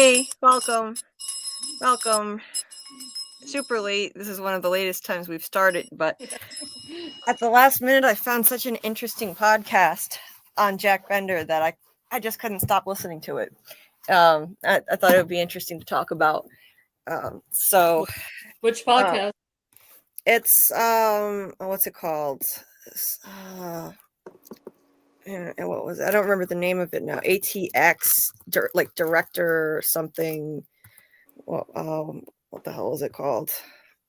Hey, welcome. Welcome. Super late. This is one of the latest times we've started, but at the last minute, I found such an interesting podcast on Jack Bender that I just couldn't stop listening to it. I thought it would be interesting to talk about. Which podcast? It's what's it called? And what was it? I don't remember the name of it now. ATX, like director something. Well, what the hell was it called?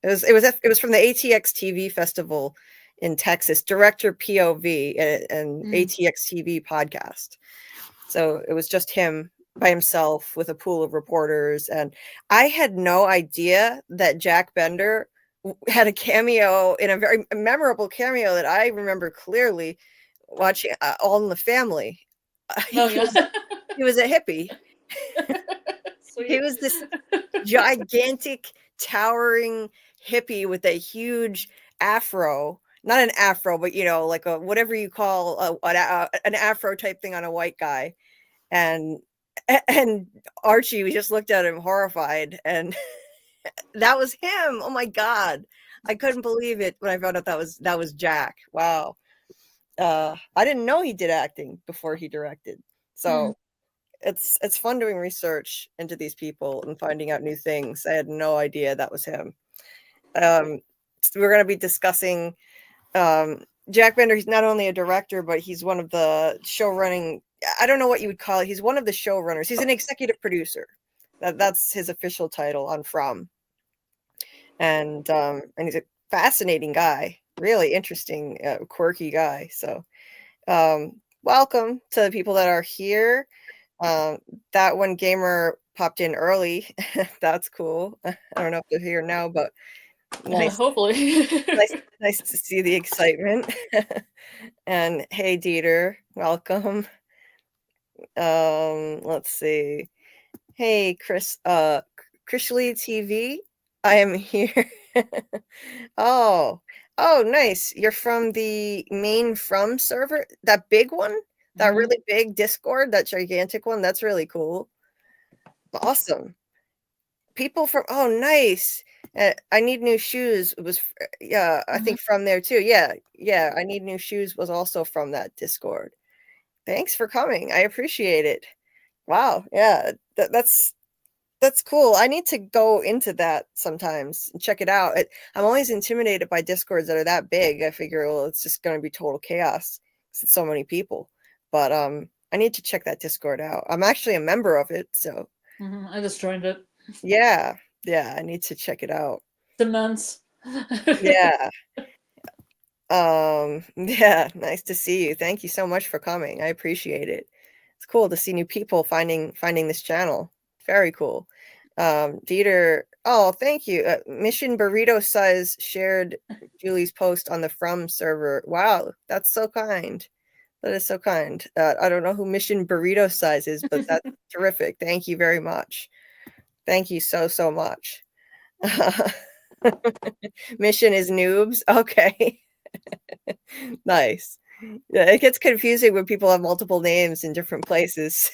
It was from the ATX TV festival in Texas. Director POV and ATX TV podcast. So it was just him by himself with a pool of reporters, and I had no idea that Jack Bender had a cameo in a very memorable cameo that I remember clearly watching All in the Family. Oh, yeah. He was a hippie. He was this gigantic, towering hippie with a huge afro. Not an afro, but like a whatever you call an afro type thing on a white guy. And Archie, we just looked at him horrified, and that was him. Oh my god, I couldn't believe it when I found out that was Jack. Wow. I didn't know he did acting before he directed, so it's fun doing research into these people and finding out new things. I had no idea that was him. So we're going to be discussing Jack Bender. He's not only a director, but he's one of the showrunning. I don't know what you would call it. He's one of the showrunners. He's an executive producer. That's his official title on From. And he's a fascinating guy, really interesting, quirky guy. So welcome to the people that are here. That one gamer popped in early. That's cool. I don't know if they're here now, but nice. Hopefully. nice to see the excitement. And hey, Dieter, welcome. Let's see. Hey, Chris. Krishli TV. I am here. Oh, nice. You're from the main From server, that big one, that really big Discord, that gigantic one. That's really cool. Awesome. People from nice. I Need New Shoes was I think from there too. Yeah. I Need New Shoes was also from that Discord. Thanks for coming. I appreciate it. Wow. Yeah. That's cool. I need to go into that sometimes and check it out. I'm always intimidated by Discords that are that big. I figure, well, it's just going to be total chaos because it's so many people. But I need to check that Discord out. I'm actually a member of it, so I just joined it. Yeah, I need to check it out. It's immense. Yeah. Yeah, nice to see you. Thank you so much for coming. I appreciate it. It's cool to see new people finding this channel. Very cool. Dieter, thank you. Mission Burrito Size shared Julie's post on the From server. Wow, that's so kind. That is so kind. I don't know who Mission Burrito Size is, but that's terrific. Thank you very much. Thank you so much. Mission is noobs. Okay. Nice. Yeah, it gets confusing when people have multiple names in different places.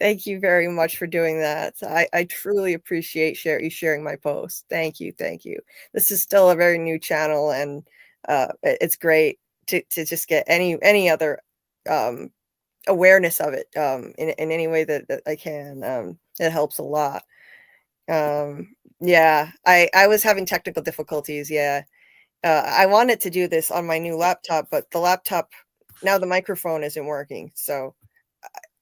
Thank you very much for doing that. I truly appreciate you sharing my post. Thank you. This is still a very new channel, and it's great to just get any other awareness of it in any way that I can. It helps a lot. Yeah, I was having technical difficulties. Yeah. I wanted to do this on my new laptop, but the laptop, now the microphone isn't working. So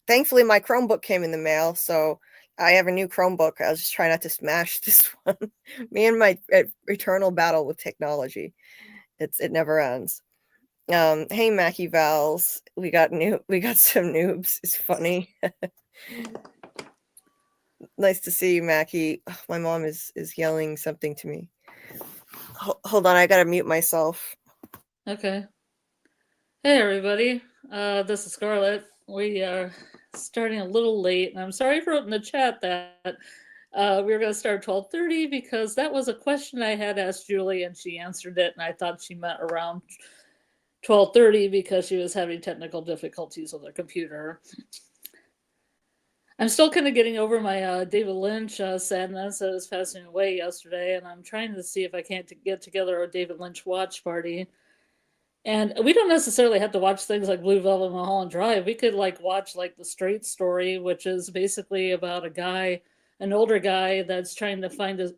thankfully my Chromebook came in the mail. So I have a new Chromebook. I was just trying not to smash this one. Me and my eternal battle with technology. It never ends. Hey, Mackie Vals, we got some noobs. It's funny. Nice to see you, Mackie. Oh, my mom is yelling something to me. Hold on, I gotta mute myself. Okay. Hey, everybody. This is Scarlet. We are starting a little late, and I'm sorry for in the chat that we were going to start 12:30 because that was a question I had asked Julie, and she answered it, and I thought she meant around 12:30 because she was having technical difficulties with her computer. I'm still kind of getting over my David Lynch sadness that was passing away yesterday, and I'm trying to see if I can't get together a David Lynch watch party. And we don't necessarily have to watch things like Blue Velvet Mulholland Drive. We could like watch like The Straight Story, which is basically about a guy, an older guy that's trying to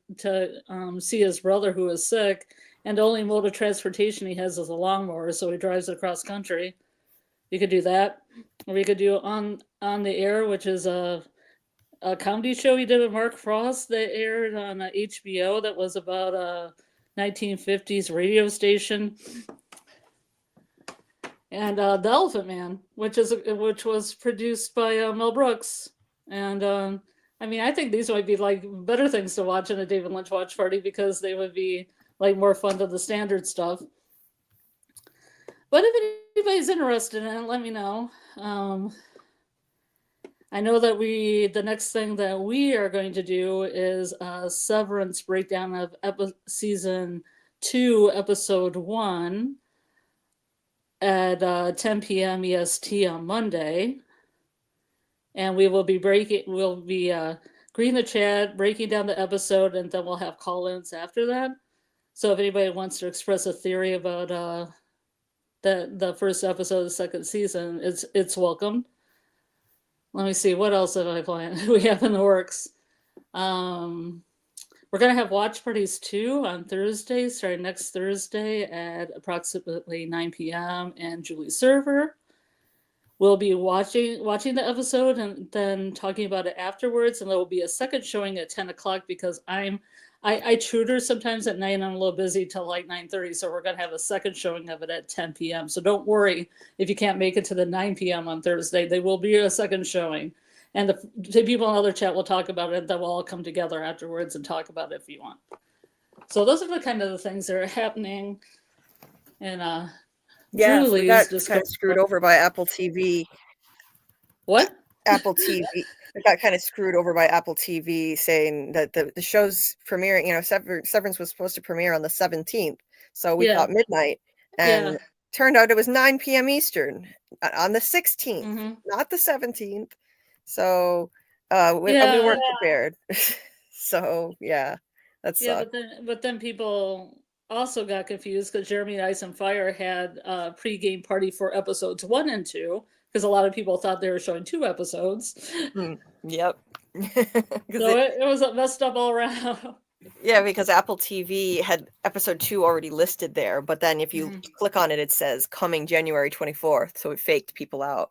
see his brother who is sick, and the only mode of transportation he has is a lawnmower, so he drives across country. You could do that, or we could do on the air, which is a comedy show he did with Mark Frost that aired on HBO. That was about a 1950s radio station. And The Elephant Man, which was produced by Mel Brooks. And I mean, I think these might be like better things to watch in a David Lynch watch party because they would be like more fun than the standard stuff. But if anybody's interested in it, let me know. I know that the next thing that we are going to do is a Severance breakdown of season 2, episode 1. At 10 p.m. EST on Monday, and we'll be greeting the chat, breaking down the episode, and then we'll have call-ins after that. So if anybody wants to express a theory about the first episode of the second season, it's welcome. Let me see, what else have I planned? We have in the works. We're going to have watch parties too on Thursday, starting next Thursday at approximately 9 p.m. and Julie's server. We'll be watching the episode and then talking about it afterwards, and there will be a second showing at 10 o'clock because I tutor sometimes at night and I'm a little busy till like 9:30, so we're going to have a second showing of it at 10 p.m. So don't worry if you can't make it to the 9 p.m. on Thursday. There will be a second showing. And the people in the other chat will talk about it. Then we'll all come together afterwards and talk about it if you want. So those are the kind of the things that are happening. And Julie's we got kind of screwed over by Apple TV. What? Apple TV. We got kind of screwed over by Apple TV saying that the show's premiering. You know, Severance was supposed to premiere on the 17th, so we thought midnight, and turned out it was 9 p.m. Eastern on the 16th, not the 17th. So we weren't prepared. So that's but then people also got confused because Jeremy and Ice and Fire had a pregame party for episodes 1 and 2 because a lot of people thought they were showing 2 episodes. Yep. So it was messed up all around. Yeah, because Apple TV had episode 2 already listed there, but then if you click on it, it says coming January 24th, so it faked people out.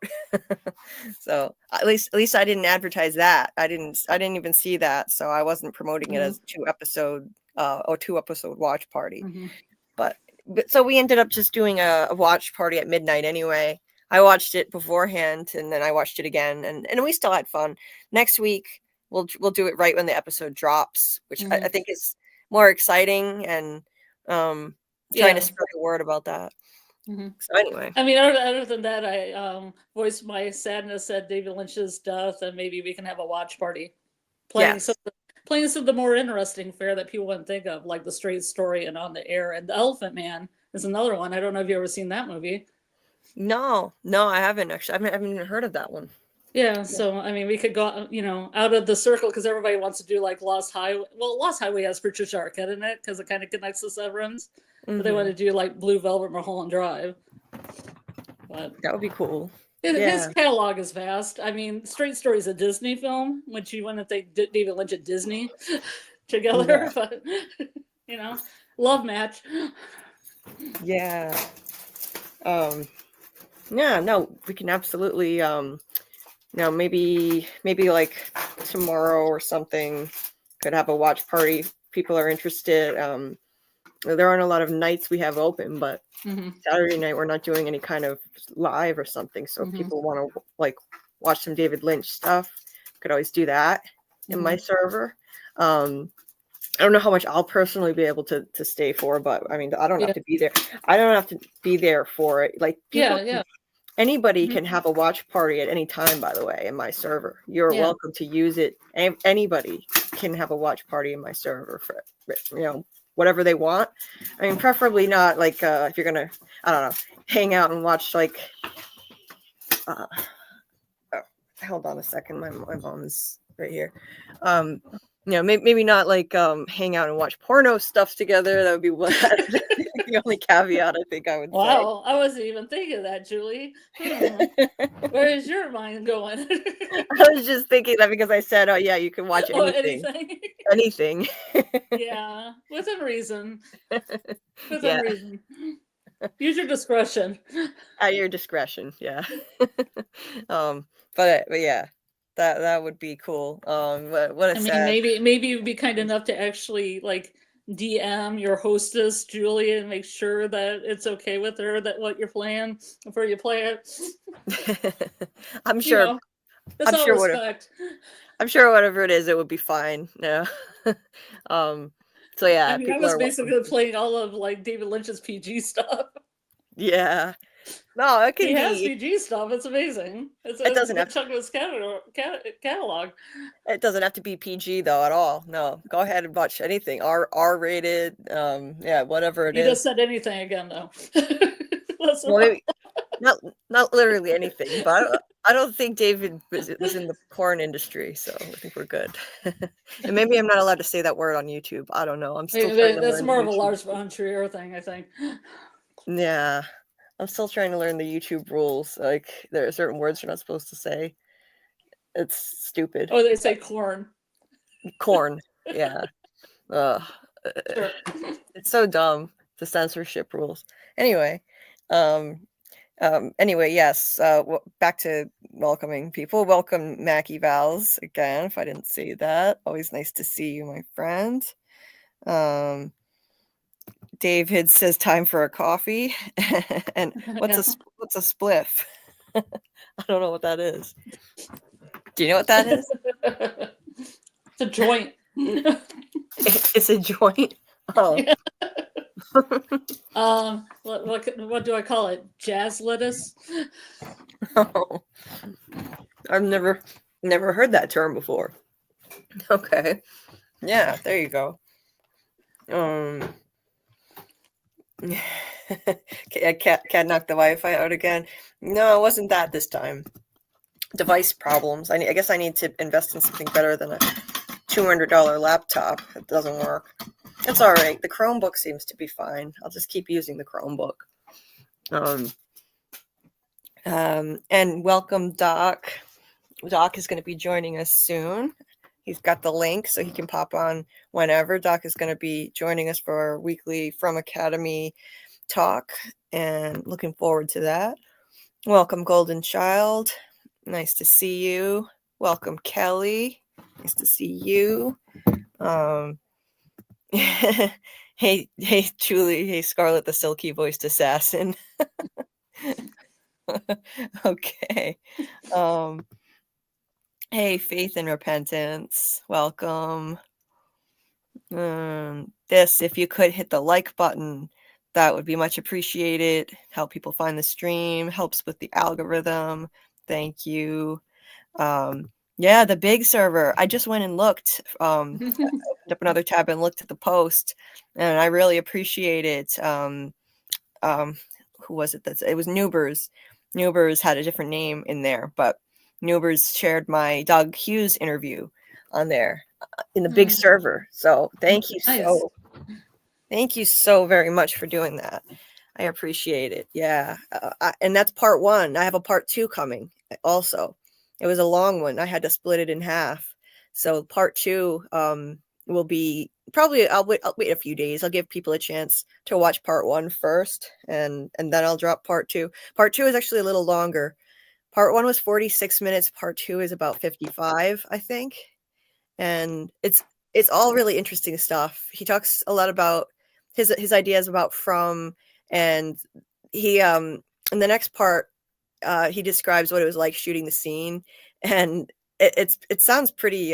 So at least I didn't advertise that. I didn't even see that, so I wasn't promoting it as 2 episode watch party. But so we ended up just doing a watch party at midnight anyway. I watched it beforehand, and then I watched it again, and we still had fun. Next week we'll do it right when the episode drops, which I think is more exciting, and trying to spread the word about that. So anyway, I mean, other than that, I voiced my sadness at David Lynch's death, and maybe we can have a watch party playing some of the more interesting fare that people wouldn't think of, like The Straight Story and On the Air, and The Elephant Man is another one. I don't know if you've ever seen that movie. No, I haven't actually. I haven't even heard of that one. Yeah, so I mean, we could go, out of the circle because everybody wants to do like Lost Highway. Well, Lost Highway has Patricia Arquette in it because it kind of connects to Severance. But they want to do like Blue Velvet Mulholland Drive. But that would be cool. His catalog is vast. I mean, Straight Story is a Disney film, which you wouldn't think David Lynch and Disney together, but love match. Yeah. No, we can absolutely maybe like tomorrow or something could have a watch party. People are interested. There aren't a lot of nights we have open, but Saturday night we're not doing any kind of live or something. So if people want to like watch some David Lynch stuff, could always do that in my server. I don't know how much I'll personally be able to stay for, but I mean, I don't have to be there. I don't have to be there for it. Like anybody can have a watch party at any time, by the way, in my server. You're welcome to use it. Anybody can have a watch party in my server for, whatever they want. I mean, preferably not like if you're going to, I don't know, hang out and watch like, hold on a second. My mom is right here. Maybe not like hang out and watch porno stuff together. That would be what the only caveat I think I would say. Wow, I wasn't even thinking that, Julie. Where is your mind going? I was just thinking that because I said, oh yeah, you can watch anything. Anything. Yeah, within reason. Within reason. Use your discretion. At your discretion, yeah. But yeah, that would be cool. What a sad... maybe you'd be kind enough to actually like DM your hostess Julie and make sure that it's okay with her that what you're playing before you play it. I'm sure. That's all respect. I'm sure whatever it is, it would be fine. No. So yeah, I was basically playing all of like David Lynch's PG stuff. Yeah. No, it can he has PG stuff. It's amazing. It doesn't have to chunk of his catalog. It doesn't have to be PG though at all. No, go ahead and watch anything. R rated. Yeah, whatever it is. You just said anything again though. Well, maybe, not literally anything, but I don't think David was in the porn industry, so I think we're good. And maybe I'm not allowed to say that word on YouTube. I don't know. I'm still that's more of a Lars von Trier thing, I think. Yeah, I'm still trying to learn the YouTube rules. Like there are certain words you're not supposed to say. It's stupid. Oh, they say corn. Corn. Yeah. Sure. It's so dumb, the censorship rules. Anyway, yes. Back to welcoming people. Welcome, Mackie Vals again. If I didn't say that, always nice to see you, my friend. David says time for a coffee. And what's a spliff? I don't know what that is. Do you know what that is? It's a joint. It's a joint. Oh. Yeah. What do I call it? Jazz lettuce? Oh. I've never heard that term before. Okay. Yeah, there you go. Cat knocked the Wi-Fi out again. No, it wasn't that this time. Device problems. I guess I need to invest in something better than a $200 laptop. It doesn't work. It's all right. The Chromebook seems to be fine. I'll just keep using the Chromebook. And welcome, Doc. Doc is going to be joining us soon. He's got the link so he can pop on whenever. Doc is going to be joining us for our weekly FROMACADEMY talk, and looking forward to that. Welcome, Golden Child. Nice to see you. Welcome, Kelly. Nice to see you. Hey, Julie. Hey, Scarlet, the silky voiced assassin. Okay. Hey, Faith and Repentance. Welcome. If you could hit the like button, that would be much appreciated. Help people find the stream. Helps with the algorithm. Thank you. Yeah, the big server. I just went and looked. Opened up another tab and looked at the post, and I really appreciate it. Who was it? It was Newbers. Newbers had a different name in there, but Newbers shared my Doug Hughes interview on there in the big server. So thank you thank you so very much for doing that. I appreciate it. Yeah. And that's part 1. I have a part 2 coming also. It was a long one. I had to split it in half. So part 2 will be probably, I'll wait a few days. I'll give people a chance to watch part 1 first, and then I'll drop part 2. Part 2 is actually a little longer. Part 1 was 46 minutes. Part 2 is about 55, I think. And it's all really interesting stuff. He talks a lot about his ideas about From, and he in the next part he describes what it was like shooting the scene, and it sounds pretty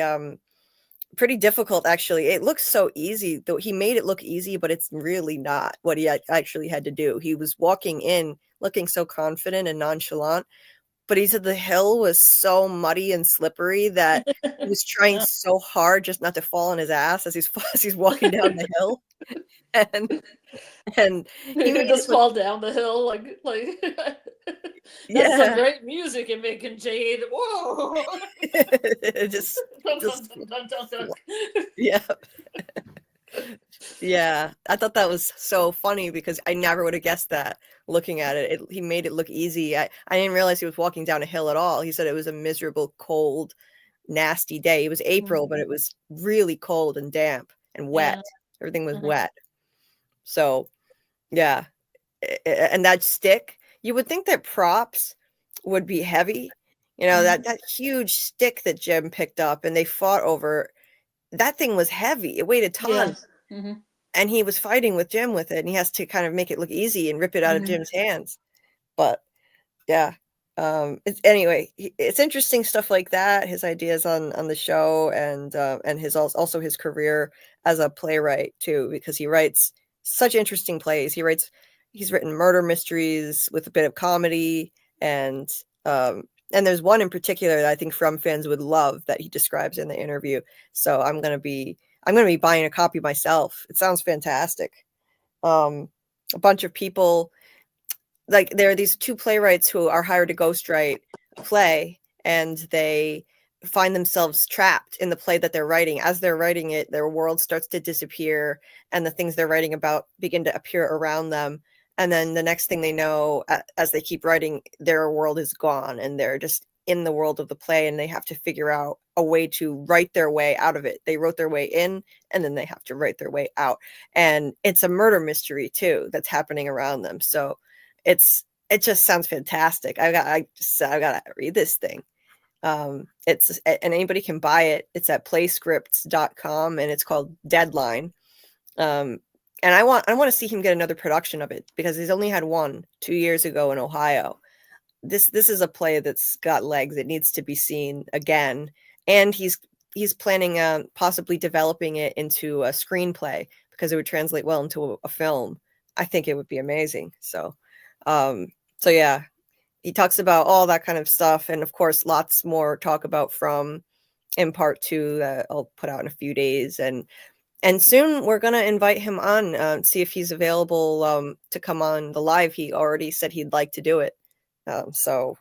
difficult actually. It looks so easy, though. He made it look easy, but it's really not what he actually had to do. He was walking in looking so confident and nonchalant, but he said the hill was so muddy and slippery that he was trying so hard just not to fall on his ass as he's walking down the hill. And he would just fall down the hill like that's some great music you're making, Jade. Whoa. just yeah. Yeah, I thought that was so funny because I never would have guessed that looking at it. He made it look easy. I didn't realize he was walking down a hill at all. He said it was a miserable, cold, nasty day. It was April, but it was really cold and damp and wet. Everything was wet. So, yeah. And that stick, you would think that props would be heavy. You know, that huge stick that Jim picked up and they fought over, that thing was heavy. It weighed a ton. And he was fighting with Jim with it, and he has to kind of make it look easy and rip it out of Jim's hands. But yeah, anyway, it's interesting stuff like that. His ideas on the show, and his also his career as a playwright too, because he writes such interesting plays. He's written murder mysteries with a bit of comedy, and there's one in particular that I think From fans would love that he describes in the interview. So I'm gonna be buying a copy myself. It sounds fantastic. A bunch of people, like there are these two playwrights who are hired to ghostwrite a play, and they find themselves trapped in the play that they're writing. As they're writing it, their world starts to disappear, and the things they're writing about begin to appear around them. And then the next thing they know, as they keep writing, their world is gone, and they're just in the world of the play, and they have to figure out a way to write their way out of it. They wrote their way in, and then they have to write their way out. And it's a murder mystery too that's happening around them. So it just sounds fantastic. I gotta read this thing. And anybody can buy it. It's at playscripts.com, and it's called Deadline. And I want to see him get another production of it, because he's only had one 2 years ago in Ohio. This is a play that's got legs. It needs to be seen again. And he's planning on possibly developing it into a screenplay, because it would translate well into a film. I think it would be amazing. So yeah, he talks about all that kind of stuff, and of course lots more talk about From in part 2 that I'll put out in a few days, and soon we're gonna invite him on, see if he's available to come on the live. He already said he'd like to do it. So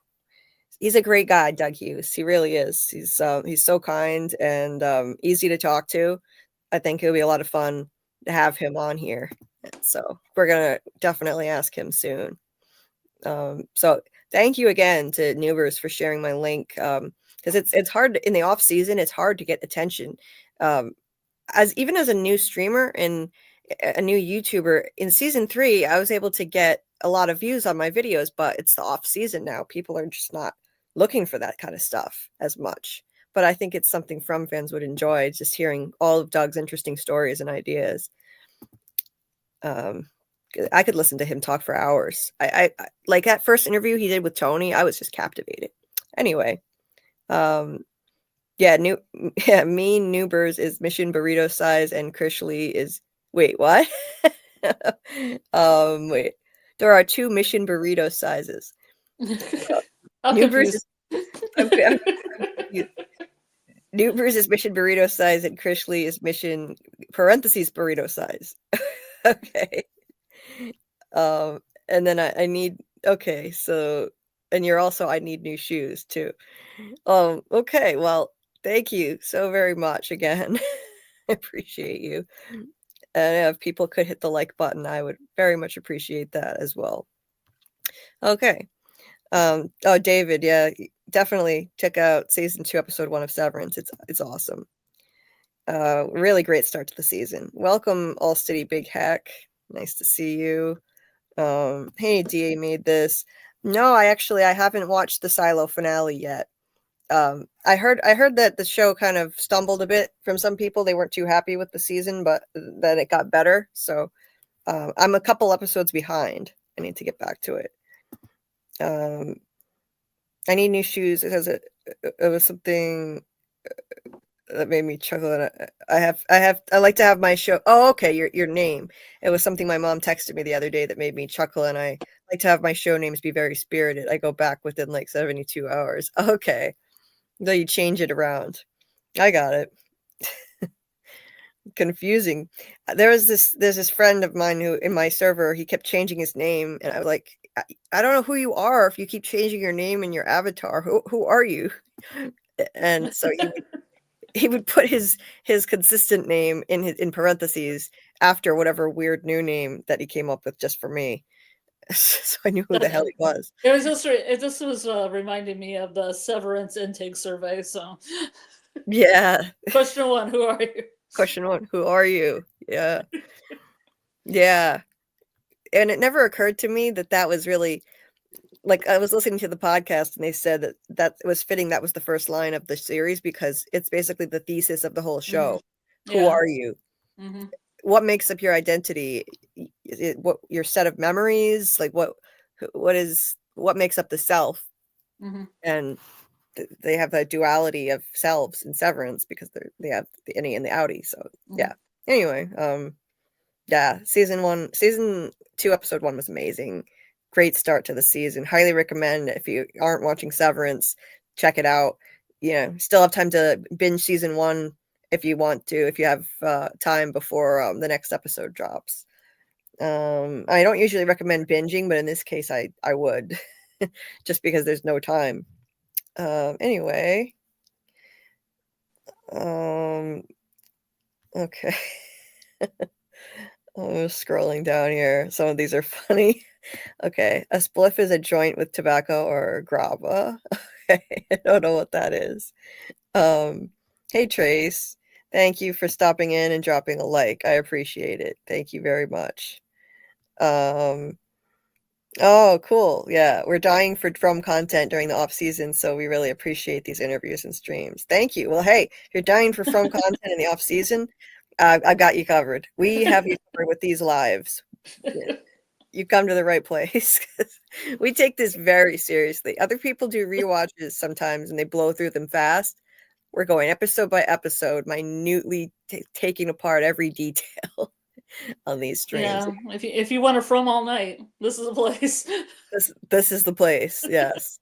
he's a great guy, Doug Hughes. He really is. He's so kind and easy to talk to. I think it'll be a lot of fun to have him on here. So we're gonna definitely ask him soon. So thank you again to Newbers for sharing my link, because it's hard in the off season. It's hard to get attention, as a new streamer and a new YouTuber. In season 3, I was able to get a lot of views on my videos, but it's the off season now. People are just not looking for that kind of stuff as much. But I think it's something From fans would enjoy, just hearing all of Doug's interesting stories and ideas. I could listen to him talk for hours. I like that first interview he did with Tony. I was just captivated. Anyway, Mean Newbers is Mission Burrito size, and Krishley is wait, what? Wait. There are 2 Mission Burrito sizes. Newbers is Newbers is Mission Burrito size, and Krishley is Mission parentheses burrito size. Okay. And then I need, okay, so, and you're also, I need new shoes too. Okay, well, thank you so very much again. I appreciate you. And if people could hit the like button, I would very much appreciate that as well. Okay. Oh, David, yeah, definitely check out season 2, episode 1 of Severance. It's awesome. Really great start to the season. Welcome, All City Big Hack. Nice to see you. Hey, DA made this. No, I haven't watched the Silo finale yet. I heard that the show kind of stumbled a bit from some people. They weren't too happy with the season, but then it got better. So I'm a couple episodes behind. I need to get back to it. I need new shoes because it was something that made me chuckle. I like to have my show. Oh, okay, your name. It was something my mom texted me the other day that made me chuckle, and I like to have my show names be very spirited. I go back within like 72 hours. Okay. Though you change it around. I got it. Confusing. There's this friend of mine who in my server, he kept changing his name, and I was like, I don't know who you are if you keep changing your name and your avatar. Who are you? And so he would put his consistent name in parentheses after whatever weird new name that he came up with just for me. So I knew who the hell he was. It just was reminding me of the Severance intake survey. So yeah. Question 1, who are you? Question 1, who are you? Yeah. Yeah. And it never occurred to me that was really, like, I was listening to the podcast and they said that it was fitting that was the first line of the series because it's basically the thesis of the whole show. Yeah. Who are you? Mm-hmm. What makes up your identity? What your set of memories? Like what makes up the self? Mm-hmm. And they have the duality of selves in Severance because they have the innie and the outie. So yeah. Anyway, yeah, season 2, episode 1 was amazing. Great start to the season. Highly recommend if you aren't watching Severance, check it out. Still have time to binge season 1 if you want to, if you have time before the next episode drops. I don't usually recommend binging, but in this case I would just because there's no time. Anyway. Okay. I'm scrolling down here. Some of these are funny. Okay. A spliff is a joint with tobacco or grabba. Okay. I don't know what that is. Hey, Trace. Thank you for stopping in and dropping a like. I appreciate it. Thank you very much. Oh, cool. Yeah, we're dying for drum content during the off season, so we really appreciate these interviews and streams. Thank you. Well, hey, if you're dying for from content in the off season, I've got you covered. We have you covered with these lives. You come to the right place. We take this very seriously. Other people do rewatches sometimes and they blow through them fast. We're going episode by episode, minutely taking apart every detail on these streams. Yeah, if you want to from all night, this is the place. This is the place. Yes.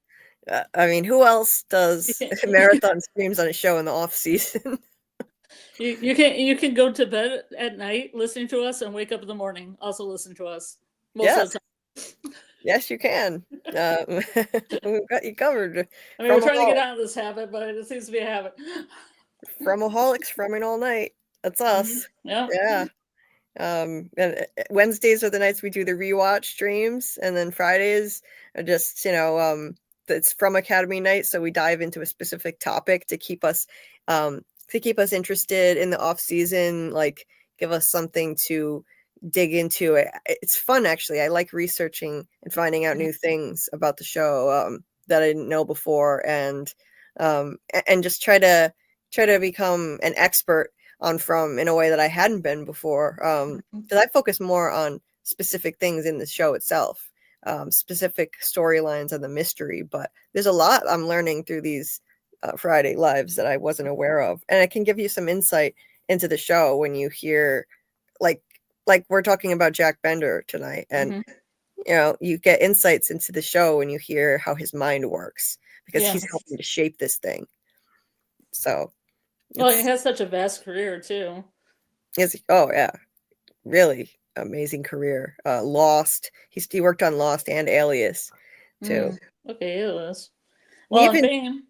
I mean, who else does marathon streams on a show in the off season? You can go to bed at night listening to us and wake up in the morning also listen to us. Most of the time. Yes, you can. We've got you covered. I mean, we're trying to get out of this habit, but it seems to be a habit. Fromaholics, frumming all night. That's us. Yeah. Yeah. And Wednesdays are the nights we do the rewatch streams, and then Fridays are just it's FROMACADEMY night, so we dive into a specific topic to keep us interested in the off season, like give us something to dig into. It's fun, actually. I like researching and finding out new things about the show that I didn't know before, and just try to become an expert on From in a way that I hadn't been before. Because I focus more on specific things in the show itself, specific storylines and the mystery. But there's a lot I'm learning through these Friday lives that I wasn't aware of, and it can give you some insight into the show when you hear, like we're talking about Jack Bender tonight, and you get insights into the show when you hear how his mind works, because he's helping to shape this thing. So. Well, he has such a vast career too. Oh yeah, really amazing career. Lost. He worked on Lost and Alias too. Okay, Alias. Well, Fame.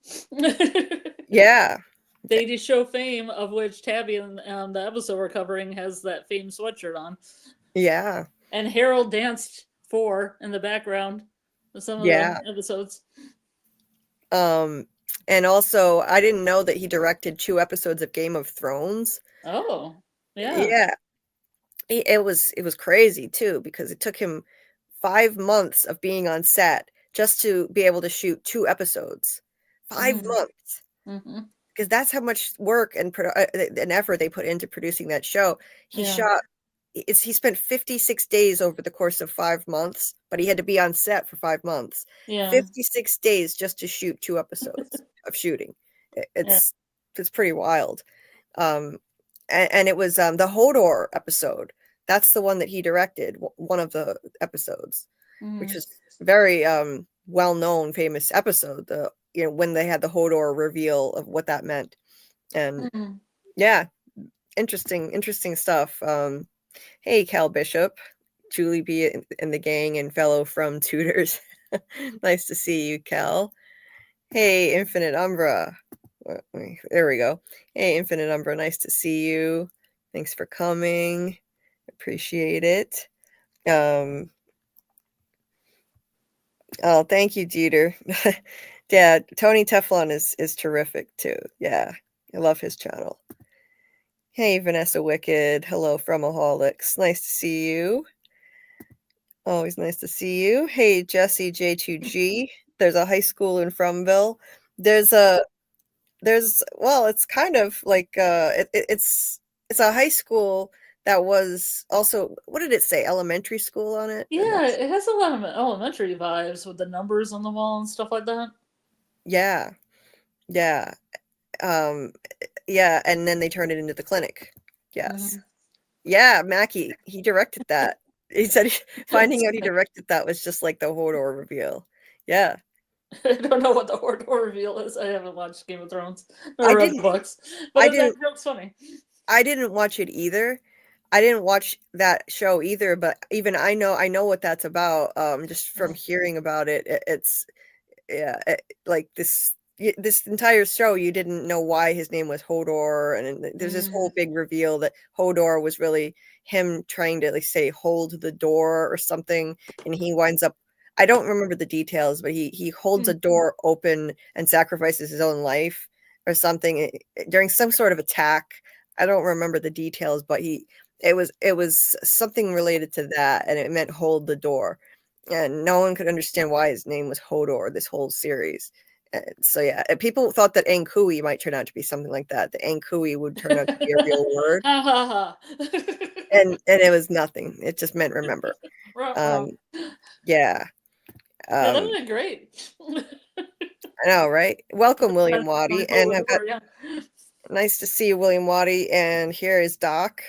Yeah. The 80s show Fame, of which Tabby on the episode we're covering has that Fame sweatshirt on. Yeah. And Harold danced for in the background of some of the episodes. And also, I didn't know that he directed 2 episodes of Game of Thrones. Oh, yeah. Yeah. It was crazy, too, because it took him 5 months of being on set just to be able to shoot 2 episodes. 5 months. Because that's how much work and effort they put into producing that show. He spent 56 days over the course of 5 months, but he had to be on set for 5 months. 56 days just to shoot 2 episodes of shooting. It's pretty wild. And it was the Hodor episode. That's the one that he directed, one of the episodes. which was very well-known, famous episode. The when they had the Hodor reveal of what that meant, and yeah, interesting stuff. Hey, Cal Bishop, Julie B and the gang, and fellow from Tutors. Nice to see you, Cal. Hey, Infinite Umbra. There we go. Hey, Infinite Umbra, nice to see you. Thanks for coming. Appreciate it. Oh, thank you, Jeter. Yeah, Tony Teflon is terrific too. Yeah, I love his channel. Hey, Vanessa Wicked. Hello, Fromaholics. Nice to see you. Always nice to see you. Hey, Jesse J2G. There's a high school in Fromville. Well, it's kind of like it's a high school that was also, what did it say, elementary school on it? Yeah, it has a lot of elementary vibes with the numbers on the wall and stuff like that. Yeah. Yeah. Yeah, and then they turned it into the clinic. Yes. Yeah, Mackie, he directed that. He said finding out he directed that was just like the Hodor reveal. Yeah. I don't know what the Hodor reveal is. I haven't watched Game of Thrones or read the books, but that joke's funny. I didn't watch it either. I didn't watch that show either, but even I know what that's about. Just from hearing about it, it's like this entire show, you didn't know why his name was Hodor, and there's this whole big reveal that Hodor was really him trying to, like, say, hold the door or something, and he winds up, I don't remember the details, but he holds a door open and sacrifices his own life or something during some sort of attack. I don't remember the details, but it was something related to that, and it meant hold the door. And no one could understand why his name was Hodor this whole series. So yeah, people thought that Ankui might turn out to be something like that. The Ankui would turn out to be a real word. And it was nothing. It just meant remember. Yeah. That would be great. I know, right? Welcome, William Waddy. And I've got, nice to see you, William Waddy. And here is Doc.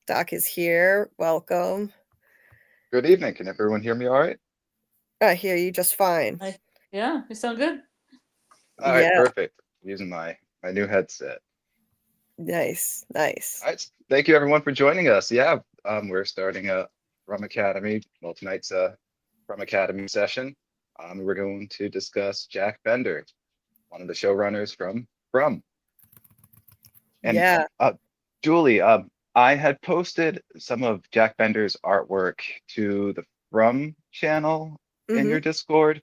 Doc is here. Welcome. Good evening. Can everyone hear me all right? I hear you just fine. Yeah, you sound good. All right, perfect. I'm using my new headset. Nice. All right, thank you everyone for joining us. Yeah, we're starting a FROMACADEMY. Well, tonight's a FROMACADEMY session. We're going to discuss Jack Bender, one of the showrunners from From. And Julie, I had posted some of Jack Bender's artwork to the From channel in your Discord.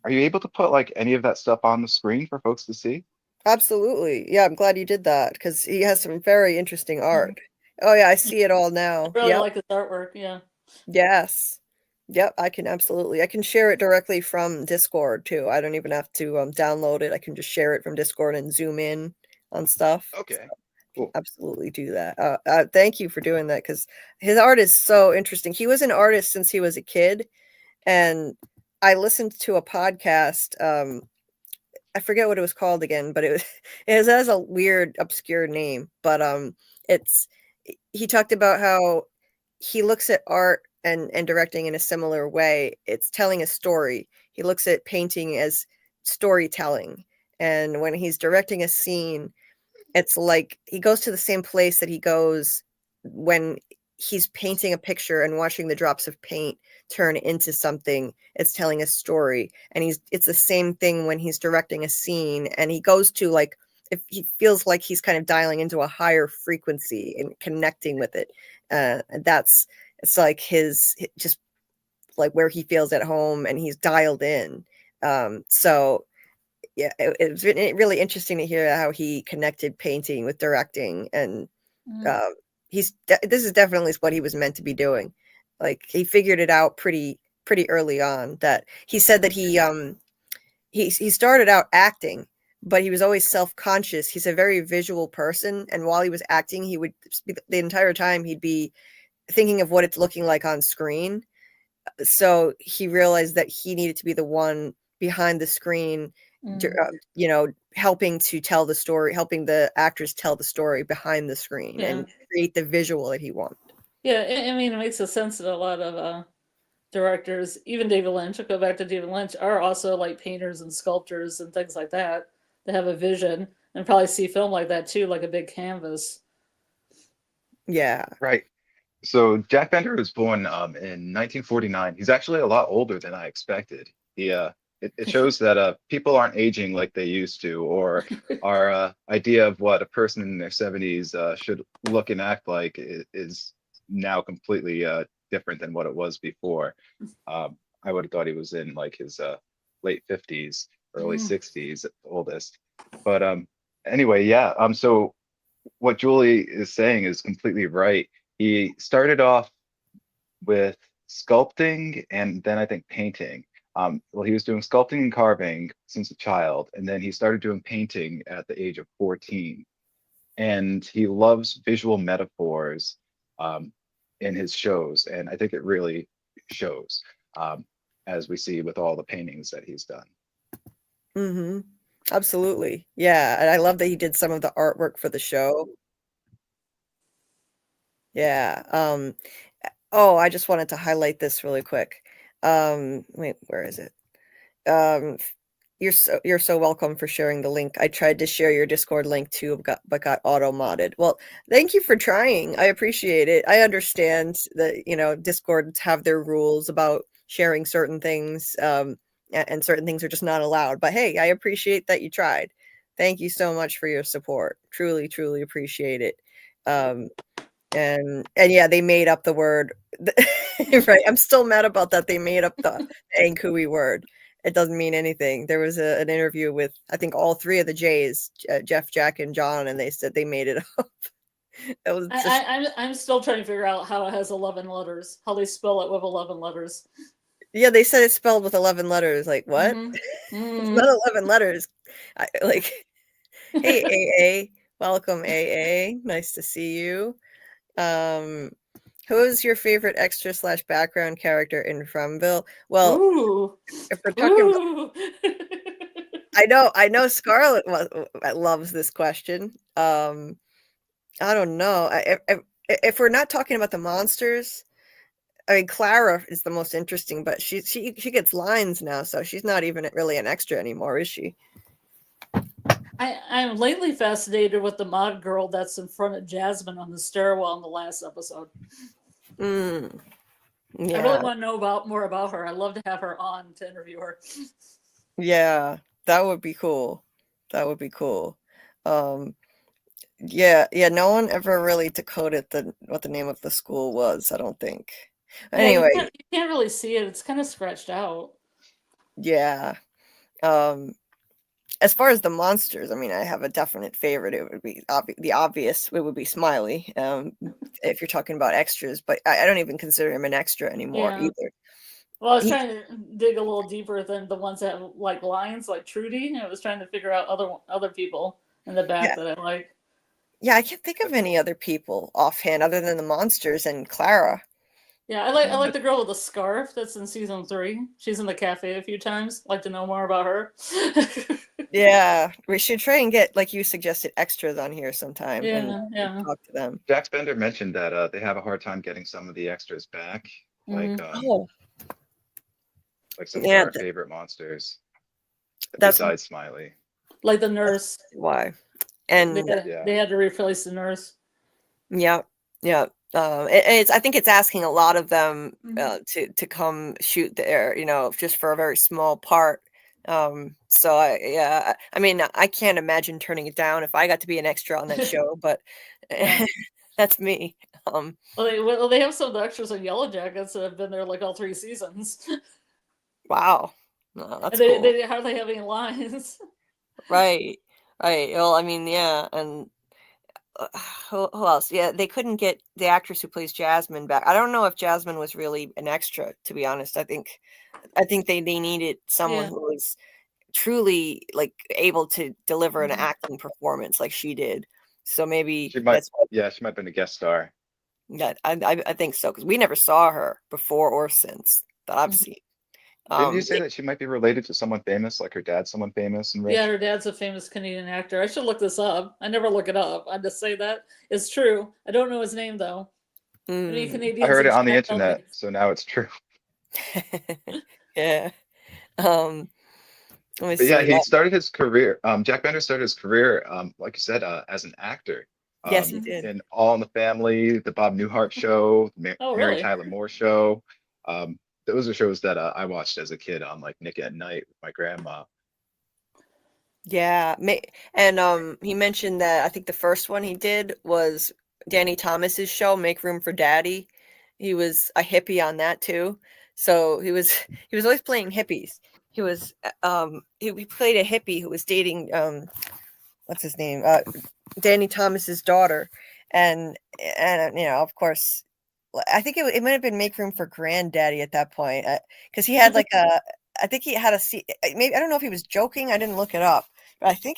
Are you able to put like any of that stuff on the screen for folks to see? Absolutely. Yeah, I'm glad you did that because he has some very interesting art. Oh yeah, I see it all now. I really like his artwork. Yeah. Yes. Yep, I can share it directly from Discord too. I don't even have to download it. I can just share it from Discord and zoom in on stuff. Okay. So, cool. Absolutely do that. Thank you for doing that because his art is so interesting. He was an artist since he was a kid, and I listened to a podcast. I forget what it was called again, but it has a weird, obscure name. But he talked about how he looks at art and directing in a similar way. It's telling a story. He looks at painting as storytelling, and when he's directing a scene, it's like he goes to the same place that he goes when he's painting a picture and watching the drops of paint turn into something. It's telling a story, and it's the same thing when he's directing a scene, and he goes to, like, if he feels like he's kind of dialing into a higher frequency and connecting with it. It's like his just like where he feels at home and he's dialed in. So yeah, it's really interesting to hear how he connected painting with directing, and this is definitely what he was meant to be doing. Like, he figured it out pretty early on. That he said that he started out acting, but he was always self-conscious. He's a very visual person, and while he was acting, he would the entire time he'd be thinking of what it's looking like on screen. So he realized that he needed to be the one behind the screen, helping to tell the story, helping the actors tell the story behind the screen and create the visual that he wanted. Yeah, I mean, it makes a sense that a lot of directors, even David Lynch, I'll go back to David Lynch, are also like painters and sculptors and things like that. They have a vision and probably see film like that too, like a big canvas. Yeah. Right. So Jack Bender was born in 1949. He's actually a lot older than I expected. It shows that people aren't aging like they used to, or our idea of what a person in their 70s should look and act like is now completely different than what it was before. I would have thought he was in like his late 50s, early 60s at the oldest. But anyway, yeah. So what Julie is saying is completely right. He started off with sculpting and then I think painting. Well, he was doing sculpting and carving since a child, and then he started doing painting at the age of 14. And he loves visual metaphors in his shows, and I think it really shows, as we see with all the paintings that he's done. Mm-hmm. Absolutely. Yeah. And I love that he did some of the artwork for the show. Yeah. Oh, I just wanted to highlight this really quick. Wait, where is it? You're so welcome for sharing the link. I tried to share your Discord link too, but got auto modded. Well, thank you for trying. I appreciate it. I understand that, you know, Discords have their rules about sharing certain things, and certain things are just not allowed. But hey, I appreciate that you tried. Thank you so much for your support. Truly, truly appreciate it. And yeah, they made up the word. Right. I'm still mad about that. They made up the Ankui word. It doesn't mean anything. There was an interview with, I think, all three of the J's, Jeff, Jack, and John, and they said they made it up. It was just, I'm still trying to figure out how it has 11 letters, how they spell it with 11 letters. yeah, they said it's spelled with 11 letters. Like, what? It's not 11 letters. Hey, AA. Welcome, AA. Nice to see you. Who is your favorite extra / background character in Fromville? Well, Ooh. if we're talking I know Scarlet loves this question. I don't know. If we're not talking about the monsters, I mean, Clara is the most interesting, but she gets lines now, so she's not even really an extra anymore, is she? I'm lately fascinated with the mod girl that's in front of Jasmine on the stairwell in the last episode. Yeah. I really want to know more about her. I'd love to have her on to interview her. Yeah, that would be cool. That would be cool. Yeah, no one ever really decoded what the name of the school was, I don't think. Anyway, you can't really see it. It's kind of scratched out. Yeah. As far as the monsters, I mean, I have a definite favorite. It would be the obvious. It would be Smiley. If you're talking about extras, but I don't even consider him an extra anymore either. Well, I was trying to dig a little deeper than the ones that have like lines, like Trudy. I was trying to figure out other people in the back that I like. Yeah, I can't think of any other people offhand other than the monsters and Clara. Yeah, I like the girl with the scarf that's in season 3. She's in the cafe a few times. Like to know more about her. Yeah, we should try and get, like you suggested, extras on here sometime and talk to them. Jack Bender mentioned that they have a hard time getting some of the extras back, like some of our favorite monsters, besides Smiley. Like the nurse. Why? And they had to replace the nurse. Yeah. I think it's asking a lot of them to come shoot there, just for a very small part. So I mean, I can't imagine turning it down if I got to be an extra on that show, but that's me. Well, they have some of the extras in Yellow Jackets that have been there like all 3 seasons. Wow. No, that's cool. They hardly have any lines. Right. Well, I mean, yeah, and who else? Yeah, they couldn't get the actress who plays Jasmine back. I don't know if Jasmine was really an extra, to be honest. I think they needed someone who was truly like able to deliver an acting performance like she did. So maybe she might have been a guest star. Yeah, I think so, because we never saw her before or since that I've seen. Didn't you say that she might be related to someone famous, like her dad's someone famous and rich? Yeah, her dad's a famous Canadian actor. I should look this up. I never look it up. I just say that it's true. I don't know his name though. I heard it on the internet, so now it's true. Yeah. Let me But yeah, see. he started his career. Jack Bender started his career, like you said, as an actor. Yes, he did. In All in the Family, the Bob Newhart Show, Oh, Mary really? Tyler Moore Show. Those are shows that I watched as a kid on like Nick at Night with my grandma. Yeah, and he mentioned that I think the first one he did was Danny Thomas's show, Make Room for Daddy. He was a hippie on that too. So he was always playing hippies. He was he played a hippie who was dating what's his name? Danny Thomas's daughter. And you know, of course, I think it might have been Make Room for Granddaddy at that point, because he had like a I think he had a maybe I don't know if he was joking. I didn't look it up, but I think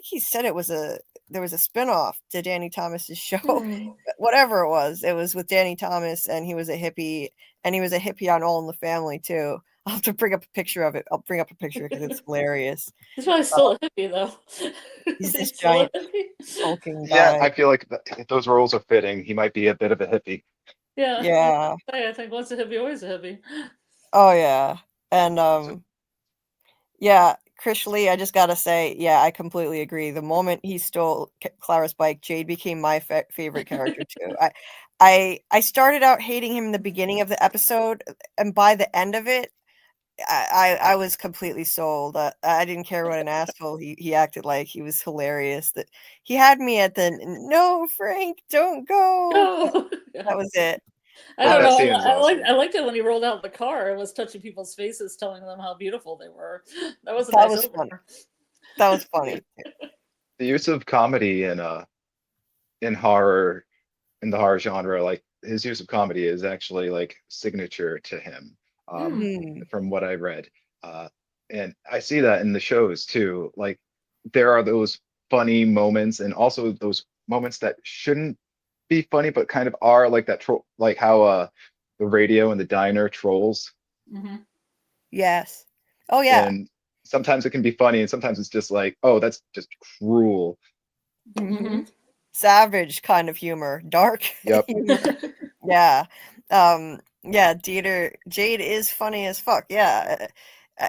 he said there was a spinoff to Danny Thomas's show. Hmm. Whatever it was with Danny Thomas, and he was a hippie, and he was a hippie on All in the Family too. I'll have to bring up a picture of it. I'll bring up a picture because it's hilarious. He's probably still a hippie, though. He's Is he this still a giant hippie? hulking Yeah, guy. I feel like if those roles are fitting, he might be a bit of a hippie. Yeah. Yeah. I think once a hippie, always a hippie. Oh yeah. And So, yeah, Krish Lee, I just gotta say, yeah, I completely agree. The moment he stole Clara's bike, Jade became my favorite character too. I started out hating him in the beginning of the episode, and by the end of it, I was completely sold. I didn't care what an asshole he acted like. He was hilarious. That he had me at the no, Frank, don't go. Oh, yeah. That was it. I yeah, don't that know. scene is awesome. I liked it when he rolled out the car and was touching people's faces, telling them how beautiful they were. That was a That nice was fun. opener. That was funny. The use of comedy in horror, in the horror genre, like his use of comedy is actually like signature to him, Hmm. from what I read. Uh, and I see that in the shows too. Like there are those funny moments and also those moments that shouldn't be funny but kind of are, like that troll, like how the radio and the diner trolls. Hmm. Yes. Oh yeah. And sometimes it can be funny and sometimes it's just like, oh, that's just cruel. Hmm. Savage kind of humor, dark Yep. humor. Yeah. Yeah, Jade is funny as fuck. Yeah.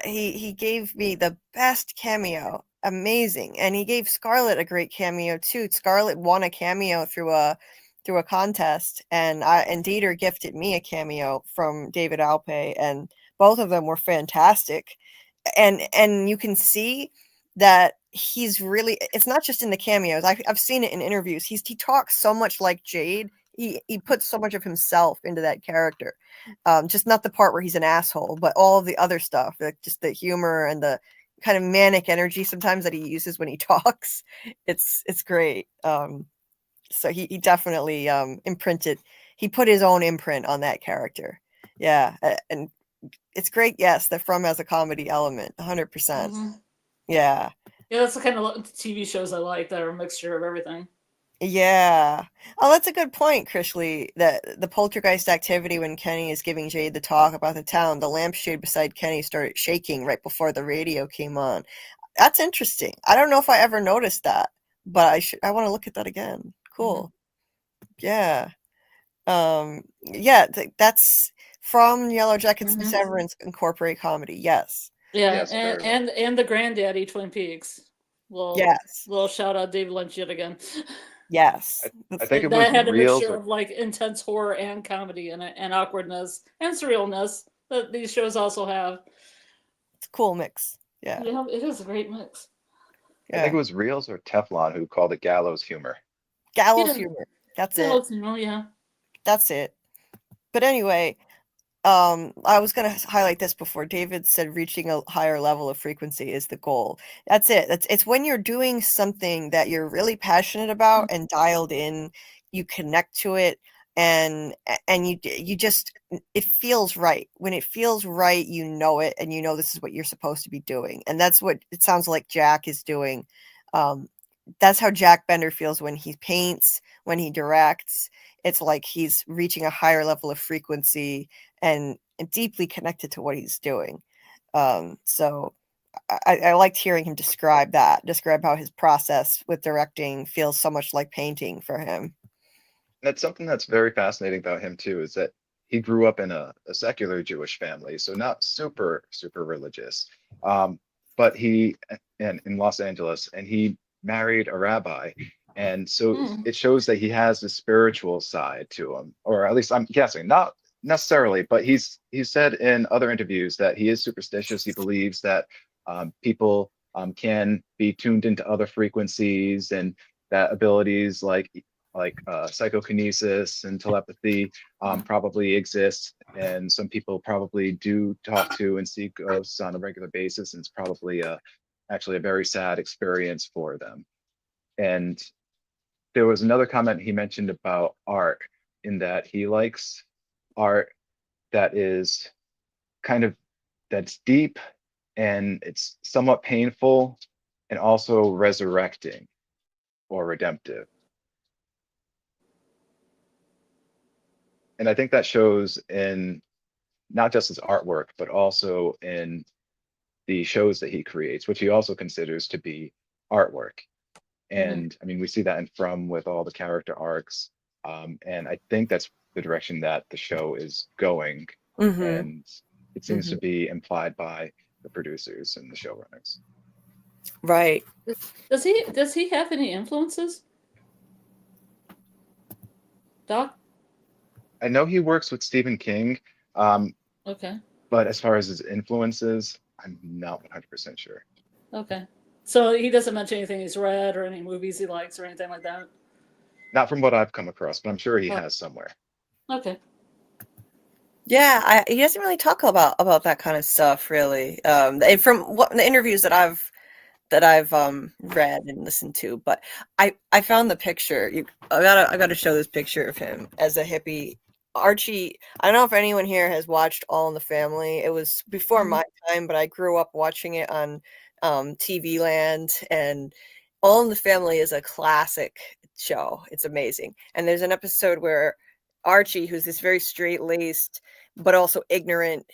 He gave me the best cameo. Amazing. And he gave Scarlet a great cameo too. Scarlet won a cameo through a contest, and Dieter gifted me a cameo from David Alpay, and both of them were fantastic. And you can see that he's really, it's not just in the cameos. I've seen it in interviews. He talks so much like Jade. He puts so much of himself into that character. Just not the part where he's an asshole, but all of the other stuff, like just the humor and the kind of manic energy sometimes that he uses when he talks. It's great. So he definitely imprinted. He put his own imprint on that character. Yeah, and it's great. Yes, that From has a comedy element, 100%. Hmm. Yeah. Yeah, that's the kind of TV shows I like that are a mixture of everything. Yeah. Oh, that's a good point, Krishley. That the poltergeist activity when Kenny is giving Jade the talk about the town, the lampshade beside Kenny started shaking right before the radio came on. That's interesting. I don't know if I ever noticed that, but I want to look at that again. Cool. Yeah. Yeah, that's from Yellow Jackets and Hmm. Severance incorporate comedy. Yes. Yeah, Yes, very well. and the Granddaddy Twin Peaks. Yes. Little shout out David Lynch yet again. Yes. I think it was That had a Reels mixture or of like intense horror and comedy and awkwardness and surrealness that these shows also have. It's a cool mix. Yeah. Yeah, it is a great mix. I think Yeah. it was Reels or Teflon who called it gallows humor. Gallows Yeah, humor. That's yeah, it. yeah. That's it. But anyway, I was going to highlight this before. David said reaching a higher level of frequency is the goal. That's it. It's when you're doing something that you're really passionate about and dialed in, you connect to it, and you just, it feels right. When it feels right, you know it, and you know this is what you're supposed to be doing. And that's what it sounds like Jack is doing. Um, that's how Jack Bender feels when he paints, when he directs. It's like he's reaching a higher level of frequency and deeply connected to what he's doing. So I liked hearing him describe how his process with directing feels so much like painting for him. That's something that's very fascinating about him too, is that he grew up in a secular Jewish family, so not super religious. But he in Los Angeles, and he married a rabbi, and so it shows that he has a spiritual side to him, or at least I'm guessing, not necessarily, but he said in other interviews that he is superstitious. He believes that people can be tuned into other frequencies, and that abilities like psychokinesis and telepathy probably exist, and some people probably do talk to and see ghosts on a regular basis, and it's probably actually a very sad experience for them. And there was another comment he mentioned about art, in that he likes art that is that's deep, and it's somewhat painful, and also resurrecting or redemptive. And I think that shows in not just his artwork, but also in the shows that he creates, which he also considers to be artwork. And I mean, we see that in From with all the character arcs. And I think that's the direction that the show is going. And it seems to be implied by the producers and the showrunners. Right. Does he have any influences, Doc? I know he works with Stephen King. Okay. But as far as his influences, I'm not 100% sure. Okay. So he doesn't mention anything he's read or any movies he likes or anything like that? Not from what I've come across, but I'm sure he has somewhere. Okay. Yeah, he doesn't really talk about that kind of stuff, really. And from what the interviews that I've read and listened to, but I found the picture. I gotta show this picture of him as a hippie. Archie, I don't know if anyone here has watched All in the Family. It was before my time, but I grew up watching it on TV Land, and All in the Family is a classic show. It's amazing. And there's an episode where Archie, who's this very straight-laced but also ignorant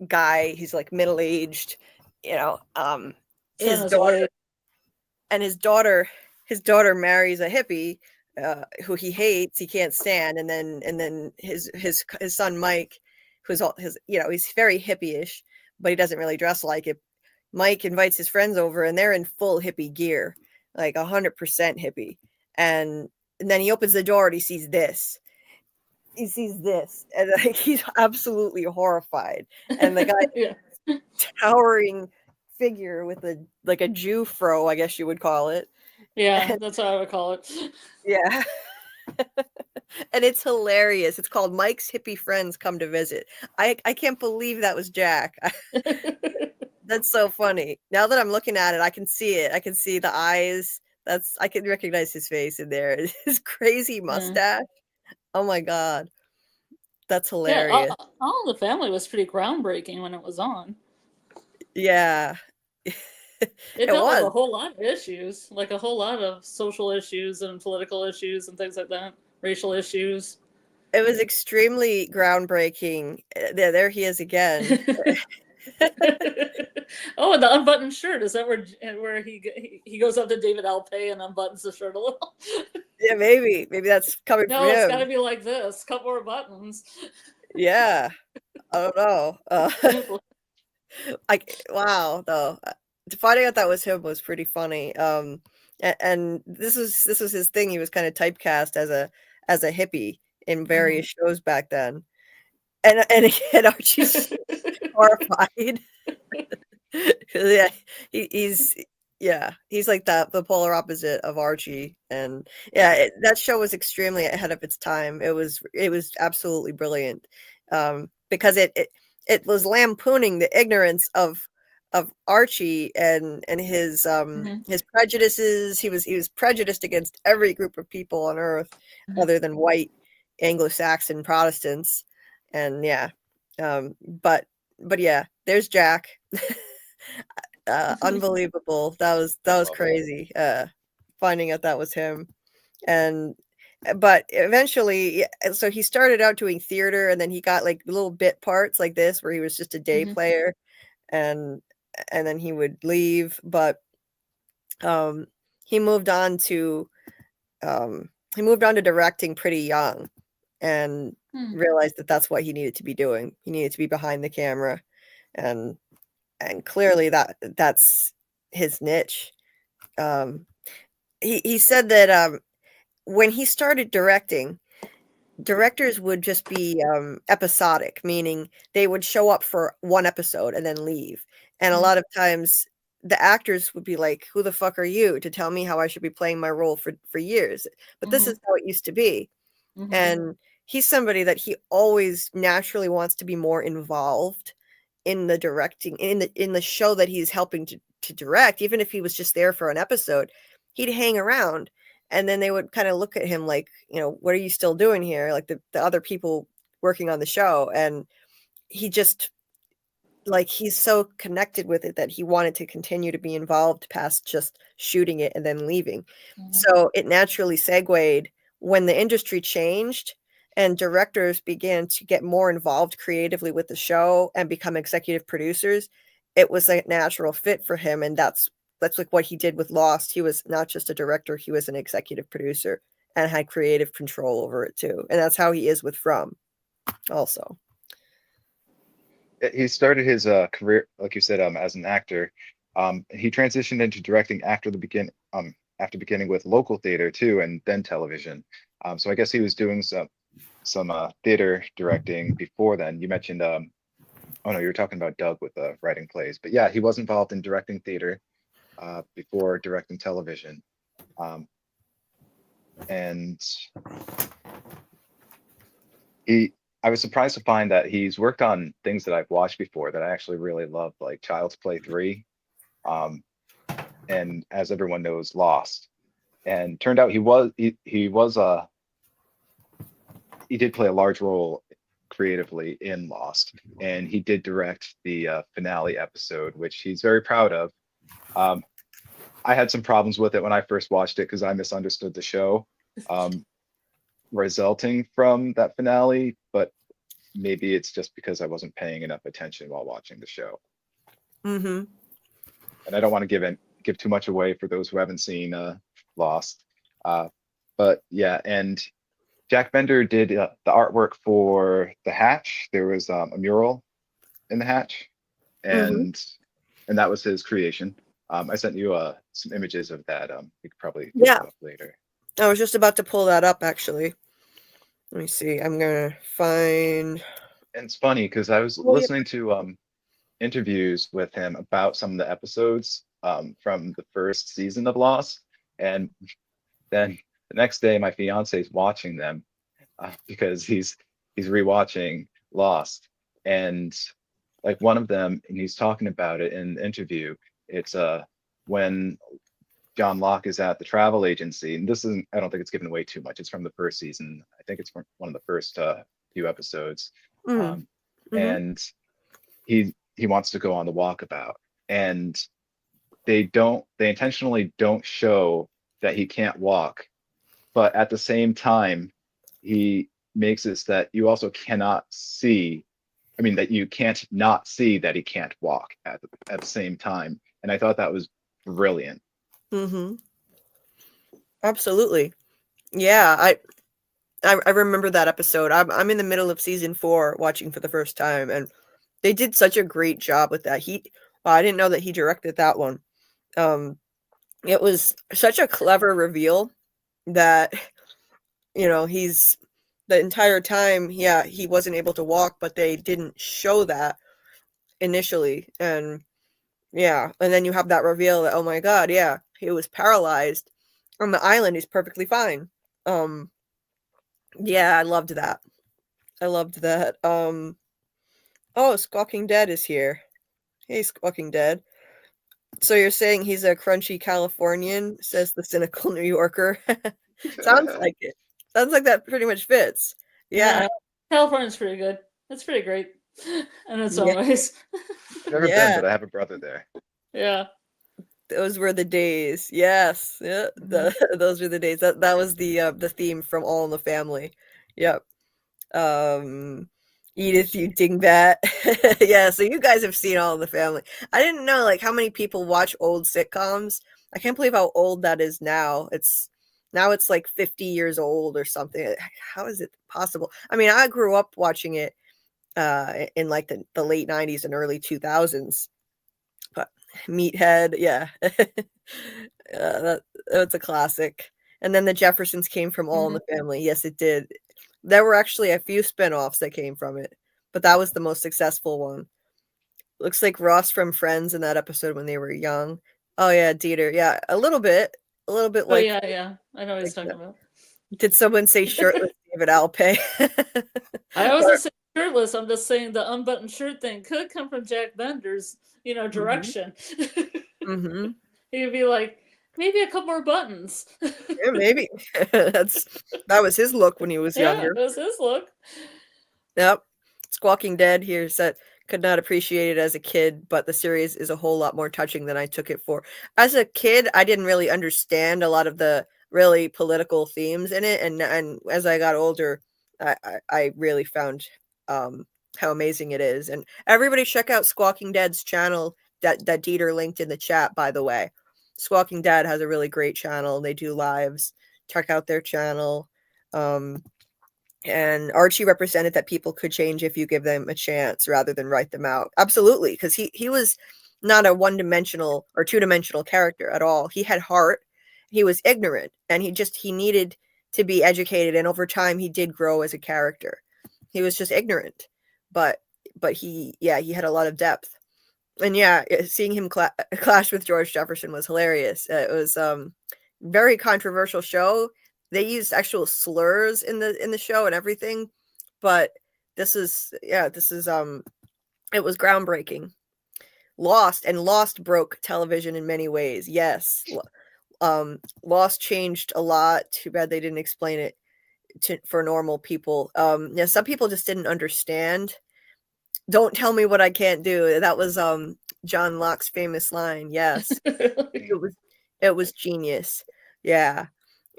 guy, he's like middle-aged, his daughter marries a hippie who he hates, he can't stand, and then his son Mike, who's he's very hippie-ish, but he doesn't really dress like it. Mike invites his friends over, and they're in full hippie gear, like 100% hippie, and then he opens the door and he sees this, and like, he's absolutely horrified, and the guy towering figure with a Jew fro, I guess you would call it. Yeah, that's what I would call it. Yeah. And it's hilarious. It's called Mike's Hippie Friends Come to Visit. I can't believe that was Jack. That's so funny. Now that I'm looking at it, I can see it. I can see the eyes. I can recognize his face in there. His crazy mustache. Oh my God. That's hilarious. Yeah, All in the Family was pretty groundbreaking when it was on. Yeah. It dealt with a whole lot of issues, like a whole lot of social issues and political issues and things like that, racial issues. It was extremely groundbreaking. There he is again. Oh, and the unbuttoned shirt. Is that where he goes up to David Alpay and unbuttons the shirt a little? Yeah, maybe that's coming from him. No, it's got to be like this. A couple more buttons. Yeah. I don't know. Wow, though. Finding out that was him was pretty funny. And this was his thing. He was kind of typecast as a hippie in various shows back then. And again, Archie's horrified. Yeah, he's like the polar opposite of Archie. And yeah, that show was extremely ahead of its time. It was absolutely brilliant, because it was lampooning the ignorance of Archie and his his prejudices. He was prejudiced against every group of people on earth other than white Anglo-Saxon Protestants. And yeah, but yeah, there's Jack. Unbelievable. That was crazy. Finding out that was him. But eventually, so he started out doing theater, and then he got like little bit parts like this where he was just a day player, and then he would leave. But he moved on to directing pretty young, and realized that that's what he needed to be doing. He needed to be behind the camera, and clearly that's his niche. He said that when he started directing, directors would just be episodic, meaning they would show up for one episode and then leave. And a lot of times the actors would be like, who the fuck are you to tell me how I should be playing my role for years? But this is how it used to be. And he's somebody that he always naturally wants to be more involved in the directing, in the show that he's helping to direct. Even if he was just there for an episode, he'd hang around. And then they would kind of look at him like, what are you still doing here? Like the other people working on the show. And he just, like, he's so connected with it that he wanted to continue to be involved past just shooting it and then leaving. So it naturally segued when the industry changed and directors began to get more involved creatively with the show and become executive producers. It was a natural fit for him. And that's like what he did with Lost. He was not just a director, he was an executive producer and had creative control over it too. And that's how he is with From also. He started his career, like you said, as an actor. He transitioned into directing after beginning with local theater too, and then television. So I guess he was doing some theater directing before then. You mentioned, oh no, you were talking about Doug with writing plays, but yeah, he was involved in directing theater before directing television. And I was surprised to find that he's worked on things that I've watched before that I actually really love, like Child's Play 3, and as everyone knows, Lost. And turned out he did play a large role creatively in Lost, and he did direct the finale episode, which he's very proud of. I had some problems with it when I first watched it because I misunderstood the show resulting from that finale, but maybe it's just because I wasn't paying enough attention while watching the show. And I don't want to give too much away for those who haven't seen Lost. But yeah, and Jack Bender did the artwork for The Hatch. There was a mural in The Hatch, and that was his creation. I sent you some images of that. You could probably look it up later. I was just about to pull that up, actually. Let me see. I'm gonna find. And it's funny because I was listening to interviews with him about some of the episodes from the first season of Lost, and then the next day my fiance is watching them because he's rewatching Lost, and like one of them, and he's talking about it in the interview. It's when John Locke is at the travel agency, and this isn't, I don't think it's given away too much. It's from the first season. I think it's from one of the first few episodes. And he wants to go on the walkabout, and they intentionally don't show that he can't walk, but at the same time he makes it that you also cannot see, that you can't not see that he can't walk at the same time. And I thought that was brilliant. Absolutely. Yeah, I remember that episode. I'm in the middle of season 4 watching for the first time, and they did such a great job with that. I didn't know that he directed that one. It was such a clever reveal that he's the entire time, he wasn't able to walk, but they didn't show that initially. And then you have that reveal that, oh my god, he was paralyzed on the island. He's perfectly fine. I loved that. Oh, Squawking Dead is here. Hey, Squawking Dead. So you're saying he's a crunchy Californian, says the cynical New Yorker. Sounds like it. Sounds like that pretty much fits. Yeah. California's pretty good. It's pretty great in its own ways. I've never been, but I have a brother there. Yeah. Those were the days. Yes. Yeah. Those were the days. That was the theme from All in the Family. Yep. Edith, you dingbat. Yeah, so you guys have seen All in the Family. I didn't know how many people watch old sitcoms. I can't believe how old that is now. It's Now it's like 50 years old or something. How is it possible? I mean, I grew up watching it in like the late 90s and early 2000s. But Meathead, yeah. That's a classic. And then the Jeffersons came from All in the Family. Yes, it did. There were actually a few spinoffs that came from it, but that was the most successful one. Looks like Ross from Friends in that episode when they were young. Oh yeah, Dieter. Yeah, a little bit Oh like. yeah. I know what he's talking about. Did someone say shirtless David Alpay? I wasn't saying shirtless. I'm just saying the unbuttoned shirt thing could come from Jack Bender's, direction. Mm-hmm. He'd be like, maybe a couple more buttons. Yeah, maybe. That was his look when he was younger. Yeah, that was his look. Yep. Squawking Dead here said, could not appreciate it as a kid, but the series is a whole lot more touching than I took it for. As a kid, I didn't really understand a lot of the really political themes in it, and as I got older, I really found how amazing it is. And everybody check out Squawking Dead's channel that Dieter linked in the chat, by the way. Squawking Dead has a really great channel. They do lives. Check out their channel. And Archie represented that people could change if you give them a chance rather than write them out. Absolutely, because he was not a one-dimensional or two-dimensional character at all. He had heart. He was ignorant, and he needed to be educated. And over time, he did grow as a character. He was just ignorant, but he had a lot of depth. And seeing him clash with George Jefferson was hilarious. It was very controversial show. They used actual slurs in the show and everything, but it was groundbreaking. Lost broke television in many ways. Yes. Lost changed a lot. Too bad they didn't explain it for normal people. Some people just didn't understand. Don't tell me what I can't do. That was John Locke's famous line. Yes. It was genius. Yeah.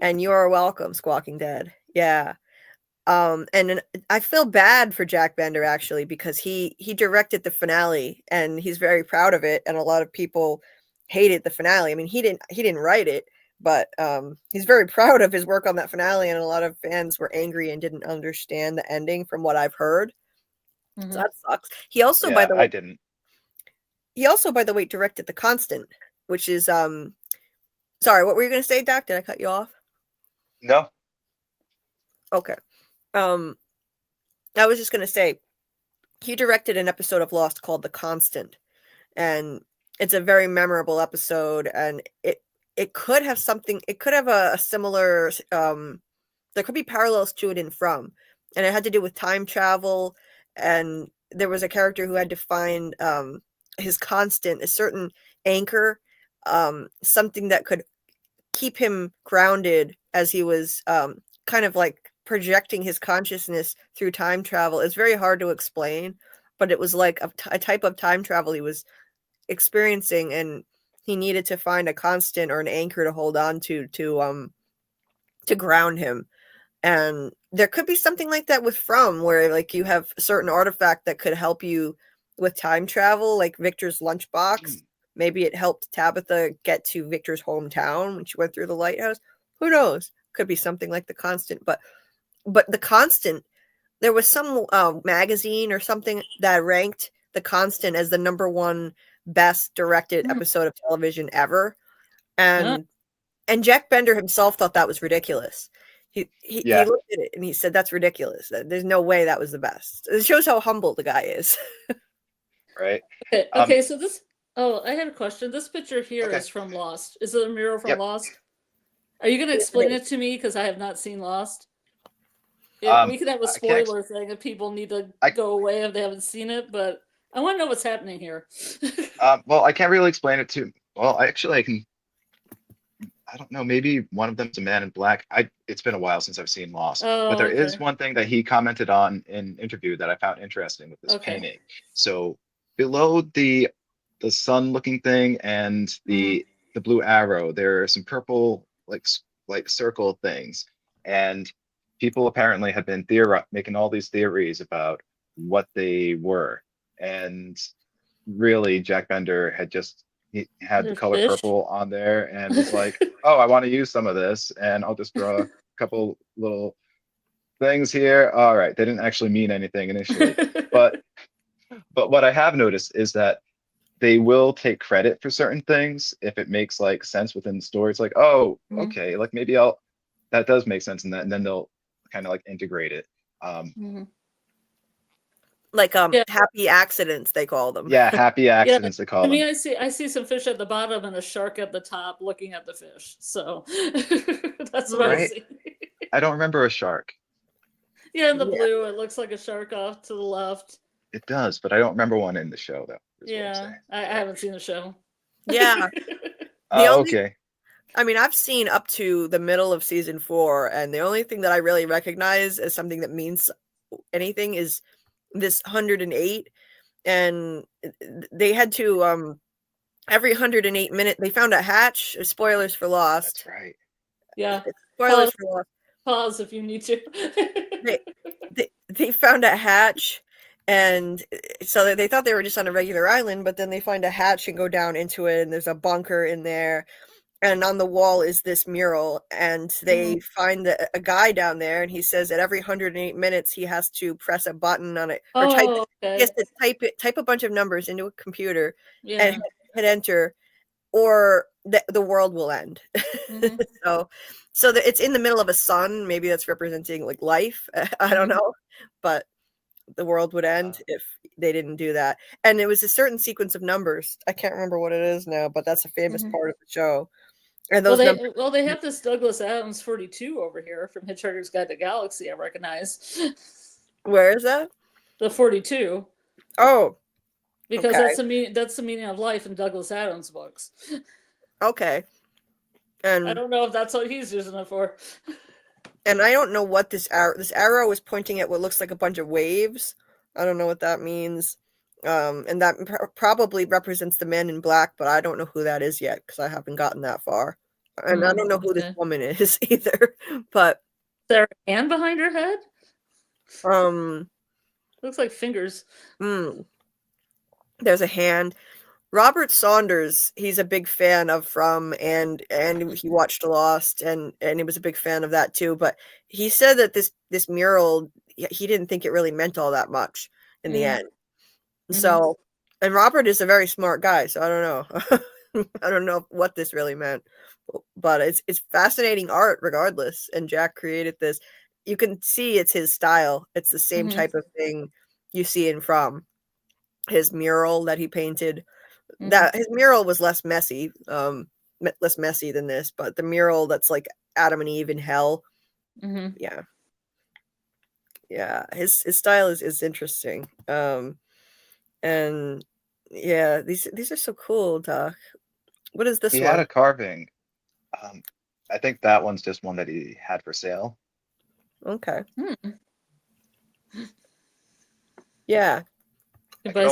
And you're welcome, Squawking Dead. Yeah. And I feel bad for Jack Bender actually, because he directed the finale and he's very proud of it. And a lot of people hated the finale. I mean, he didn't write it, but he's very proud of his work on that finale. And a lot of fans were angry and didn't understand the ending from what I've heard. So that sucks. He also, by the way, I didn't. He also, by the way, directed The Constant, which is sorry, what were you going to say, Doc? Did I cut you off? No. Okay. I was just going to say he directed an episode of Lost called The Constant, and it's a very memorable episode, and it could have something, it could have a similar there could be parallels to it in From, and it had to do with time travel, and there was a character who had to find his constant, a certain anchor, something that could keep him grounded as he was kind of like projecting his consciousness through time travel. It's very hard to explain, but it was like a type of time travel he was experiencing, and he needed to find a constant or an anchor to hold on to ground him. And there could be something like that with From, where like you have a certain artifact that could help you with time travel, like Victor's lunchbox. Maybe it helped Tabitha get to Victor's hometown when she went through the lighthouse. Who knows? Could be something like The Constant. But The Constant, there was some magazine or something that ranked The Constant as the #1 best directed episode of television ever. And Jack Bender himself thought that was ridiculous. He looked at it and he said, that's ridiculous. There's no way that was the best. It shows how humble the guy is. Right. Okay, so this... Oh, I had a question. This picture here is from Lost. Is it a mural from Lost? Are you going to explain it to me? Because I have not seen Lost. We could have a spoiler thing if people need to go away if they haven't seen it, but I want to know what's happening here. Well, I can't really explain it to... Well, I can... I don't know, maybe one of them's a man in black. It's been a while since I've seen Lost. But there is one thing that he commented on in an interview that I found interesting with this painting. So below the sun looking thing and the blue arrow, there are some purple like circle things, and people apparently have been making all these theories about what they were. And really, Jack Bender had he had the There's color fish. purple on there and was like, "Oh, I want to use some of this, and I'll just draw a couple little things here." All right, they didn't actually mean anything initially, but what I have noticed is that they will take credit for certain things if it makes like sense within the story. It's like, oh, Mhm. okay, like maybe I'll that does make sense in that, and then they'll kind of like integrate it. Mhm. Like Yeah. happy accidents, they call them. Yeah, happy Yeah, accidents they call to me, them. I see some fish at the bottom and a shark at the top looking at the fish. So that's what I Right? see. I don't remember a shark. Yeah, in the Yeah. blue, it looks like a shark off to the left. It does, but I don't remember one in the show though, is what I'm Yeah, saying. I haven't seen the show. Yeah. The Oh, only okay. I mean, I've seen up to the middle of season 4, and the only thing that I really recognize as something that means anything is this 108. And they had to every 108 minute they found a hatch. Spoilers for Lost. That's right. Yeah, Spoilers for Lost. pause if you need to. They found a hatch, and so they thought they were just on a regular island, but then they find a hatch and go down into it, and there's a bunker in there. And on the wall is this mural, and they find a guy down there, and he says that every 108 minutes he has to press a button on it or type. Oh, He okay. has to type a bunch of numbers into a computer Yeah. and hit enter, or the world will end. Mhm. So it's in the middle of a sun. Maybe that's representing like life. I don't know, but the world would end if they didn't do that. And it was a certain sequence of numbers. I can't remember what it is now, but that's a famous part of the show. And those numbers. Well, they have this Douglas Adams 42 over here from Hitchhiker's Guide to the Galaxy. I recognize. Where is that? The 42. Oh, Because okay. that's the meaning of life in Douglas Adams books. Okay. And I don't know if that's what he's using it for. And I don't know what this arrow is pointing at what looks like a bunch of waves. I don't know what that means. And that probably represents the man in black, but I don't know who that is yet because I haven't gotten that far. And I don't know who this woman is either. But is there a hand behind her head? Looks like fingers. There's a hand. Robert Saunders, he's a big fan of From, and he watched Lost, and he was a big fan of that too. But he said that this mural, he didn't think it really meant all that much in the end. So, and Robert is a very smart guy, so I don't know. I don't know what this really meant, but it's fascinating art regardless. And Jack created this. You can see it's his style. It's the same type of thing you see in From. His mural that he painted. That his mural was less messy than this, but the mural that's like Adam and Eve in hell. Yeah. His style is interesting. And yeah, these are so cool, Doc. What is this He one? had a carving. I think that one's just one that he had for sale. Okay. Yeah. I could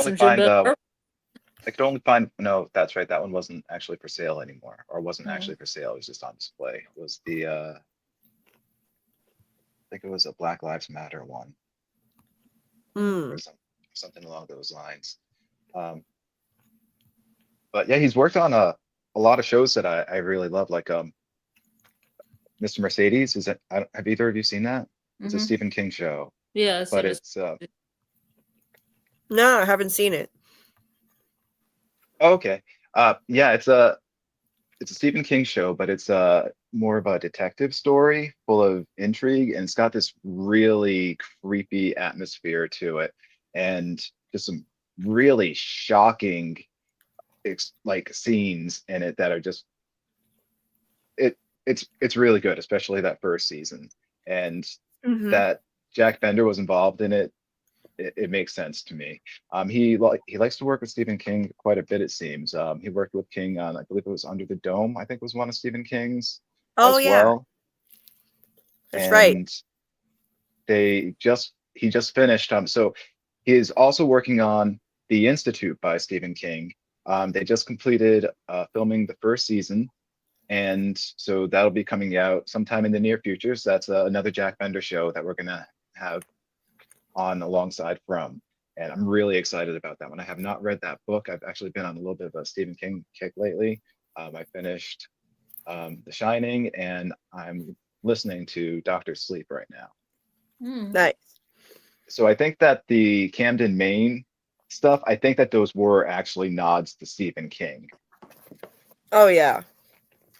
only find no, that's right. That one wasn't actually for sale anymore, or wasn't actually for sale. It was just on display. It was the I think it was a Black Lives Matter one. Or something along those lines. But yeah, he's worked on a lot of shows that I really love, like Mr. Mercedes. Have either of you seen that? It's a Stephen King show. Yeah, but it's no, I haven't seen it. Okay. Yeah, it's a Stephen King show, but it's more of a detective story full of intrigue, and it's got this really creepy atmosphere to it, and just some really shocking like scenes in it that are just it's really good, especially that first season, and that Jack Bender was involved in it. It makes sense to me. He likes to work with Stephen King quite a bit, it seems. He worked with King on, I believe it was Under the Dome, I think was one of Stephen King's as well. That's right. He just finished. So he is also working on The Institute by Stephen King. They just completed filming the first season, and so that'll be coming out sometime in the near future. So that's another Jack Bender show that we're gonna have on alongside From. and I'm really excited about that one. I have not read that book. I've actually been on a little bit of a Stephen King kick lately. I finished The Shining, and I'm listening to Doctor Sleep right now. Nice. So I think that the Camden, Maine stuff, I think that those were actually nods to Stephen King. Oh yeah,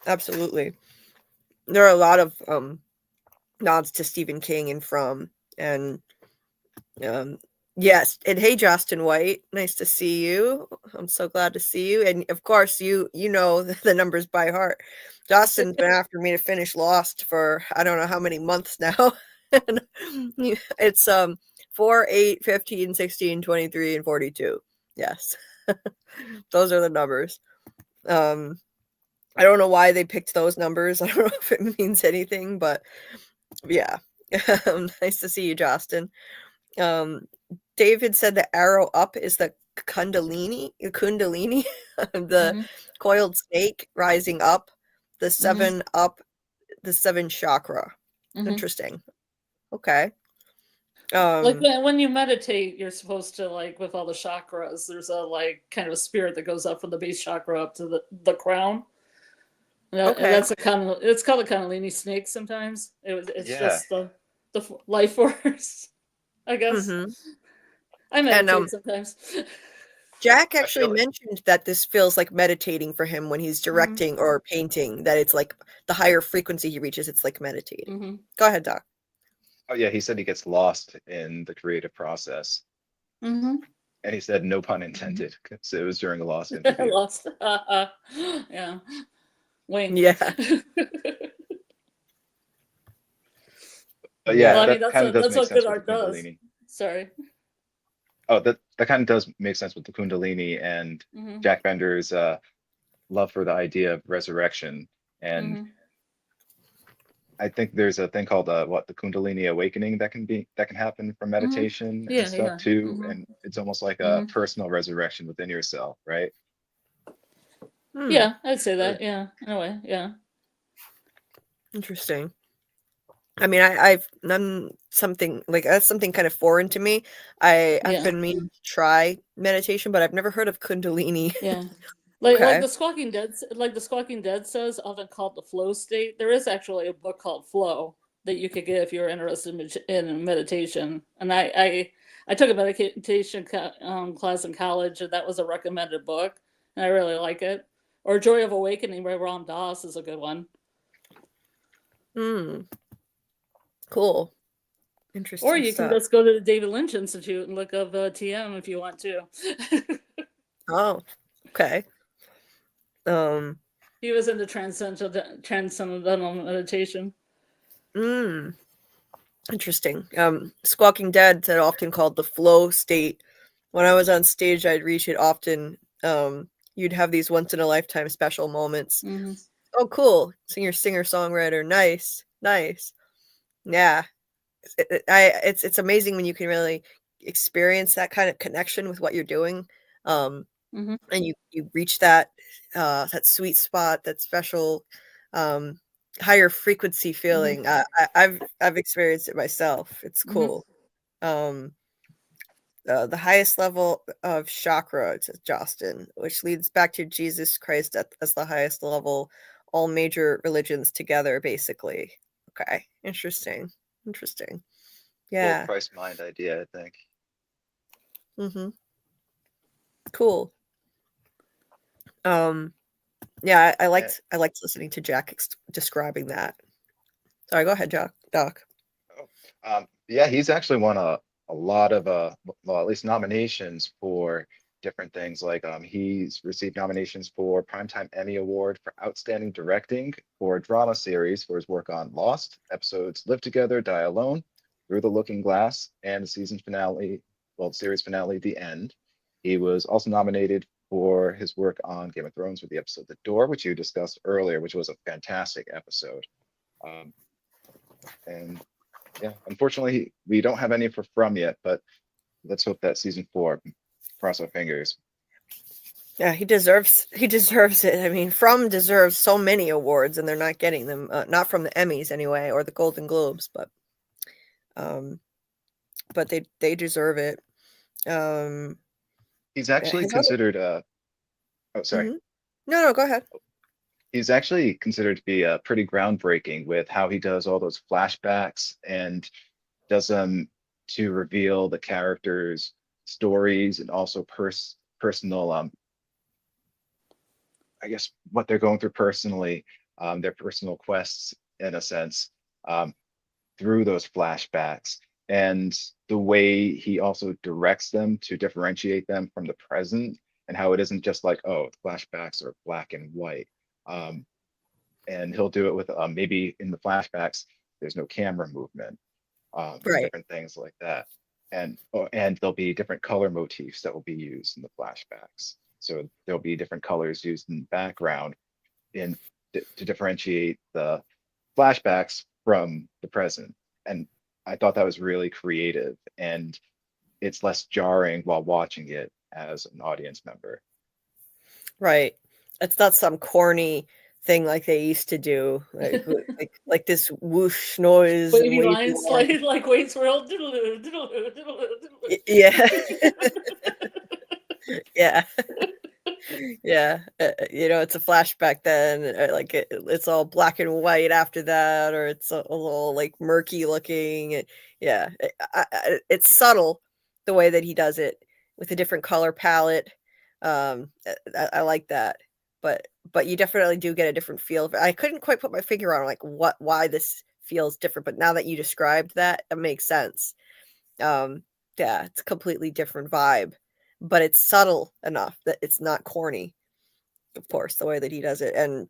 absolutely. There are a lot of nods to Stephen King and From, and yes. And hey, Justin White, nice to see you. I'm so glad to see you. And of course, you know the numbers by heart. Justin's been after me to finish Lost for I don't know how many months now. It's 4, 8, 15, 16, 23, and 42. Yes. Those are the numbers. I don't know why they picked those numbers. I don't know if it means anything, but yeah. Nice to see you, Justin. David said the arrow up is the kundalini, the coiled snake rising up, the 7 up, the 7 chakra. Interesting. Okay. Like when you meditate, you're supposed to, like, with all the chakras, there's a like kind of a spirit that goes up from the base chakra up to the crown. And that's a kind of, it's called a kundalini snake sometimes. It's just the life force, I guess. I meditate sometimes. Jack actually mentioned that this feels like meditating for him when he's directing or painting, that it's like the higher frequency he reaches, it's like meditating. Go ahead, Doc. Oh yeah, he said he gets lost in the creative process. And he said no pun intended, because it was during a Lost interview. Lost. Yeah. Wink. Yeah. But yeah, well, I mean, that kind of does make sense with the Kundalini. Sorry. Oh, that kind of does make sense with the Kundalini and Jack Bender's love for the idea of resurrection. And I think there's a thing called the Kundalini awakening that can happen from meditation and stuff too. And it's almost like a personal resurrection within yourself, right? Yeah, I'd say that. Yeah, in a way. Yeah. Interesting. I mean, I've done something like that's something kind of foreign to me. I've been meaning to try meditation, but I've never heard of Kundalini. Yeah. Like the Squawking Dead says, often called the flow state. There is actually a book called Flow that you could get if you're interested in meditation. And I took a meditation class in college, and that was a recommended book, and I really like it. Or Joy of Awakening by Ram Dass is a good one. Cool. Interesting. Or you can just go to the David Lynch Institute and look up TM if you want to. Oh, okay. He was into transcendental meditation. Interesting. Squawking Dead said often called the flow state. When I was on stage, I'd reach it often. You'd have these once in a lifetime special moments. Oh, cool. Singer-songwriter. Nice. Yeah. It's amazing when you can really experience that kind of connection with what you're doing. And you reach that sweet spot, that special higher frequency feeling. I've experienced it myself. It's cool. The highest level of chakra, says Justin, which leads back to Jesus Christ as the highest level, all major religions together, basically. Okay, interesting. Yeah. Full price mind idea, I think. Cool. Yeah, I liked listening to Jack describing that. Sorry, go ahead, Doc. Yeah, he's actually won a lot of well, at least nominations for different things. Like he's received nominations for Primetime Emmy Award for Outstanding Directing for a drama series for his work on Lost, episodes Live Together, Die Alone, Through the Looking Glass, and the series finale, The End. He was also nominated for his work on Game of Thrones with the episode The Door, which you discussed earlier, which was a fantastic episode. And yeah, unfortunately, we don't have any for From yet, but let's hope that season 4, cross our fingers. Yeah, he deserves it. I mean, From deserves so many awards, and they're not getting them. Not from the Emmys anyway, or the Golden Globes, but they deserve it. Um, He's actually his other, considered oh, sorry. Mhm. No, go ahead. He's actually considered to be pretty groundbreaking with how he does all those flashbacks and does them to reveal the characters' stories and also personal I guess what they're going through personally, their personal quests in a sense, um, through those flashbacks. And the way he also directs them to differentiate them from the present, and how it isn't just like, oh, flashbacks are black and white. Um, and he'll do it with maybe in the flashbacks, there's no camera movement, Right. different things like that. And there'll be different color motifs that will be used in the flashbacks. So there'll be different colors used in the background in to differentiate the flashbacks from the present. And I thought that was really creative, and it's less jarring while watching it as an audience member. Right. It's not some corny thing like they used to do, like this whoosh noise and Wavy wavy line line. slide like Waits World. Yeah. Yeah. Yeah. It's a flashback then, like it's all black and white after that, or it's a little like murky looking. Yeah. It's subtle the way that he does it with a different color palette. I like that. But you definitely do get a different feel. I couldn't quite put my finger on like why this feels different, but now that you described that, it makes sense. Yeah, it's a completely different vibe, but it's subtle enough that it's not corny, of course, the way that he does it. And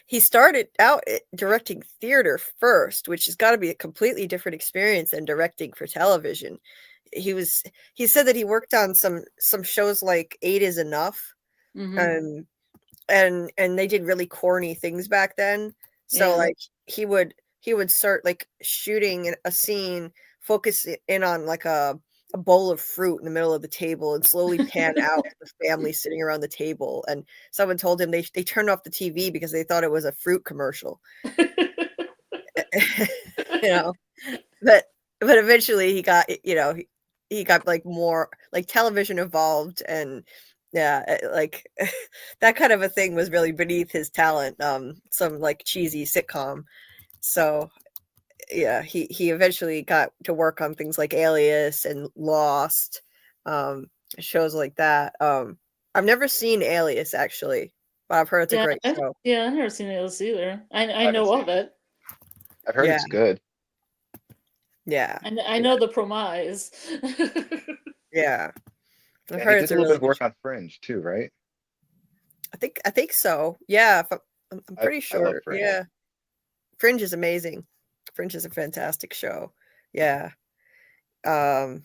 he started out directing theater first, which has got to be a completely different experience than directing for television. He said that he worked on some shows like Eight is Enough. Mm-hmm. And they did really corny things back then. So Yeah. like he would start like shooting a scene, focus in on like a bowl of fruit in the middle of the table, and slowly pan out the family sitting around the table. And someone told him they turned off the TV because they thought it was a fruit commercial. you know, but eventually he got he got like more like television evolved, and yeah, like that kind of a thing was really beneath his talent. Some like cheesy sitcom. So yeah, he eventually got to work on things like Alias and Lost, shows like that. I've never seen Alias actually, but I've heard it's a Yeah, great show. I've never seen Alice either. I haven't know seen of it. it. I've heard Yeah, it's good. yeah, And I know the promise. yeah. I've And he heard did it's a a little bit really of good work show. on Fringe too, right? I think so. Yeah, I'm pretty I love sure. Fringe. Yeah, Fringe is amazing. Fringe is a fantastic show. Yeah. Um,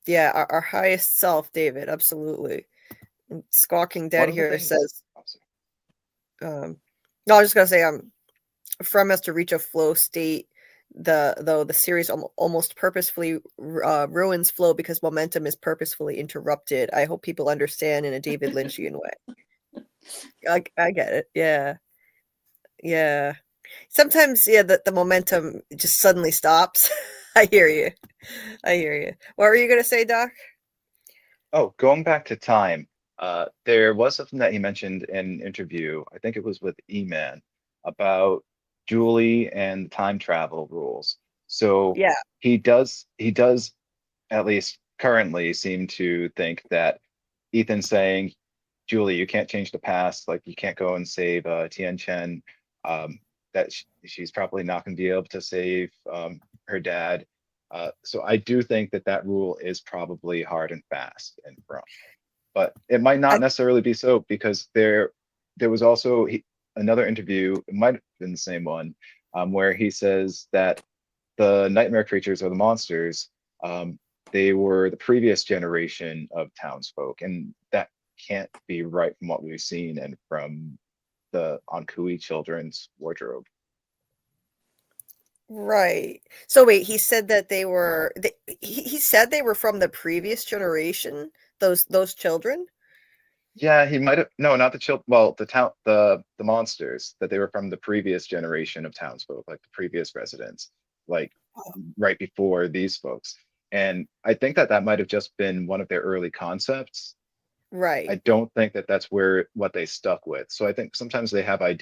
yeah, our highest self, David, absolutely. Squawking One Dead of the here things. says, no, I was just gonna say, From us to reach a flow state, though the series almost purposefully ruins flow because momentum is purposefully interrupted. I hope people understand in a David Lynchian way. I get it. Yeah, yeah. Sometimes, yeah, the momentum just suddenly stops. I hear you. I hear you. What were you gonna say, Doc? Oh, going back to time, there was something that he mentioned in an interview, I think it was with E-Man, about Julie and time travel rules. So Yeah. he does at least currently seem to think that Ethan saying, Julie, you can't change the past, like you can't go and save Tien Chen, that she's probably not going to be able to save her dad. So I do think that that rule is probably hard and fast and firm, but it might not I, necessarily be so because there was also another interview, it might have been the same one, where he says that the nightmare creatures or the monsters, they were the previous generation of townsfolk, and that can't be right from what we've seen and from the Ankui children's wardrobe. right. So wait, he said that he said they were from the previous generation, those children? Yeah, he might have, no, not the child, well, the monsters, that they were from the previous generation of townsfolk, like the previous residents, like right before these folks. And I think that might have just been one of their early concepts. Right. I don't think that's what they stuck with. So I think sometimes they have I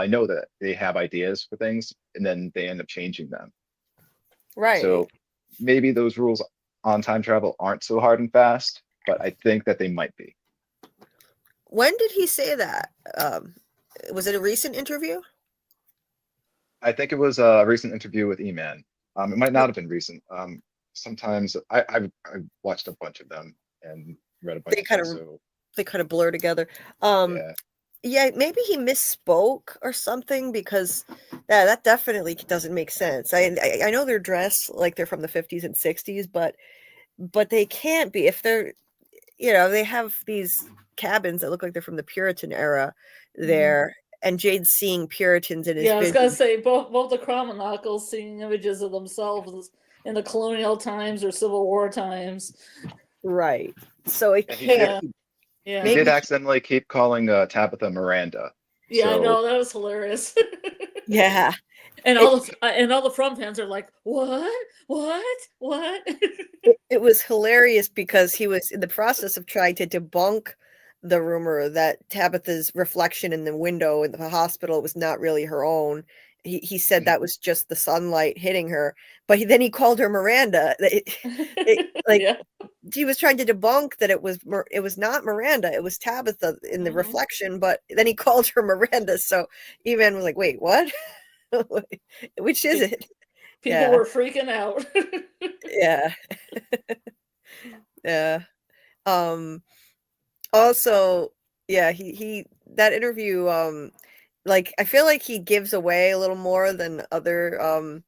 know that they have ideas for things and then they end up changing them. Right. So maybe those rules on time travel aren't so hard and fast, but I think that they might be. When did he say that? Was it a recent interview? I think it was a recent interview with E-Man. It might not have been recent. Sometimes I've watched a bunch of them and read a bunch of them. So they kind of blur together. yeah. Yeah, maybe he misspoke or something, because that definitely doesn't make sense. I know they're dressed like they're from the 50s and 60s, but they can't be if they're, they have these cabins that look like they're from the Puritan era there, and Jade's seeing Puritans in his I was vision. gonna say both the Chromonockles seeing images of themselves in the colonial times or Civil War times. Right. So it can't. Yeah. He did accidentally keep calling Tabitha Miranda. Yeah, so. I know, that was hilarious. Yeah. And all the From fans are like, what? It was hilarious because he was in the process of trying to debunk the rumor that Tabitha's reflection in the window in the hospital was not really her own. He said that was just the sunlight hitting her, but then he called her Miranda. He was trying to debunk that it was not Miranda, it was Tabitha in the reflection, but then he called her Miranda. So E-Man was like, wait, what? Which is it? People were freaking out. Yeah. Yeah. Also, yeah, he that interview, like, I feel like he gives away a little more than other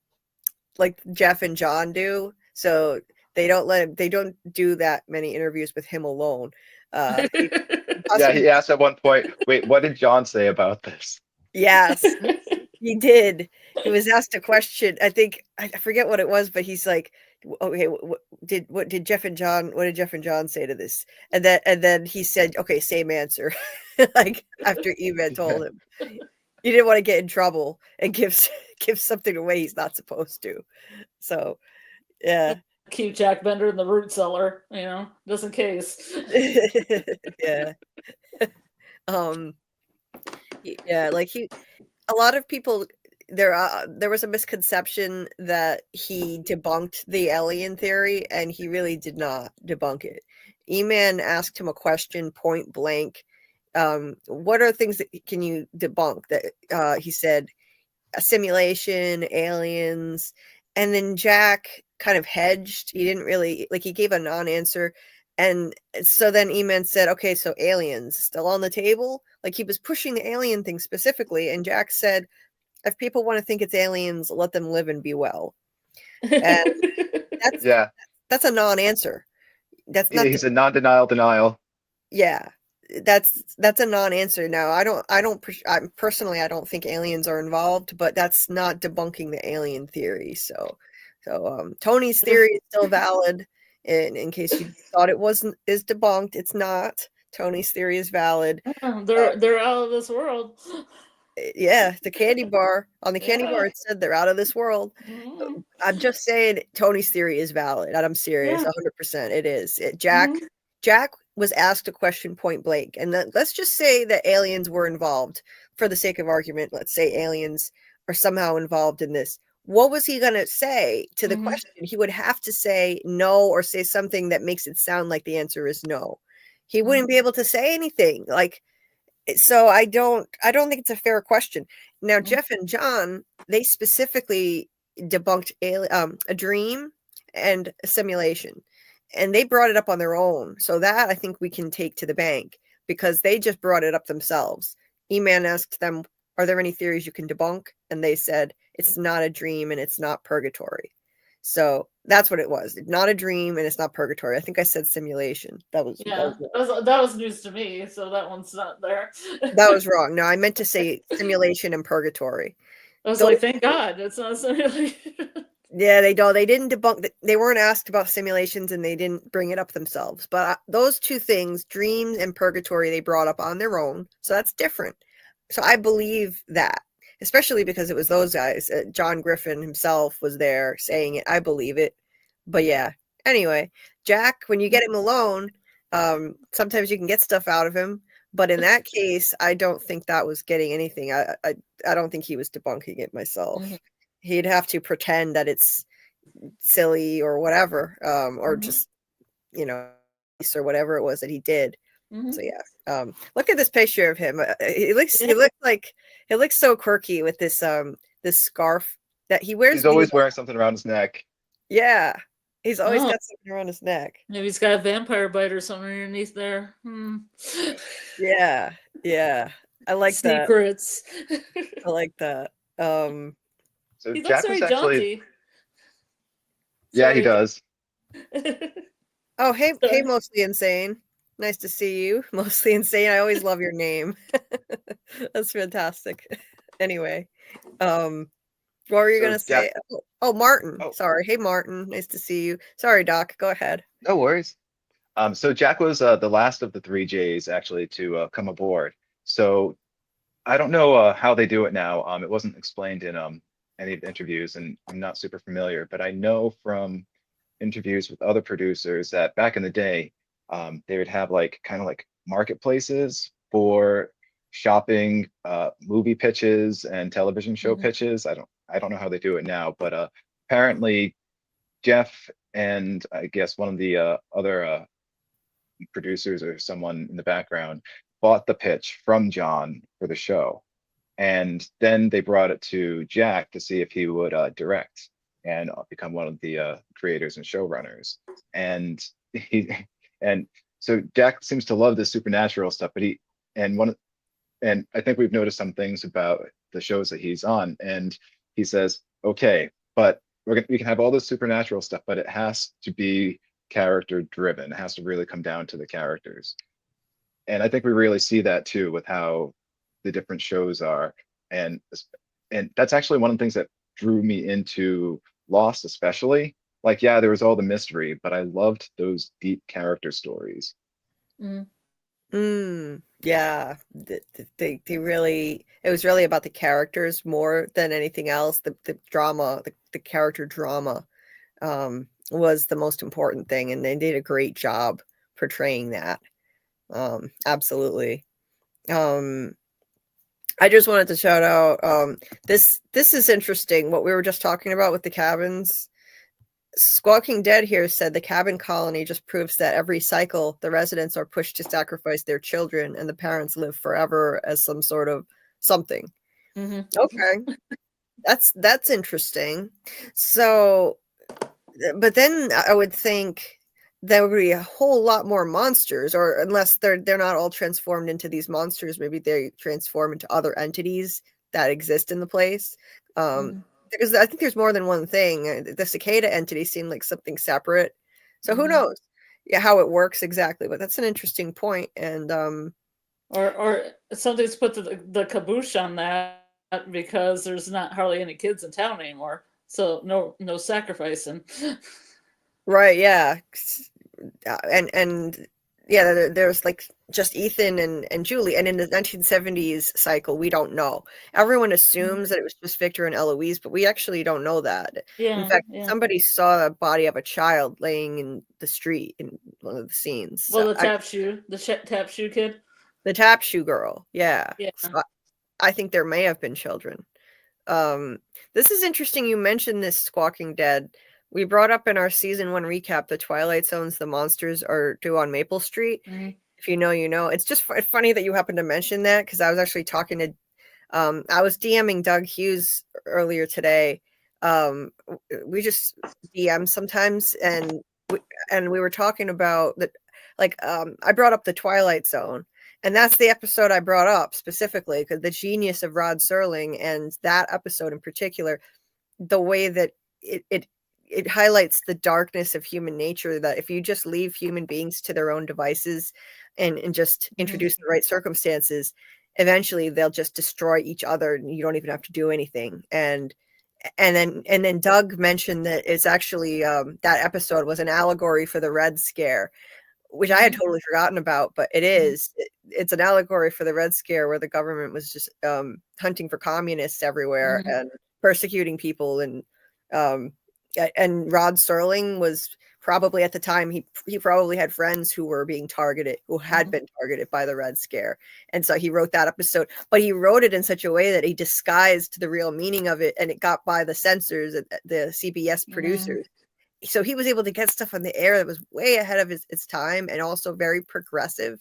like Jeff and John do. So they don't do that many interviews with him alone. Yeah, he asked at one point, wait, what did John say about this? Yes, he did. He was asked a question. I think I forget what it was, but he's like, okay, what did Jeff and John say to this? And then he said, okay, same answer. Like, after E-Man told him he didn't want to get in trouble and gives something away he's not supposed to. So yeah. Keep Jack Bender in the root cellar, just in case. Yeah. Yeah, like a lot of people, there was a misconception that he debunked the alien theory, and he really did not debunk it. E-Man asked him a question point blank. What are things that can you debunk? That he said a simulation, aliens, and then Jack kind of hedged. He didn't really, like, he gave a non-answer. And so then E-Man said, okay, so aliens still on the table? Like, he was pushing the alien thing specifically. And Jack said, if people want to think it's aliens, let them live and be well. And that's a non-answer. That's not. He's a non-denial denial. Yeah, that's a non-answer. Now, I personally don't think aliens are involved, but that's not debunking the alien theory. So Tony's theory is still valid. In case you thought it is debunked, it's not. Tony's theory is valid. They're out of this world. Yeah, the candy bar. On the candy bar, it said they're out of this world. I'm just saying Tony's theory is valid, and I'm serious, 100%. It is. Jack was asked a question point blank, and let's just say that aliens were involved. For the sake of argument, let's say aliens are somehow involved in this. What was he going to say to the question? He would have to say no, or say something that makes it sound like the answer is no. He wouldn't be able to say anything. Like, so I don't think it's a fair question. Now, Jeff and John, they specifically debunked a dream and a simulation, and they brought it up on their own. So that I think we can take to the bank, because they just brought it up themselves. E-Man asked them, are there any theories you can debunk? And they said, it's not a dream and it's not purgatory. So that's what it was. It's not a dream and it's not purgatory. I think I said simulation. That was news to me. So that one's not there. That was wrong. No, I meant to say simulation and purgatory. I was like, thank God it's not simulation. Yeah, they didn't debunk. They weren't asked about simulations, and they didn't bring it up themselves. But those two things, dreams and purgatory, they brought up on their own. So that's different. So I believe that, especially because it was those guys. John Griffin himself was there saying it. I believe it. But yeah, Anyway, Jack, when you get him alone, sometimes you can get stuff out of him. But in that case, I don't think that was getting anything. I don't think he was debunking it myself. He'd have to pretend that it's silly or whatever, or just, you know, or whatever it was that he did. So yeah, look at this picture of him. He looks so quirky with this this scarf that he wears. He's always wearing something around his neck. Yeah, he's always got something around his neck. Maybe he's got a vampire bite or something underneath there. Yeah, I like secrets. I like that. So he Jack looks was very actually jaunty. Yeah, he does. Oh, hey, Mostly Insane. Nice to see you. Mostly Insane. I always love your name. That's fantastic. Anyway, what were you gonna say? Oh, Martin. Oh. Sorry. Hey, Martin. Nice to see you. Sorry, Doc. Go ahead. No worries. So Jack was the last of the 3Js actually to come aboard. So I don't know how they do it now. It wasn't explained in any of the interviews, and I'm not super familiar, but I know from interviews with other producers that back in the day, they would have like kind of like marketplaces for shopping movie pitches and television show pitches. I don't know how they do it now, but apparently Jeff and I guess one of the other producers or someone in the background bought the pitch from John for the show, and then they brought it to Jack to see if he would direct and become one of the creators and showrunners. And so Jack seems to love this supernatural stuff, but and I think we've noticed some things about the shows that he's on, and he says, okay, but we can have all this supernatural stuff, but it has to be character driven. It has to really come down to the characters. And I think we really see that too with how the different shows are. And that's actually one of the things that drew me into Lost, especially. Like, yeah, there was all the mystery, but I loved those deep character stories. Yeah, they really, it was really about the characters more than anything else. The drama, the character drama was the most important thing, and they did a great job portraying that. Absolutely. I just wanted to shout out this is interesting, what we were just talking about with the cabins. Squawking Dead here said the cabin colony just proves that every cycle the residents are pushed to sacrifice their children and the parents live forever as some sort of something. Okay. That's interesting. So, but then I would think there would be a whole lot more monsters, or unless they're not all transformed into these monsters, maybe they transform into other entities that exist in the place. Because I think there's more than one thing. The cicada entity seemed like something separate. So who knows how it works exactly, but that's an interesting point. And or somebody's put the caboose on that because there's not hardly any kids in town anymore. So no sacrificing. Right, yeah. And yeah, there's like just Ethan and Julie. And in the 1970s cycle, we don't know. Everyone assumes that it was just Victor and Eloise, but we actually don't know that. In fact, somebody saw a body of a child laying in the street in one of the scenes. Well, the tap shoe kid. The tap shoe girl, yeah. So I think there may have been children. This is interesting. You mentioned this Squawking Dead. We brought up in our season 1 recap, the Twilight Zones, the monsters are due on Maple Street. If you know, you know. It's just funny that you happen to mention that, because I was actually talking to, I was DMing Doug Hughes earlier today. We just DM sometimes, and we were talking about that. Like, I brought up the Twilight Zone, and that's the episode I brought up specifically because the genius of Rod Serling, and that episode in particular, the way that it highlights the darkness of human nature, that if you just leave human beings to their own devices and just introduce the right circumstances, eventually they'll just destroy each other and you don't even have to do anything. And then Doug mentioned that it's actually that episode was an allegory for the Red Scare, which I had totally forgotten about, but it is. It's an allegory for the Red Scare, where the government was just hunting for communists everywhere and persecuting people, and Rod Serling was probably at the time he probably had friends who were being targeted, who had been targeted by the Red Scare, and so he wrote that episode. But he wrote it in such a way that he disguised the real meaning of it, and it got by the censors, the CBS producers. So he was able to get stuff on the air that was way ahead of its time, and also very progressive,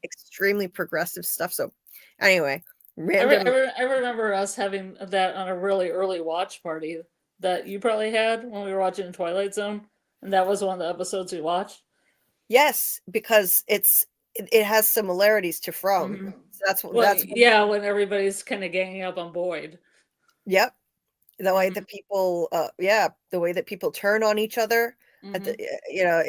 extremely progressive stuff. So anyway, I remember us having that on a really early watch party that you probably had when we were watching the Twilight Zone, and that was one of the episodes we watched. Yes, because it has similarities to From. So that's yeah, when everybody's kind of ganging up on Boyd. Yep. The way that people the way that people turn on each other at the,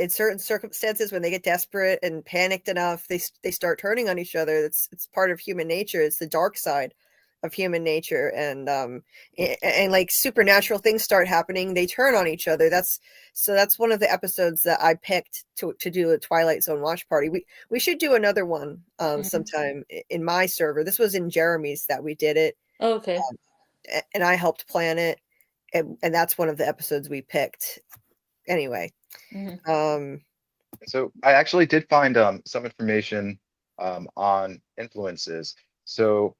in certain circumstances, when they get desperate and panicked enough, they start turning on each other. It's part of human nature. It's the dark side of human nature, and like supernatural things start happening, they turn on each other. That's one of the episodes that I picked to do a Twilight Zone watch party. We should do another one sometime in my server. This was in Jeremy's that we did it. Okay. And I helped plan it, and that's one of the episodes we picked. Anyway, so I actually did find some information on influences. So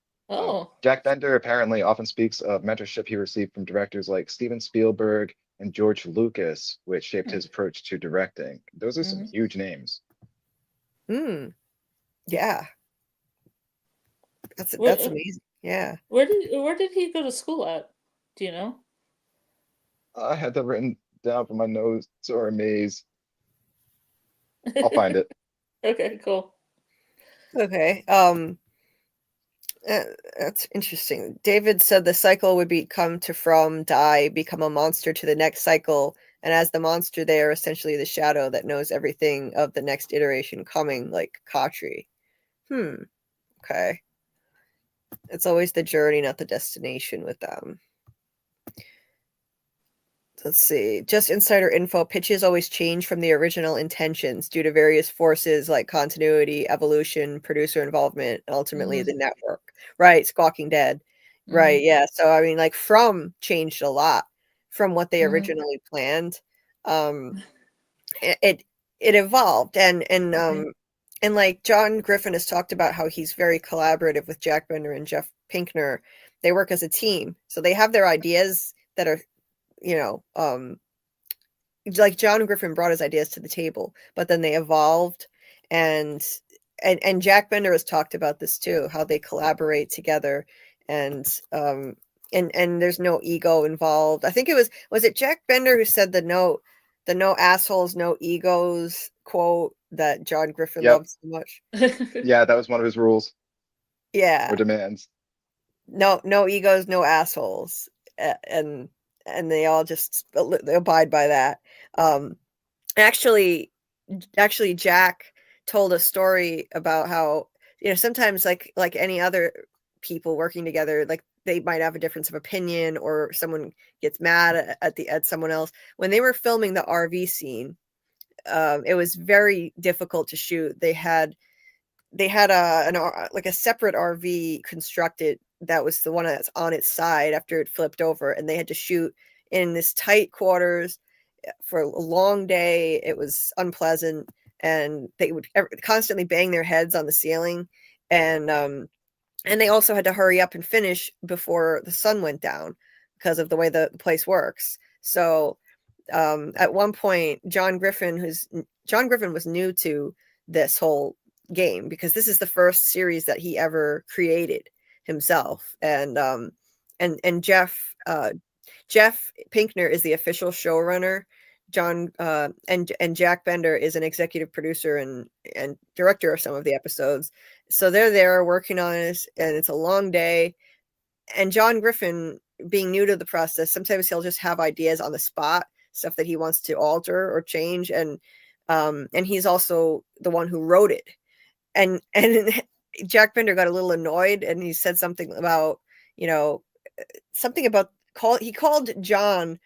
Jack Bender apparently often speaks of mentorship he received from directors like Steven Spielberg and George Lucas, which shaped his approach to directing. Those are some huge names. Yeah, that's amazing. Yeah. Where did he go to school at? Do you know? I had that written down from my notes or a maze. I'll find it. Okay, cool. Okay. That's interesting. David said the cycle would come to From, die, become a monster to the next cycle, and as the monster, they are essentially the shadow that knows everything of the next iteration coming, like Khatri. Okay. It's always the journey, not the destination with them. Let's see. Just insider info. Pitches always change from the original intentions due to various forces like continuity, evolution, producer involvement, and ultimately the network. Right. Squawking Dead. Right. Yeah. So, I mean, like From changed a lot from what they originally planned. It evolved, and like John Griffin has talked about how he's very collaborative with Jack Bender and Jeff Pinkner. They work as a team. So they have their ideas that are, like John Griffin brought his ideas to the table, but then they evolved, and Jack Bender has talked about this too, how they collaborate together, and there's no ego involved. I think was it Jack Bender who said the no assholes, no egos quote that John Griffin loves so much. Yeah, that was one of his rules. Yeah. Or demands. No egos, no assholes. And they all just abide by that. Actually Jack told a story about how, sometimes like any other people working together, like they might have a difference of opinion, or someone gets mad at someone else. When they were filming the RV scene, it was very difficult to shoot. They had a separate RV constructed that was the one that's on its side after it flipped over, and they had to shoot in this tight quarters for a long day. It was unpleasant, and they would constantly bang their heads on the ceiling, and they also had to hurry up and finish before the sun went down because of the way the place works. So at one point, John Griffin was new to this whole game, because this is the first series that he ever created himself, and Jeff Pinkner is the official showrunner. And Jack Bender is an executive producer and director of some of the episodes. So they're there working on it, and it's a long day. And John Griffin, being new to the process, sometimes he'll just have ideas on the spot, stuff that he wants to alter or change, and he's also the one who wrote it. And Jack Bender got a little annoyed, and he said something about, he called John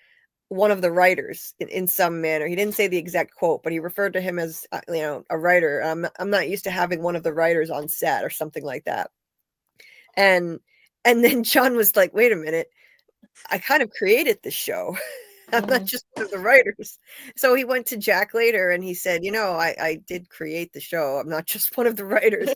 one of the writers in some manner. He didn't say the exact quote, but he referred to him as a writer. I'm not used to having one of the writers on set, or something like that. And then John was like, wait a minute, I kind of created this show. I'm not just one of the writers. So he went to Jack later and he said, I did create the show. I'm not just one of the writers.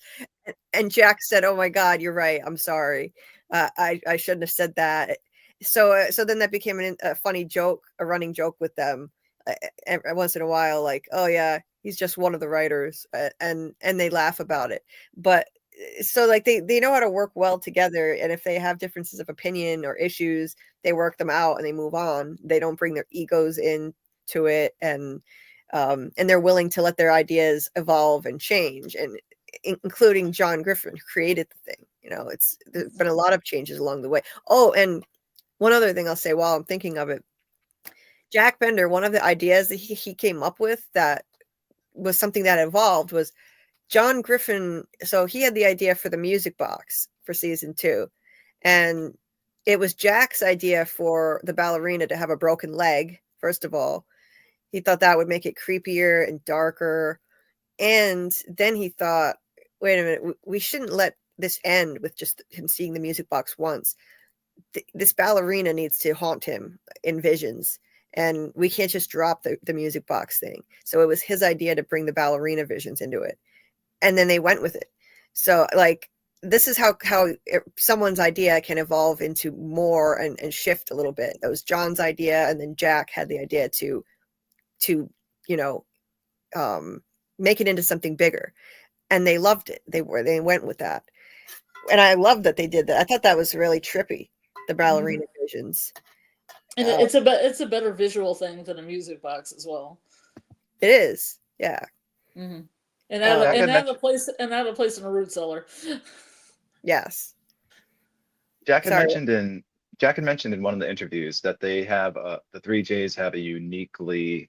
And Jack said, oh my God, you're right. I'm sorry. I shouldn't have said that. So then that became a funny joke, a running joke with them once in a while, like, oh yeah, he's just one of the writers, and they laugh about it. But so like they know how to work well together, and if they have differences of opinion or issues, they work them out and they move on. They don't bring their egos into it, and they're willing to let their ideas evolve and change, and including John Griffin, who created the thing. There's been a lot of changes along the way. Oh, and one other thing I'll say while I'm thinking of it, Jack Bender, one of the ideas that he came up with that was something that evolved was John Griffin. So he had the idea for the music box for season 2. And it was Jack's idea for the ballerina to have a broken leg, first of all. He thought that would make it creepier and darker. And then he thought, wait a minute, we shouldn't let this end with just him seeing the music box once. This ballerina needs to haunt him in visions. And we can't just drop the music box thing. So it was his idea to bring the ballerina visions into it. And then they went with it. So like, this is how someone's idea can evolve into more and shift a little bit. That was John's idea. And then Jack had the idea to make it into something bigger. And they loved it. They went with that. And I love that they did that. I thought that was really trippy, the ballerina visions. And it's a better visual thing than a music box as well. It is, yeah. Mm-hmm. And have a place in a root cellar. Yes. Jack had mentioned in one of the interviews that they have the 3Js have a uniquely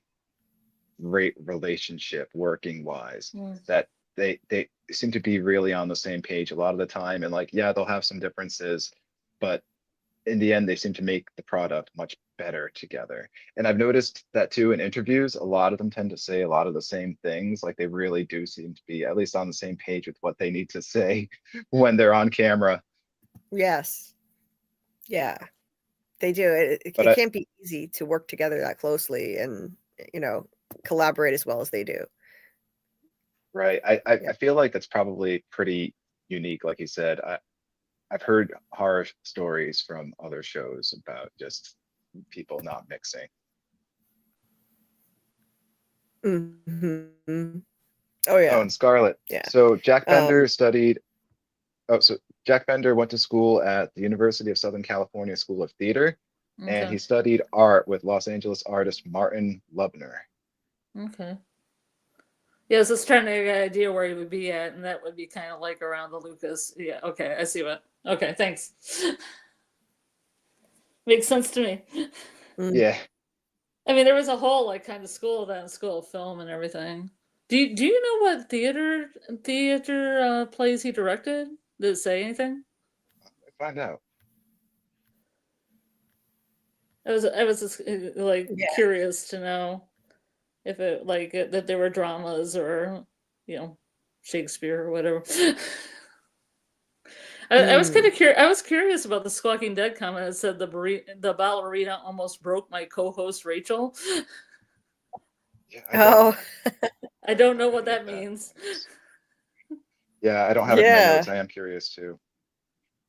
great relationship working wise. That they seem to be really on the same page a lot of the time, and like, yeah, they'll have some differences, but in the end they seem to make the product much better together. And I've noticed that too in interviews. A lot of them tend to say a lot of the same things. Like they really do seem to be at least on the same page with what they need to say when they're on camera. Yes. Yeah, they do. It can't be easy to work together that closely and collaborate as well as they do. Right. I feel like that's probably pretty unique. Like you said, I've heard horror stories from other shows about just people not mixing. Mm-hmm. Oh yeah. Oh, and Scarlet. Yeah. So Jack Bender Jack Bender went to school at the University of Southern California School of Theater, and he studied art with Los Angeles artist Martin Lubner. Okay. Yeah, I was just trying to get an idea where he would be at, and that would be kind of like around the Lucas. Yeah, okay, I see what. Okay, thanks. Makes sense to me. Yeah. I mean, there was a whole like kind of school of film and everything. Do you know what theater plays he directed? Did it say anything? Find out. I was just curious to know if it that there were dramas or Shakespeare or whatever. I was kind of curious. I was curious about the Squawking Dead comment. It said the ballerina almost broke my co-host Rachel. Yeah, I don't know what that means. Yeah, I don't have it in my notes. I am curious too.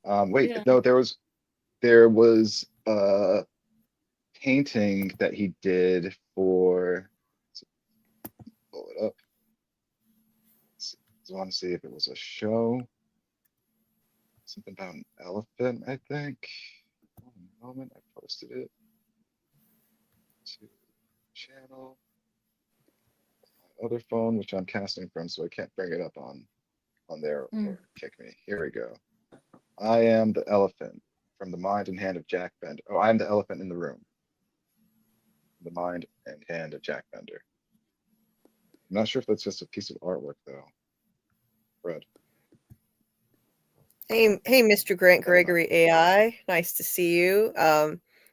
No, there was a painting that he did for. Pull it up. I want to see if it was a show. Something about an elephant, I think. One moment, I posted it to the channel. My other phone, which I'm casting from, so I can't bring it up on there or kick me. Here we go. I am the elephant from the mind and hand of Jack Bender. Oh, I am the elephant in the room. The mind and hand of Jack Bender. I'm not sure if that's just a piece of artwork though. Fred. Hey, Mr. Grant Gregory AI. Nice to see you.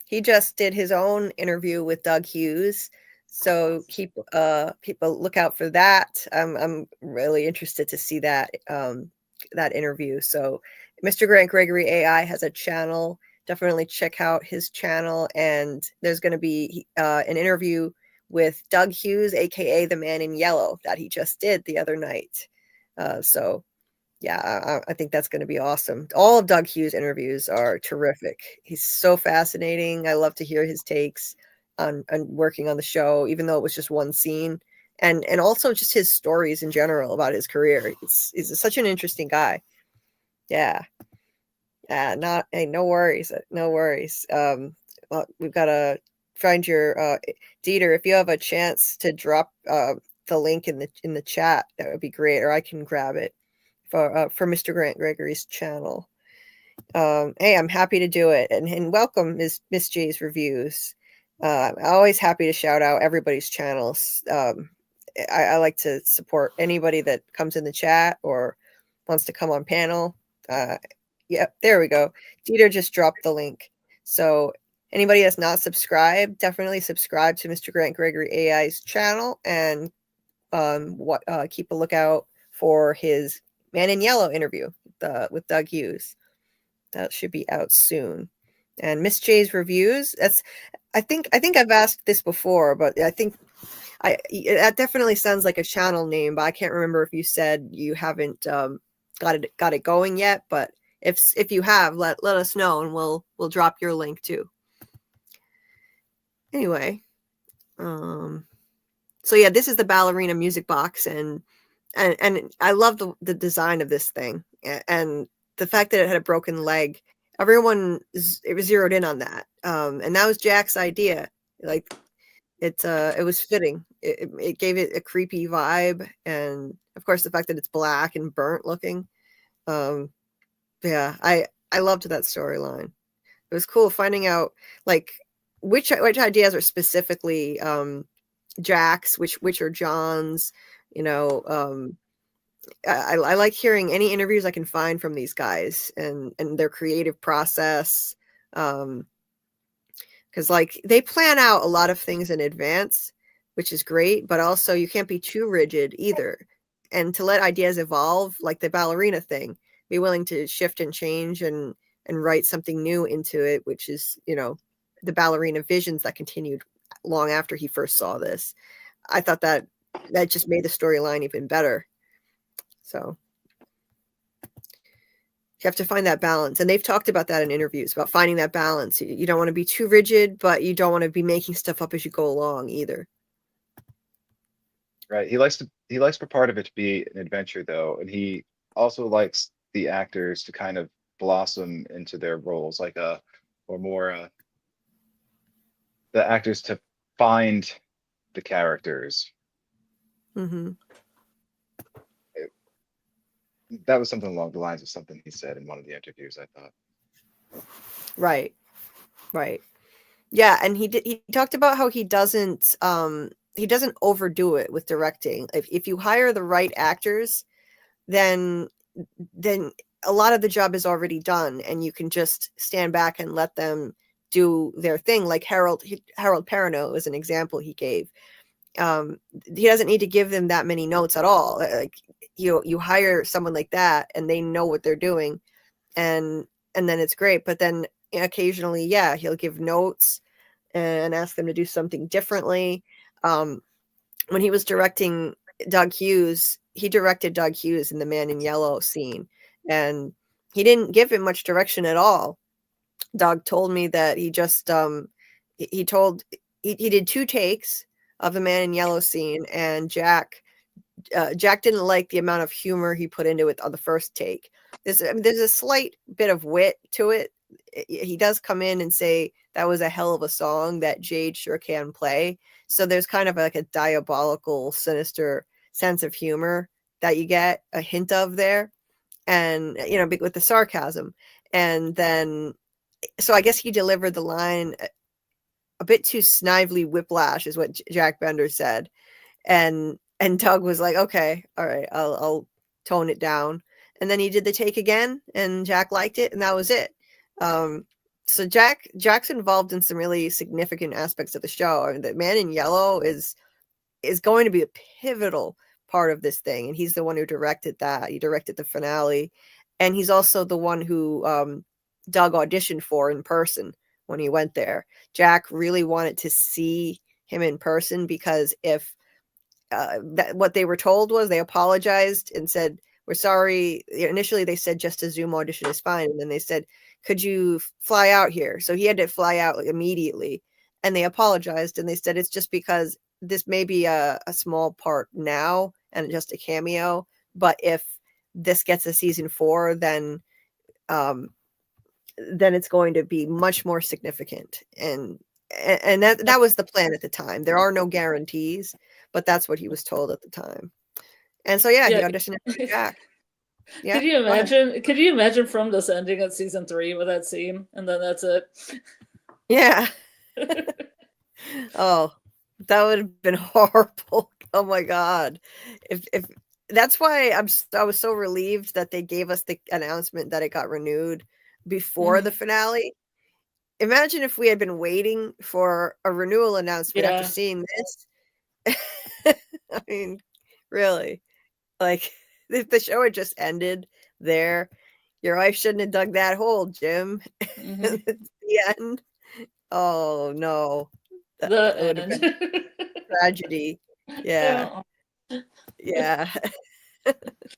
He just did his own interview with Doug Hughes. So keep people look out for that. I'm really interested to see that that interview. So Mr. Grant Gregory AI has a channel definitely check out his channel. And there's going to be an interview with Doug Hughes, aka the Man in Yellow, that he just did the other night. So yeah, I think that's going to be awesome. All of Doug Hughes' interviews are terrific. He's so fascinating. I love to hear his takes on working on the show, even though it was just one scene, and also just his stories in general about his career. He's such an interesting guy. Yeah. No worries. No worries. Well, we've got to find your Dieter. If you have a chance to drop the link in the chat, that would be great, or I can grab it for Mr. Grant Gregory's channel. Hey, I'm happy to do it, and welcome Miss J's Reviews. I'm always happy to shout out everybody's channels. I like to support anybody that comes in the chat or wants to come on panel. Yep, there we go. Dieter just dropped the link. So anybody that's not subscribed, definitely subscribe to Mr. Grant Gregory AI's channel, and keep a lookout for his Man in Yellow interview with Doug Hughes. That should be out soon. And Miss J's Reviews. I think I've asked this before, but I think that definitely sounds like a channel name, but I can't remember if you said you haven't got it going yet. But if you have, let us know, and we'll drop your link too. Anyway, so yeah, this is the ballerina music box, and I love the design of this thing, and the fact that it had a broken leg. Everyone it was zeroed in on that, and that was Jack's idea. Like it was fitting. It gave it a creepy vibe, and of course the fact that it's black and burnt looking. Yeah, I loved that storyline. It was cool finding out like which ideas are specifically Jack's, which are John's. You know, I like hearing any interviews I can find from these guys and their creative process. Because like they plan out a lot of things in advance, which is great, but also you can't be too rigid either. And to let ideas evolve, like the ballerina thing, be willing to shift and change and write something new into it, which is, you know, the ballerina visions that continued long after he first saw this. I thought that just made the storyline even better. So you have to find that balance. And they've talked about that in interviews, about finding that balance. You don't want to be too rigid, but you don't want to be making stuff up as you go along either. Right. He likes for part of it to be an adventure though. And he also likes the actors to kind of blossom into their roles, like the actors to find the characters. Mm-hmm. That was something along the lines of something he said in one of the interviews, I thought. Right. Yeah, and he talked about how he doesn't overdo it with directing. If you hire the right actors, then a lot of the job is already done, and you can just stand back and let them do their thing. Like Harold Perrineau is an example he gave. He doesn't need to give them that many notes at all. Like you hire someone like that, and they know what they're doing, and then it's great. But then occasionally, yeah, he'll give notes and ask them to do something differently. When he was directing Doug Hughes, he directed Doug Hughes in the Man in Yellow scene, and he didn't give him much direction at all. Doug told me that he just he did 2 takes of the Man in Yellow scene, and Jack didn't like the amount of humor he put into it on the first take. There's a slight bit of wit to it. He does come in and say that was a hell of a song, that Jade sure can play. So there's kind of like a diabolical, sinister sense of humor that you get a hint of there, and you know, with the sarcasm. And then, so I guess he delivered the line a bit too snively whiplash, is what Jack Bender said. And Doug was like, okay, all right, I'll tone it down. And then he did the take again, and Jack liked it, and that was it. So Jack's involved in some really significant aspects of the show. I mean, the Man in Yellow is going to be a pivotal part of this thing, and he's the one who directed that. He directed the finale, and he's also the one who Doug auditioned for in person when he went there. Jack really wanted to see him in person because if what they were told was, they apologized and said, we're sorry. Initially they said just a Zoom audition is fine, and then they said, could you fly out here? So he had to fly out like immediately, and they apologized and they said it's just because this may be a small part now and just a cameo, but if this gets a season 4, then it's going to be much more significant. And that was the plan at the time. There are no guarantees, but that's what he was told at the time. And so, yeah. He auditioned for Jack. Yeah. Could you imagine? Could you imagine From this ending at season 3 with that scene, and then that's it? Yeah. Oh, that would have been horrible. Oh my God. If that's why I was so relieved that they gave us the announcement that it got renewed before the finale. Imagine if we had been waiting for a renewal announcement after seeing this. I mean, really, like, if the show had just ended there, your wife shouldn't have dug that hole, Jim. The end. Oh no, that would have been tragedy. Yeah. Yeah.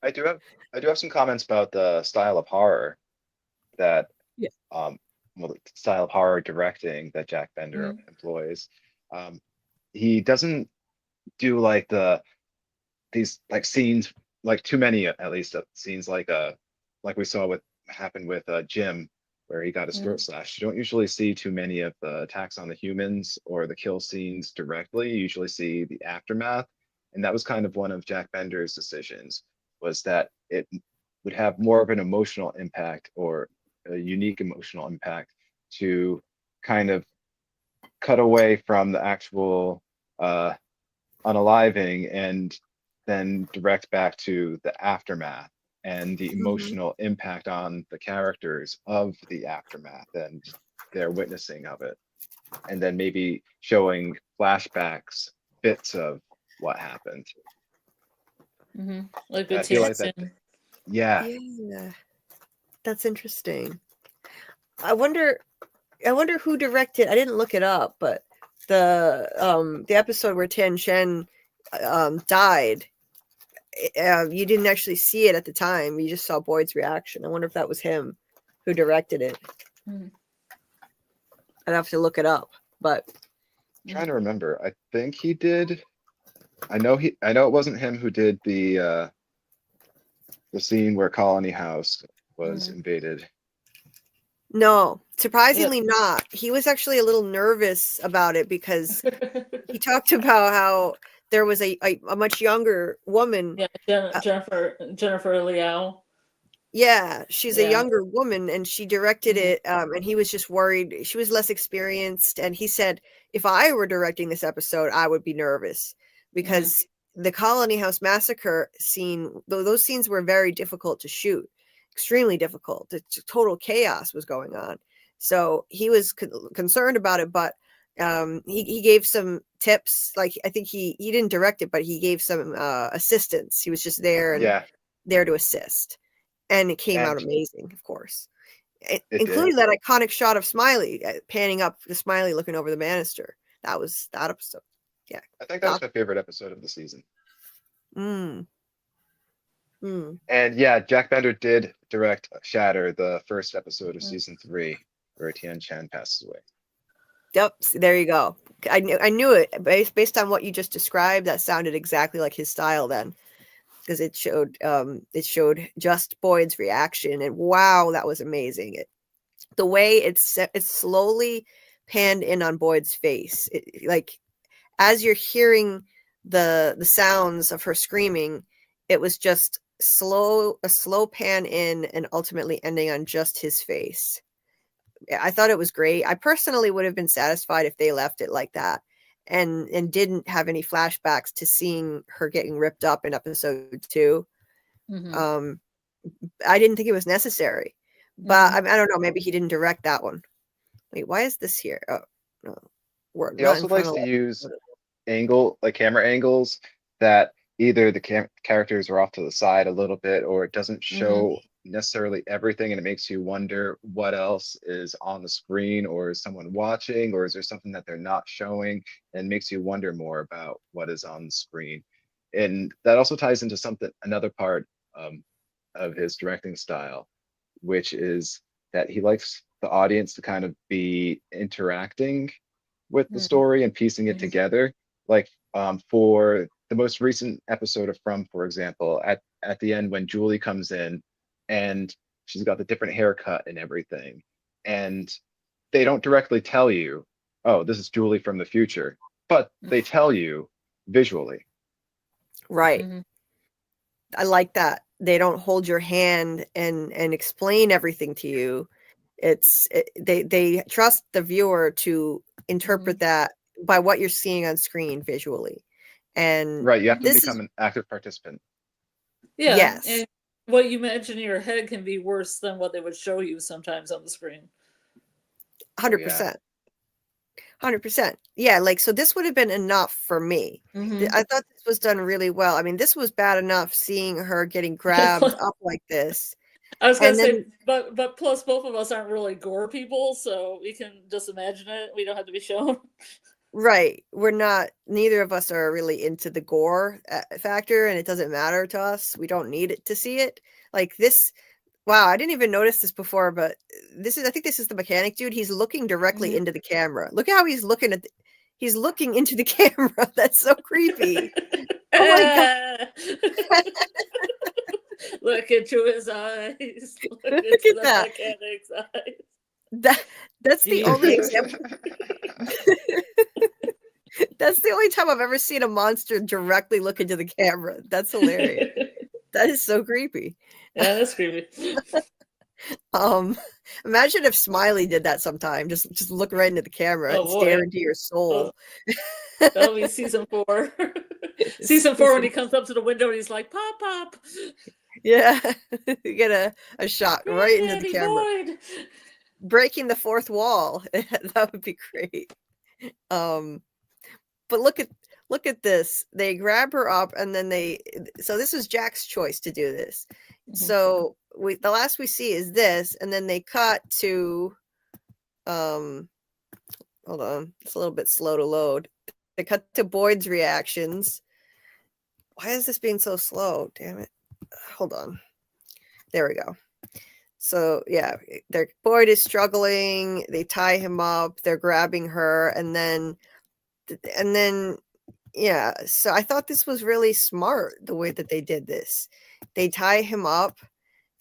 I do have some comments about the style of horror that the style of horror directing that Jack Bender employs. He doesn't do like these like scenes, like too many at least scenes like we saw what happened with Jim, where he got his throat slashed. You don't usually see too many of the attacks on the humans or the kill scenes directly. You usually see the aftermath. And that was kind of one of Jack Bender's decisions, was that it would have more of an emotional impact, or a unique emotional impact, to kind of cut away from the actual unaliving and then direct back to the aftermath and the emotional impact on the characters of the aftermath and their witnessing of it. And then maybe showing flashbacks, bits of what happened. Like the tears. Yeah. That's interesting. I wonder who directed. I didn't look it up, but the episode where Tian Shen died, you didn't actually see it at the time. You just saw Boyd's reaction. I wonder if that was him who directed it. I'd have to look it up, but I'm trying to remember. I think he did. I know it wasn't him who did the scene where Colony House was invaded. No, surprisingly not. He was actually a little nervous about it because he talked about how there was a much younger woman. Yeah, Jennifer Liao. Yeah, she's a younger woman, and she directed it, and he was just worried. She was less experienced, and he said, if I were directing this episode, I would be nervous, because the Colony House massacre scene, those scenes were very difficult to shoot, extremely difficult. Total chaos was going on. So he was concerned about it, but he gave some tips. Like, I think he didn't direct it, but he gave some assistance. He was just there and there to assist. And it came out amazing, of course. Including that iconic shot of Smiley panning up the Smiley looking over the banister. That was that episode. Yeah. I think that was my favorite episode of the season. And yeah, Jack Bender did direct Shatter, the first episode of season 3, where Tian Shan passes away. Yep, there you go. I knew it based on what you just described. That sounded exactly like his style then, because it showed just Boyd's reaction, and wow, that was amazing. The way it's slowly panned in on Boyd's face, like as you're hearing the sounds of her screaming, it was just a slow pan in, and ultimately ending on just his face. I thought it was great. I personally would have been satisfied if they left it like that and didn't have any flashbacks to seeing her getting ripped up in episode 2. I didn't think it was necessary, but I don't know. Maybe he didn't direct that one. Wait, why is this here? Oh no, he also likes to use camera angles that either the characters are off to the side a little bit, or it doesn't show necessarily everything, and it makes you wonder what else is on the screen, or is someone watching, or is there something that they're not showing, and makes you wonder more about what is on the screen. And that also ties into another part of his directing style, which is that he likes the audience to kind of be interacting with the story and piecing it together. Like for the most recent episode of From, for example, at the end when Julie comes in and she's got the different haircut and everything, and they don't directly tell you, oh, this is Julie from the future, but they tell you visually. Right. I like that. They don't hold your hand and explain everything to you. They trust the viewer to interpret that by what you're seeing on screen visually. And right, you have to become an active participant. Yeah. Yes. And what you imagine in your head can be worse than what they would show you sometimes on the screen. 100%. 100%. Yeah, like, so this would have been enough for me. I thought this was done really well. I mean, this was bad enough seeing her getting grabbed up like this. I was gonna say, but plus both of us aren't really gore people, so we can just imagine it. We don't have to be shown. Right. We're not, neither of us are really into the gore factor, and it doesn't matter to us. We don't need it to see it. Like this, wow, I didn't even notice this before, but I think this is the mechanic dude. He's looking directly into the camera. Look at how he's looking he's looking into the camera. That's so creepy. Oh my God. Look into his eyes. Look into at the that. mechanic's eyes. That's the only example. That's the only time I've ever seen a monster directly look into the camera. That's hilarious. That is so creepy. Yeah, that's creepy. Imagine if Smiley did that sometime. Just look right into the camera and stare into your soul. That'll be season 4. Season 4 when he comes up to the window and he's like, pop, pop. Yeah. You get a shot right into the camera. Void. Breaking the fourth wall. That would be great. But look at this. They grab her up and then so this was Jack's choice to do this. So the last we see is this, and then they cut to hold on, it's a little bit slow to load. They cut to Boyd's reactions. Why is this being so slow? Damn it. Hold on. There we go. So yeah, Boyd is struggling. They tie him up. They're grabbing her, and then yeah. So I thought this was really smart the way that they did this. They tie him up,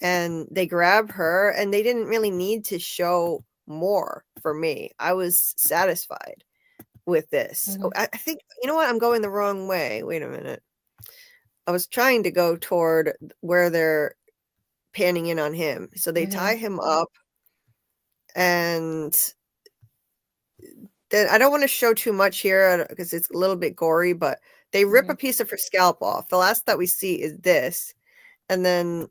and they grab her, and they didn't really need to show more for me. I was satisfied with this. I think, you know what? I'm going the wrong way. Wait a minute. I was trying to go toward where they're panning in on him. So they tie him up, and then I don't want to show too much here because it's a little bit gory, but they rip a piece of her scalp off. The last that we see is this, and then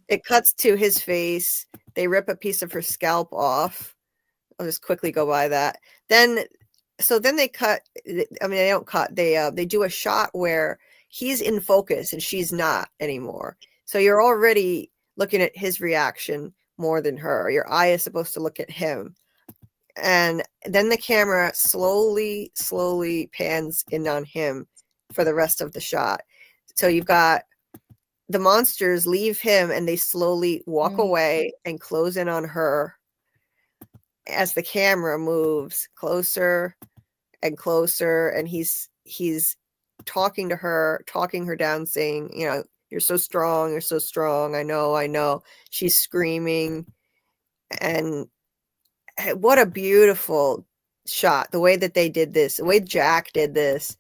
it cuts to his face. They rip a piece of her scalp off. I'll just quickly go by that. Then they cut. I mean, they don't cut. They do a shot where he's in focus and she's not anymore. So you're already looking at his reaction more than her. Your eye is supposed to look at him. And then the camera slowly pans in on him for the rest of the shot. So you've got the monsters leave him and they slowly walk away and close in on her as the camera moves closer and closer, and he's talking to her, talking her down, saying, you know, you're so strong, I know. She's screaming. And what a beautiful shot, the way that they did this, the way Jack did this.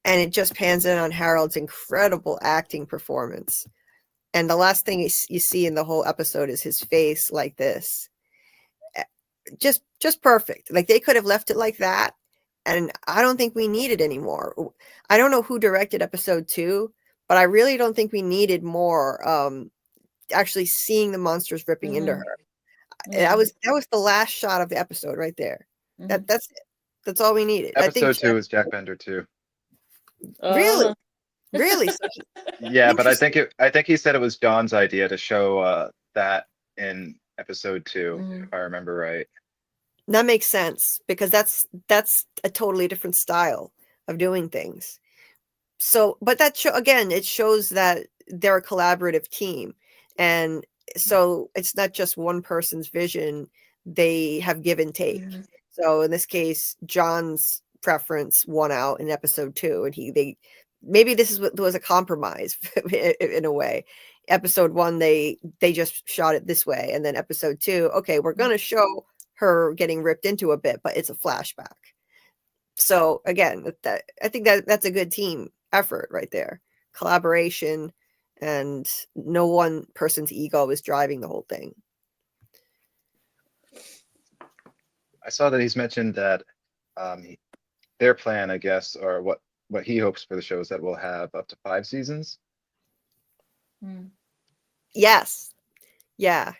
And it just pans in on Harold's incredible acting performance. And the last thing you see in the whole episode is his face like this. Just perfect. Like, they could have left it like that, and I don't think we need it anymore. I don't know who directed episode 2, but I really don't think we needed more actually seeing the monsters ripping into her. That was the last shot of the episode right there. That's it. That's all we needed. Episode I think 2 is Jack Bender too. Really? Really? Yeah, but Interesting. I think he said it was John's idea to show that in episode 2, if I remember right. That makes sense because that's a totally different style of doing things. So, but that again, it shows that they're a collaborative team, and so it's not just one person's vision. They have give and take. So in this case, John's preference won out in episode 2, and they maybe this is what was a compromise in a way. Episode 1, they just shot it this way, and then episode 2, okay, we're gonna show her getting ripped into a bit, but it's a flashback. So again, I think that's a good team effort right there. Collaboration, and no one person's ego is driving the whole thing. I saw that he's mentioned that their plan, I guess, or what he hopes for the show is that we'll have up to 5 seasons. Yes. Yeah.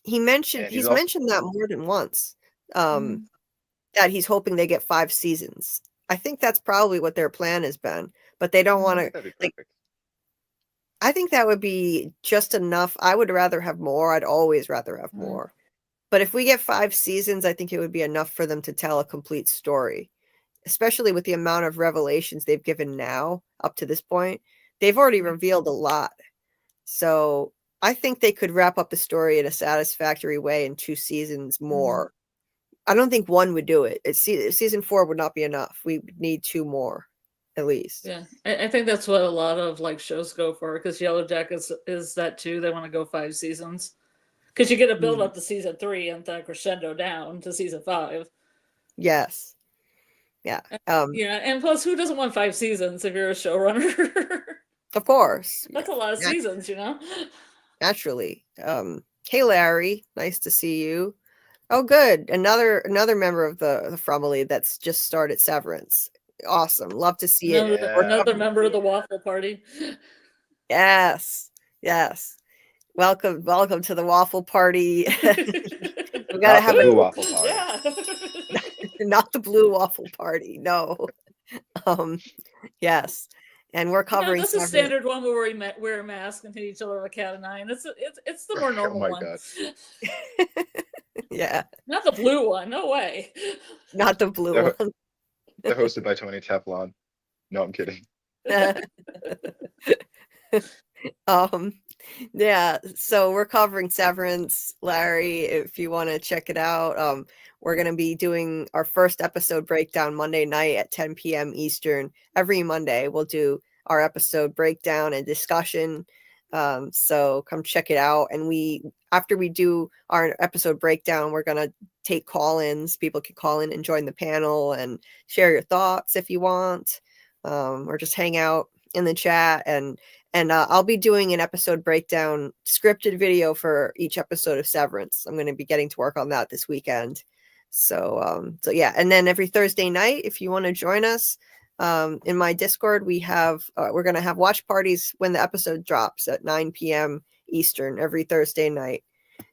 He's And mentioned that more than once. That he's hoping they get 5 seasons. I think that's probably what their plan has been, but they don't want to. That'd be perfect. I think that would be just enough. I would rather have more. I'd always rather have more. But if we get 5 seasons, I think it would be enough for them to tell a complete story, especially with the amount of revelations they've given now up to this point. They've already revealed a lot. So I think they could wrap up the story in a satisfactory way in 2 seasons more. I don't think 1 would do it. Season 4 would not be enough. We need 2 more, at least. Yeah, I think that's what a lot of like shows go for, because Yellow Jackets is that too. They want to go 5 seasons because you get a build up to season 3 and then crescendo down to season 5. Yes. Yeah. Yeah, and plus, who doesn't want 5 seasons if you're a showrunner? Of course. That's a lot of seasons, you know. Naturally. Hey, Larry, nice to see you. Oh, good. Another member of the Fromely that's just started Severance. Awesome. Love to see it. Another member of the Waffle Party. Yes. Yes. Welcome to the Waffle Party. We gotta have a blue waffle party. Yeah. Not the blue waffle party. No. Yes. And we're covering. That's a standard one where we wear a mask and hit each other with a cat of 9. It's the more normal one. God. Yeah. Not the blue one. No way. Not the blue one. They're hosted by Tony Teflon. No, I'm kidding. Yeah, so we're covering Severance, Larry, if you want to check it out. We're going to be doing our first episode breakdown Monday night at 10 p.m. Eastern. Every Monday we'll do our episode breakdown and discussion. So come check it out. And after we do our episode breakdown, we're going to take call-ins. People can call in and join the panel and share your thoughts if you want, or just hang out in the chat. And I'll be doing an episode breakdown scripted video for each episode of Severance. I'm going to be getting to work on that this weekend. So yeah. And then every Thursday night, if you want to join us, in my Discord, we're going to have watch parties when the episode drops at 9 p.m. Eastern every Thursday night.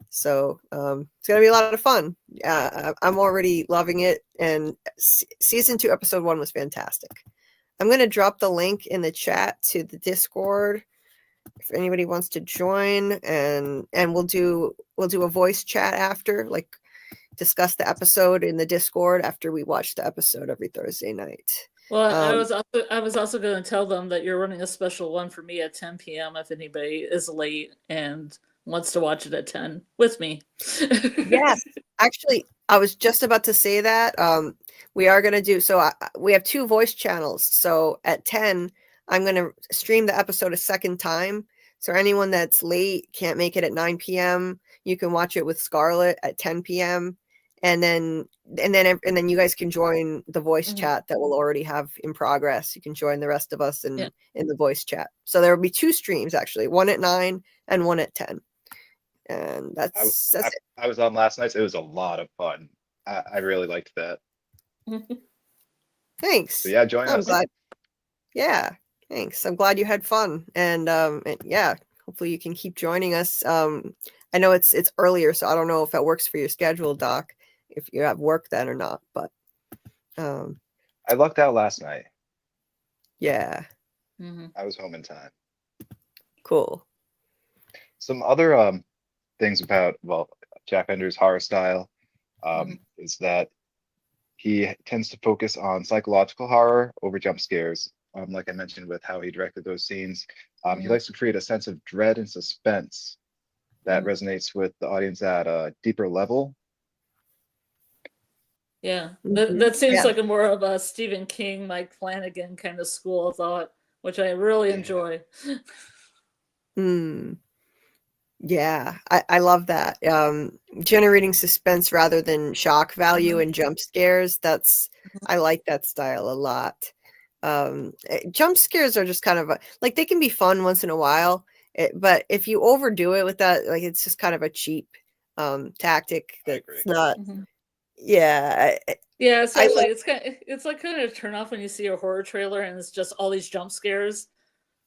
So it's going to be a lot of fun. I'm already loving it. And season 2, episode 1 was fantastic. I'm going to drop the link in the chat to the Discord if anybody wants to join, and we'll do a voice chat after, like discuss the episode in the Discord after we watch the episode every Thursday night. Well, I was also going to tell them that you're running a special one for me at 10 p.m. if anybody is late and wants to watch it at 10 with me. Yes, actually, I was just about to say that. We are going to do we have 2 voice channels. So at 10, I'm going to stream the episode a second time. So anyone that's late, can't make it at 9 p.m., you can watch it with Scarlet at 10 p.m. And then you guys can join the voice chat that we'll already have in progress. You can join the rest of us in the voice chat. So there will be 2 streams, actually, one at 9 and one at 10. And that's it. I was on last night. So it was a lot of fun. I really liked that. Thanks. So yeah, join us. Glad. Yeah, thanks. I'm glad you had fun, and yeah, hopefully you can keep joining us. I know it's earlier, so I don't know if that works for your schedule, Doc, if you have work then or not. But I lucked out last night. Yeah. I was home in time. Cool. Some other things about, well, Jack Bender's horror style is that he tends to focus on psychological horror over jump scares. Like I mentioned with how he directed those scenes, he likes to create a sense of dread and suspense that resonates with the audience at a deeper level. Yeah, that seems like a more of a Stephen King, Mike Flanagan kind of school of thought, which I really enjoy. Yeah, I love that. Generating suspense rather than shock value and jump scares. I like that style a lot. Jump scares are just kind of like they can be fun once in a while, but if you overdo it with that, like it's just kind of a cheap tactic that's not. Yeah. Yeah, especially it's like kind of a turn off when you see a horror trailer and it's just all these jump scares.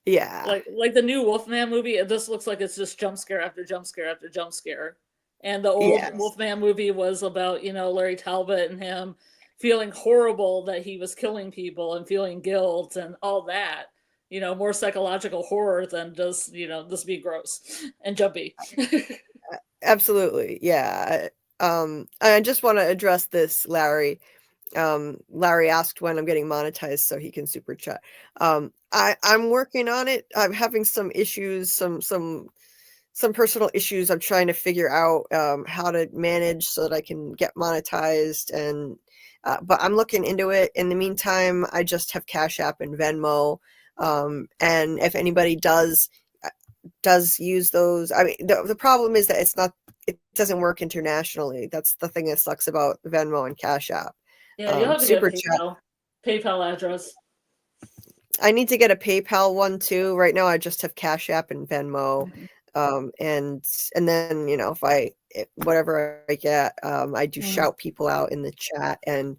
Yeah. Like the new Wolfman movie, this looks like it's just jump scare after jump scare after jump scare. And the old Wolfman movie was about, Larry Talbot and him feeling horrible that he was killing people and feeling guilt and all that. More psychological horror than just, this be gross and jumpy. Absolutely. Yeah. I just want to address this, Larry. Larry asked when I'm getting monetized so he can super chat. I'm working on it. I'm having some issues, some personal issues I'm trying to figure out how to manage so that I can get monetized, and but I'm looking into it. In the meantime, I just have Cash App and Venmo, and if anybody does use those, I mean, the problem is that it doesn't work internationally. That's the thing that sucks about Venmo and Cash App. Yeah, you'll have to get a PayPal address. I need to get a PayPal one too. Right now I just have Cash App and Venmo. And then, if whatever I get, I do shout people out in the chat, and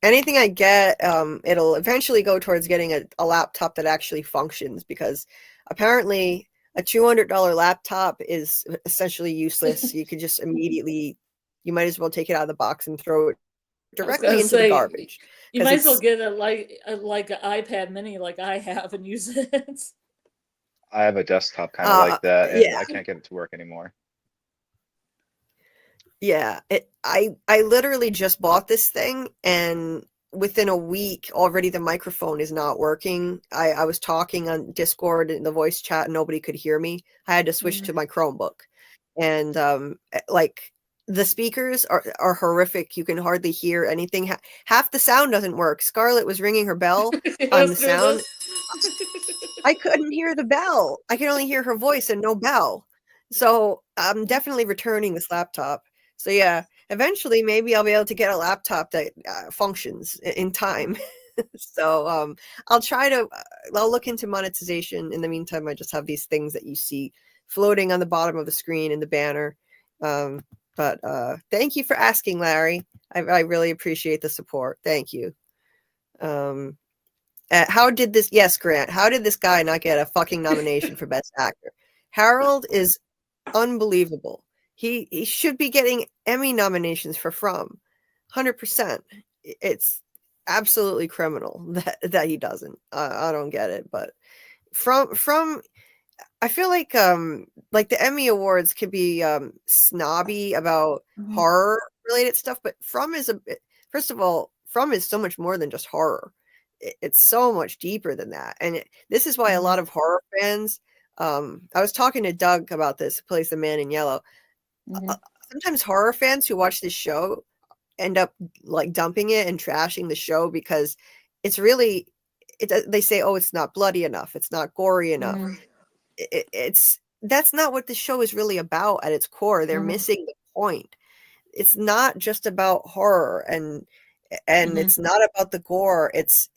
anything I get, it'll eventually go towards getting a laptop that actually functions, because apparently a $200 laptop is essentially useless. You could just immediately, you might as well take it out of the box and throw it directly into the garbage. You might as well get like an iPad mini like I have and use it. I have a desktop kind of like that, and I can't get it to work anymore. Yeah, I literally just bought this thing, and within a week already the microphone is not working. I was talking on Discord in the voice chat and nobody could hear me. I had to switch to my Chromebook, and like the speakers are horrific. You can hardly hear anything. Half the sound doesn't work. Scarlet was ringing her bell on the sound. I couldn't hear the bell. I could only hear her voice and no bell. So I'm definitely returning this laptop. So yeah, eventually maybe I'll be able to get a laptop that functions in time. So I'll look into monetization. In the meantime, I just have these things that you see floating on the bottom of the screen in the banner. But thank you for asking, Larry. I really appreciate the support. Thank you. How did this? Yes, Grant. How did this guy not get a fucking nomination for Best Actor? Harold is unbelievable. He should be getting Emmy nominations for From. 100%. It's absolutely criminal that he doesn't. I don't get it, but From I feel like the Emmy Awards could be snobby about horror related stuff, but From is first of all, From is so much more than just horror. It's so much deeper than that, and this is why a lot of horror fans. I was talking to Doug about this, who plays the man in yellow. Sometimes horror fans who watch this show end up like dumping it and trashing the show because it's really. They say, "Oh, it's not bloody enough. It's not gory enough." That's not what the show is really about at its core. They're missing the point. It's not just about horror, and it's not about the gore. It's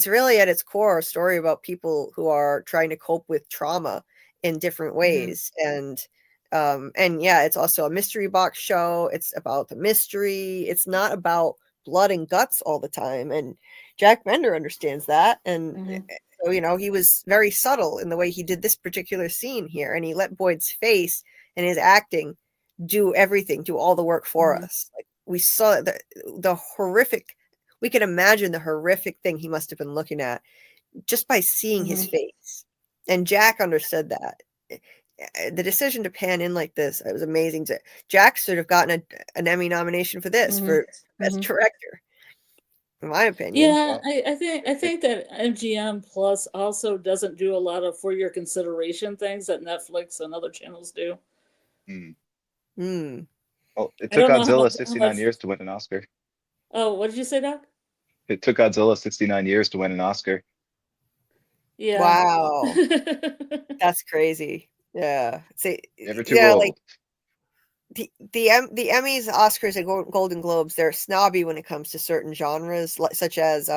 really at its core a story about people who are trying to cope with trauma in different ways. And yeah, it's also a mystery box show. It's about the mystery. It's not about blood and guts all the time. And Jack Bender understands that. And so, he was very subtle in the way he did this particular scene here. And he let Boyd's face and his acting do everything, do all the work for us. Like we saw the horrific we can imagine the horrific thing he must have been looking at just by seeing his face. And Jack understood that. The decision to pan in like this, it was amazing. Jack should have gotten an Emmy nomination for this, for best director, in my opinion. Yeah, I think that MGM Plus also doesn't do a lot of for your consideration things that Netflix and other channels do. Well, it took Godzilla 69 years to win an Oscar. Oh, what did you say, Doc? It took Godzilla 69 years to win an Oscar. Yeah. Wow. That's crazy. Yeah. See, Never too old. like the Emmys, Oscars, and Golden Globes, they're snobby when it comes to certain genres, such as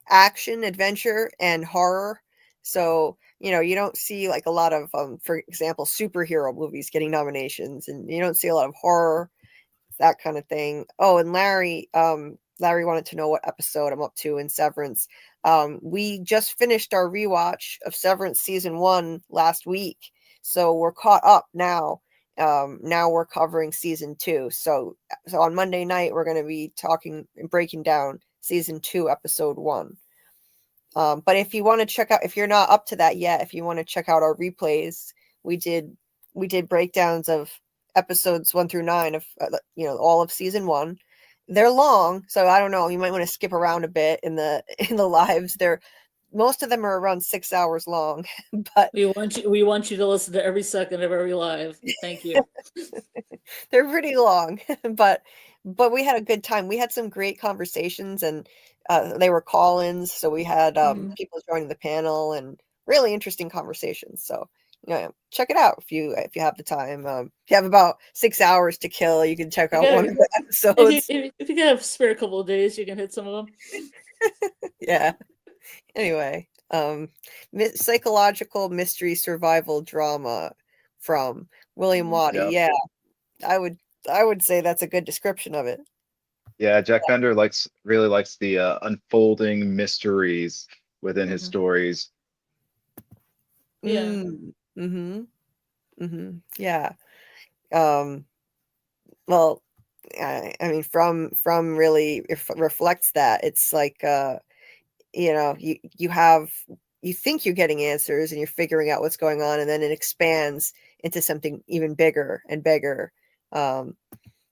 action, adventure, and horror. So, you don't see like a lot of, for example, superhero movies getting nominations, and you don't see a lot of horror, that kind of thing. Oh, and Larry wanted to know what episode I'm up to in Severance. We just finished our rewatch of Severance season 1 last week, so we're caught up now. Now we're covering season 2. So on Monday night we're going to be talking and breaking down season 2, episode 1. But if you want to check out, if you're not up to that yet, if you want to check out our replays, we did breakdowns of episodes 1 through 9 of all of season 1. They're long, so I don't know, you might want to skip around a bit in the lives. Most of them are around 6 hours long, but we want you to listen to every second of every live. Thank you. They're pretty long, but we had a good time. We had some great conversations, and they were call-ins, so we had people joining the panel and really interesting conversations. So check it out if you have the time. If you have about 6 hours to kill, you can check out one of the episodes. If you have a spare couple of days, you can hit some of them. Yeah. Anyway, psychological mystery survival drama from William Waddy. Yep. Yeah, I would say that's a good description of it. Yeah, Jack Bender really likes the unfolding mysteries within his stories. Yeah. Yeah. Well, I mean, from really reflects that. It's like you think you're getting answers and you're figuring out what's going on, and then it expands into something even bigger and bigger.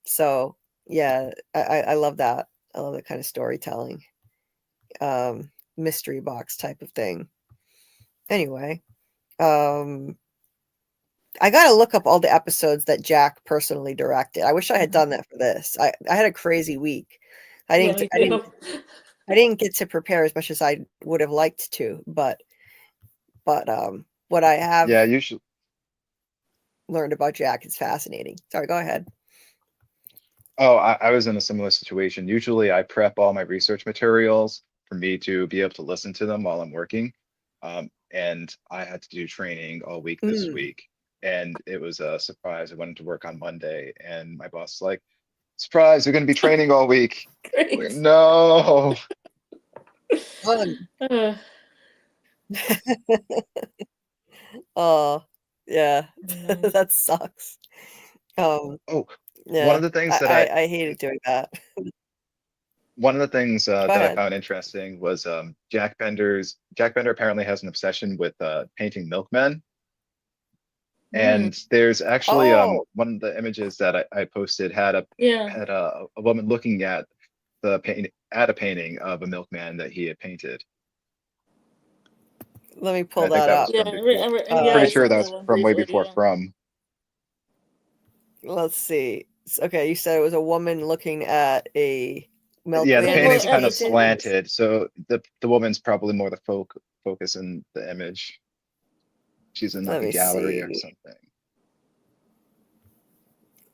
So yeah, I love that. I love that kind of storytelling, mystery box type of thing. Anyway, I gotta look up all the episodes that Jack personally directed. I wish I had done that for this. I had a crazy week. I didn't get to prepare as much as I would have liked to, but what I have learned about Jack is fascinating. Sorry, go ahead. Oh, I was in a similar situation. Usually I prep all my research materials for me to be able to listen to them while I'm working. And I had to do training all week this week. And it was a surprise. I went into work on Monday and my boss was like, surprise, you're going to be training all week. Like, no. Oh, yeah, that sucks. Yeah, one of the things that I hated doing that. One of the things that I found interesting was Jack Bender apparently has an obsession with painting milkmen. And there's actually one of the images that I posted had a woman looking at a painting of a milkman that he had painted. Let me pull that up. I'm pretty sure that's from way before From. Let's see. Okay, you said it was a woman looking at a milkman. Yeah, the painting's kind of slanted, so the woman's probably more the focus in the image. She's in like a gallery or something.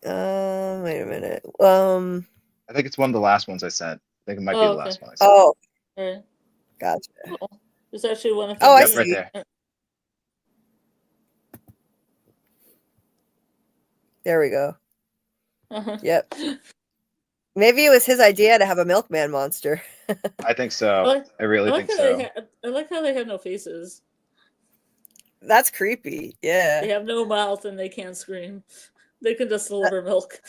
Wait a minute. I think it's one of the last ones I sent. I think it might be the last one I sent. Oh, right. Gotcha. It's actually one of I see. Right there. There we go. Yep. Maybe it was his idea to have a milkman monster. I think so. I really think so. I like how they have no faces. That's creepy. Yeah. They have no mouth and they can't scream. They can just deliver milk.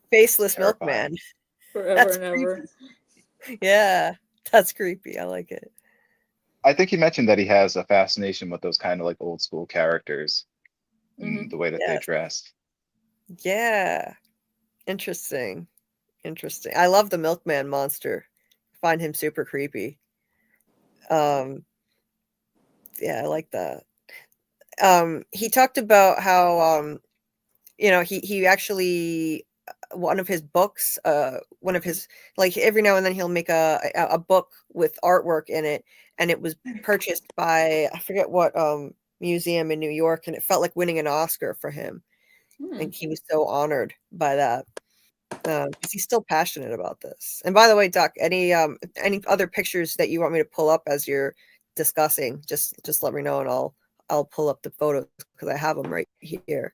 Faceless milkman. Forever and ever. Yeah, that's creepy. I like it. I think he mentioned that he has a fascination with those kind of like old school characters and the way that they Yes. dress. Yeah. Interesting. Interesting. I love the milkman monster. Find him super creepy. Yeah, I like that. He talked about how he actually one of his books, one of his, like, every now and then he'll make a book with artwork in it, and it was purchased by, I forget what museum in New York, and it felt like winning an Oscar for him. And he was so honored by that. Because he's still passionate about this. And by the way, Doc, any other pictures that you want me to pull up as you're discussing, just let me know, and I'll pull up the photos because I have them right here.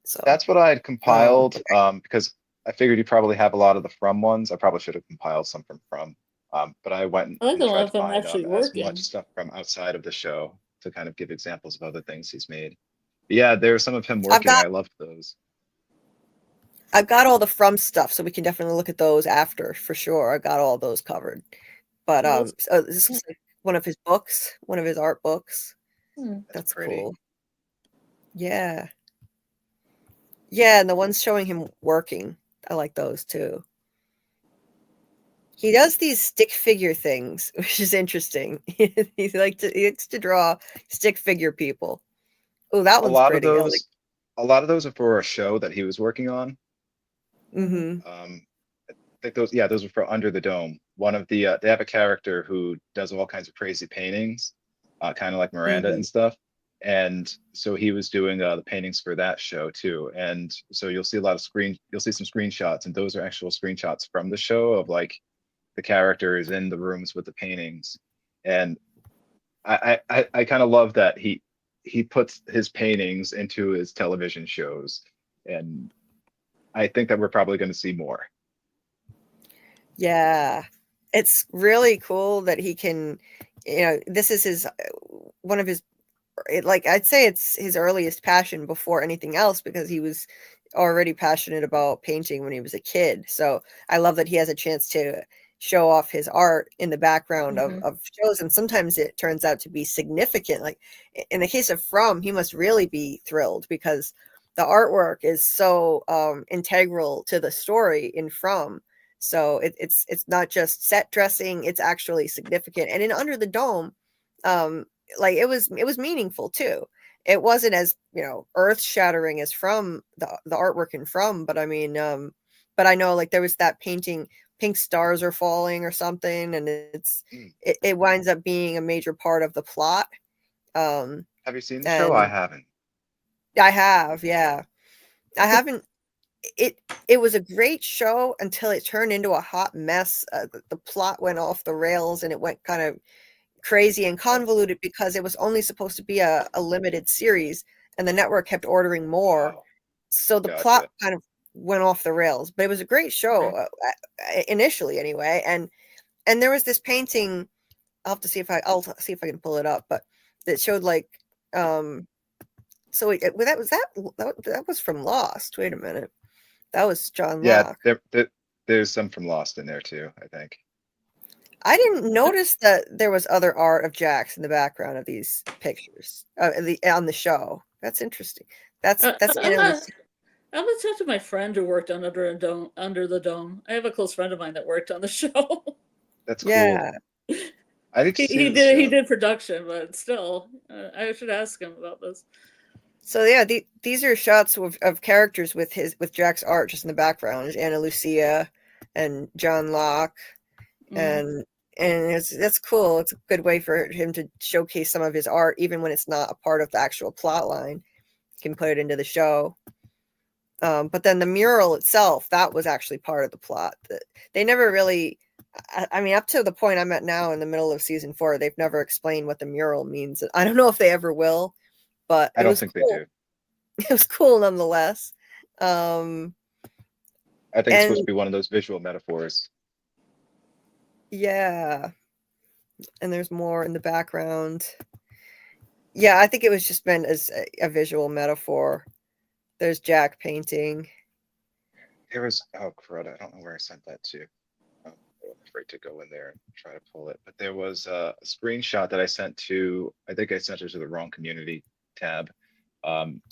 So That's what I had compiled, because I figured you probably have a lot of the From ones. I probably should have compiled some from From, but I went I like and the tried one to from find actually as working. much stuff from outside of the show to kind of give examples of other things he's made. But yeah, there's some of him working. I loved those. I've got all the From stuff, so we can definitely look at those after for sure. I got all those covered. But so this is like one of his books, one of his art books. That's cool. Yeah. Yeah, and the ones showing him working, I like those too. He does these stick figure things, which is interesting. He likes to draw stick figure people. Oh, that one's pretty. A lot of those are for a show that he was working on. I think those are for Under the Dome. One of the they have a character who does all kinds of crazy paintings, kind of like Miranda and stuff. And so he was doing the paintings for that show too. And so you'll see you'll see some screenshots, and those are actual screenshots from the show of like the characters in the rooms with the paintings. And I kind of love that he puts his paintings into his television shows, and I think that we're probably going to see more. Yeah, it's really cool that he can, this is his one of his, like, I'd say it's his earliest passion before anything else, because he was already passionate about painting when he was a kid. So I love that he has a chance to show off his art in the background of shows, and sometimes it turns out to be significant. Like in the case of From, he must really be thrilled because the artwork is so integral to the story in From. So it's not just set dressing, it's actually significant. And in Under the Dome, like it was meaningful too. It wasn't as, earth shattering as From the artwork in From, but I mean, but I know, like, there was that painting, Pink Stars Are Falling or something, and it winds up being a major part of the plot. Have you seen the show? I haven't. I have, yeah. I haven't. It was a great show until it turned into a hot mess. The plot went off the rails, and it went kind of crazy and convoluted because it was only supposed to be a limited series, and the network kept ordering more. Wow. So the plot kind of went off the rails, but it was a great show initially anyway. And there was this painting, I'll see if I can pull it up, but it showed like so that was from Lost. Wait a minute. That was John Locke. There's some from Lost in there too, I think. I didn't notice that there was other art of Jax in the background of these pictures on the show. That's interesting. That's I'm gonna talk to my friend who worked on Under the Dome. I have a close friend of mine that worked on the show. That's cool. I think he did production, but still, I should ask him about this. So yeah, these are shots of characters with Jack's art just in the background. Anna Lucia and John Locke, and that's cool. It's a good way for him to showcase some of his art, even when it's not a part of the actual plot line. You can put it into the show. But then the mural itself, that was actually part of the plot. They never really, I mean, up to the point I'm at now in the middle of season 4, they've never explained what the mural means. I don't know if they ever will, but I don't think they do. It was cool nonetheless. I think it's supposed to be one of those visual metaphors. Yeah. And there's more in the background. Yeah, I think it was just meant as a visual metaphor. There's Jack painting. There was, oh crud, I don't know where I sent that to. afraid to go in there and try to pull it. But there was a screenshot that I sent to, I think I sent it to the wrong community tab.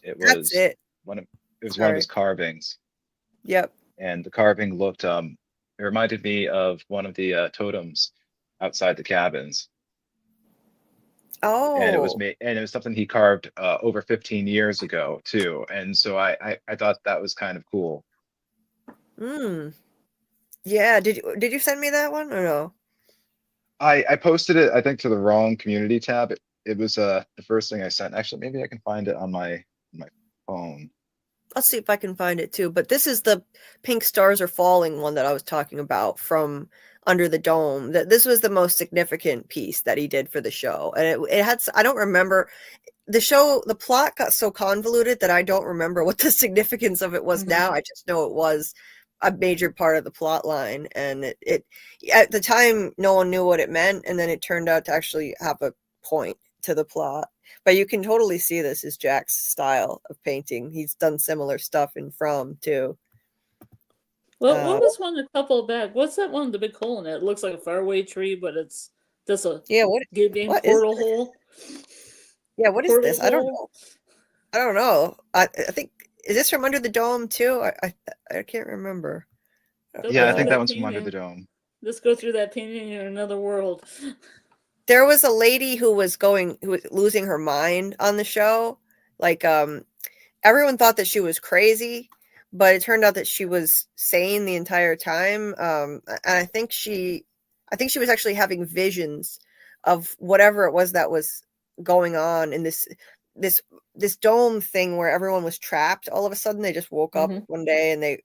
It That's was it. one of one of Sorry. his carvings, Yep. and the carving looked it reminded me of one of the totems outside the cabins. And it was Oh. made, and it was something he carved over 15 years ago too. And so I thought that was kind of cool. Hmm. Yeah. Did you send me that one or no? I posted it, I think, to the wrong community tab. It was the first thing I sent. Actually, maybe I can find it on my phone. I'll see if I can find it too. But this is the Pink Stars Are Falling one that I was talking about from Under the Dome. That this was the most significant piece that he did for the show, and it had. I don't remember the show. The plot got so convoluted that I don't remember what the significance of it was now. I just know it was a major part of the plot line, and it at the time no one knew what it meant, and then it turned out to actually have a point to the plot. But you can totally see this is Jack's style of painting. He's done similar stuff in From too. Well, what was one a couple back? What's that one with the big hole in it? It looks like a faraway tree, but it's just a gaping portal hole. Yeah, what is this? I don't know. I don't know. I think, is this from Under the Dome too? I can't remember. Yeah, I think that one's from Under the Dome. Let's go through that painting in another world. There was a lady who was losing her mind on the show. Like, everyone thought that she was crazy, but it turned out that she was sane the entire time. And I think she was actually having visions of whatever it was that was going on in this dome thing where everyone was trapped. All of a sudden, they just woke up one day and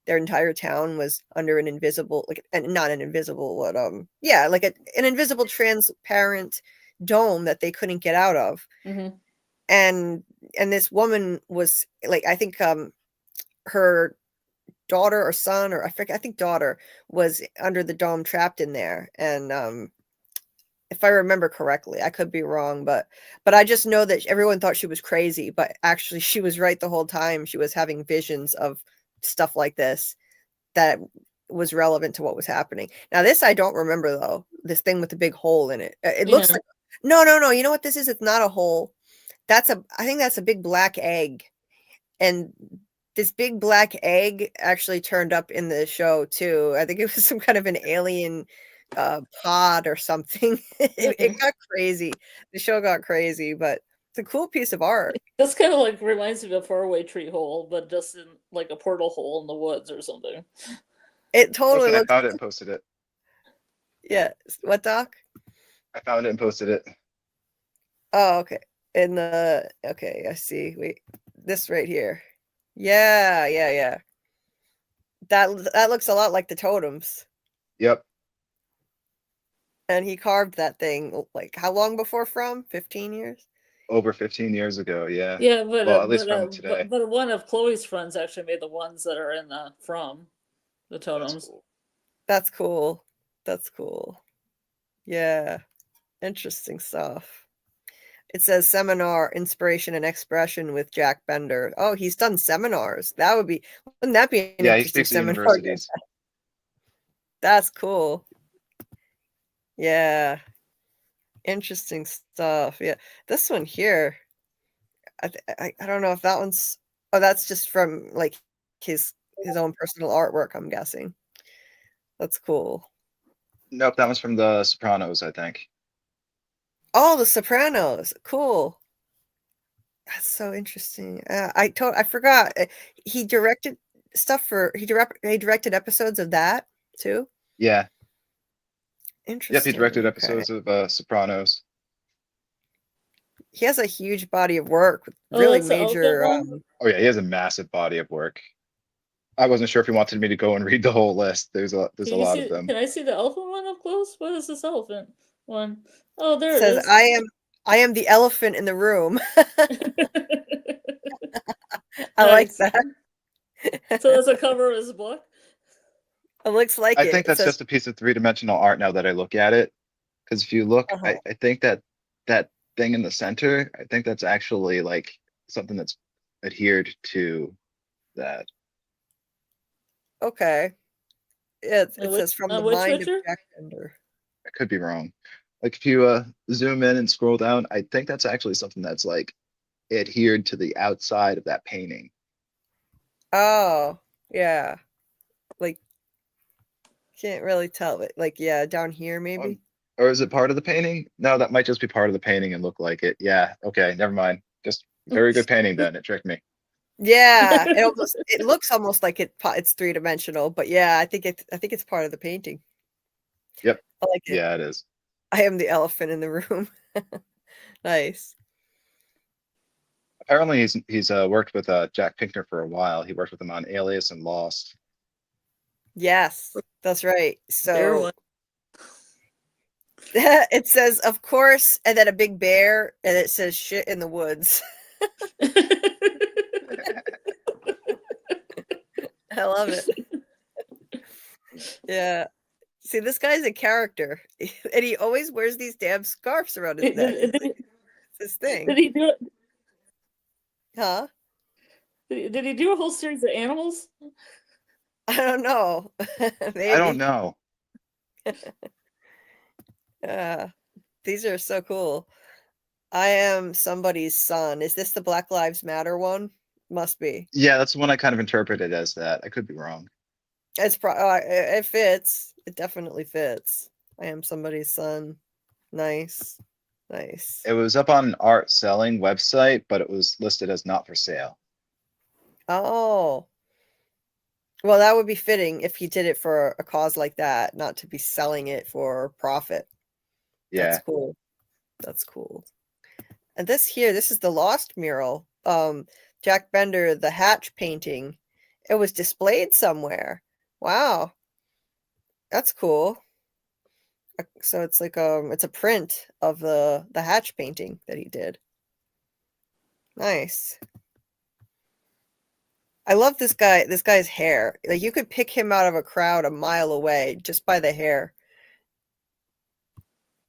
their entire town was under an invisible, like, and not an invisible, what, like an invisible transparent dome that they couldn't get out of. And this woman was like, I think her daughter or son, or I think daughter, was under the dome trapped in there. And if I remember correctly, I could be wrong, but I just know that everyone thought she was crazy, but actually she was right the whole time. She was having visions of stuff like this that was relevant to what was happening. Now this I don't remember though. This thing with the big hole in it. It looks like no. You know what this is? It's not a hole. I think that's a big black egg. And this big black egg actually turned up in the show too. I think it was some kind of an alien pod or something. It got crazy. The show got crazy, but it's a cool piece of art. This kind of like reminds me of a faraway tree hole, but just in like a portal hole in the woods or something. It totally looks. I found it and posted it. Yeah. What, Doc? I found it and posted it. Oh, okay. Okay, I see. Wait, this right here. Yeah. That looks a lot like the totems. Yep. And he carved that thing like how long before From? 15 years? Over 15 years ago, yeah. Yeah, but well, at least from today. But one of Chloe's friends actually made the ones that are in the From the totems. That's cool. That's cool. Yeah. Interesting stuff. It says seminar, inspiration and expression with Jack Bender. Oh, he's done seminars. Wouldn't that be an interesting seminar? Universities. That's cool. Yeah. Interesting stuff. Yeah. This one here, I don't know if that one's, that's just from like his own personal artwork, I'm guessing. That's cool. Nope, that one's from The Sopranos, I think. Oh, The Sopranos. Cool. That's so interesting. I forgot. He directed stuff he directed episodes of that too. Yeah. Interesting. Yep, he directed episodes of Sopranos. He has a huge body of work with really major. Oh yeah, he has a massive body of work. I wasn't sure if he wanted me to go and read the whole list. There's a lot of them. Can I see the elephant one up close? What is this elephant one? Oh, there it says, is. I am the elephant in the room. I like that. So that's a cover of his book? It looks like I think that's just a piece of three-dimensional art now that I look at it. Because if you look, I think that thing in the center, I think that's actually like something that's adhered to that. Okay. It says from the which mind picture? of Jack Bender. I could be wrong. Like if you zoom in and scroll down, I think that's actually something that's like adhered to the outside of that painting. Oh, yeah. Like, can't really tell, but like, yeah, down here maybe. Or is it part of the painting? No, that might just be part of the painting and look like it. Yeah. Okay. Never mind. Just very good painting then. It tricked me. Yeah, it looks almost like it's three-dimensional, but yeah, I think it's part of the painting. Yep. I like it. Yeah, it is. I am the elephant in the room. Nice. Apparently, he's worked with Jack Pinkner for a while. He worked with him on Alias and Lost. Yes, that's right. Bear So one. it says, of course, and then a big bear, and it says shit in the woods. I love it. Yeah. See, this guy's a character, and he always wears these damn scarves around his neck. It's his thing. Did he do it? Huh? Did he do a whole series of animals? I don't know. Maybe. I don't know. These are so cool. I am somebody's son. Is this the Black Lives Matter one? Must be. Yeah, that's the one I kind of interpreted as that. I could be wrong. It's it fits. It definitely fits. I am somebody's son. Nice. Nice. It was up on an art selling website, but it was listed as not for sale. Oh. Well, that would be fitting if he did it for a cause like that, not to be selling it for profit. Yeah. That's cool. That's cool. And this is the Lost mural. Jack Bender, the Hatch painting. It was displayed somewhere. Wow. That's cool. So it's like it's a print of the Hatch painting that he did. Nice. I love this guy's hair. Like you could pick him out of a crowd a mile away just by the hair.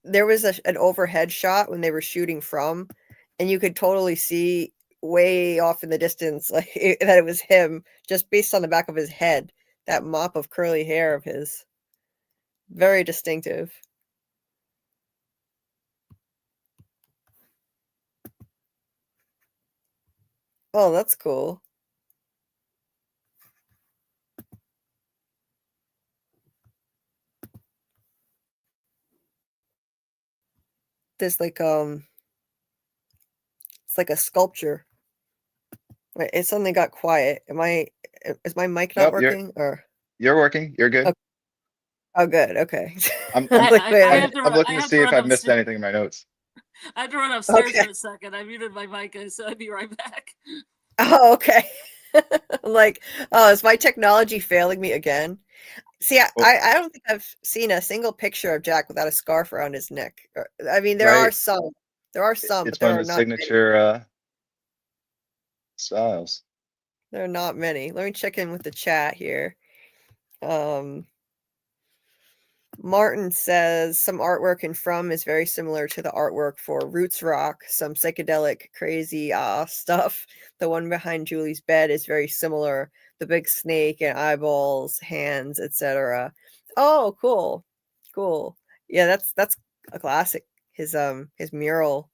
There was an overhead shot when they were shooting from, and you could totally see way off in the distance like that it was him just based on the back of his head, that mop of curly hair of his. Very distinctive. Oh, that's cool. There's like it's like a sculpture. Wait, it suddenly got quiet. Is my mic not Nope, working or you're working. You're good. Okay. Oh, good. Okay. I'm like, wait, I I'm- have to I'm run- looking I to have see to if run I've missed upstairs. anything in my notes. I have to run upstairs Okay. for a second. I muted my mic, so I'll be right back. Oh, okay. I'm like, oh, is my technology failing me again? See, I don't think I've seen a single picture of Jack without a scarf around his neck. I mean, there are Right. some. There are some, It's but there one are of his not many. signature styles. There are not many. Let me check in with the chat here. Martin says some artwork in From is very similar to the artwork for Roots Rock, some psychedelic crazy stuff. The one behind Julie's bed is very similar. The big snake and eyeballs, hands, etc. Oh, cool. Cool. Yeah, that's a classic. His mural.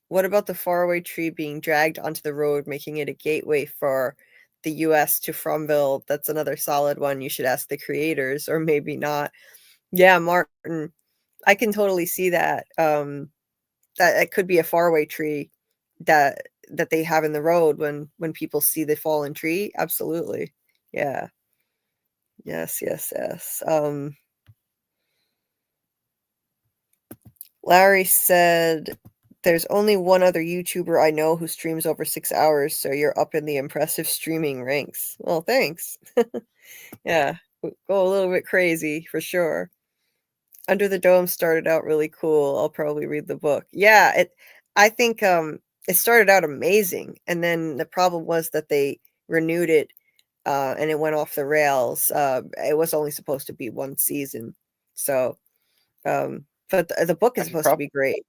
What about the faraway tree being dragged onto the road, making it a gateway for the US to Fromville? That's another solid one. You should ask the creators, or maybe not. Yeah, Martin, I can totally see that. That it could be a faraway tree that they have in the road when people see the fallen tree. Absolutely. Yeah. Yes. Larry said there's only one other YouTuber I know who streams over 6 hours, so you're up in the impressive streaming ranks. Well, thanks. Yeah, go a little bit crazy for sure. Under the Dome started out really cool. I'll probably read the book. Yeah, I think it started out amazing, and then the problem was that they renewed it and it went off the rails. It was only supposed to be one season. So but the book is supposed to be great.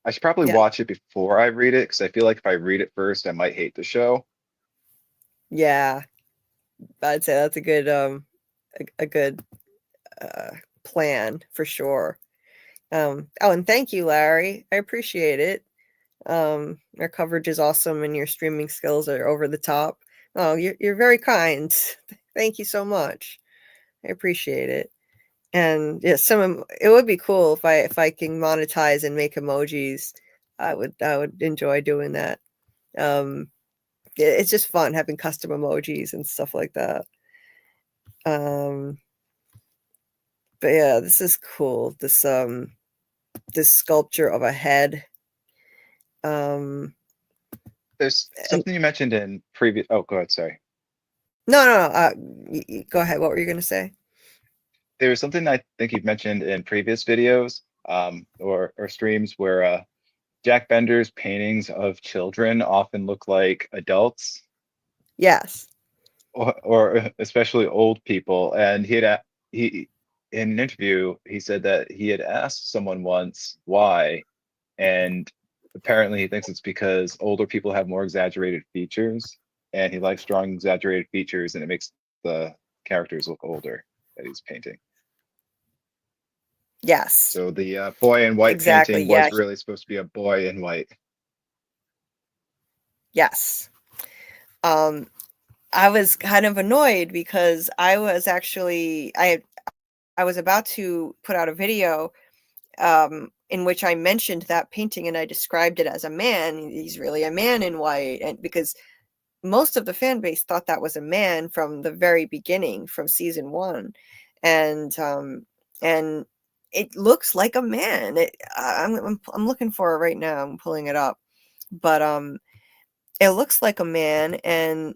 I should probably watch it before I read it because I feel like if I read it first, I might hate the show. Yeah, I'd say that's a good a good plan for sure. Oh, and thank you, Larry. I appreciate it. Your coverage is awesome and your streaming skills are over the top. Oh, you're very kind. Thank you so much. I appreciate it. And yeah, it would be cool if I can monetize and make emojis. I would enjoy doing that. It's just fun having custom emojis and stuff like that. But yeah, this is cool. This sculpture of a head. There's something you mentioned in previous. Oh, go ahead. Sorry. No. Go ahead. What were you going to say? There was something I think you've mentioned in previous videos, or streams where Jack Bender's paintings of children often look like adults. Yes. Or especially old people. And he in an interview he said that he had asked someone once why, and apparently he thinks it's because older people have more exaggerated features, and he likes drawing exaggerated features, and it makes the characters look older that he's painting. Yes. So the boy in white painting was really supposed to be a boy in white. Yes. I was kind of annoyed because I was actually I was about to put out a video in which I mentioned that painting and I described it as a man. He's really a man in white, and because most of the fan base thought that was a man from the very beginning, from season 1, and it looks like a man. I'm looking for it right now. I'm pulling it up, but it looks like a man, and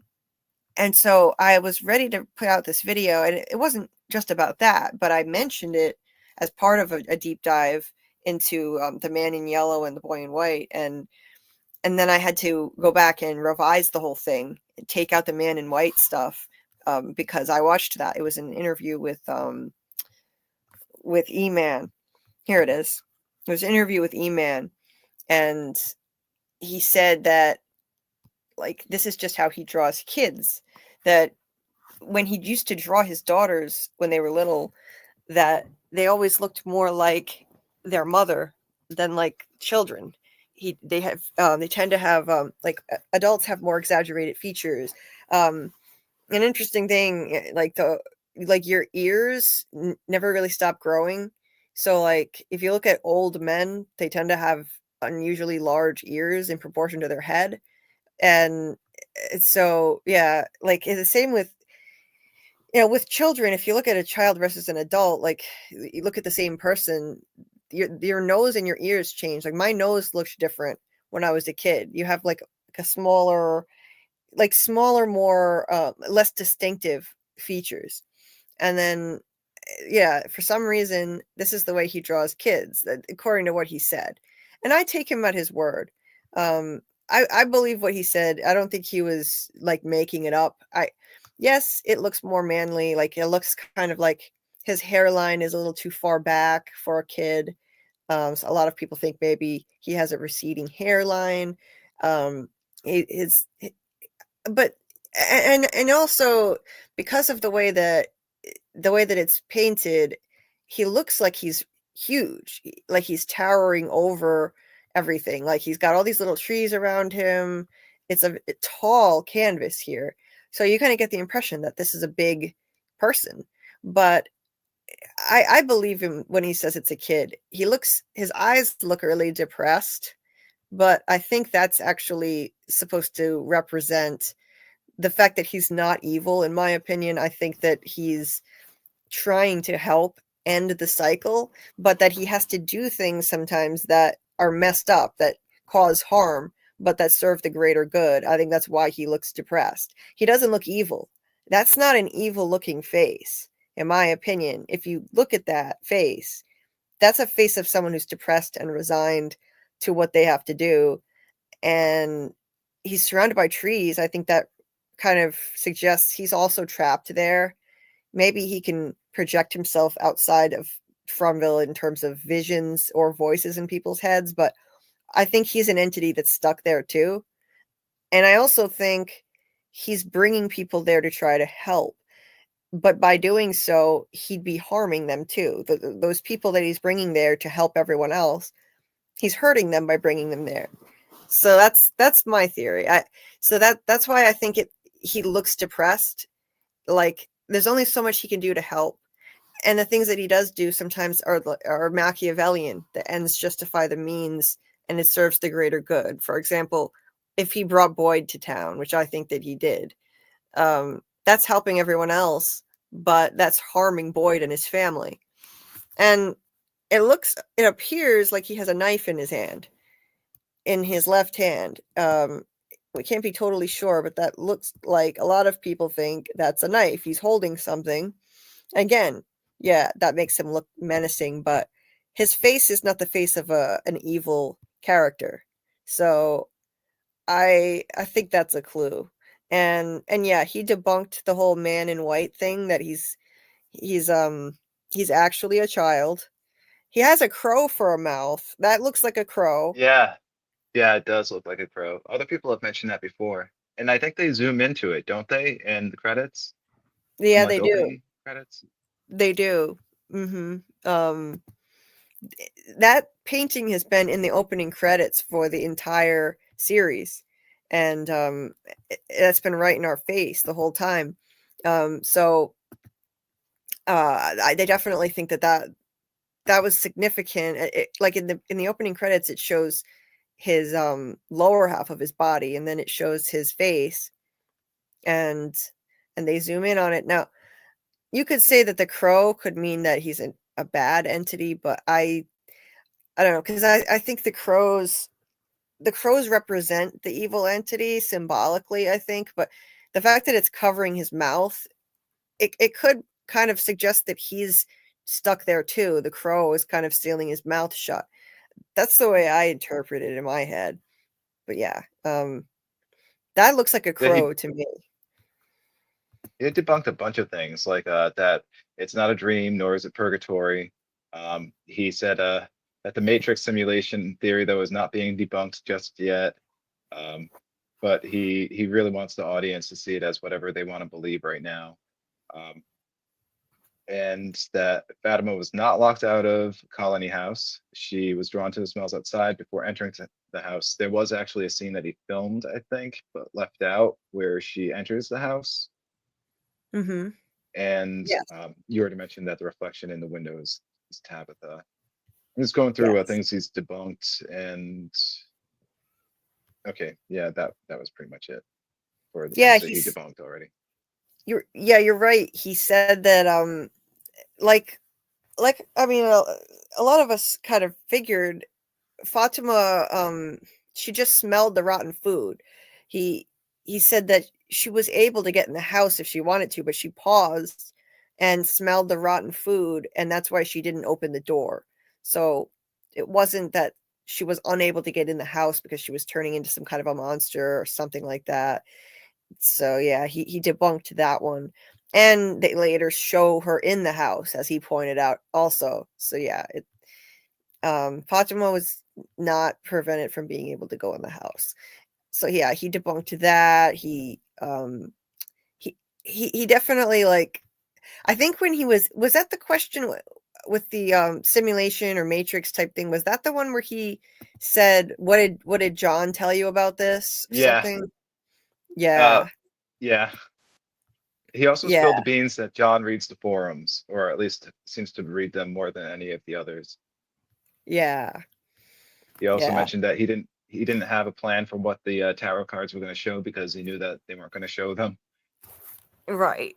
so I was ready to put out this video, and it wasn't just about that, but I mentioned it as part of a deep dive into the man in yellow and the boy in white, and then I had to go back and revise the whole thing and take out the man in white stuff because I watched that. It was an interview with E-Man. Here it is. It was an interview with E-Man, and he said that, like, this is just how he draws kids, that when he used to draw his daughters when they were little, that they always looked more like their mother than like children. They tend to have like adults have more exaggerated features. An interesting thing, like your ears never really stop growing. So like if you look at old men, they tend to have unusually large ears in proportion to their head. And so yeah, like it's the same with, with children. If you look at a child versus an adult, like you look at the same person, your nose and your ears change. Like my nose looks different when I was a kid. You have like a smaller, more less distinctive features. And then yeah, for some reason this is the way he draws kids, according to what he said. And I take him at his word. I believe what he said. I don't think he was like making it up. Yes, it looks more manly. Like it looks kind of like his hairline is a little too far back for a kid. So a lot of people think maybe he has a receding hairline. But also because of the way that it's painted, he looks like he's huge, like he's towering over everything. Like he's got all these little trees around him. It's a tall canvas here. So you kind of get the impression that this is a big person. But I believe him when he says it's a kid. His eyes look really depressed, but I think that's actually supposed to represent the fact that he's not evil. In my opinion, I think that he's trying to help end the cycle, but that he has to do things sometimes that are messed up, that cause harm, but that serve the greater good. I think that's why he looks depressed. He doesn't look evil. That's not an evil looking face, in my opinion. If you look at that face, that's a face of someone who's depressed and resigned to what they have to do. And he's surrounded by trees. I think that kind of suggests he's also trapped there. Maybe he can project himself outside of Fromville in terms of visions or voices in people's heads, but I think he's an entity that's stuck there too. And I also think he's bringing people there to try to help. but by doing so, he'd be harming them too. Those people that he's bringing there to help everyone else, he's hurting them by bringing them there. So that's my theory. That's why I think he looks depressed. Like there's only so much he can do to help, and the things that he does do sometimes are Machiavellian. The ends justify the means, and it serves the greater good. For example, if he brought Boyd to town, which I think that he did, that's helping everyone else, but that's harming Boyd and his family. And it appears like he has a knife in his hand, in his left hand. We can't be totally sure, but that looks like a lot of people think that's a knife. He's holding something. Again, yeah, that makes him look menacing, but his face is not the face of an evil character. So I think that's a clue. And yeah, he debunked the whole man in white thing, that he's actually a child. He has a crow for a mouth. That looks like a crow. Yeah, yeah, it does look like a crow. Other people have mentioned that before, and I think they zoom into it, don't they, in the credits? In Yeah, like they the do. opening credits. They do. That painting has been in the opening credits for the entire series, and that's been right in our face the whole time. So they definitely think that was significant. Like in the opening credits, it shows his lower half of his body, and then it shows his face, and they zoom in on it. Now, you could say that the crow could mean that he's a bad entity, but I don't know, because I think the crows represent the evil entity symbolically, I think, but the fact that it's covering his mouth, it could kind of suggest that he's stuck there too. The crow is kind of sealing his mouth shut. That's the way I interpret it in my head. But yeah, that looks like a Yeah, crow to me. he debunked a bunch of things, like that it's not a dream, nor is it purgatory. He said that the Matrix simulation theory, though, is not being debunked just yet. But he really wants the audience to see it as whatever they want to believe right now. And that Fatima was not locked out of Colony House. She was drawn to the smells outside before entering the house. There was actually a scene that he filmed, I think, but left out, where she enters the house. Mm-hmm. And Yes. you already mentioned that the reflection in the window is Tabitha. I'm just going through Yes. things he's debunked, and okay, yeah, that was pretty much it for the Yeah, things that he debunked already. You're right. He said that like I mean, a lot of us kind of figured Fatima, she just smelled the rotten food. He said that she was able to get in the house if she wanted to, but she paused and smelled the rotten food, and that's why she didn't open the door. So it wasn't that she was unable to get in the house because she was turning into some kind of a monster or something like that. So yeah, he debunked that one. And they later show her in the house, as he pointed out also. So yeah, Fatima was not prevented from being able to go in the house. So yeah, he debunked that. He definitely, like, I think when he was that the question with the simulation or matrix type thing, was that the one where he said, what did John tell you about this or Yeah. something? Yeah. Yeah. He also Yeah. spilled the beans that John reads the forums, or at least seems to read them more than any of the others. Yeah. He also Yeah. mentioned that he didn't have a plan for what the tarot cards were going to show, because he knew that they weren't going to show them. Right.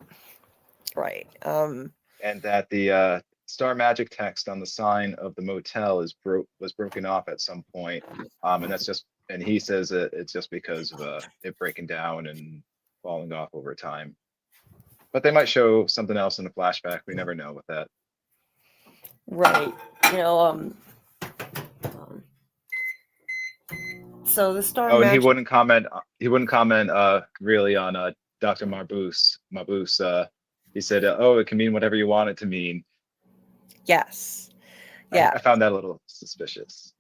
And that the star magic text on the sign of the motel was broken off at some point. And he says that it's just because of it breaking down and falling off over time. But they might show something else in the flashback. We never know with that. Right. So the star Oh, and magic. he wouldn't comment. He wouldn't comment really on Dr. Mabuse. He said, "Oh, it can mean whatever you want it to mean." Yes. Yeah. I found that a little suspicious.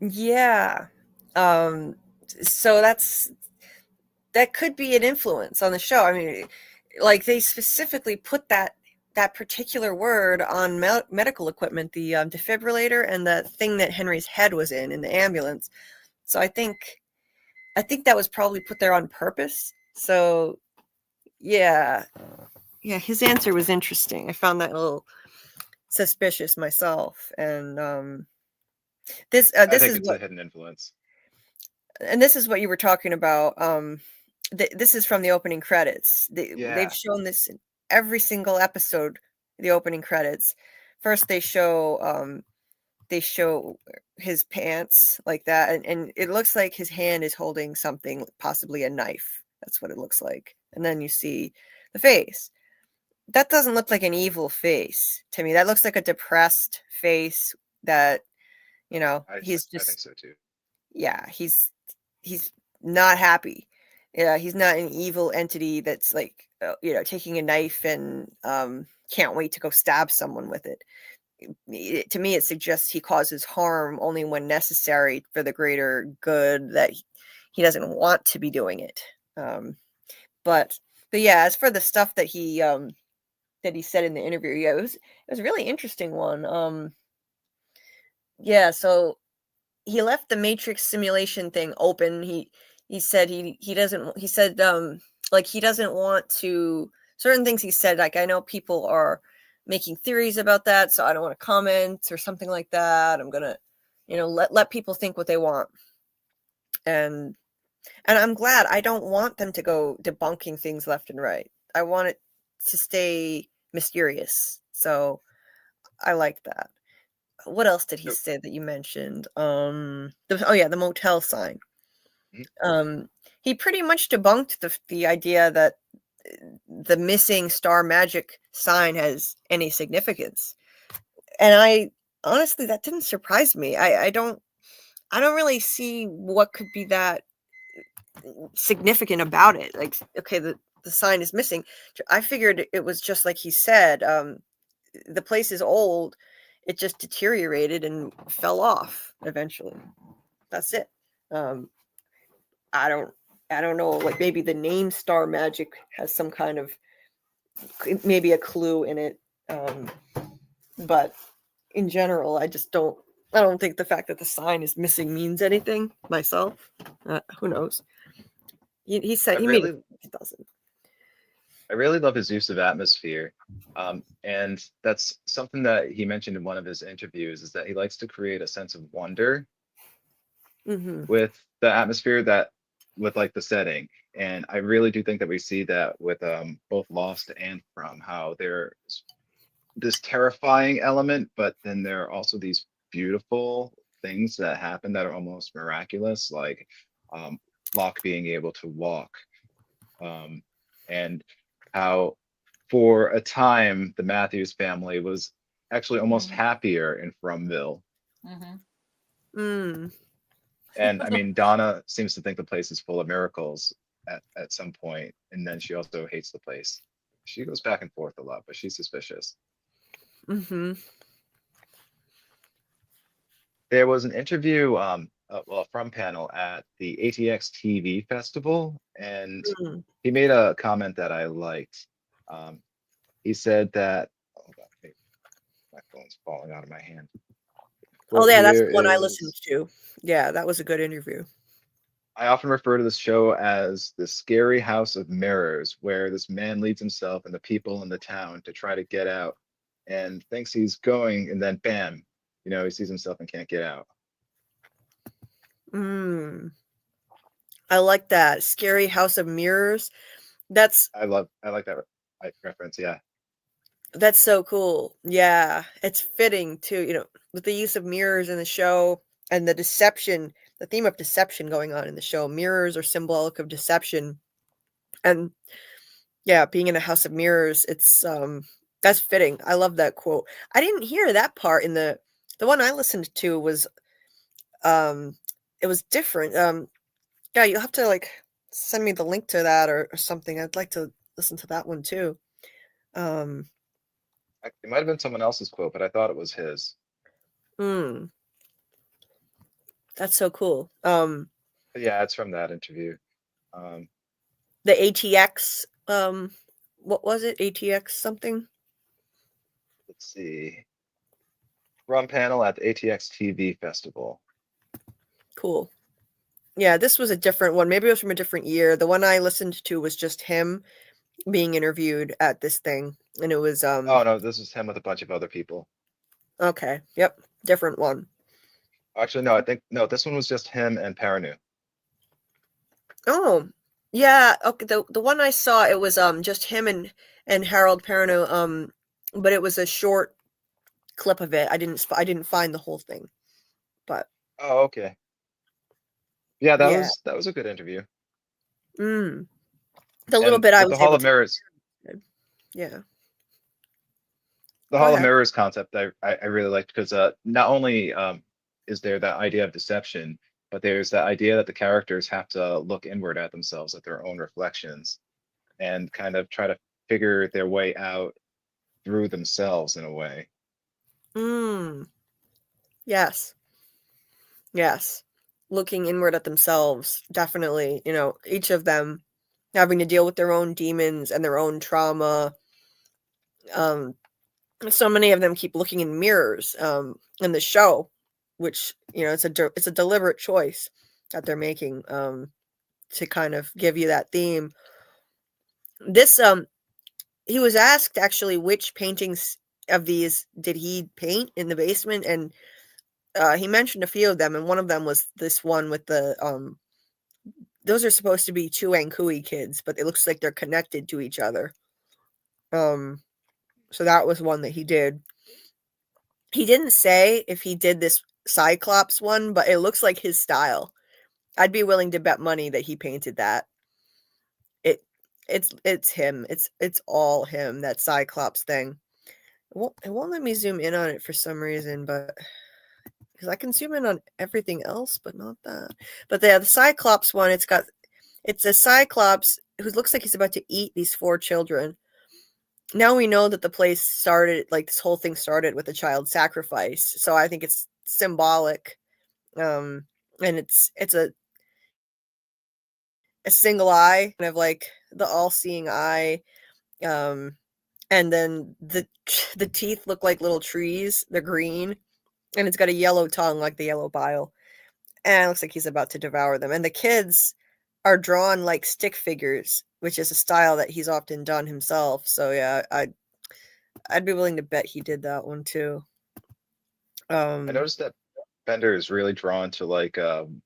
Yeah. So that could be an influence on the show. I mean, like they specifically put that particular word on medical equipment, the defibrillator and the thing that Henry's head was in the ambulance. So I think that was probably put there on purpose. So yeah, his answer was interesting. I found that a little suspicious myself. And this I think is it's a hidden influence. And this is what you were talking about. This is from the opening credits. They've shown this in every single episode. The opening credits. First, they show his pants like that, and it looks like his hand is holding something, possibly a knife. That's what it looks like. And then you see the face. That doesn't look like an evil face to me. That looks like a depressed face that, he's just. I think so too. Yeah, he's not happy. Yeah, he's not an evil entity that's like, taking a knife and can't wait to go stab someone with it. To me, it suggests he causes harm only when necessary for the greater good, that he doesn't want to be doing it. But yeah, as for the stuff that he said in the interview, yeah, it was a really interesting one. Yeah, so he left the Matrix simulation thing open. He said he doesn't. He said like he doesn't want to. Certain things he said, like, I know people are making theories about that, so I don't want to comment or something like that. I'm gonna, let people think what they want. And I'm glad. I don't want them to go debunking things left and right. I want it to stay mysterious. So I like that. What else did he say that you mentioned? The motel sign. He pretty much debunked the idea that the missing star magic sign has any significance. And I honestly, that didn't surprise me. I don't really see what could be that significant about it. Like, okay, the sign is missing. I figured it was just like he said, the place is old. It just deteriorated and fell off eventually. That's it. I don't know. Like, maybe the name Star Magic has some kind of, maybe a clue in it. But in general, I don't think the fact that the sign is missing means anything myself. Who knows? He said it doesn't. I really love his use of atmosphere. And that's something that he mentioned in one of his interviews, is that he likes to create a sense of wonder with the atmosphere, with like the setting. And I really do think that we see that with both Lost and From, how there's this terrifying element, but then there are also these beautiful things that happen that are almost miraculous, like Locke being able to walk. And how for a time the Matthews family was actually almost happier in Fromville. And I mean, Donna seems to think the place is full of miracles at some point, and then she also hates the place. She goes back and forth a lot, but she's suspicious. There was an interview from panel at the ATX TV festival, and he made a comment that I liked. He said that, hold on, my phone's falling out of my hand. Oh yeah, that's the one I listened to. Yeah, that was a good interview. I often refer to this show as the scary house of mirrors, where this man leads himself and the people in the town to try to get out, and thinks he's going, and then bam, he sees himself and can't get out. I like that. Scary house of mirrors. I like that reference. Yeah. That's so cool. Yeah, it's fitting too, with the use of mirrors in the show and the deception, the theme of deception going on in the show. Mirrors are symbolic of deception. And yeah, being in a house of mirrors, it's that's fitting. I love that quote. I didn't hear that part in the one I listened to was it was different. Yeah, you'll have to like send me the link to that or something. I'd like to listen to that one too. It might have been someone else's quote, but I thought it was his. That's so cool. Yeah, it's from that interview. The ATX what was it? ATX something? Let's see. Run panel at the ATX TV Festival. Cool. Yeah, this was a different one. Maybe it was from a different year. The one I listened to was just him being interviewed at this thing, and it was Oh no, this was him with a bunch of other people. Okay. Yep. Different one. Actually, no, I think no, this one was just him and Paranu. Oh, yeah. Okay. The one I saw, it was just him and Harold Perrineau. But it was a short clip of it. I didn't find the whole thing, but Oh, okay. Yeah, yeah. that was a good interview. The little And bit I with the was Hall able of to. Mirrors, Yeah. the Go Hall of ahead. Mirrors concept I really liked because not only is there that idea of deception, but there's that idea that the characters have to look inward at themselves, at their own reflections, and kind of try to figure their way out through themselves in a way. Yes. Yes. Looking inward at themselves, definitely. Each of them having to deal with their own demons and their own trauma. So many of them keep looking in mirrors in the show, which it's a deliberate choice that they're making to kind of give you that theme. This he was asked actually which paintings of these did he paint in the basement, and he mentioned a few of them, and one of them was this one with the those are supposed to be two Ankui kids, but it looks like they're connected to each other. So that was one that he did. He didn't say if he did this Cyclops one, but it looks like his style. I'd be willing to bet money that he painted that. It's him. It's all him, that Cyclops thing. It won't let me zoom in on it for some reason, but because I can zoom in on everything else, but not that. But the Cyclops one, it's a Cyclops who looks like he's about to eat these 4 children. Now we know that the place started, like this whole thing started with a child sacrifice. So I think it's symbolic. And it's a single eye, kind of like the all-seeing eye. And then the teeth look like little trees. They're green, and it's got a yellow tongue like the yellow bile. And it looks like he's about to devour them. And the kids are drawn like stick figures, which is a style that he's often done himself. So yeah, I'd be willing to bet he did that one too. I noticed that Bender is really drawn to like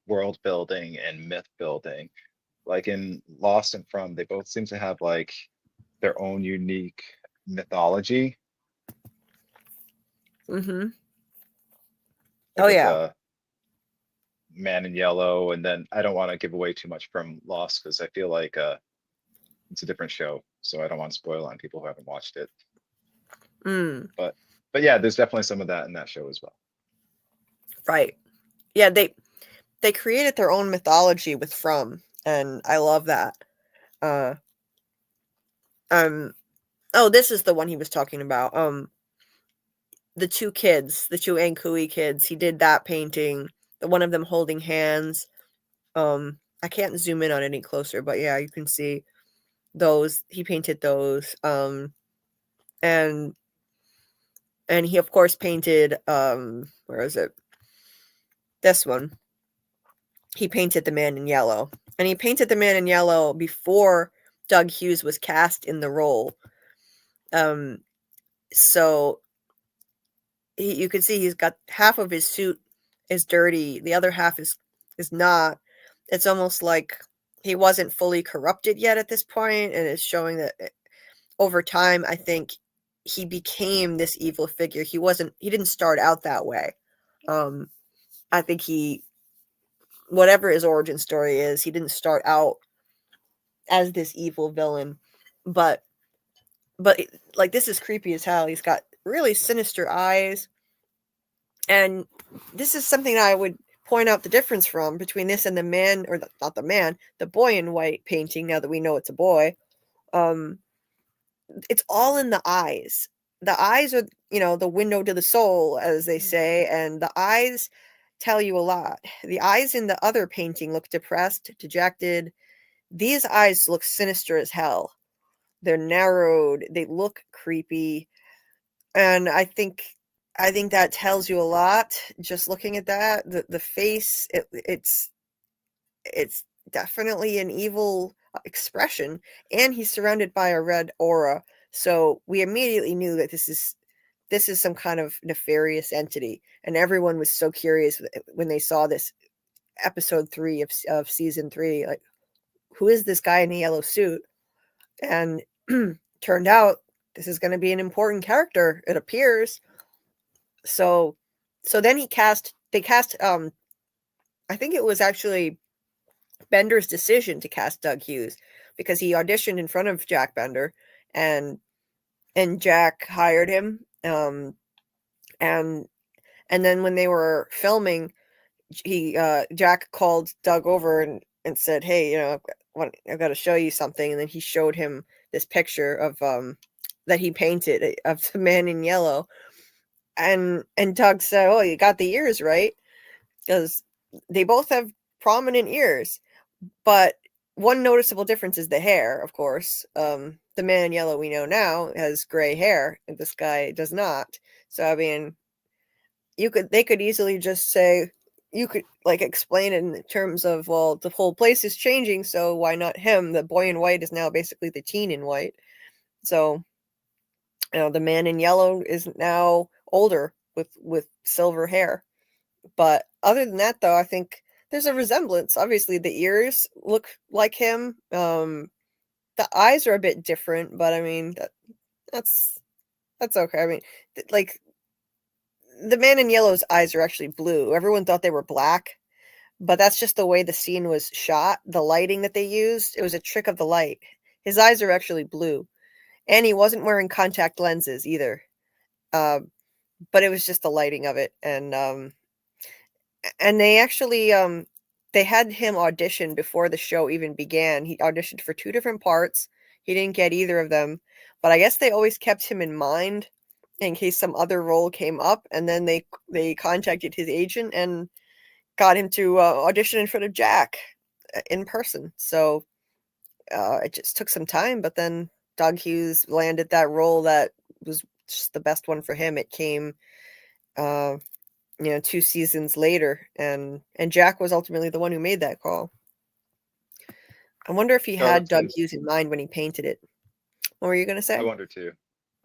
world building and myth building. Like in Lost and From, they both seem to have like their own unique mythology. Mm-hmm. Like Oh with yeah. Man in Yellow, and then I don't want to give away too much from Lost because I feel like it's a different show, so I don't want to spoil on people who haven't watched it. But yeah, there's definitely some of that in that show as well. Right. Yeah, they created their own mythology with From, and I love that. Oh, this is the one he was talking about. The 2 kids, the 2 Ankui kids, he did that painting. The one of them holding hands. I can't zoom in on any closer, but yeah, you can see those. He painted those. And he of course painted where is it? This one. He painted the Man in Yellow. And he painted the Man in Yellow before Doug Hughes was cast in the role. So you can see he's got half of his suit is dirty, the other half is not. It's almost like he wasn't fully corrupted yet at this point, and it's showing that over time, I think he became this evil figure. He didn't start out that way. I think whatever his origin story is, he didn't start out as this evil villain, but like this is creepy as hell. He's got really sinister eyes. And this is something I would point out the difference from between this and the man, or not the man, the boy in white painting, now that we know it's a boy. It's all in the eyes. The eyes are, the window to the soul, as they say, and the eyes tell you a lot. The eyes in the other painting look depressed, dejected. These eyes look sinister as hell. they're narrowed, they look creepy, and I think that tells you a lot just looking at that. The face, it's definitely an evil expression, and he's surrounded by a red aura, so we immediately knew that this is some kind of nefarious entity, and everyone was so curious when they saw this episode 3 of season 3, like, who is this guy in the yellow suit? And turned out this is going to be an important character, it appears. So then they cast I think it was actually Bender's decision to cast Doug Hughes, because he auditioned in front of Jack Bender, and Jack hired him, and then when they were filming, Jack called Doug over and said, "Hey, I've got to show you something." And then he showed him this picture of that he painted of the man in yellow, and Doug said, "Oh, you got the ears right," because they both have prominent ears, but one noticeable difference is the hair, of course. The man in yellow we know now has gray hair, and this guy does not. So I mean, they could easily just say, you could like explain it in terms of, well, the whole place is changing, so why not him? The boy in white is now basically the teen in white. So, the man in yellow is now older with silver hair. But other than that, though, I think there's a resemblance. Obviously, the ears look like him. The eyes are a bit different, but I mean, that's okay. I mean, like, the man in yellow's eyes are actually blue. Everyone thought they were black, but that's just the way the scene was shot. The lighting that they used, it was a trick of the light. His eyes are actually blue, and he wasn't wearing contact lenses either. But it was just the lighting of it, and they actually they had him audition before the show even began. He auditioned for 2 different parts. He didn't get either of them, but I guess they always kept him in mind in case some other role came up, and then they contacted his agent and got him to audition in front of Jack in person. So it just took some time, but then Doug Hughes landed that role that was just the best one for him. It came 2 seasons later, and Jack was ultimately the one who made that call. I wonder if he had Doug Hughes in mind when he painted it. What were you going to say? I wonder too.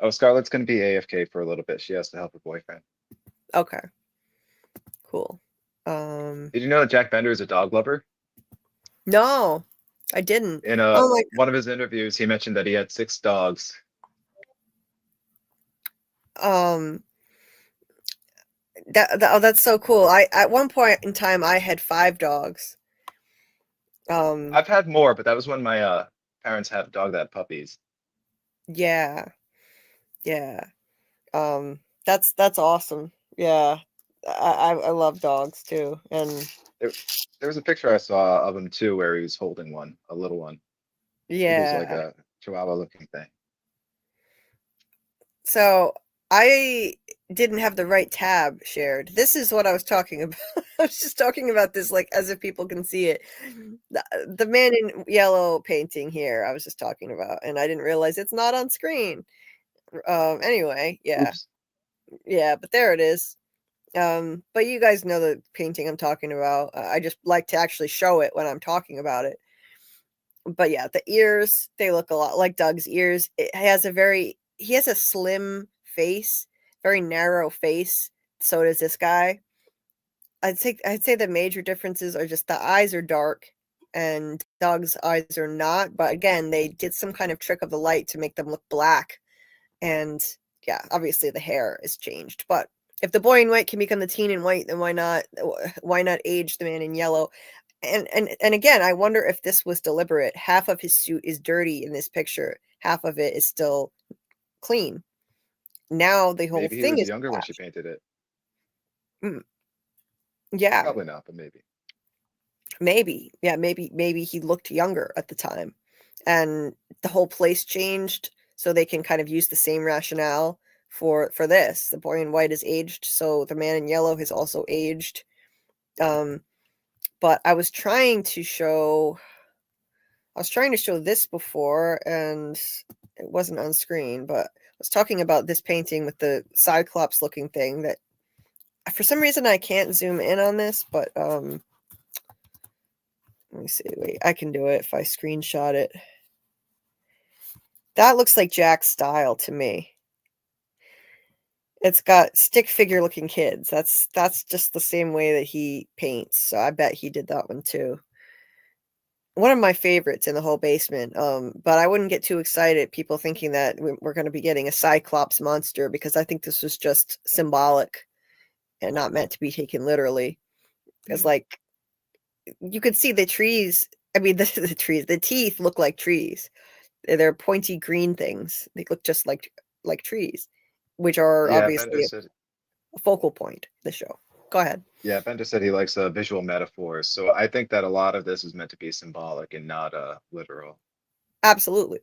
Oh, Scarlett's going to be AFK for a little bit. She has to help her boyfriend. Okay. Cool. Did you know that Jack Bender is a dog lover? No, I didn't. In one of his interviews, he mentioned that he had 6 dogs. That's so cool. At one point in time I had 5 dogs. I've had more, but that was when my parents had a dog that had puppies. Yeah. That's awesome. Yeah. I love dogs too. And there was a picture I saw of him too where he was holding one, a little one. Yeah. It was like a chihuahua looking thing. So I didn't have the right tab shared. This is what I was talking about. I was just talking about this like as if people can see it. The man in yellow painting here, I was just talking about, and I didn't realize it's not on screen. Anyway, yeah. Oops. Yeah, but there it is. But you guys know the painting I'm talking about. I just like to actually show it when I'm talking about it. But yeah, the ears, they look a lot like Doug's ears. He has a slim face, very narrow face. So does this guy. I'd say the major differences are just the eyes are dark and Doug's eyes are not. But again, they did some kind of trick of the light to make them look black. And yeah, obviously the hair is changed. But if the boy in white can become the teen in white, then why not age the man in yellow? And again, I wonder if this was deliberate. Half of his suit is dirty in this picture. Half of it is still clean. Now the whole Maybe thing he was is younger when she painted it. Yeah. Probably not, but maybe. Maybe. Yeah, maybe he looked younger at the time. And the whole place changed so they can kind of use the same rationale for this. The boy in white is aged, so the man in yellow has also aged. But I was trying to show this before, and It wasn't on screen, but I was talking about this painting with the Cyclops looking thing that for some reason I can't zoom in on this, but let me see. Wait, I can do it if I screenshot it. That looks like Jack's style to me. It's got stick figure looking kids. That's just the same way that he paints. So I bet he did that one too. One of my favorites in the whole basement. But I wouldn't get too excited, people thinking that we're going to be getting a Cyclops monster, because I think this was just symbolic and not meant to be taken literally. Because like you could see the trees. I mean, the trees. The teeth look like trees. They're pointy green things. They look just like trees, which are obviously a focal point of the show. Go ahead. Yeah, Bender said he likes visual metaphors. So I think that a lot of this is meant to be symbolic and not literal. Absolutely.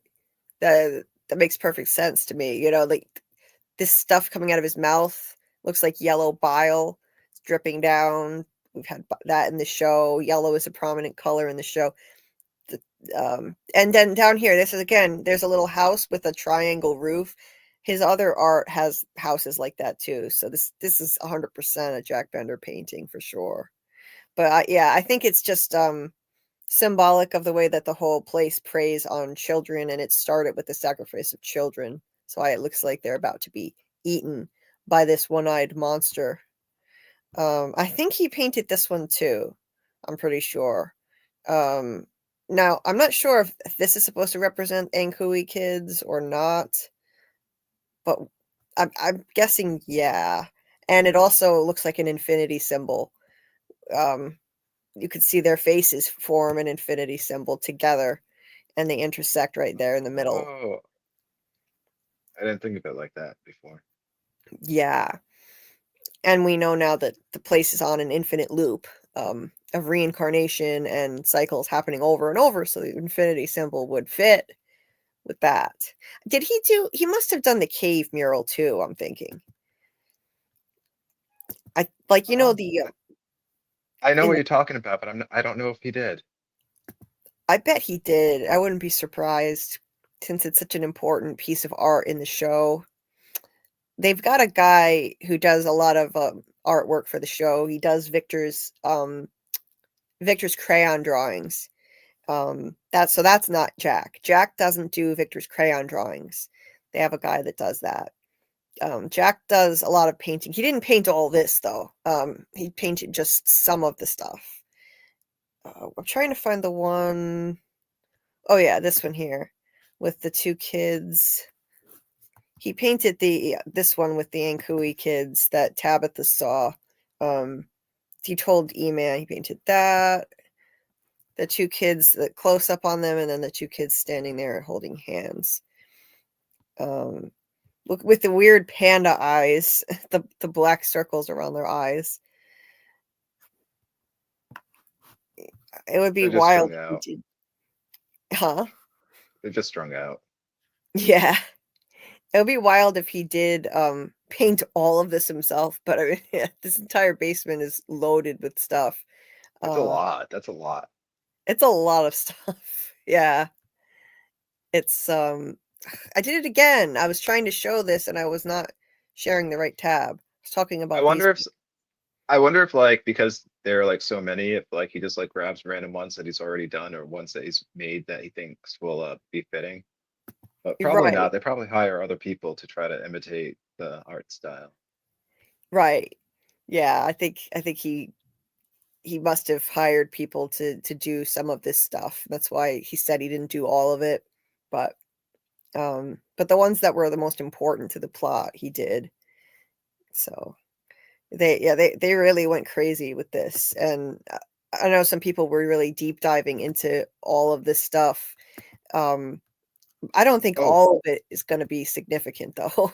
That makes perfect sense to me. You know, like this stuff coming out of his mouth looks like yellow bile. It's dripping down. We've had that in the show. Yellow is a prominent color in the show. And then down here, this is again, there's a little house with a triangle roof. His other art has houses like that too. So this is 100% a Jack Bender painting for sure. But yeah, I think it's just symbolic of the way that the whole place preys on children, and it started with the sacrifice of children. So it looks like they're about to be eaten by this one-eyed monster. I think he painted this one too. I'm pretty sure. Now, I'm not sure if this is supposed to represent Ankhui kids or not, but I'm guessing yeah. And it also looks like an infinity symbol. You could see their faces form an infinity symbol together, and they intersect right there in the middle. Oh, I didn't think of it like that before. Yeah. And we know now that the place is on an infinite loop of reincarnation and cycles happening over and over, so the infinity symbol would fit with that. Did he must have done the cave mural too, I'm thinking. I like, you know, I know what you're talking about, but I don't know if he did. I bet he did. I wouldn't be surprised, since it's such an important piece of art in the show. They've got a guy who does a lot of artwork for the show. He does Victor's crayon drawings. That's not Jack. Jack doesn't do Victor's crayon drawings. They have a guy that does that. Jack does a lot of painting. He didn't paint all this though. He painted just some of the stuff. I'm trying to find the one. Oh yeah, this one here with the two kids. He painted this one with the Ankhui kids that Tabitha saw. He told E-Man he painted that. The two kids, the close up on them, and then the two kids standing there holding hands. Look, with the weird panda eyes, the black circles around their eyes. It would be wild if he did. Huh? They're just strung out. Yeah. It would be wild if he did paint all of this himself, but I mean, yeah, this entire basement is loaded with stuff. That's a lot. That's a lot. It's a lot of stuff. Yeah. It's I did it again. I was trying to show this and I was not sharing the right tab. I was talking about I wonder if like, because there are like so many, if like he just like grabs random ones that he's already done or ones that he's made that he thinks will be fitting. But probably not. They probably hire other people to try to imitate the art style. Right. Yeah, I think he must have hired people to do some of this stuff. That's why he said he didn't do all of it. But the ones that were the most important to the plot, he did. So they really went crazy with this. And I know some people were really deep diving into all of this stuff. I don't think all of it is going to be significant though.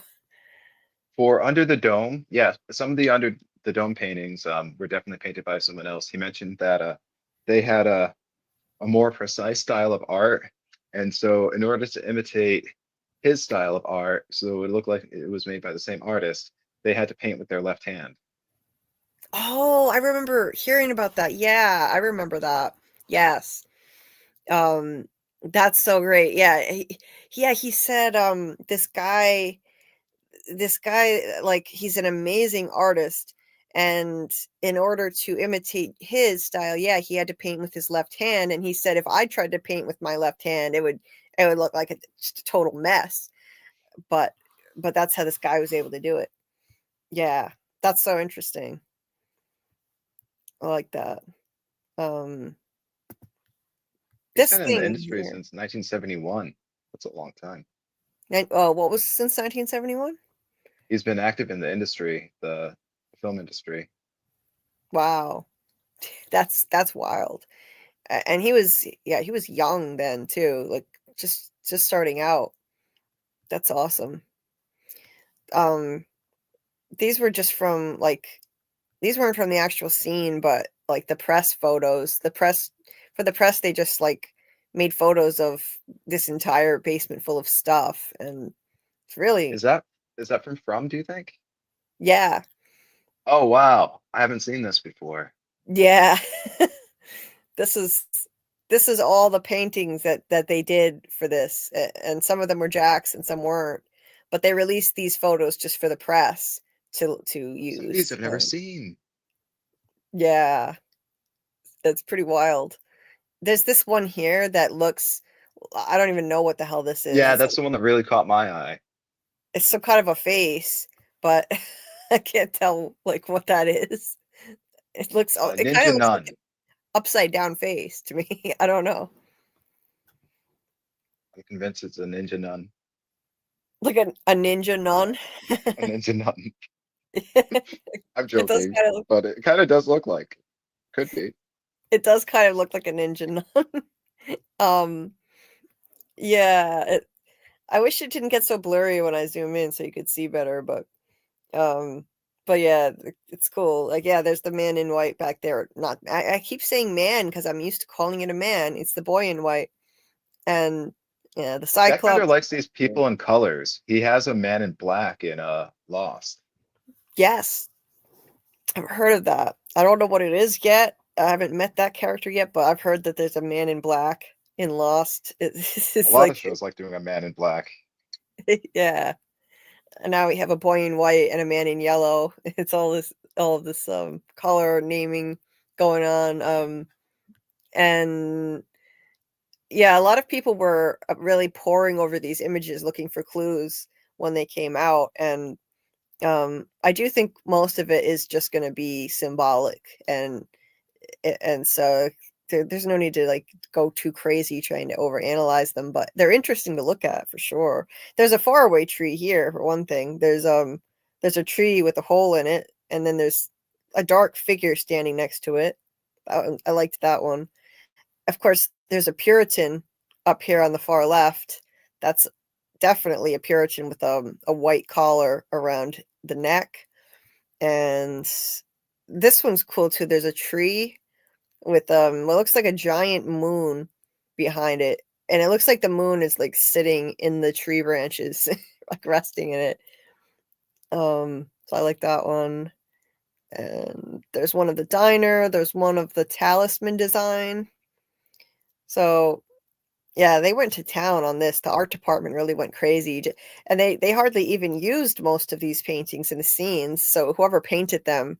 For Under the Dome, yeah, some of the Under the Dome paintings were definitely painted by someone else. He mentioned that they had a more precise style of art. And so in order to imitate his style of art, so it looked like it was made by the same artist, they had to paint with their left hand. Oh, I remember hearing about that. Yeah, I remember that. Yes. That's so great. Yeah. He said this guy like he's an amazing artist, and in order to imitate his style, yeah, he had to paint with his left hand, and he said if I tried to paint with my left hand, it would look like just a total mess. But that's how this guy was able to do it. Yeah, that's so interesting. I like that. He's This been in the thing industry here. since 1971. That's a long time. What was since 1971? He's been active in the industry, the film industry. Wow. That's wild. And he was young then too, like just starting out. That's awesome. These were just from like these weren't from the actual scene, but like the press photos. For the press, they just like made photos of this entire basement full of stuff, and it's really Is that from, do you think? yeah. Oh wow, I haven't seen this before. Yeah. This is all the paintings that they did for this, and some of them were Jack's and some weren't, but they released these photos just for the press to Some of use. these I've never seen. Yeah, it's pretty wild. There's this one here that looks, I don't even know what the hell this is. Yeah, that's the one that really caught my eye. It's some kind of a face, but I can't tell like what that is. It looks it kind Ninja of looks Nun. like an upside down face to me. I don't know. I'm convinced it's a Ninja Nun. Like a ninja nun. A Ninja Nun. I'm It does joking, kind of look, but it kind of does look like. Could be. it does kind of look like a ninja nun. Yeah, I wish it didn't get so blurry when I zoom in so you could see better, um but yeah, it's cool. Like yeah, there's the man in white back there. Not I keep saying man because I'm used to calling it a man. It's the boy in white. And yeah, the Jack Bender Cyclops. likes these people in colors. He has a man in black in Lost. Yes, I've heard of that. I don't know what it is yet. I haven't met that character yet, but I've heard that there's a man in black in Lost. A It's lot of like shows like doing a man in black. yeah. And now we have a boy in white and a man in yellow. It's all of this color naming going on. And yeah, a lot of people were really poring over these images looking for clues when they came out, and I do think most of it is just going to be symbolic, and so there's no need to like go too crazy trying to overanalyze them, but they're interesting to look at for sure. There's a faraway tree here for one thing. There's a tree with a hole in it, and then there's a dark figure standing next to it. I liked that one. Of course, there's a Puritan up here on the far left. That's definitely a Puritan with a white collar around the neck. And this one's cool too. There's a tree with what looks like a giant moon behind it. And it looks like the moon is like sitting in the tree branches, like resting in it. So I like that one. And there's one of the diner, there's one of the talisman design. So yeah, they went to town on this. The art department really went crazy. And they hardly even used most of these paintings in the scenes. So whoever painted them,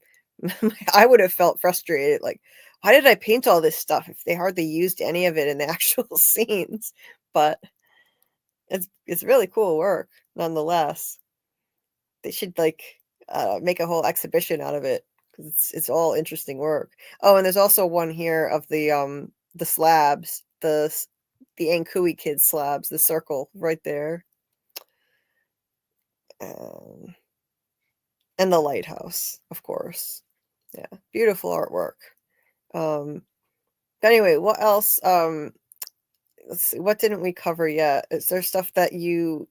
I would have felt frustrated. Like, why did I paint all this stuff if they hardly used any of it in the actual scenes? But it's really cool work nonetheless. They should like make a whole exhibition out of it because it's all interesting work. Oh, and there's also one here of the slabs, the Ankui Kids slabs, the circle right there. And the lighthouse, of course. Yeah, beautiful artwork. But anyway, what else? Let's see, what didn't we cover yet? Is there stuff that you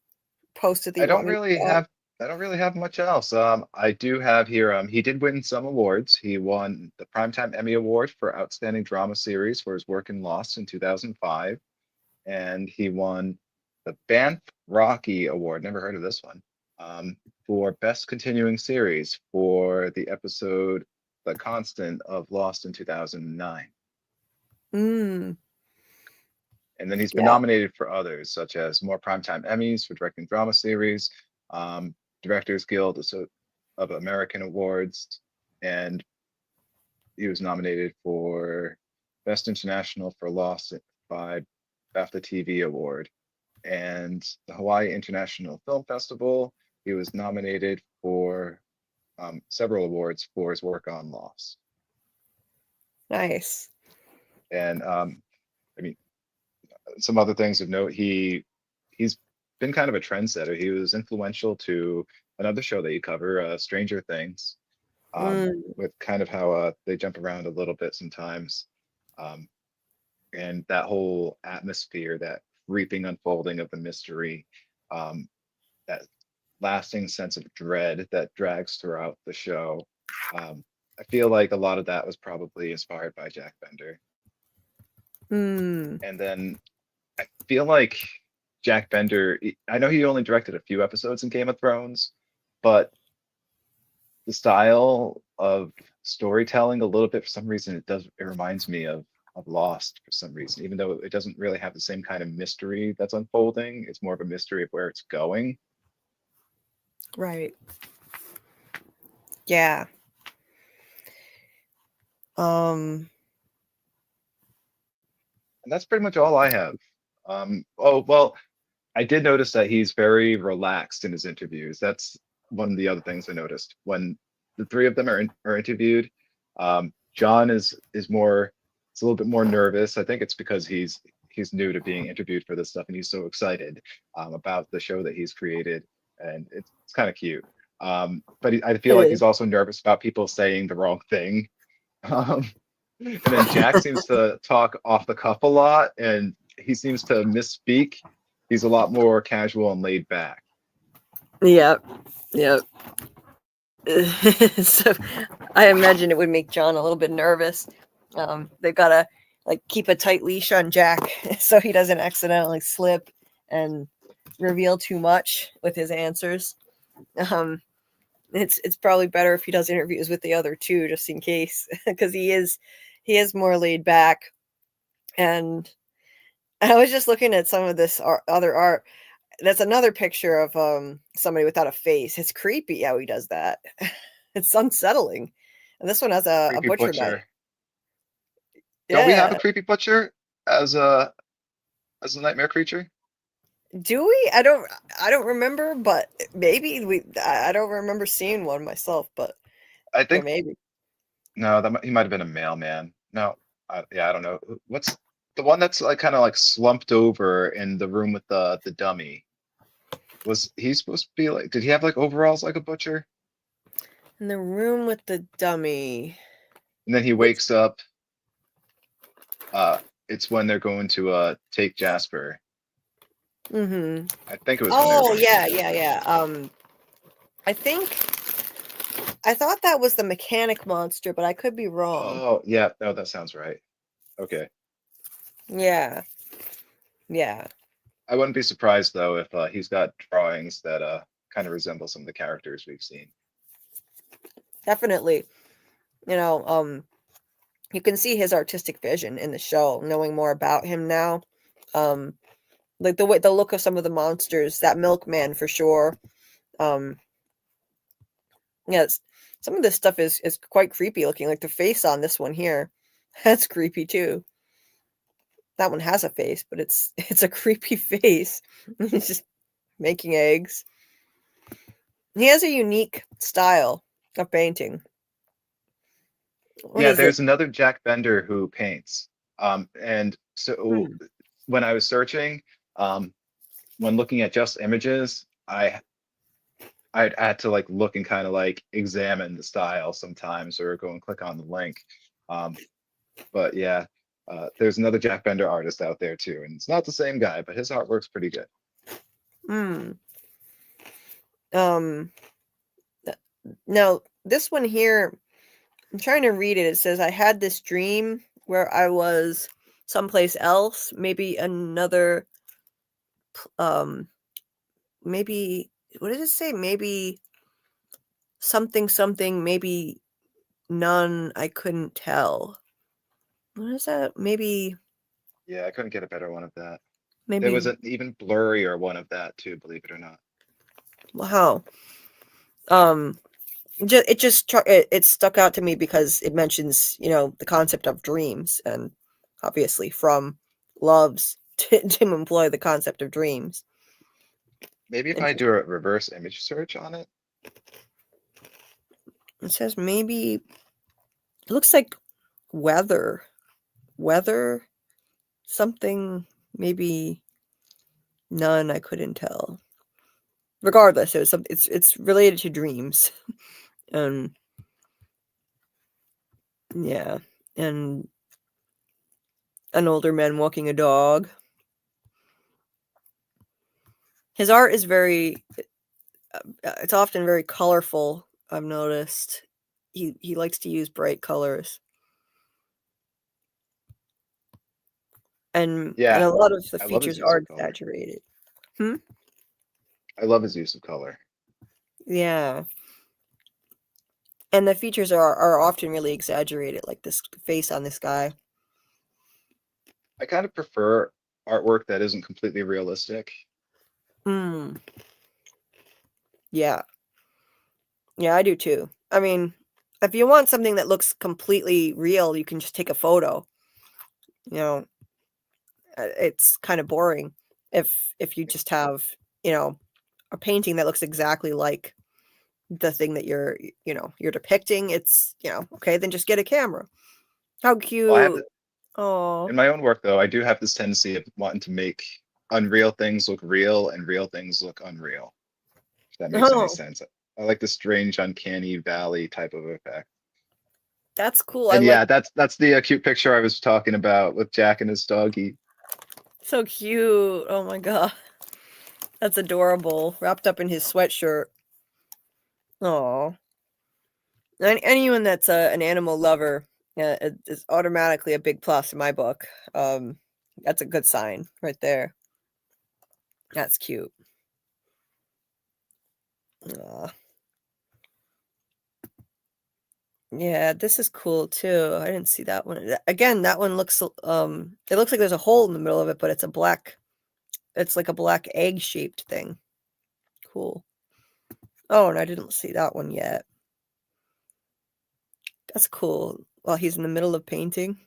posted that I you don't wanted really to add? have much else. I do have here. He did win some awards. He won the Primetime Emmy Award for Outstanding Drama Series for his work in Lost in 2005, and he won the Banff Rocky Award. Never heard of this one. For Best Continuing Series for the episode "The Constant" of Lost in 2009. Mm. And then he's been Yeah. nominated for others, such as more Primetime Emmys for directing drama series, Directors Guild of American Awards, and he was nominated for Best International for Lost by BAFTA TV Award. And the Hawaii International Film Festival, he was nominated for several awards for his work on Lost. Nice. And I mean, some other things of note, he's been kind of a trendsetter. He was influential to another show that you cover, Stranger Things, with kind of how they jump around a little bit sometimes. And that whole atmosphere, that creeping unfolding of the mystery, that lasting sense of dread that drags throughout the show. I feel like a lot of that was probably inspired by Jack Bender. And then I feel like Jack Bender, I know he only directed a few episodes in Game of Thrones, but the style of storytelling a little bit, for some reason, it reminds me of Lost for some reason, even though it doesn't really have the same kind of mystery that's unfolding. It's more of a mystery of where it's going. Right. Yeah. And that's pretty much all I have. Oh, well, I did notice that he's very relaxed in his interviews. That's one of the other things I noticed. When the three of them are interviewed, John is more, it's a little bit more nervous. I think it's because he's new to being interviewed for this stuff, and he's so excited about the show that he's created, and it's kind of cute. But I feel like he's also nervous about people saying the wrong thing. And then Jack seems to talk off the cuff a lot, and he seems to misspeak. He's a lot more casual and laid back. Yep. So I imagine it would make John a little bit nervous. They've got to like keep a tight leash on Jack so he doesn't accidentally slip and reveal too much with his answers. It's probably better if he does interviews with the other two, just in case, because he is more laid back. And I was just looking at some of this other art. That's another picture of somebody without a face. It's creepy how he does that. It's unsettling. And this one has a butcher knife. Yeah. Don't we have a creepy butcher as a nightmare creature? Do we? I don't remember, but maybe I don't remember seeing one myself, but I think maybe. No, he might have been a mailman. No, I don't know. What's the one that's like kind of like slumped over in the room with the dummy? Was he supposed to be like? Did he have like overalls like a butcher? In the room with the dummy. And then he wakes up. It's when they're going to take Jasper. Mm-hmm. I think it was. Oh yeah. I thought that was the mechanic monster, but I could be wrong. Oh yeah, no, that sounds right. Okay. Yeah. I wouldn't be surprised though if he's got drawings that kind of resemble some of the characters we've seen. Definitely. You can see his artistic vision in the show, knowing more about him now. Like the look of some of the monsters, that milkman for sure. Yes, some of this stuff is quite creepy looking. Like the face on this one here, that's creepy too. That one has a face, but it's a creepy face. He's just making eggs. He has a unique style of painting. There's another Jack Bender who paints. And so when I was searching, when looking at just images, I had to like look and kind of like examine the style sometimes, or go and click on the link. But yeah, there's another Jack Bender artist out there too, and it's not the same guy, but his artwork's pretty good. Now this one here, I'm trying to read it. It says, I had this dream where I was someplace else, maybe another, maybe, what did it say? Maybe something, maybe none, I couldn't tell. What is that? Maybe Yeah, I couldn't get a better one of that. Maybe. There was an even blurrier one of that too, believe it or not. Wow. It stuck out to me because it mentions, the concept of dreams, and obviously From loves to employ the concept of dreams. Maybe if I do a reverse image search on it. It says maybe, it looks like weather, something, maybe none, I couldn't tell. Regardless, it's related to dreams. Yeah, and an older man walking a dog. His art is it's often very colorful, I've noticed. He likes to use bright colors. And Yeah, a lot of the I love his features use are of color. exaggerated. I love his use of color. Yeah. And the features are often really exaggerated, like this face on this guy. I kind of prefer artwork that isn't completely realistic. Yeah. Yeah, I do too. I mean, if you want something that looks completely real, you can just take a photo. It's kind of boring if you just have, a painting that looks exactly like the thing that you're depicting. It's, okay, then just get a camera. How Well, I have cute. Oh. in my own work though, I do have this tendency of wanting to make unreal things look real and real things look unreal. If that makes any Oh, sense. I like the strange uncanny valley type of effect. that's cool. I And like. yeah, that's the cute picture I was talking about with Jack and his doggy. So cute. Oh my god. That's adorable. Wrapped up in his sweatshirt. Oh. Anyone that's an animal lover is automatically a big plus in my book. That's a good sign right there. That's cute. Aw. Yeah, this is cool too. I didn't see that one. Again, that one looks it looks like there's a hole in the middle of it, but it's like a black egg-shaped thing. Cool. Oh, and I didn't see that one yet. That's cool. While he's in the middle of painting.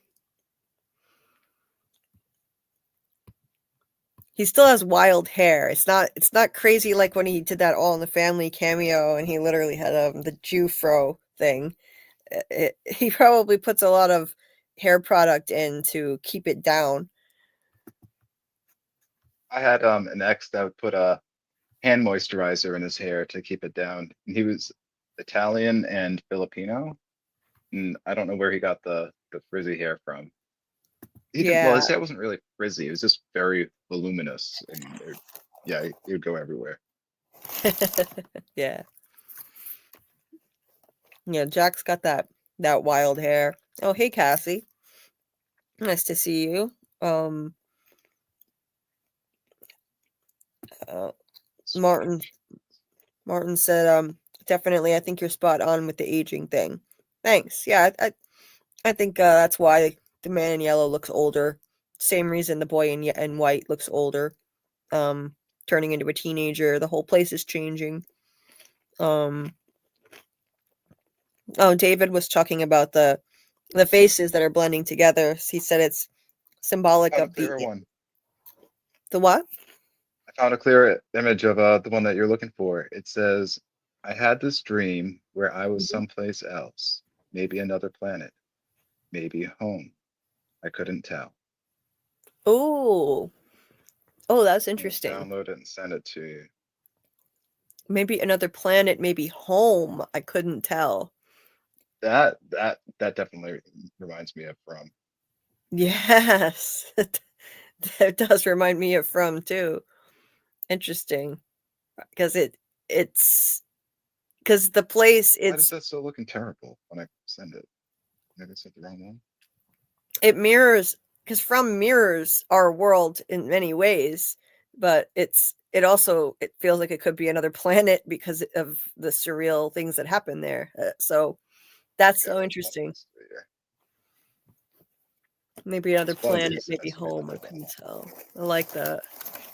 He still has wild hair. It's not crazy like when he did that All in the Family cameo and he literally had the Jew fro thing. He probably puts a lot of hair product in to keep it down. I had an ex that would put a hand moisturizer in his hair to keep it down. And he was Italian and Filipino. And I don't know where he got the frizzy hair from. He didn't, well, Yeah. his hair wasn't really frizzy. It was just very voluminous. And yeah, it would go everywhere. Yeah. Yeah, Jack's got that wild hair. Oh, hey Cassie. Nice to see you. Martin said, definitely, I think you're spot on with the aging thing. Thanks. Yeah, I think that's why the man in yellow looks older. Same reason the boy in white looks older. Turning into a teenager. The whole place is changing. Oh, David was talking about the faces that are blending together. He said it's symbolic of Clearer one. The what? I found a clear image of the one that you're looking for. It says, I had this dream where I was someplace else, maybe another planet, maybe home. I couldn't tell. Oh, that's interesting. Download it and send it to you. Maybe another planet, maybe home. I couldn't tell. That definitely reminds me of From. Yes, that does remind me of From too. Interesting, because it's because the place Why is that still looking terrible when I send it? Maybe I sent the wrong one. It mirrors, because From mirrors our world in many ways, but it feels like it could be another planet because of the surreal things that happen there. So that's so interesting. Maybe another It's one of planet, these maybe has to be home. I another couldn't tell. I like that.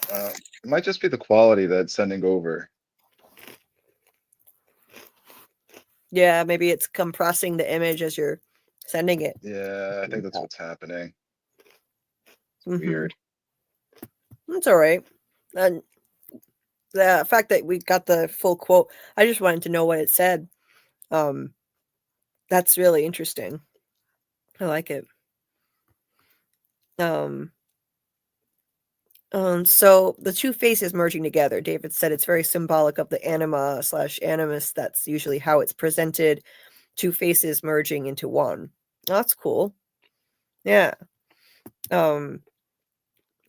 one. It might just be the quality that's sending over. Yeah, maybe it's compressing the image as you're sending it. Yeah, I think that's what's happening. It's Mhm. weird. It's all right. And the fact that we got the full quote, I just wanted to know what it said. That's really interesting. I like it. So the two faces merging together, David said it's very symbolic of the anima / animus. That's usually how it's presented. Two faces merging into one. Oh, that's cool. Yeah.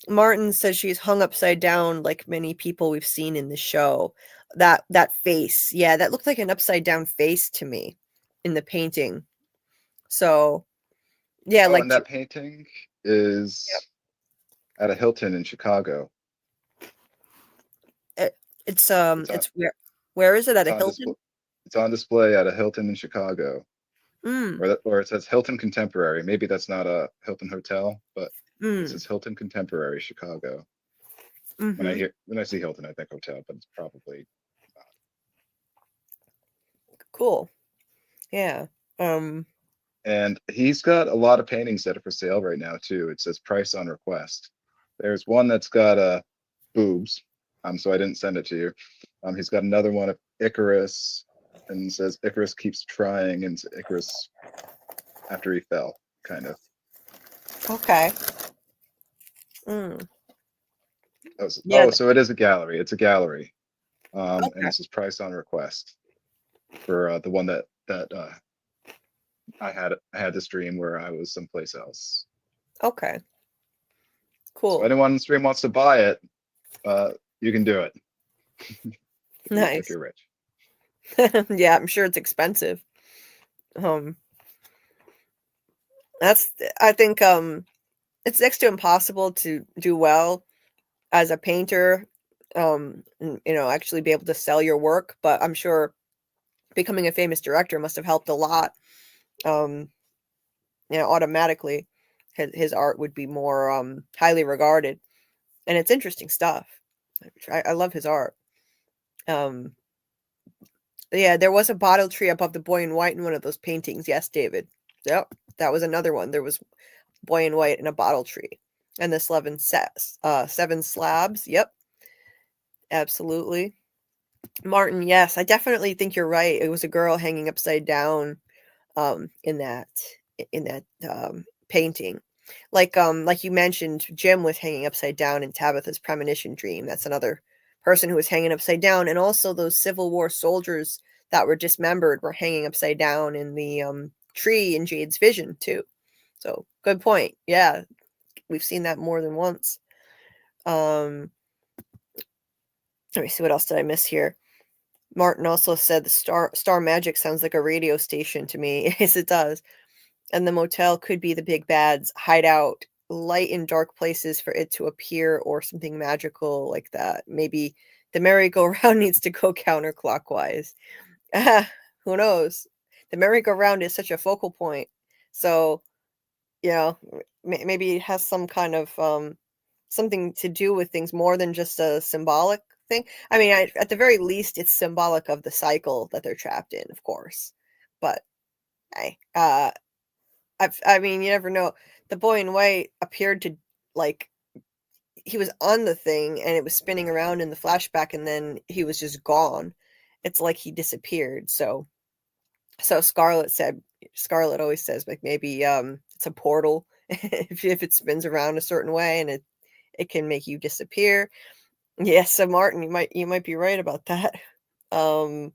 Martin says she's hung upside down like many people we've seen in the show. That face, yeah, that looked like an upside down face to me in the painting. So, yeah, Oh, like and that painting is at a Hilton in Chicago. it's It's where is it at a on display. Hilton? It's on display at a Hilton in Chicago, Mm, or it says Hilton Contemporary. Maybe that's not a Hilton hotel, but it mm, says Hilton Contemporary Chicago. mm-hmm. When I see Hilton, I think hotel, but it's probably not. Cool. Yeah. And he's got a lot of paintings that are for sale right now too. It says price on request. There's one that's got boobs. So I didn't send it to you. He's got another one of Icarus, and says Icarus keeps trying, and Icarus after he fell, kind of. Okay. Mm. Yeah. So it is a gallery. It's a gallery. And Okay. it says price on request for the one that I had this dream where I was someplace else. Okay. So Cool. if anyone on the stream wants to buy it, you can do it. Nice. If you're rich. Yeah, I'm sure it's expensive. I think it's next to impossible to do well as a painter, and, actually be able to sell your work, but I'm sure becoming a famous director must have helped a lot. Automatically his art would be more highly regarded, and it's interesting stuff. I love his art. Yeah, there was a bottle tree above the boy in white in one of those paintings. Yes, David. Yep, that was another one. There was boy in white and a bottle tree, and the seven slabs. Yep, absolutely. Martin, yes, I definitely think you're right. It was a girl hanging upside down, in that painting. Like you mentioned, Jim was hanging upside down in Tabitha's premonition dream. That's another person who was hanging upside down, and also those Civil War soldiers that were dismembered were hanging upside down in the tree in Jade's vision too. So good point. Yeah, we've seen that more than once. Let me see, what else did I miss here? Martin also said the Star Magic sounds like a radio station to me. Yes, it does. And the motel could be the big bad's hideout, light in dark places for it to appear, or something magical like that. Maybe the merry-go-round needs to go counterclockwise. Who knows? The merry-go-round is such a focal point. So, maybe it has some kind of something to do with things more than just a symbolic thing. I mean, at the very least, it's symbolic of the cycle that they're trapped in, of course. But I mean, you never know. The boy in white appeared to, like, he was on the thing and it was spinning around in the flashback, and then he was just gone. It's like he disappeared. So Scarlet always says, like, maybe it's a portal if it spins around a certain way, and it can make you disappear. Yes, so Martin, you might be right about that. And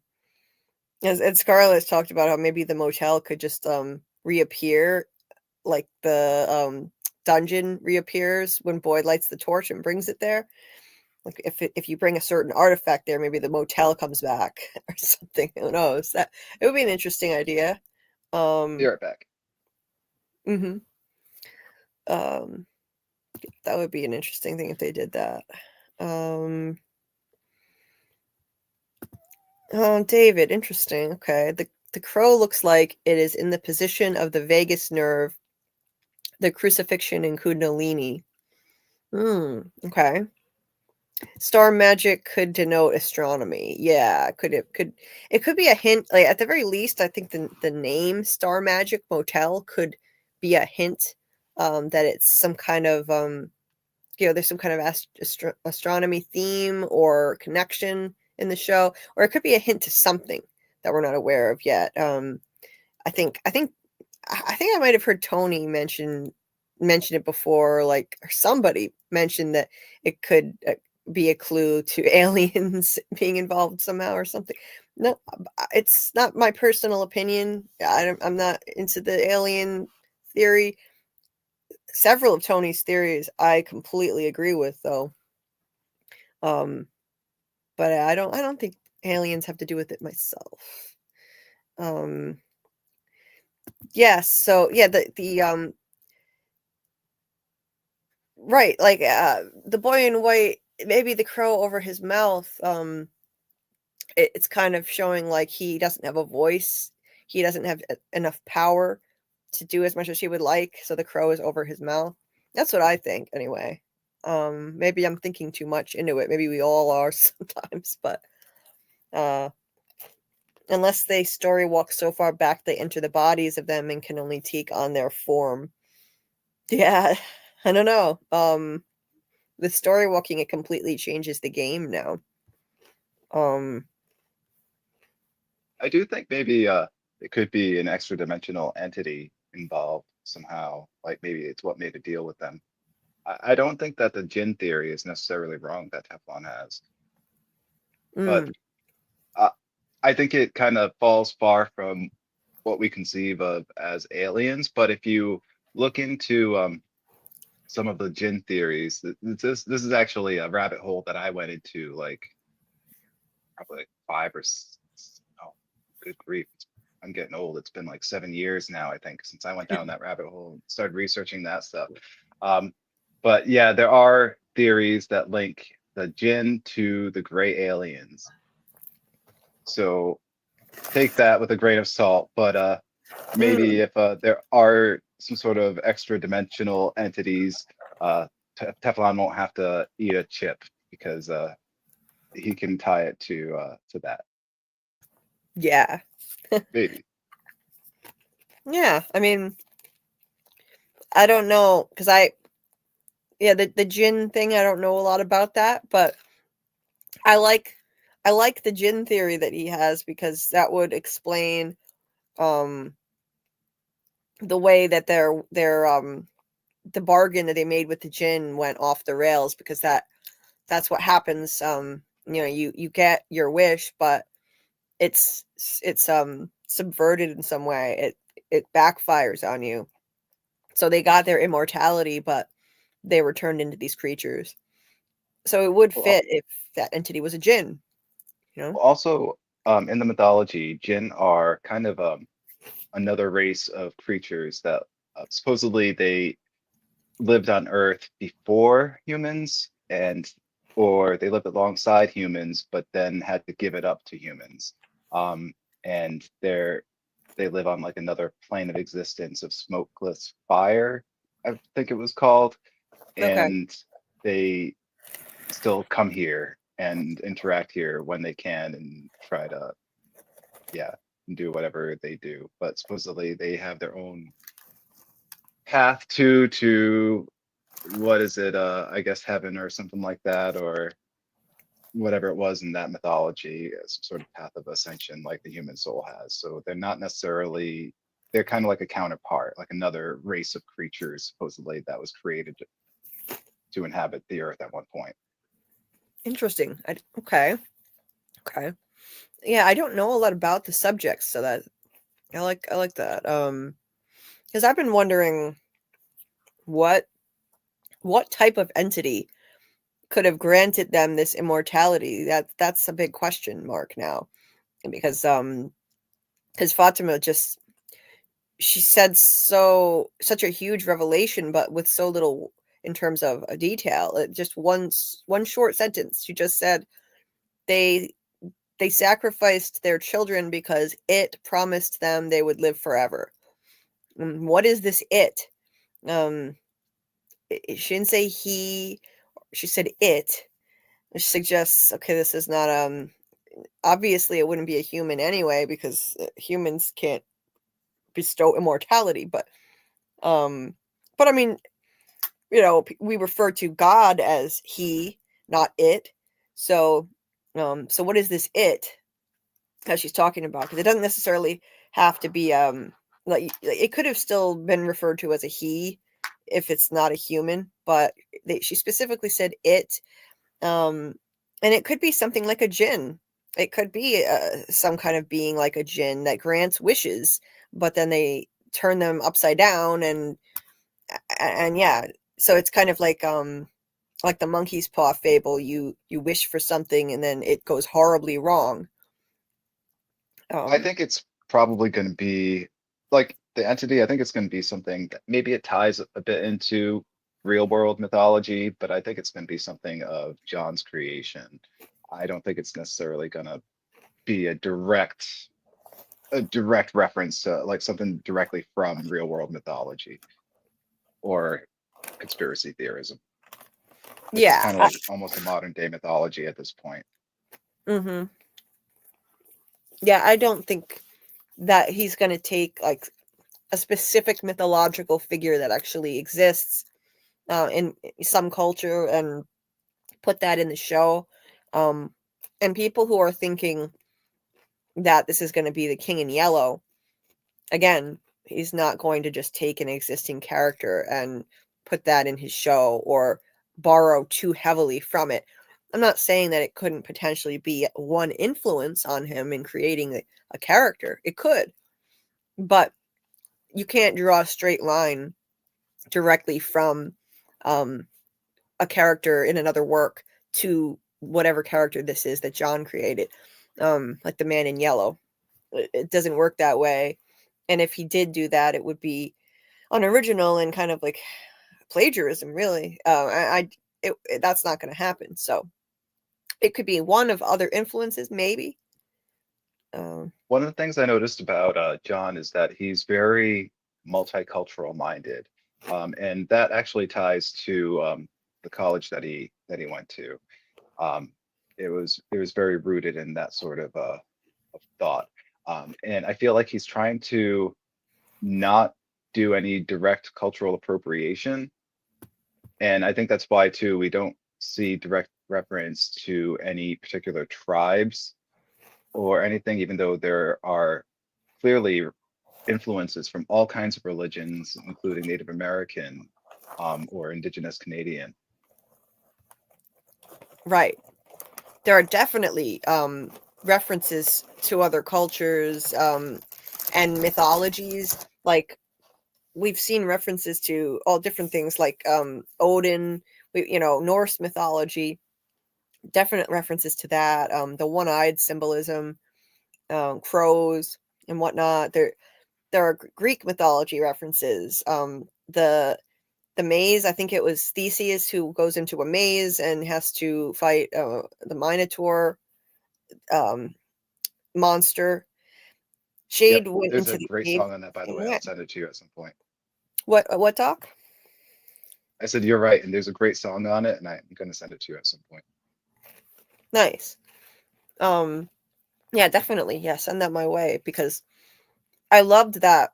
Scarlett's talked about how maybe the motel could just reappear, like the dungeon reappears when Boyd lights the torch and brings it there. Like if you bring a certain artifact there, maybe the motel comes back or something. Who knows? That it would be an interesting idea. Be right back. Mm-hmm. That would be an interesting thing if they did that. Oh, David, interesting. Okay. The crow looks like it is in the position of the vagus nerve the crucifixion in Kundalini. Okay. Star magic could denote astronomy. Yeah, it could be a hint. Like at the very least, I think the name Star Magic Motel could be a hint that it's some kind of there's some kind of astronomy theme or connection in the show, or it could be a hint to something that we're not aware of yet. I think I might have heard Tony mention it before, like, or somebody mentioned that it could be a clue to aliens being involved somehow or something. No, it's not my personal opinion. I'm not into the alien theory. Several of Tony's theories I completely agree with, though. But I don't think aliens have to do with it myself. Yes, so yeah, the right, like the boy in white, maybe the crow over his mouth, it's kind of showing like he doesn't have a voice. He doesn't have enough power to do as much as he would like, so the crow is over his mouth. That's what I think anyway. Maybe I'm thinking too much into it. Maybe we all are sometimes, but unless they story walk so far back they enter the bodies of them and can only take on their form. Yeah, I don't know. With story walking, it completely changes the game now. I do think maybe it could be an extra dimensional entity involved somehow. Like maybe it's what made a deal with them. I don't think that the Jinn theory is necessarily wrong that Teflon has, but I think it kind of falls far from what we conceive of as aliens. But if you look into some of the Jinn theories, this is actually a rabbit hole that I went into like probably like 5 or 6, oh, good grief. I'm getting old. It's been like 7 years now, I think, since I went down that rabbit hole and started researching that stuff. But yeah, there are theories that link the Jinn to the gray aliens. So take that with a grain of salt, but maybe if there are some sort of extra dimensional entities, Teflon won't have to eat a chip because he can tie it to that. Yeah. Maybe. Yeah, I mean, I don't know, because the Jinn thing, I don't know a lot about that, but I like the Jinn theory that he has, because that would explain the way that their the bargain that they made with the Jinn went off the rails, because that's what happens. You get your wish, but it's subverted in some way. It backfires on you. So they got their immortality, but they were turned into these creatures. So it would fit if that entity was a Jinn, you know? Also, in the mythology, Jinn are kind of another race of creatures that supposedly they lived on Earth before humans, or they lived alongside humans, but then had to give it up to humans. And they live on like another plane of existence of smokeless fire, I think it was called. Okay. And they still come here and interact here when they can and try to, do whatever they do. But supposedly they have their own path to what is it? I guess heaven or something like that, or whatever it was in that mythology, some sort of path of ascension like the human soul has. So they're not necessarily, they're kind of like a counterpart, like another race of creatures supposedly that was created to inhabit the earth at one point. Interesting. Okay. Yeah, I don't know a lot about the subjects, so that I like that. Because I've been wondering what type of entity could have granted them this immortality. That's a big question mark now, because Fatima she said such a huge revelation, but with so little in terms of a detail. Just one short sentence. She just said they sacrificed their children because it promised them they would live forever. What is this it? She didn't say he, she said it, which suggests, okay, this is not, obviously it wouldn't be a human anyway, because humans can't bestow immortality, but I mean, we refer to God as he, not it. So what is this it that she's talking about? Because it doesn't necessarily have to be like, it could have still been referred to as a he if it's not a human, but she specifically said it. And it could be something like a jinn. It could be some kind of being like a jinn that grants wishes, but then they turn them upside down, and yeah. So it's kind of like the monkey's paw fable. You wish for something and then it goes horribly wrong. I think it's probably going to be like the entity. I think it's going to be something that maybe it ties a bit into real world mythology, but I think it's going to be something of John's creation. I don't think it's necessarily going to be a direct reference to like something directly from real world mythology or conspiracy theorism. It's Yeah. kind of like almost a modern day mythology at this point. Mm-hmm. Yeah, I don't think that he's going to take like a specific mythological figure that actually exists in some culture and put that in the show. And people who are thinking that this is going to be the King in Yellow, again, he's not going to just take an existing character and put that in his show or borrow too heavily from it. I'm not saying that it couldn't potentially be one influence on him in creating a character. It could, but you can't draw a straight line directly from a character in another work to whatever character this is that John created, like the Man in Yellow. It doesn't work that way. And if he did do that, it would be unoriginal and kind of like plagiarism, really. That's not going to happen. So it could be one of other influences, maybe. One of the things I noticed about John is that he's very multicultural minded, and that actually ties to the college that he went to. It was very rooted in that sort of thought, and I feel like he's trying to not do any direct cultural appropriation, and I think that's why too we don't see direct reference to any particular tribes or anything, even though there are clearly influences from all kinds of religions, including Native American or Indigenous Canadian. Right. There are definitely references to other cultures and mythologies. Like, we've seen references to all different things, like Odin, Norse mythology. Definite references to that. The one-eyed symbolism, crows and whatnot. There are Greek mythology references. The maze, I think it was Theseus who goes into a maze and has to fight the Minotaur monster. Jade went There's into a the great cave. song on that, by the way. I'll send it to you at some point. What, Doc? I said you're right, and there's a great song on it, and I'm going to send it to you at some point. Nice. Yeah, definitely. Yeah, send that my way, because I loved that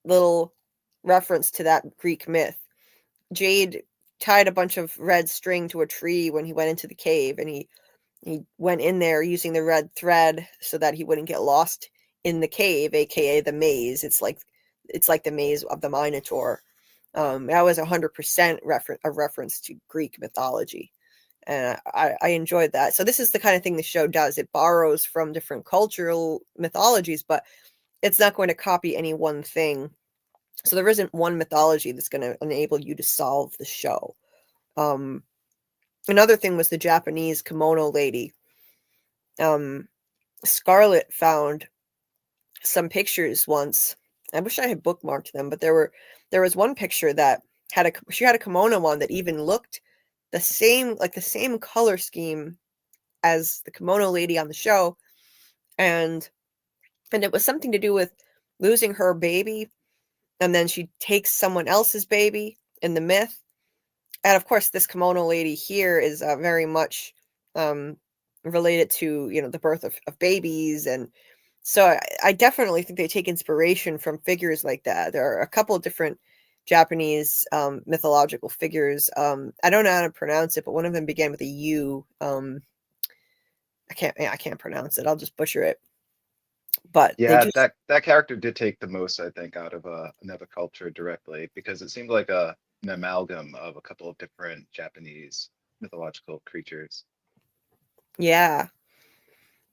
little reference to that Greek myth. Jade tied a bunch of red string to a tree when he went into the cave, and he went in there using the red thread so that he wouldn't get lost in the cave, aka the maze. It's like the maze of the Minotaur. That was 100% a reference to Greek mythology, and I enjoyed that. So this is the kind of thing the show does. It borrows from different cultural mythologies, but it's not going to copy any one thing. So there isn't one mythology that's going to enable you to solve the show. Another thing was the Japanese kimono lady. Scarlet found some pictures once. I wish I had bookmarked them, but there was one picture that she had a kimono on that even looked the same color scheme as the kimono lady on the show, and it was something to do with losing her baby and then she takes someone else's baby in the myth. And of course, this kimono lady here is very much related to, the birth of babies. And so I definitely think they take inspiration from figures like that. There are a couple of different Japanese mythological figures. I don't know how to pronounce it, but one of them began with a U. I can't pronounce it. I'll just butcher it. But Yeah, that character did take the most, I think, out of another culture directly, because it seemed like an amalgam of a couple of different Japanese mythological creatures. Yeah,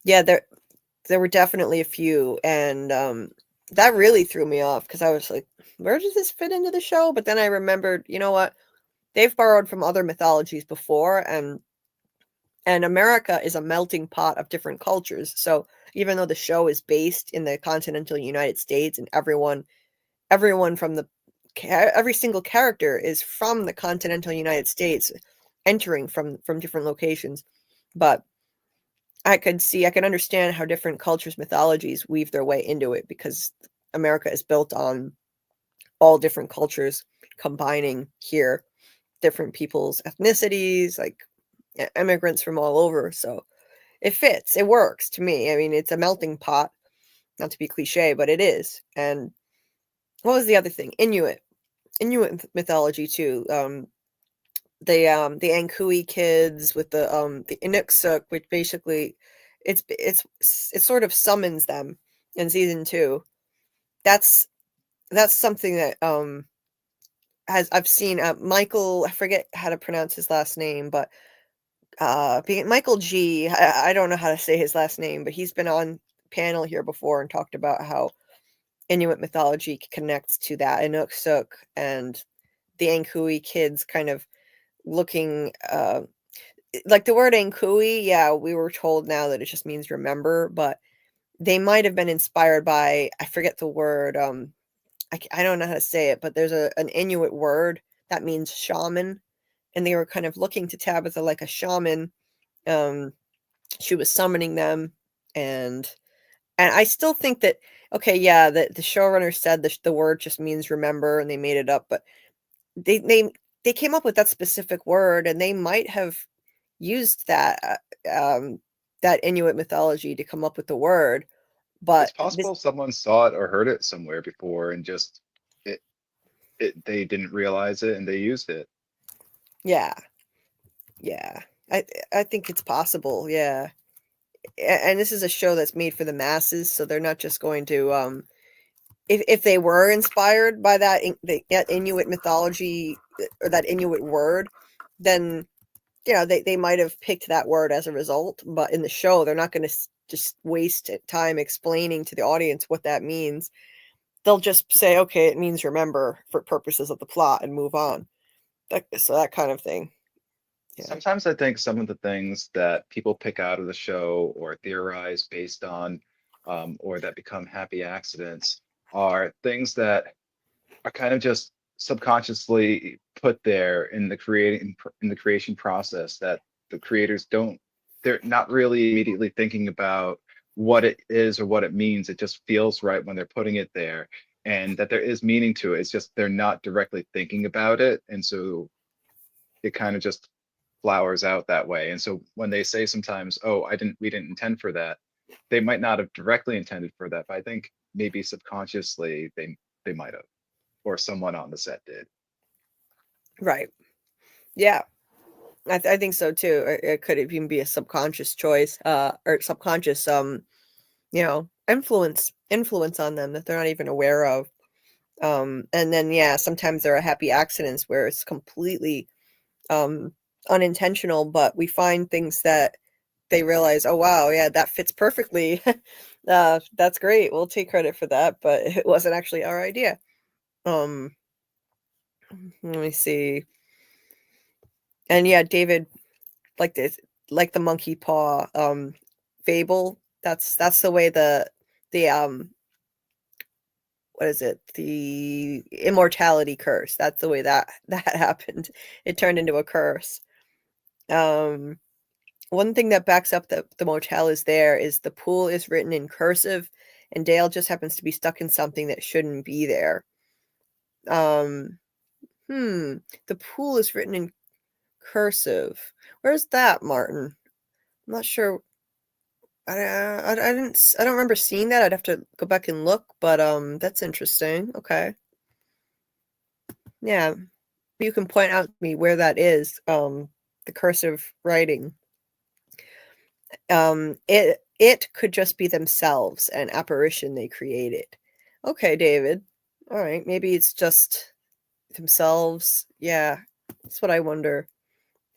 there were definitely a few, and that really threw me off because I was like, where does this fit into the show? But then I remembered, you know what? They've borrowed from other mythologies before, and America is a melting pot of different cultures. So even though the show is based in the continental United States, and everyone from every single character is from the continental United States, entering from different locations, but I can understand how different cultures' mythologies weave their way into it, because America is built on all different cultures combining here, different people's ethnicities, like immigrants from all over. So it fits. It works to me. I mean, it's a melting pot, not to be cliche, but it is. And what was the other thing? Inuit mythology too. The Ankui kids with the Inukshuk, which basically it sort of summons them in season 2. That's something that I've seen Michael, I forget how to pronounce his last name, but Michael G. I don't know how to say his last name, but he's been on panel here before and talked about how Inuit mythology connects to that Inukshuk and the Ankui kids kind of looking like the word Ankui. Yeah, we were told now that it just means remember, but they might have been inspired by, I forget the word. I don't know how to say it, but there's an Inuit word that means shaman, and they were kind of looking to Tabitha like a shaman. She was summoning them, and I still think that, okay, yeah, the showrunner said the word just means remember, and they made it up, but they came up with that specific word, and they might have used that that Inuit mythology to come up with the word. But It's possible someone saw it or heard it somewhere before and just they didn't realize it and they used it. yeah, I think it's possible. Yeah, and this is a show that's made for the masses, so they're not just going to if they were inspired by that Inuit mythology or that Inuit word, then they might have picked that word as a result. But in the show, they're not going to just waste time explaining to the audience what that means. They'll just say, okay, it means remember for purposes of the plot, and move on. So that kind of thing. Yeah. Sometimes I think some of the things that people pick out of the show or theorize based on, or that become happy accidents, are things that are kind of just subconsciously put there in the creation process, that the creators they're not really immediately thinking about what it is or what it means. It just feels right when they're putting it there, and that there is meaning to it. It's just they're not directly thinking about it, and so it kind of just flowers out that way. And so when they say sometimes, oh, we didn't intend for that, they might not have directly intended for that, but I think maybe subconsciously they might have, or someone on the set did. Right. Yeah. I think so too. It could even be a subconscious choice, or subconscious, influence on them that they're not even aware of. And then, yeah, sometimes there are happy accidents where it's completely unintentional, but we find things that they realize, oh wow, yeah, that fits perfectly. That's great. We'll take credit for that, but it wasn't actually our idea. Let me see. And yeah, David, like the monkey paw fable. That's the way the what is it? The immortality curse. That's the way that happened. It turned into a curse. One thing that backs up that the motel is there is the pool is written in cursive, and Dale just happens to be stuck in something that shouldn't be there. The pool is written in cursive. Where's that, Martin? I'm not sure. I don't remember seeing that. I'd have to go back and look, but that's interesting. Okay. Yeah. You can point out to me where that is, the cursive writing. It could just be themselves, an apparition they created. Okay, David. All right, maybe it's just themselves. Yeah, that's what I wonder.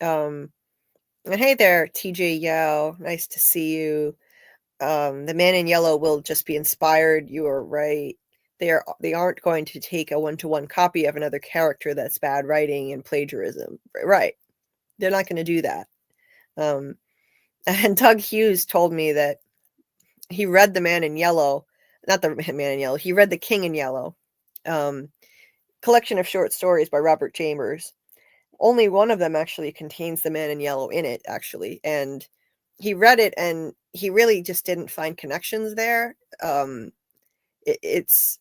And hey there, TJ Yao. Nice to see you. The man in yellow will just be inspired. You are right. They aren't going to take a one-to-one copy of another character that's bad writing and plagiarism. Right. They're not going to do that. And Doug Hughes told me that he read The Man in Yellow, not The Man in Yellow. He read The King in Yellow, collection of short stories by Robert Chambers. Only one of them actually contains The Man in Yellow in it, actually. And he read it and he really just didn't find connections there. It's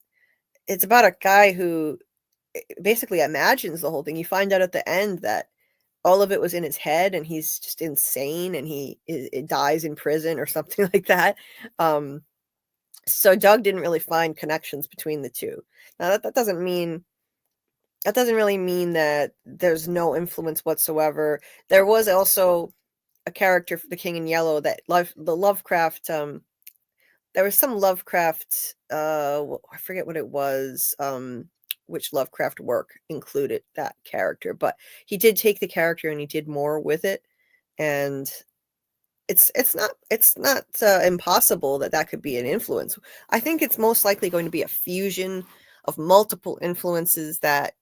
about a guy who basically imagines the whole thing. You find out at the end that all of it was in his head and he's just insane and he dies in prison or something like that. So Doug didn't really find connections between the two. Now that doesn't really mean that there's no influence whatsoever. There was also a character for The King in Yellow that the Lovecraft, there was some Lovecraft, I forget what it was, which Lovecraft work included that character, but he did take the character and he did more with it. And it's not impossible that could be an influence. I think it's most likely going to be a fusion of multiple influences that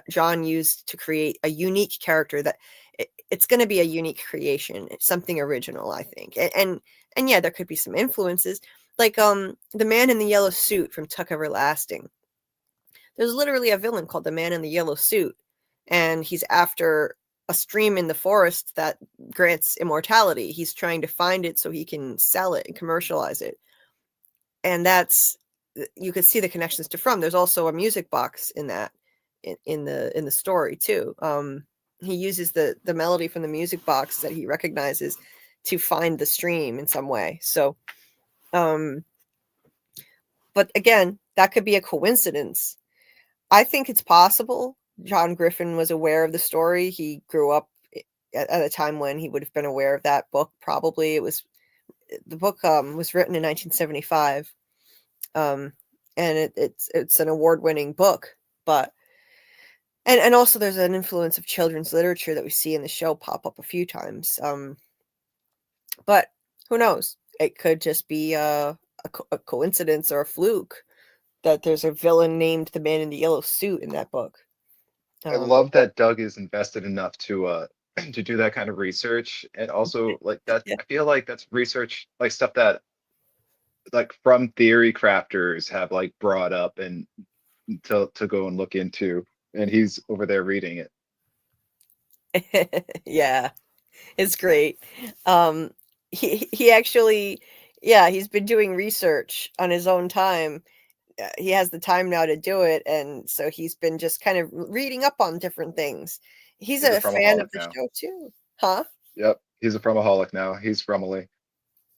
John used to create a unique character. That it's going to be a unique creation. It's something original, I think. And yeah, there could be some influences, like the man in the yellow suit from Tuck Everlasting. There's literally a villain called the Man in the Yellow Suit, and he's after a stream in the forest that grants immortality. He's trying to find it so he can sell it and commercialize it. And you could see the connections to From. There's also a music box in that in the story too. He uses the melody from the music box that he recognizes to find the stream in some way. So but again, that could be a coincidence. I think it's possible John Griffin was aware of the story. He grew up at a time when he would have been aware of that book. Probably the book was written in 1975, and it's an award-winning book. But and also there's an influence of children's literature that we see in the show pop up a few times. But who knows? It could just be a coincidence or a fluke that there's a villain named the Man in the Yellow Suit in that book. I love that Doug is invested enough to to do that kind of research, and also like that. Yeah. I feel like that's research, like stuff that like from theory crafters have like brought up and to go and look into, and he's over there reading it. Yeah, it's great. He actually, yeah, he's been doing research on his own time. He has the time now to do it, and so he's been just kind of reading up on different things. He's a fan of the show too, huh? Yep, he's a Fromaholic now. He's Fromally.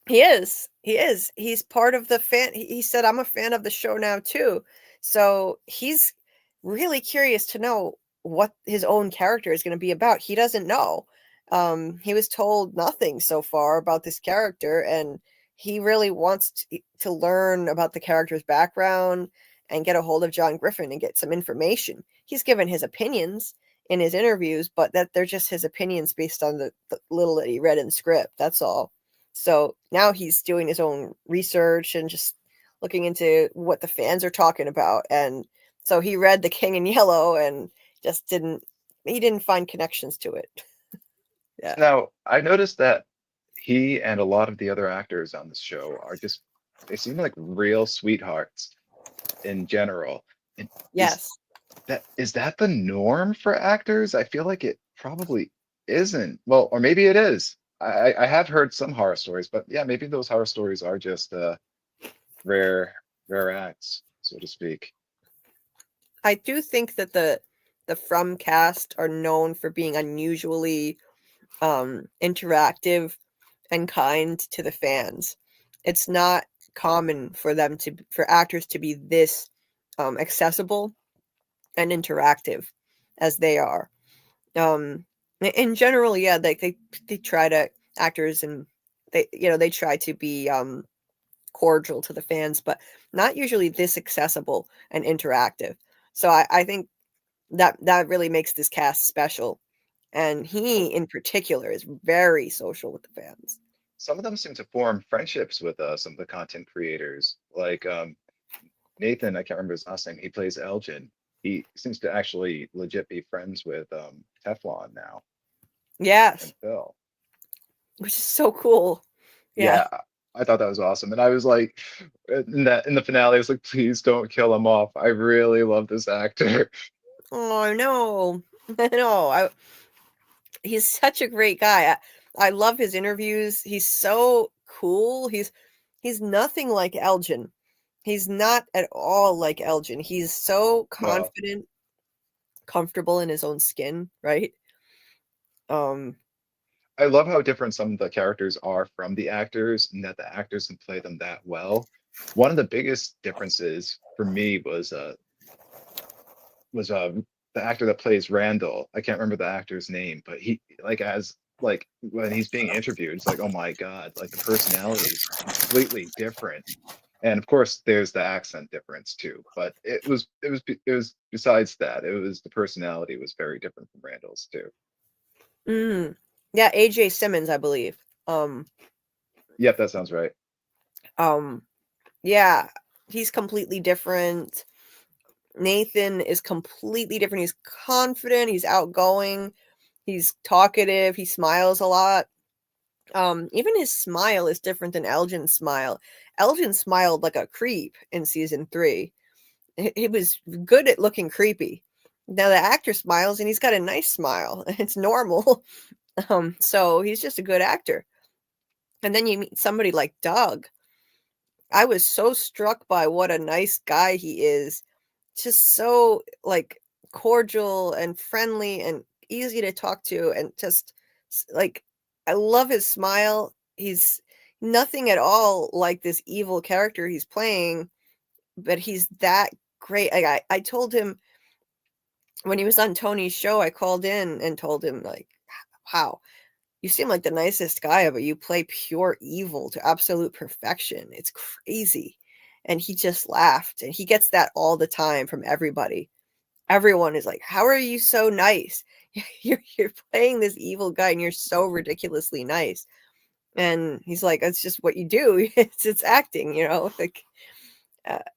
He is. He's part of the fan. He said, "I'm a fan of the show now too." So he's really curious to know what his own character is going to be about. He doesn't know. He was told nothing so far about this character, and he really wants to learn about the character's background and get a hold of John Griffin and get some information. He's given his opinions in his interviews, but that they're just his opinions based on the little that he read in the script. That's all. So now he's doing his own research and just looking into what the fans are talking about. And so he read The King in Yellow and just didn't find connections to it. Yeah. Now, I noticed that he and a lot of the other actors on this show they seem like real sweethearts in general. And Yes. is that the norm for actors? I feel like it probably isn't. Well, or maybe it is. I have heard some horror stories, but yeah, maybe those horror stories are just rare acts, so to speak. I do think that the From cast are known for being unusually interactive and kind to the fans. It's not common for actors to be this accessible and interactive as they are. In general, yeah, they try to actors and they try to be cordial to the fans, but not usually this accessible and interactive. So I think that really makes this cast special. And he in particular is very social with the fans. Some of them seem to form friendships with some of the content creators. Like Nathan, I can't remember his last name. He plays Elgin. He seems to actually legit be friends with Teflon now. Yes. And Phil. Which is so cool. Yeah. I thought that was awesome. And I was like, in the finale, I was like, please don't kill him off. I really love this actor. Oh no. No. He's such a great guy. I love his interviews. He's so cool. He's nothing like Elgin. He's not at all like Elgin. He's so confident, comfortable in his own skin, right? I love how different some of the characters are from the actors, and that the actors can play them that well. One of the biggest differences for me was the actor that plays Randall. I can't remember the actor's name, but he like when he's being interviewed, it's like, oh my God, like the personality is completely different. And of course, there's the accent difference too. But it was besides that, it was the personality was very different from Randall's too. Yeah, AJ Simmons, I believe. Yep, that sounds right. Yeah, he's completely different. Nathan is completely different. He's confident, he's outgoing, he's talkative, he smiles a lot. Even his smile is different than Elgin's smile. Elgin smiled like a creep in season 3. He was good at looking creepy. Now the actor smiles and he's got a nice smile. It's normal. So he's just a good actor. And then you meet somebody like Doug. I was so struck by what a nice guy he is. Just so like cordial and friendly and easy to talk to, and just like I love his smile. He's nothing at all like this evil character he's playing, but he's that great. Like I told him when he was on Tony's show, I called in and told him like, wow, you seem like the nicest guy, but you play pure evil to absolute perfection. It's crazy. And he just laughed, and he gets that all the time from everybody. Everyone is like, how are you so nice? You're playing this evil guy and you're so ridiculously nice. And he's like, it's just what you do. It's acting, like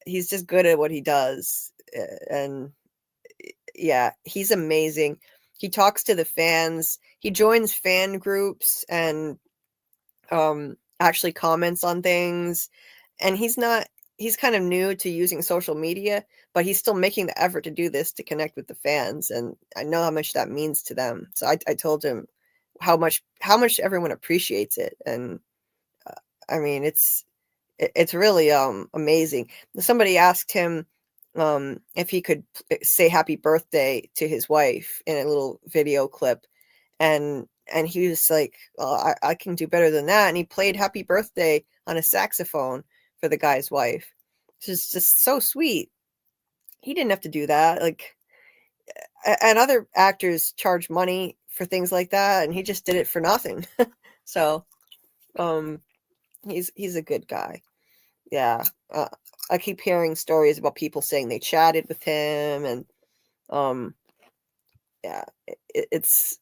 he's just good at what he does. And yeah, he's amazing. He talks to the fans. He joins fan groups and actually comments on things. And he's kind of new to using social media, but he's still making the effort to do this to connect with the fans. And I know how much that means to them. So I told him how much everyone appreciates it. And I mean, it's really amazing. Somebody asked him if he could say happy birthday to his wife in a little video clip, and he was like, well, I can do better than that. And he played happy birthday on a saxophone for the guy's wife. It's just so sweet. He didn't have to do that. Like, and other actors charge money for things like that, and he just did it for nothing. So he's a good guy. Yeah. I keep hearing stories about people saying they chatted with him, and yeah, it's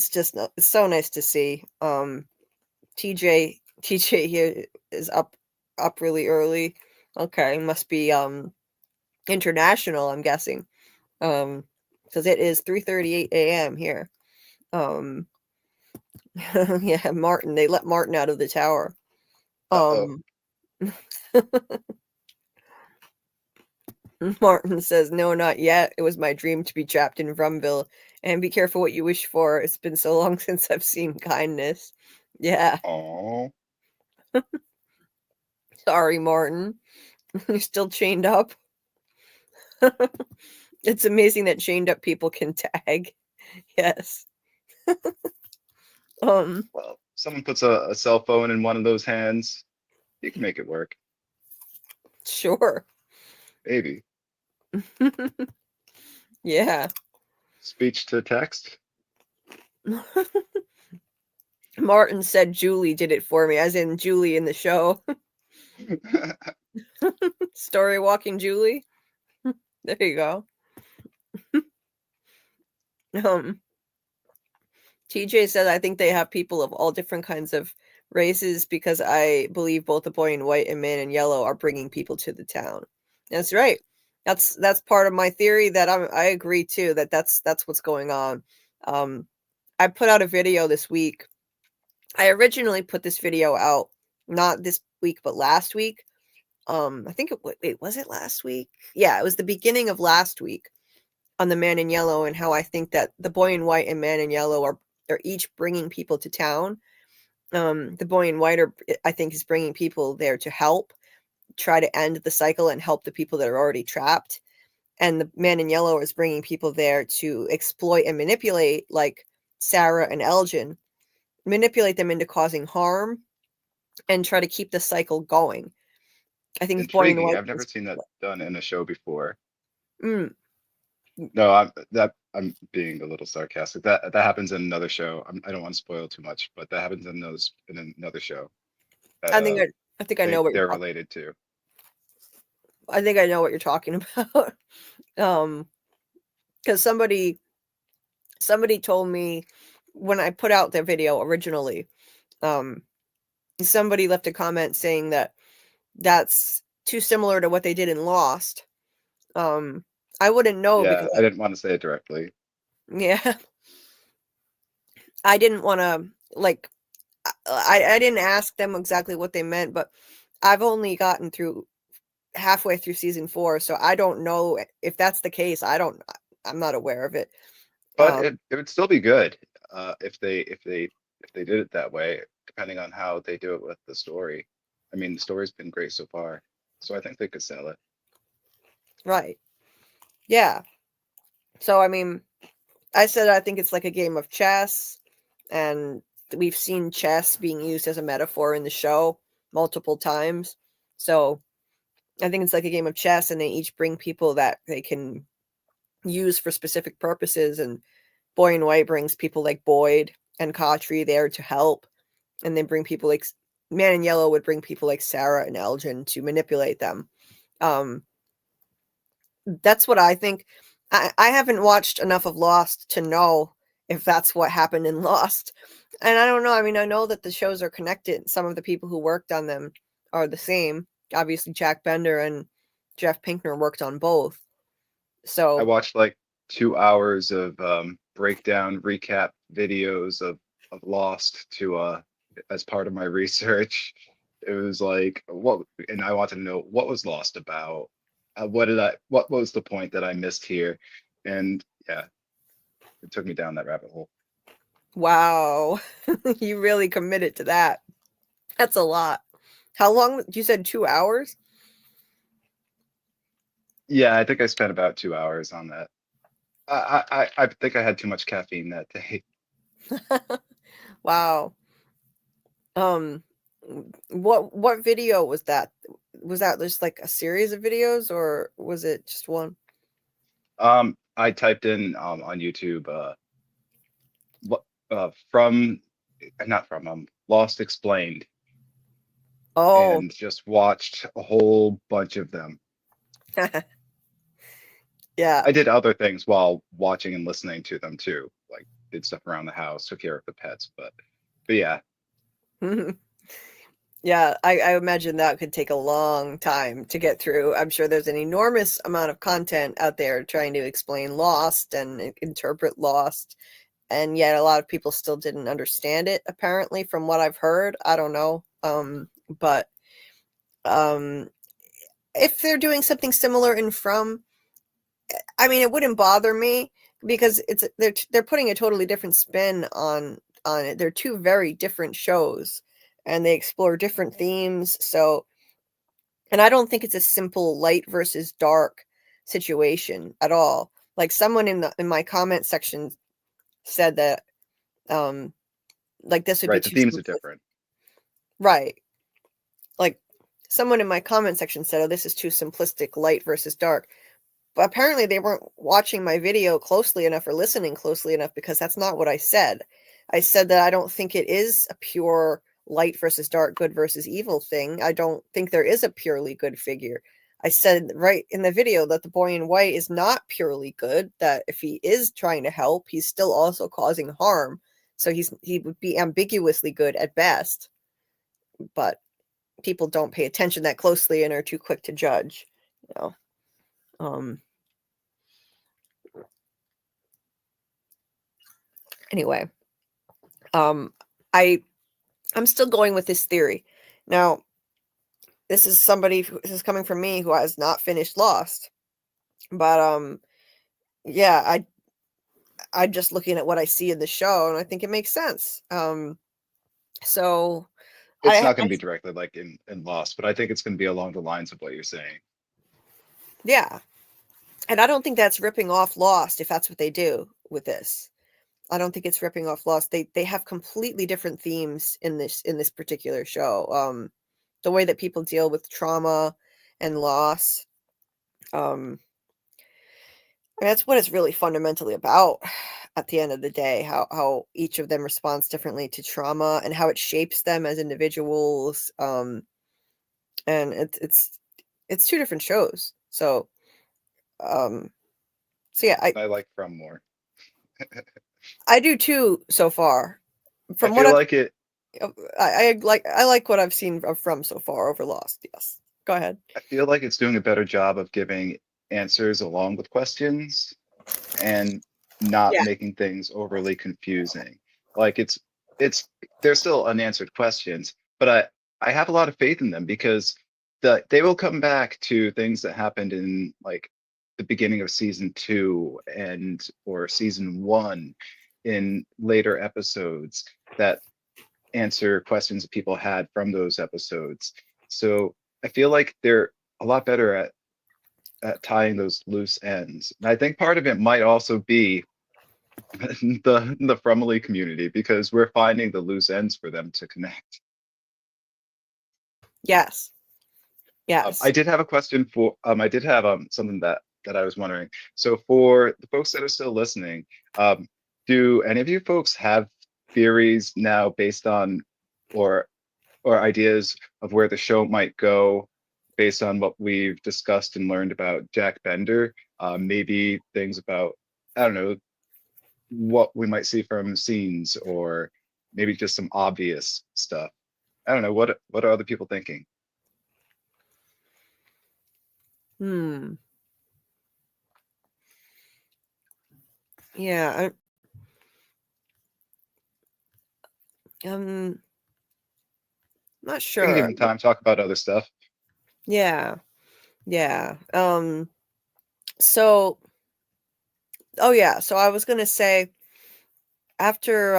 just it's so nice to see. TJ here is up really early. Okay, must be international, I'm guessing. Because it is 3:38 a.m. here. Yeah, Martin. They let Martin out of the tower. Martin says, no, not yet. It was my dream to be trapped in Vrumville. And be careful what you wish for. It's been so long since I've seen kindness. Yeah. Aww. Sorry, Martin. You're still chained up. It's amazing that chained up people can tag. Yes. Well, someone puts a cell phone in one of those hands, you can make it work. Sure. Maybe. Yeah. Speech to text. Martin said Julie did it for me, as in Julie in the show. Story walking Julie. There you go. TJ said, I think they have people of all different kinds of races because I believe both the boy in white and man in yellow are bringing people to the town. That's right. That's part of my theory that I agree too, that's what's going on. I put out a video this week. I originally put this video out not this week but last week. I think was it last week? Yeah, it was the beginning of last week on the man in yellow and how I think that the boy in white and man in yellow are each bringing people to town. The boy in white I think is bringing people there to help try to end the cycle and help the people that are already trapped. And the man in yellow is bringing people there to exploit and manipulate, like Sarah and Elgin, manipulate them into causing harm and try to keep the cycle going. I think the boy in white. I've never seen that done in a show before. Mm. No, I'm being a little sarcastic. That happens in another show. I don't want to spoil too much, but that happens in another show. That, I think I know what they're related to. I think I know what you're talking about. Because somebody told me when I put out their video originally, somebody left a comment saying that that's too similar to what they did in Lost. I wouldn't know because I didn't want to say it directly. Yeah. I didn't want to I didn't ask them exactly what they meant, but I've only gotten through halfway through season 4, so I don't know if that's the case. I'm not aware of it. But it would still be good if they did it that way, depending on how they do it with the story. I mean, the story's been great so far, so I think they could sell it. Right. Yeah. So I mean, I said I think it's like a game of chess, and we've seen chess being used as a metaphor in the show multiple times. So I think it's like a game of chess, and they each bring people that they can use for specific purposes. And Boy in White brings people like Boyd and Cautry there to help, and they bring people like Man in Yellow would bring people like Sarah and Elgin to manipulate them. That's what I think. I haven't watched enough of Lost to know if that's what happened in Lost. And I don't know. I mean, I know that the shows are connected. Some of the people who worked on them are the same. Obviously, Jack Bender and Jeff Pinkner worked on both. So I watched like 2 hours of breakdown recap videos of Lost to as part of my research. It was like and I wanted to know what was Lost about. What was the point that I missed here? And yeah, it took me down that rabbit hole. wow. You really committed to that. That's a lot. How long? You said 2 hours? Yeah, I think I spent about 2 hours on that. I think I had too much caffeine that day. Wow. What video was that? Was that just like a series of videos, or was it just one? I typed in on YouTube from not from Lost Explained. Oh. And just watched a whole bunch of them. Yeah. I did other things while watching and listening to them too, like did stuff around the house, took care of the pets, but yeah. Yeah, I imagine that could take a long time to get through. I'm sure there's an enormous amount of content out there trying to explain Lost and interpret Lost, and yet a lot of people still didn't understand it, apparently, from what I've heard. I don't know. But if they're doing something similar in From, I mean, it wouldn't bother me because they're putting a totally different spin on it. They're two very different shows, and they explore different themes. So, and I don't think it's a simple light versus dark situation at all. Like someone in my comment section said that like this would Right, be the too themes are simplistic. different. Right. Like someone in my comment section said, oh, this is too simplistic, light versus dark. But apparently they weren't watching my video closely enough or listening closely enough, because that's not what I said. I said that I don't think it is a pure light versus dark, good versus evil thing. I don't think there is a purely good figure. I said right in the video that the boy in white is not purely good, that if he is trying to help, he's still also causing harm. So he would be ambiguously good at best. But people don't pay attention that closely and are too quick to judge, you know. Anyway, I'm still going with this theory. Now, this is coming from me who has not finished Lost. But yeah, I'm just looking at what I see in the show, and I think it makes sense. So It's not going to be directly like in Lost, but I think it's going to be along the lines of what you're saying. Yeah. And I don't think that's ripping off Lost if that's what they do with this. I don't think it's ripping off Lost. They have completely different themes in this particular show. The way that people deal with trauma and loss. And that's what it's really fundamentally about at the end of the day, how each of them responds differently to trauma and how it shapes them as individuals. And it's two different shows. So yeah, I like From more. I do too so far. I feel like it. I like what I've seen from so far over Lost. Yes. Go ahead. I feel like it's doing a better job of giving answers along with questions and not Yeah. making things overly confusing. Like they're still unanswered questions, but I have a lot of faith in them, because they will come back to things that happened in like the beginning of season 2 or season 1 in later episodes that answer questions that people had from those episodes. So I feel like they're a lot better at tying those loose ends. And I think part of it might also be the Fromely community, because we're finding the loose ends for them to connect. Yes. Yes. I did have a question for I did have something that I was wondering. So for the folks that are still listening, do any of you folks have theories now based on or ideas of where the show might go based on what we've discussed and learned about Jack Bender? Maybe things about, I don't know, what we might see from scenes, or maybe just some obvious stuff. I don't know. What are other people thinking? Yeah. Not sure. We can give them time to talk about other stuff. Yeah. Yeah. So I was gonna say, after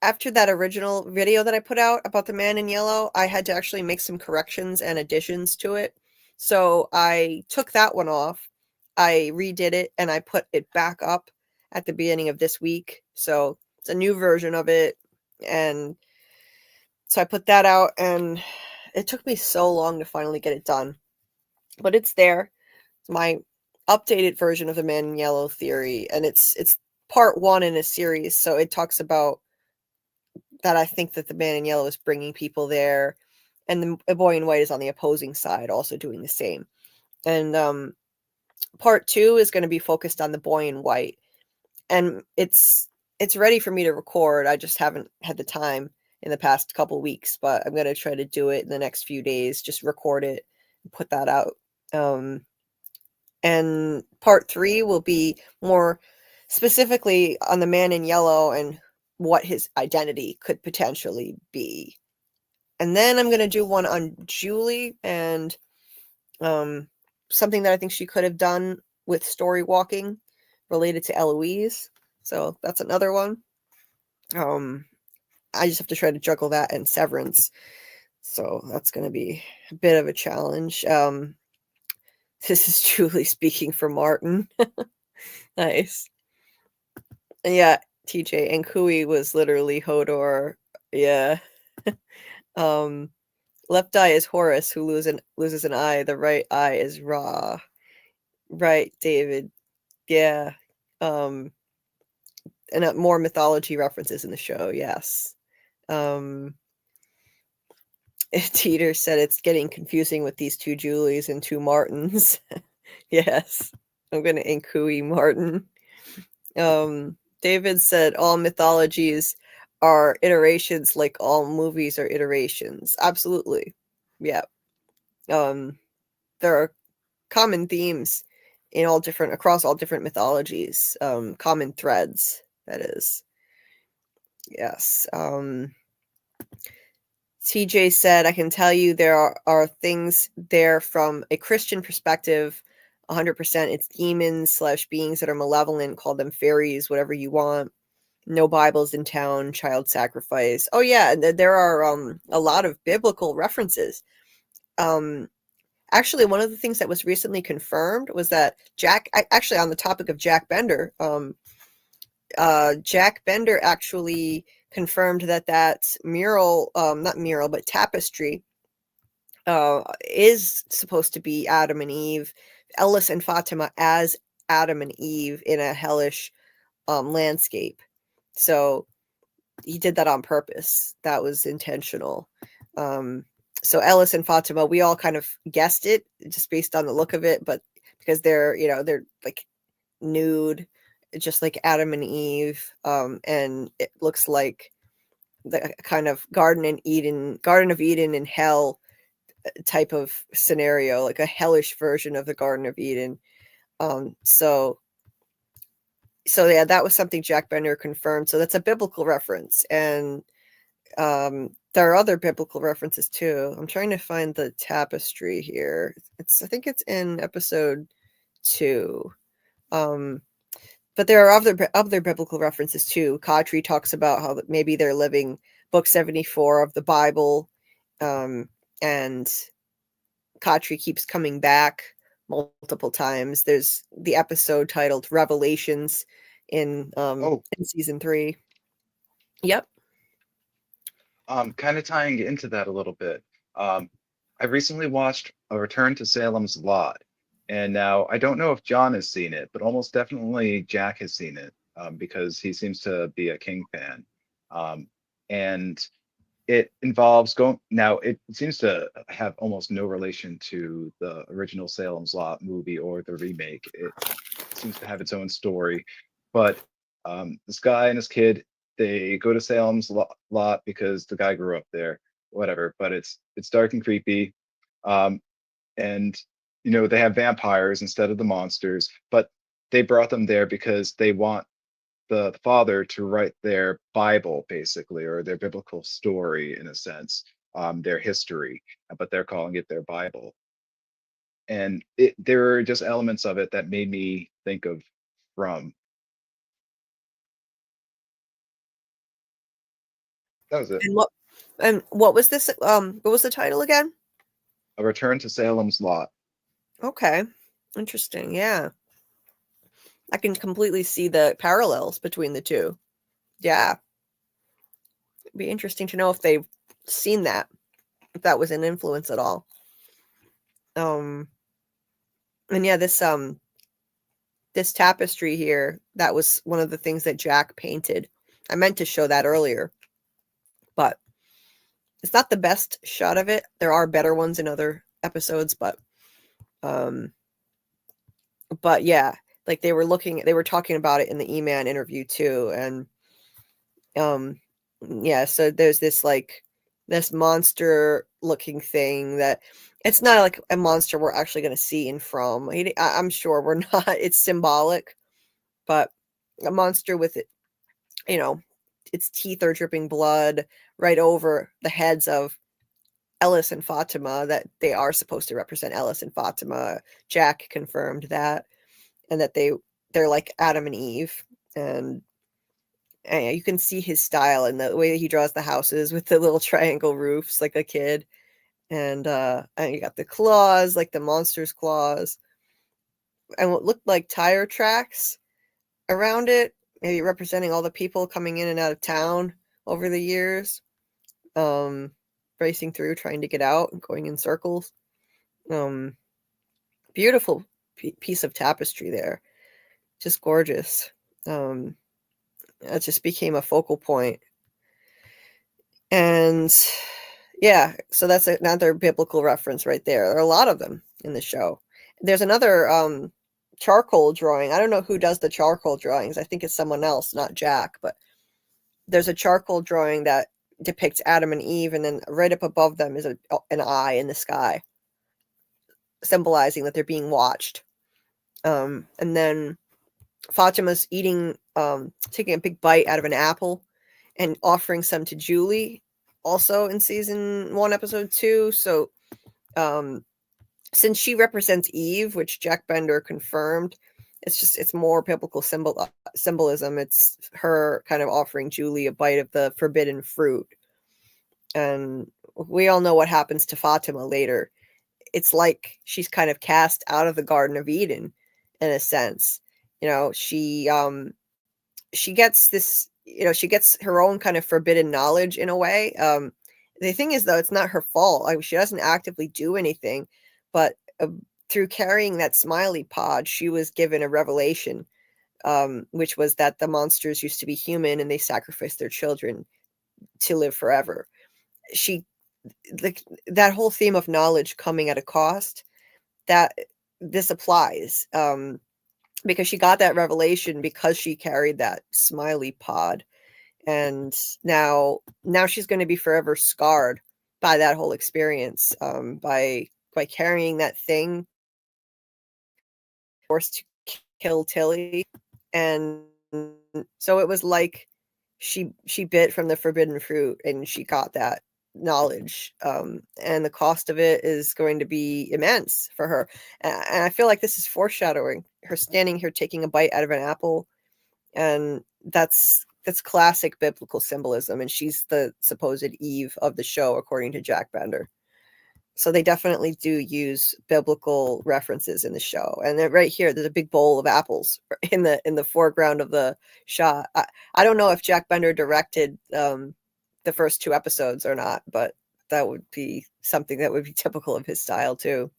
after that original video that I put out about the man in yellow, I had to actually make some corrections and additions to it. So I took that one off, I redid it, and I put it back up at the beginning of this week. So it's a new version of it. And so I put that out, and it took me so long to finally get it done. But it's there. It's my updated version of the man in yellow theory, and it's part 1 in a series. So it talks about that I think that the man in yellow is bringing people there, and the boy in white is on the opposing side, also doing the same. And part 2 is going to be focused on the boy in white, and it's ready for me to record. I just haven't had the time in the past couple weeks, but I'm going to try to do it in the next few days. Just record it and put that out. And part 3 will be more specifically on the man in yellow and what his identity could potentially be. And then I'm going to do one on Julie and something that I think she could have done with story walking related to Eloise. So that's another one. I just have to try to juggle that and Severance. So that's going to be a bit of a challenge. This is Julie speaking for Martin. Nice. And yeah, TJ, and Kui was literally Hodor. Yeah. Left eye is Horus, who loses an eye. The right eye is Ra. Right, David. Yeah. And more mythology references in the show. Yes. Teeter said it's getting confusing with these two Julies and two Martins. Yes. I'm gonna ink Kui Martin. David said all mythologies are iterations like all movies are iterations. Absolutely. Yeah. There are common themes in across all different mythologies. Common threads, that is. Yes. TJ said, I can tell you there are things there from a Christian perspective. 100% it's demons / beings that are malevolent. Call them fairies, whatever you want. No Bibles in town, child sacrifice. Oh yeah, there are a lot of biblical references. Actually, one of the things that was recently confirmed was that actually on the topic of Jack Bender, Jack Bender actually confirmed that mural, not mural, but tapestry, is supposed to be Adam and Eve, Ellis and Fatima as Adam and Eve in a hellish landscape. So he did that on purpose. That was intentional. So Ellis and Fatima, we all kind of guessed it just based on the look of it, but because they're like nude, just like Adam and Eve, and it looks like the kind of Garden of Eden in hell type of scenario, like a hellish version of the Garden of Eden. So yeah, that was something Jack Bender confirmed. So that's a biblical reference, and there are other biblical references too. I'm trying to find the tapestry here. I think it's in episode 2. But there are other biblical references too. Kadri talks about how maybe they're living book 74 of the Bible, and Kadri keeps coming back multiple times. There's the episode titled Revelations in season 3. Yep. Kind of tying into that a little bit. I recently watched A Return to Salem's Lot, and now I don't know if John has seen it, but almost definitely Jack has seen it, because he seems to be a King fan. And it involves now it seems to have almost no relation to the original Salem's Lot movie or the remake. It seems to have its own story, but this guy and his kid, they go to Salem's Lot because the guy grew up there, whatever, but it's dark and creepy. And they have vampires instead of the monsters, but they brought them there because they want the father to write their Bible, basically, or their biblical story in a sense, their history, but they're calling it their Bible. And there are just elements of it that made me think of From. That was it. And what was this? What was the title again? A Return to Salem's Lot. Okay, interesting. Yeah, I can completely see the parallels between the two. Yeah, it'd be interesting to know if they've seen that, if that was an influence at all. And yeah, this tapestry here, that was one of the things that Jack painted. I meant to show that earlier, but it's not the best shot of it. There are better ones in other episodes, but yeah, like they were talking about it in the E-Man interview too. And yeah, so there's this monster looking thing that it's not like a monster we're actually going to see in From. I'm sure we're not. It's symbolic, but a monster with it, its teeth are dripping blood right over the heads of Ellis and Fatima, that they are supposed to represent Ellis and Fatima. Jack confirmed that, and that they're like Adam and Eve. And you can see his style and the way that he draws the houses with the little triangle roofs like a kid. And you got the claws, like the monster's claws. and what looked like tire tracks around it, maybe representing all the people coming in and out of town over the years, racing through, trying to get out and going in circles. Beautiful piece of tapestry there, just gorgeous. It just became a focal point. And yeah, so that's another biblical reference right there. There are a lot of them in the show. There's another charcoal drawing. I don't know who does the charcoal drawings. I think it's someone else, not Jack, but there's a charcoal drawing that depicts Adam and Eve, and then right up above them is an eye in the sky, symbolizing that they're being watched. And then Fatima's eating, taking a big bite out of an apple and offering some to Julie, also in season 1, episode 2. So since she represents Eve, which Jack Bender confirmed, it's more biblical symbolism. It's her kind of offering Julie a bite of the forbidden fruit. And we all know what happens to Fatima later. It's like she's kind of cast out of the Garden of Eden, in a sense. She gets this, she gets her own kind of forbidden knowledge in a way. The thing is, though, it's not her fault. She doesn't actively do anything, but through carrying that smiley pod, she was given a revelation, which was that the monsters used to be human and they sacrificed their children to live forever. That whole theme of knowledge coming at a cost, that this applies, because she got that revelation because she carried that smiley pod, and now she's going to be forever scarred by that whole experience, by carrying that thing, forced to kill Tilly. And so it was like she bit from the forbidden fruit and she got that knowledge, and the cost of it is going to be immense for her. And I feel like this is foreshadowing her standing here taking a bite out of an apple, and that's classic biblical symbolism, and she's the supposed Eve of the show, according to Jack Bender. So they definitely do use biblical references in the show. And then right here, there's a big bowl of apples in the foreground of the shot. I don't know if Jack Bender directed the first 2 episodes or not, but that would be something that would be typical of his style too.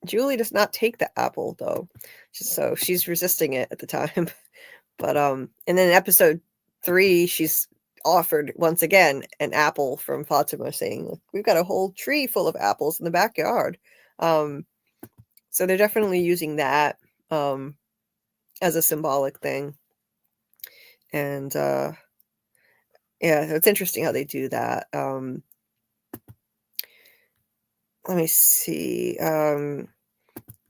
Julie does not take the apple, though, so she's resisting it at the time. But and then in episode 3, she's offered once again an apple from Fatima, saying, "Look, we've got a whole tree full of apples in the backyard." So they're definitely using that as a symbolic thing. And yeah, it's interesting how they do that. Let me see.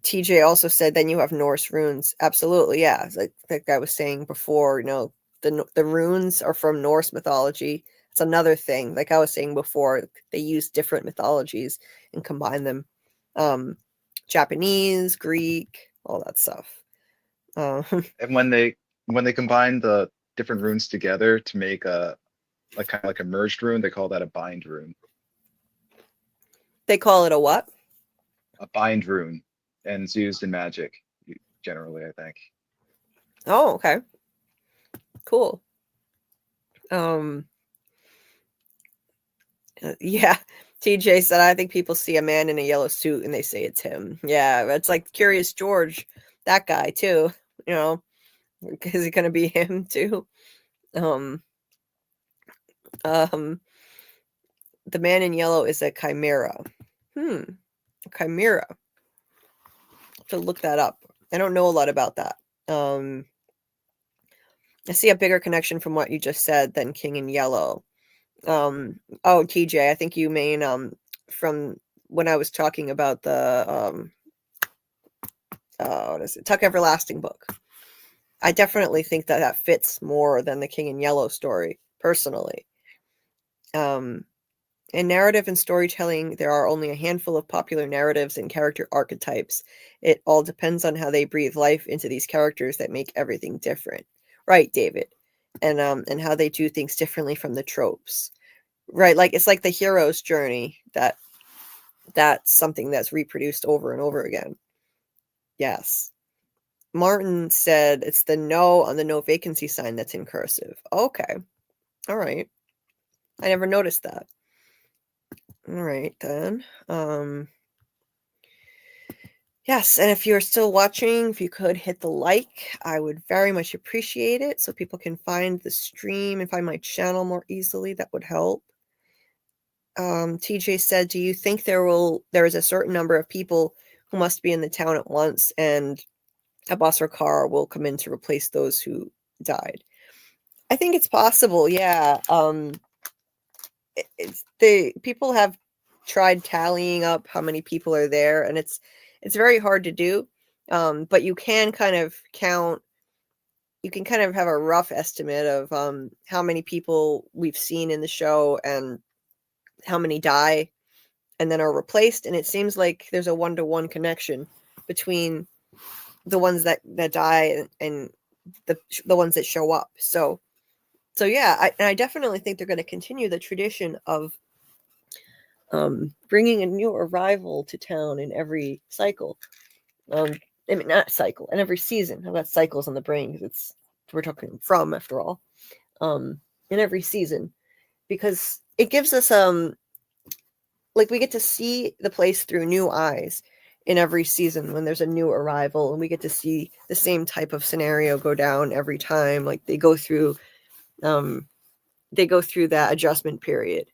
TJ also said, then you have Norse runes. Absolutely, yeah. Like I was saying before, the runes are from Norse mythology. It's another thing. Like I was saying before, they use different mythologies and combine them. Japanese, Greek, all that stuff. And when they combine the different runes together to make a kind of like a merged rune, they call that a bind rune. They call it a what? A bind rune, and it's used in magic generally, I think. Oh, okay. Cool. Yeah. TJ said, I think people see a man in a yellow suit and they say it's him. Yeah, it's like Curious George, that guy too. Is it going to be him too? The man in yellow is a chimera. A chimera. I have to look that up. I don't know a lot about that. I see a bigger connection from what you just said than King in Yellow. Oh, TJ, I think you mean from when I was talking about the what is it? Tuck Everlasting book. I definitely think that fits more than the King in Yellow story, personally. In narrative and storytelling, there are only a handful of popular narratives and character archetypes. It all depends on how they breathe life into these characters that make everything different. Right, David. And how they do things differently from the tropes. Right, like it's like the hero's journey that that's something that's reproduced over and over again. Yes. Martin said it's the no on the no vacancy sign that's in cursive. Okay. All right. I never noticed that. All right, then. Yes, and if you're still watching, if you could hit the like, I would very much appreciate it so people can find the stream and find my channel more easily. That would help. TJ said, do you think there is a certain number of people who must be in the town at once and a bus or car will come in to replace those who died? I think it's possible, yeah. People have tried tallying up how many people are there, and it's very hard to do. But you can kind of count. You can kind of have a rough estimate of how many people we've seen in the show and how many die and then are replaced. And it seems like there's a 1-to-1 connection between the ones that die and the ones that show up. So yeah, I definitely think they're going to continue the tradition of bringing a new arrival to town in every cycle. I mean, not cycle, in every season. I've got cycles on the brain because we're talking from, after all, in every season, because it gives us like we get to see the place through new eyes in every season when there's a new arrival, and we get to see the same type of scenario go down every time. Like they go through that adjustment period,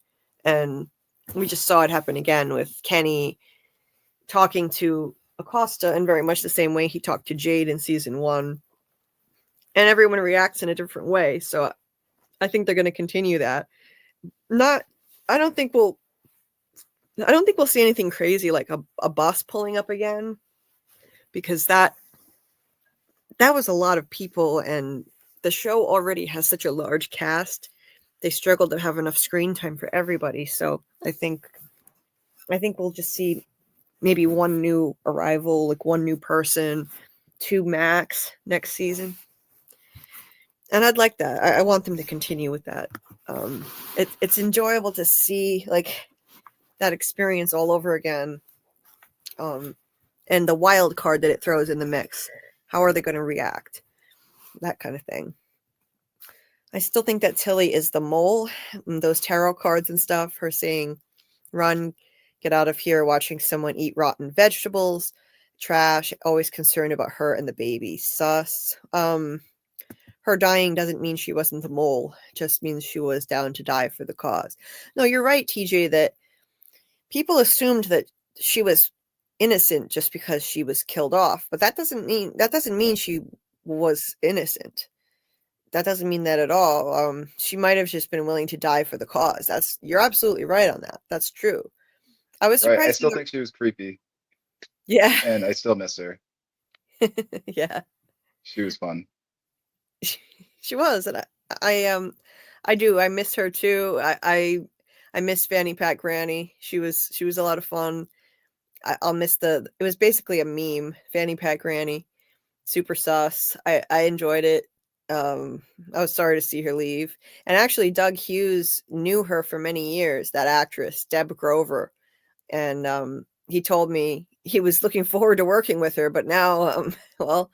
and we just saw it happen again with Kenny talking to Acosta in very much the same way he talked to Jade in season 1, and everyone reacts in a different way. So I think they're going to continue that. I don't think we'll see anything crazy like a bus pulling up again, because that was a lot of people, and the show already has such a large cast. They struggled to have enough screen time for everybody. So I think we'll just see maybe one new arrival, like one new person, 2 max next season. And I'd like that. I want them to continue with that. It's enjoyable to see like that experience all over again. And the wild card that it throws in the mix. How are they going to react? That kind of thing. I still think that Tilly is the mole. Those tarot cards and stuff, her saying, run, get out of here, watching someone eat rotten vegetables, trash, always concerned about her and the baby. Sus. Her dying doesn't mean she wasn't the mole. It just means she was down to die for the cause. No, you're right, TJ, that people assumed that she was innocent just because she was killed off. But that doesn't mean she was innocent. That doesn't mean that at all. She might have just been willing to die for the cause. You're absolutely right on that. That's true. I was surprised. Right. I still think she was creepy. Yeah. And I still miss her. Yeah. She was fun. She was, and I do. I miss her too. I miss Fanny Pack Granny. She was a lot of fun. I'll miss it was basically a meme. Fanny Pack Granny, super sus. I enjoyed it. I was sorry to see her leave. And actually, Doug Hughes knew her for many years, that actress, Deb Grover. And he told me he was looking forward to working with her, but now, well,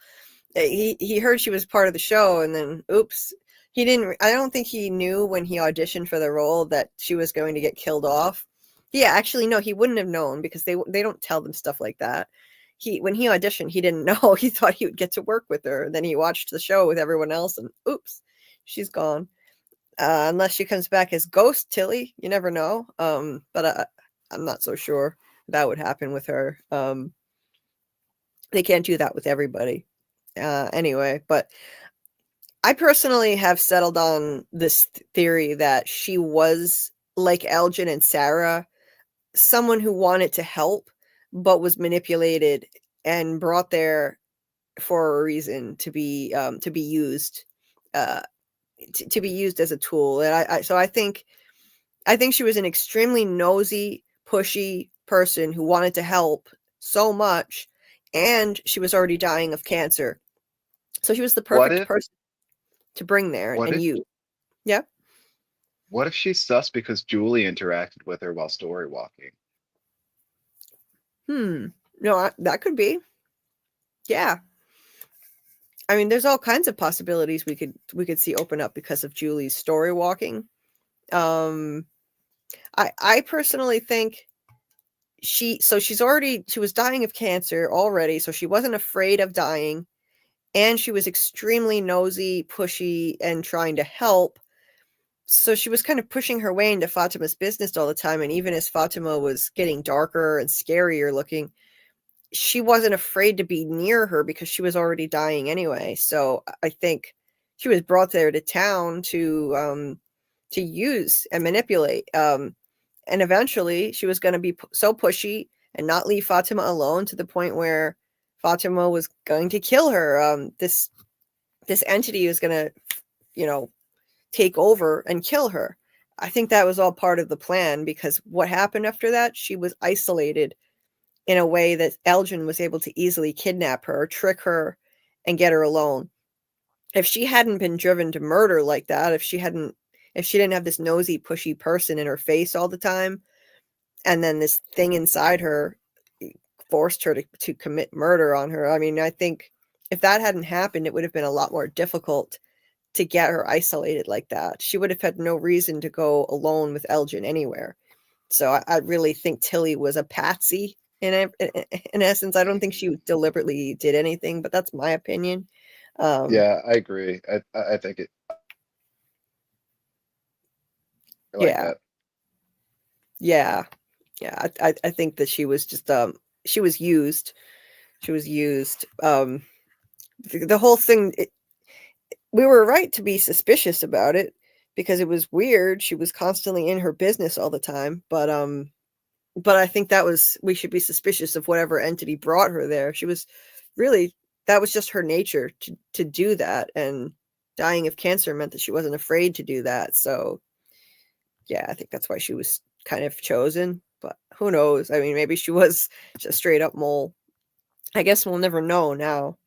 he heard she was part of the show, and then, oops. I don't think he knew when he auditioned for the role that she was going to get killed off. Yeah, actually, no, he wouldn't have known, because they don't tell them stuff like that. When he auditioned, he didn't know. He thought he would get to work with her. Then he watched the show with everyone else, and oops, she's gone. Unless she comes back as Ghost Tilly, you never know. But I'm not so sure that would happen with her. They can't do that with everybody. Anyway, but I personally have settled on this theory that she was like Elgin and Sarah, someone who wanted to help, but was manipulated and brought there for a reason to be used, to be used as a tool. And so I think she was an extremely nosy, pushy person who wanted to help so much, and she was already dying of cancer. So she was the perfect person to bring there and use. Yeah. What if she's sus because Julie interacted with her while story walking? No, that could be. Yeah. I mean, there's all kinds of possibilities we could see open up because of Julie's story walking. I personally think she was dying of cancer already, so she wasn't afraid of dying, and she was extremely nosy, pushy, and trying to help. So she was kind of pushing her way into Fatima's business all the time, and even as Fatima was getting darker and scarier looking, she wasn't afraid to be near her because she was already dying anyway. So I think she was brought there to town to use and manipulate. And eventually she was going to be so pushy and not leave Fatima alone to the point where Fatima was going to kill her. This entity was going to, take over and kill her. I think that was all part of the plan, because what happened after that, she was isolated in a way that Elgin was able to easily kidnap her, trick her, and get her alone. If she hadn't been driven to murder like that, if she didn't have this nosy, pushy person in her face all the time, and then this thing inside her forced her to commit murder on her. I mean, I think if that hadn't happened, it would have been a lot more difficult to get her isolated like that. She would have had no reason to go alone with Elgin anywhere. So I really think Tilly was a patsy in essence. I don't think she deliberately did anything, but that's my opinion. Yeah, I agree. I think it. I like that. Yeah. I think that she was just she was used. She was used. The whole thing. We were right to be suspicious about it because it was weird. She was constantly in her business all the time, but I think we should be suspicious of whatever entity brought her there. She was really, that was just her nature to do that, and dying of cancer meant that she wasn't afraid to do that. So yeah, I think that's why she was kind of chosen, but who knows? I mean, maybe she was just straight up mole. I guess we'll never know now.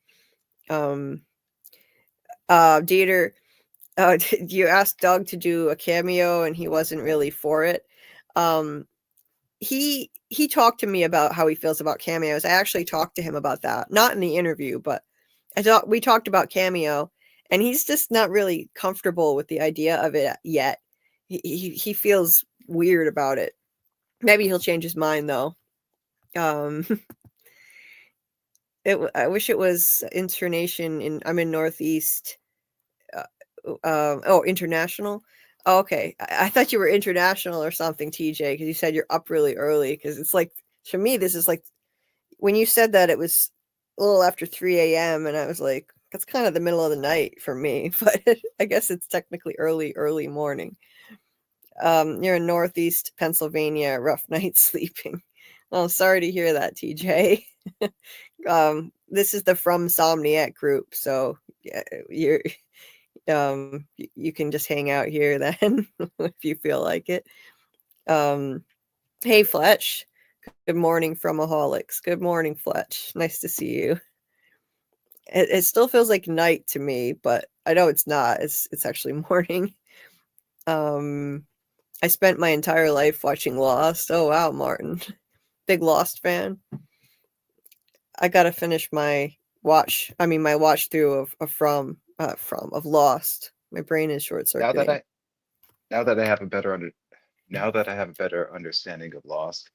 Dieter, you asked Doug to do a cameo and he wasn't really for it. He talked to me about how he feels about cameos. I actually talked to him about that, not in the interview, but we talked about cameo, and he's just not really comfortable with the idea of it yet. He feels weird about it. Maybe he'll change his mind though. I wish it was internation. I'm in Northeast. International. Oh, okay. I thought you were international or something, TJ, because you said you're up really early. Because it's like, to me, this is like, when you said that, it was a little after 3 a.m. and I was like, that's kind of the middle of the night for me. But I guess it's technically early morning. You're in Northeast Pennsylvania. Rough night sleeping. Oh, sorry to hear that, TJ. This is the From Somniac group, so yeah, you can just hang out here then if you feel like it. Hey Fletch, good morning from Aholics. Good morning, Fletch. Nice to see you. It still feels like night to me, but I know it's not. It's actually morning. I spent my entire life watching Lost. Oh wow, Martin. Big Lost fan. I gotta finish my watch through of Lost. My brain is short circuiting. Now that I have a better understanding of Lost,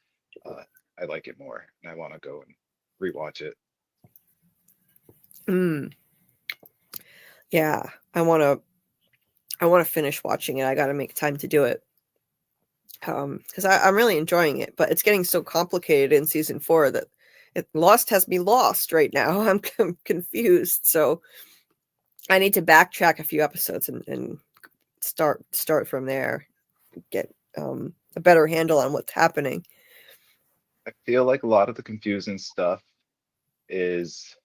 I like it more, and I want to go and rewatch it. Yeah, I want to finish watching it. I got to make time to do it. Because I'm really enjoying it, but it's getting so complicated in season 4 that Lost has me lost right now. I'm confused, so I need to backtrack a few episodes and start from there, get a better handle on what's happening. I feel like a lot of the confusing stuff is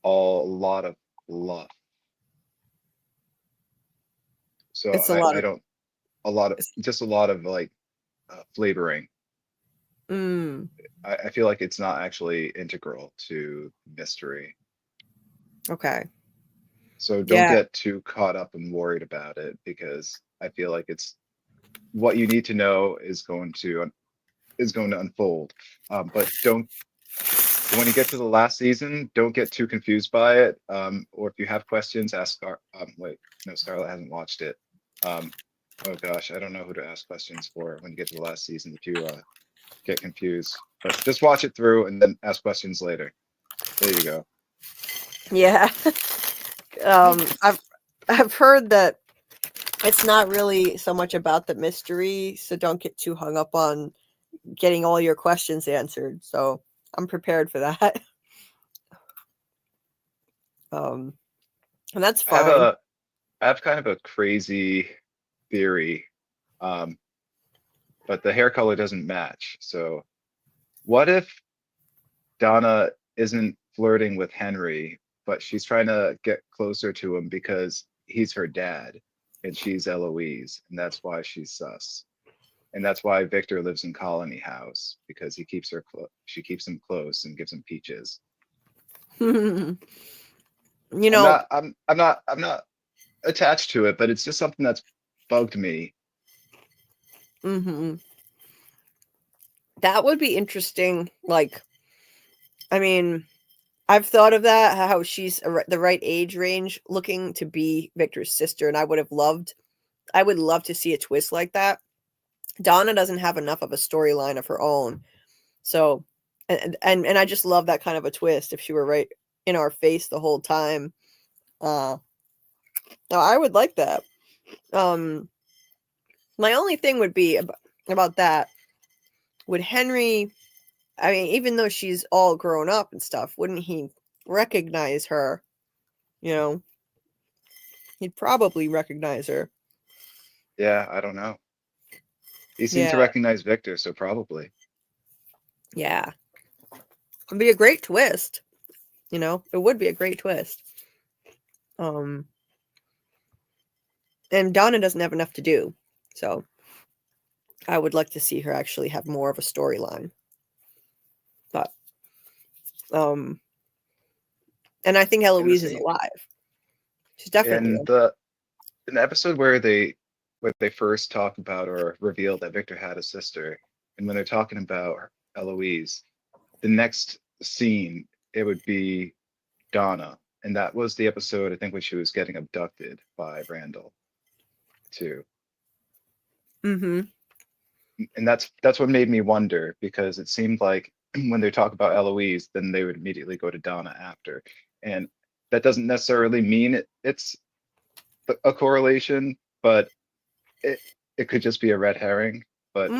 a lot of fluff. So It's a lot of like flavoring. I feel like it's not actually integral to mystery. Okay. So don't get too caught up and worried about it, because I feel like it's what you need to know is going to is going to unfold. But when you get to the last season, don't get too confused by it. Or if you have questions, ask Scarlett hasn't watched it. Oh gosh, I don't know who to ask questions for when you get to the last season if you get confused. But just watch it through and then ask questions later. There you go. Yeah. I've heard that it's not really so much about the mystery, so don't get too hung up on getting all your questions answered. So I'm prepared for that. And that's fine. I have kind of a crazy theory, but the hair color doesn't match. So what if Donna isn't flirting with Henry, but she's trying to get closer to him because he's her dad and she's Eloise, and that's why she's sus. And that's why Victor lives in Colony House, because he keeps her she keeps him close and gives him peaches. You know, I'm not attached to it, but it's just something that's bugged me. That would be interesting. Like, I mean, I've thought of that, how she's the right age range looking to be Victor's sister, and I would love to see a twist like that. Donna doesn't have enough of a storyline of her own. So, and I just love that kind of a twist if she were right in our face the whole time. I would like that. My only thing would be about that. Would Henry, I mean, even though she's all grown up and stuff, wouldn't he recognize her? You know, he'd probably recognize her. Yeah, I don't know. He seemed to recognize Victor, so probably. Yeah. It'd be a great twist. You know, it would be a great twist. And Donna doesn't have enough to do. So I would like to see her actually have more of a storyline. But and I think Eloise is alive. She's definitely in the episode where they first talk about or reveal that Victor had a sister, and when they're talking about Eloise, the next scene it would be Donna, and that was the episode I think when she was getting abducted by Randall too. And that's what made me wonder, because it seemed like when they talk about Eloise, then they would immediately go to Donna after, and that doesn't necessarily mean it's a correlation, but it could just be a red herring. But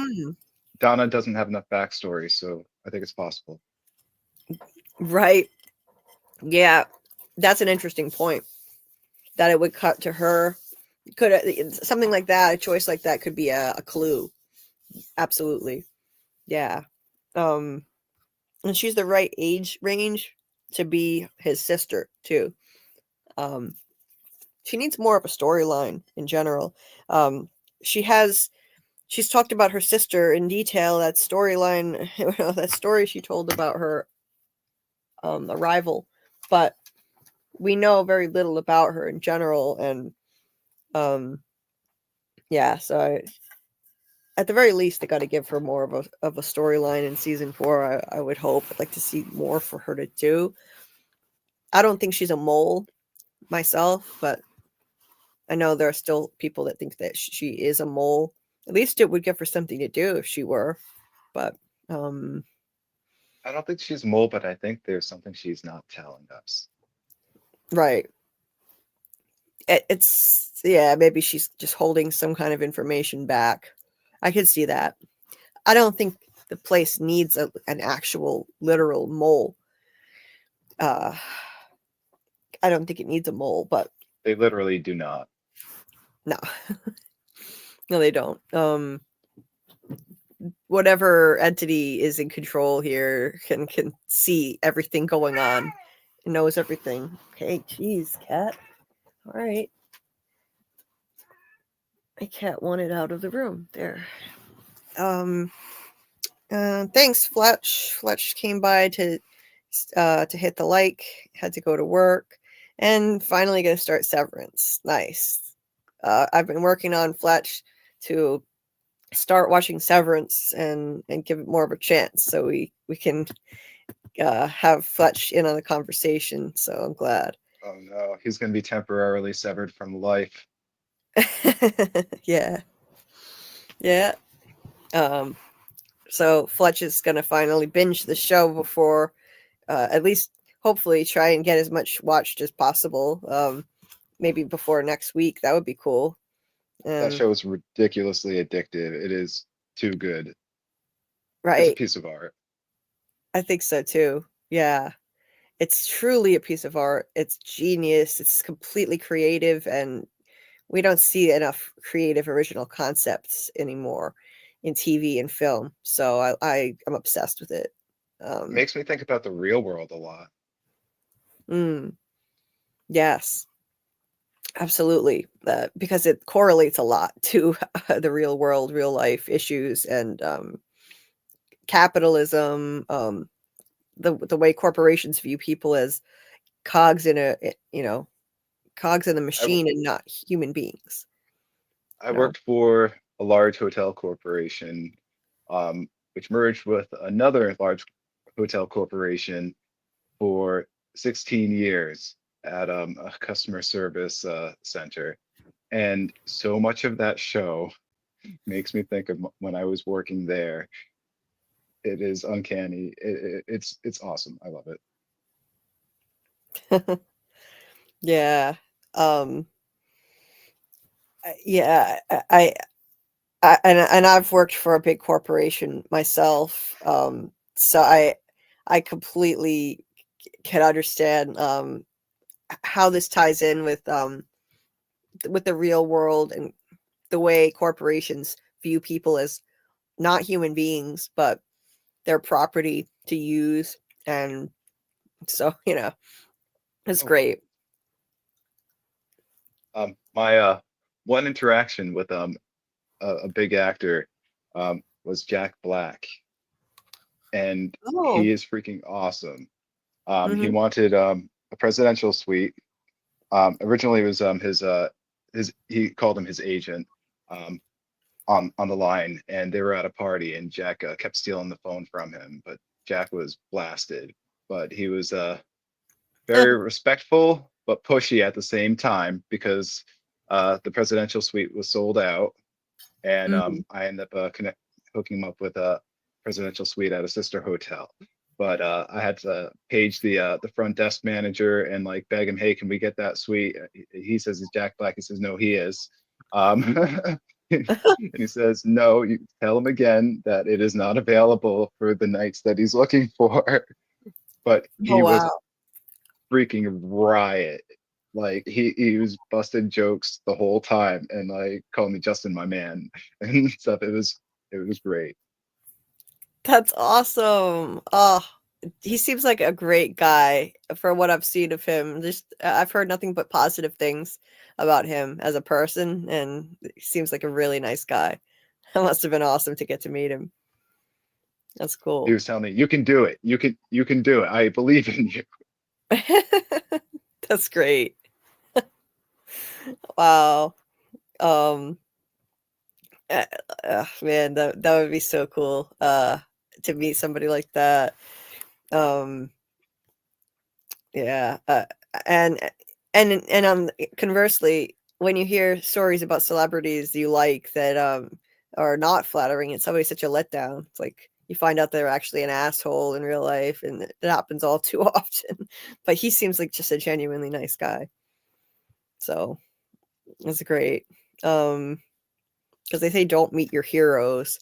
Donna doesn't have enough backstory, so I think it's possible. Right. Yeah, that's an interesting point. That it would cut to her. Could something like that, a choice like that, could be a clue. Absolutely. Yeah. And she's the right age range to be his sister too. She needs more of a storyline in general. She's talked about her sister in detail. That storyline, that story she told about her arrival, but we know very little about her in general. And yeah, so at the very least, they got to give her more of a storyline in season 4. I would hope. I'd like to see more for her to do. I don't think she's a mole myself, but I know there are still people that think that she is a mole. At least it would give her something to do if she were. But I don't think she's a mole, but I think there's something she's not telling us. Right. It's maybe she's just holding some kind of information back. I could see that. I don't think the place needs an actual literal mole. I don't think it needs a mole, but they literally do not. No. No, they don't. Whatever entity is in control here can see everything going on. It knows everything. Hey, geez, cat. All right. My cat wanted out of the room. There. Thanks, Fletch. Fletch came by to hit the like. Had to go to work, and finally going to start Severance. Nice. I've been working on Fletch to start watching Severance and give it more of a chance, so we can have Fletch in on the conversation. So I'm glad. Oh no, he's going to be temporarily severed from life. Yeah. So Fletch is going to finally binge the show before, at least hopefully try and get as much watched as possible. Maybe before next week. That would be cool. That show is ridiculously addictive. It is too good. Right. It's a piece of art. I think so too. Yeah. It's truly a piece of art. It's genius. It's completely creative, and we don't see enough creative original concepts anymore in TV and film. So I'm obsessed with it. It makes me think about the real world a lot. Yes, absolutely. Because it correlates a lot to the real world, real life issues, and capitalism, the way corporations view people as cogs in a cogs in the machine and not human beings. I worked for a large hotel corporation, which merged with another large hotel corporation for 16 years at a customer service center. And so much of that show makes me think of when I was working there. It is uncanny. It's awesome. I love it. Yeah. Yeah, and I've worked for a big corporation myself, so I completely can understand how this ties in with the real world and the way corporations view people as not human beings, but their property to use. And so, it's great. My one interaction with a big actor was Jack Black, and he is freaking awesome. He wanted a presidential suite. Originally, it was his he called him his agent on the line, and they were at a party, and Jack kept stealing the phone from him, but Jack was blasted. But he was very respectful but pushy at the same time, because the presidential suite was sold out, and I ended up hooking him up with a presidential suite at a sister hotel. But I had to page the front desk manager and like beg him, hey, can we get that suite? He says it's Jack Black. He says no, he is. And he says no. You tell him again that it is not available for the nights that he's looking for. But he was freaking riot. Like he was busting jokes the whole time and like calling me Justin, my man, and stuff. It was great. That's awesome. Oh, he seems like a great guy for what I've seen of him. Just I've heard nothing but positive things about him as a person, and he seems like a really nice guy. That must have been awesome to get to meet him. That's cool. He was telling me, you can do it. You can do it. I believe in you. That's great. Wow. Man, that would be so cool to meet somebody like that. Yeah. And conversely, when you hear stories about celebrities you like that are not flattering, it's always such a letdown. It's like you find out they're actually an asshole in real life, and it happens all too often. But he seems like just a genuinely nice guy. So that's great. Because they say don't meet your heroes.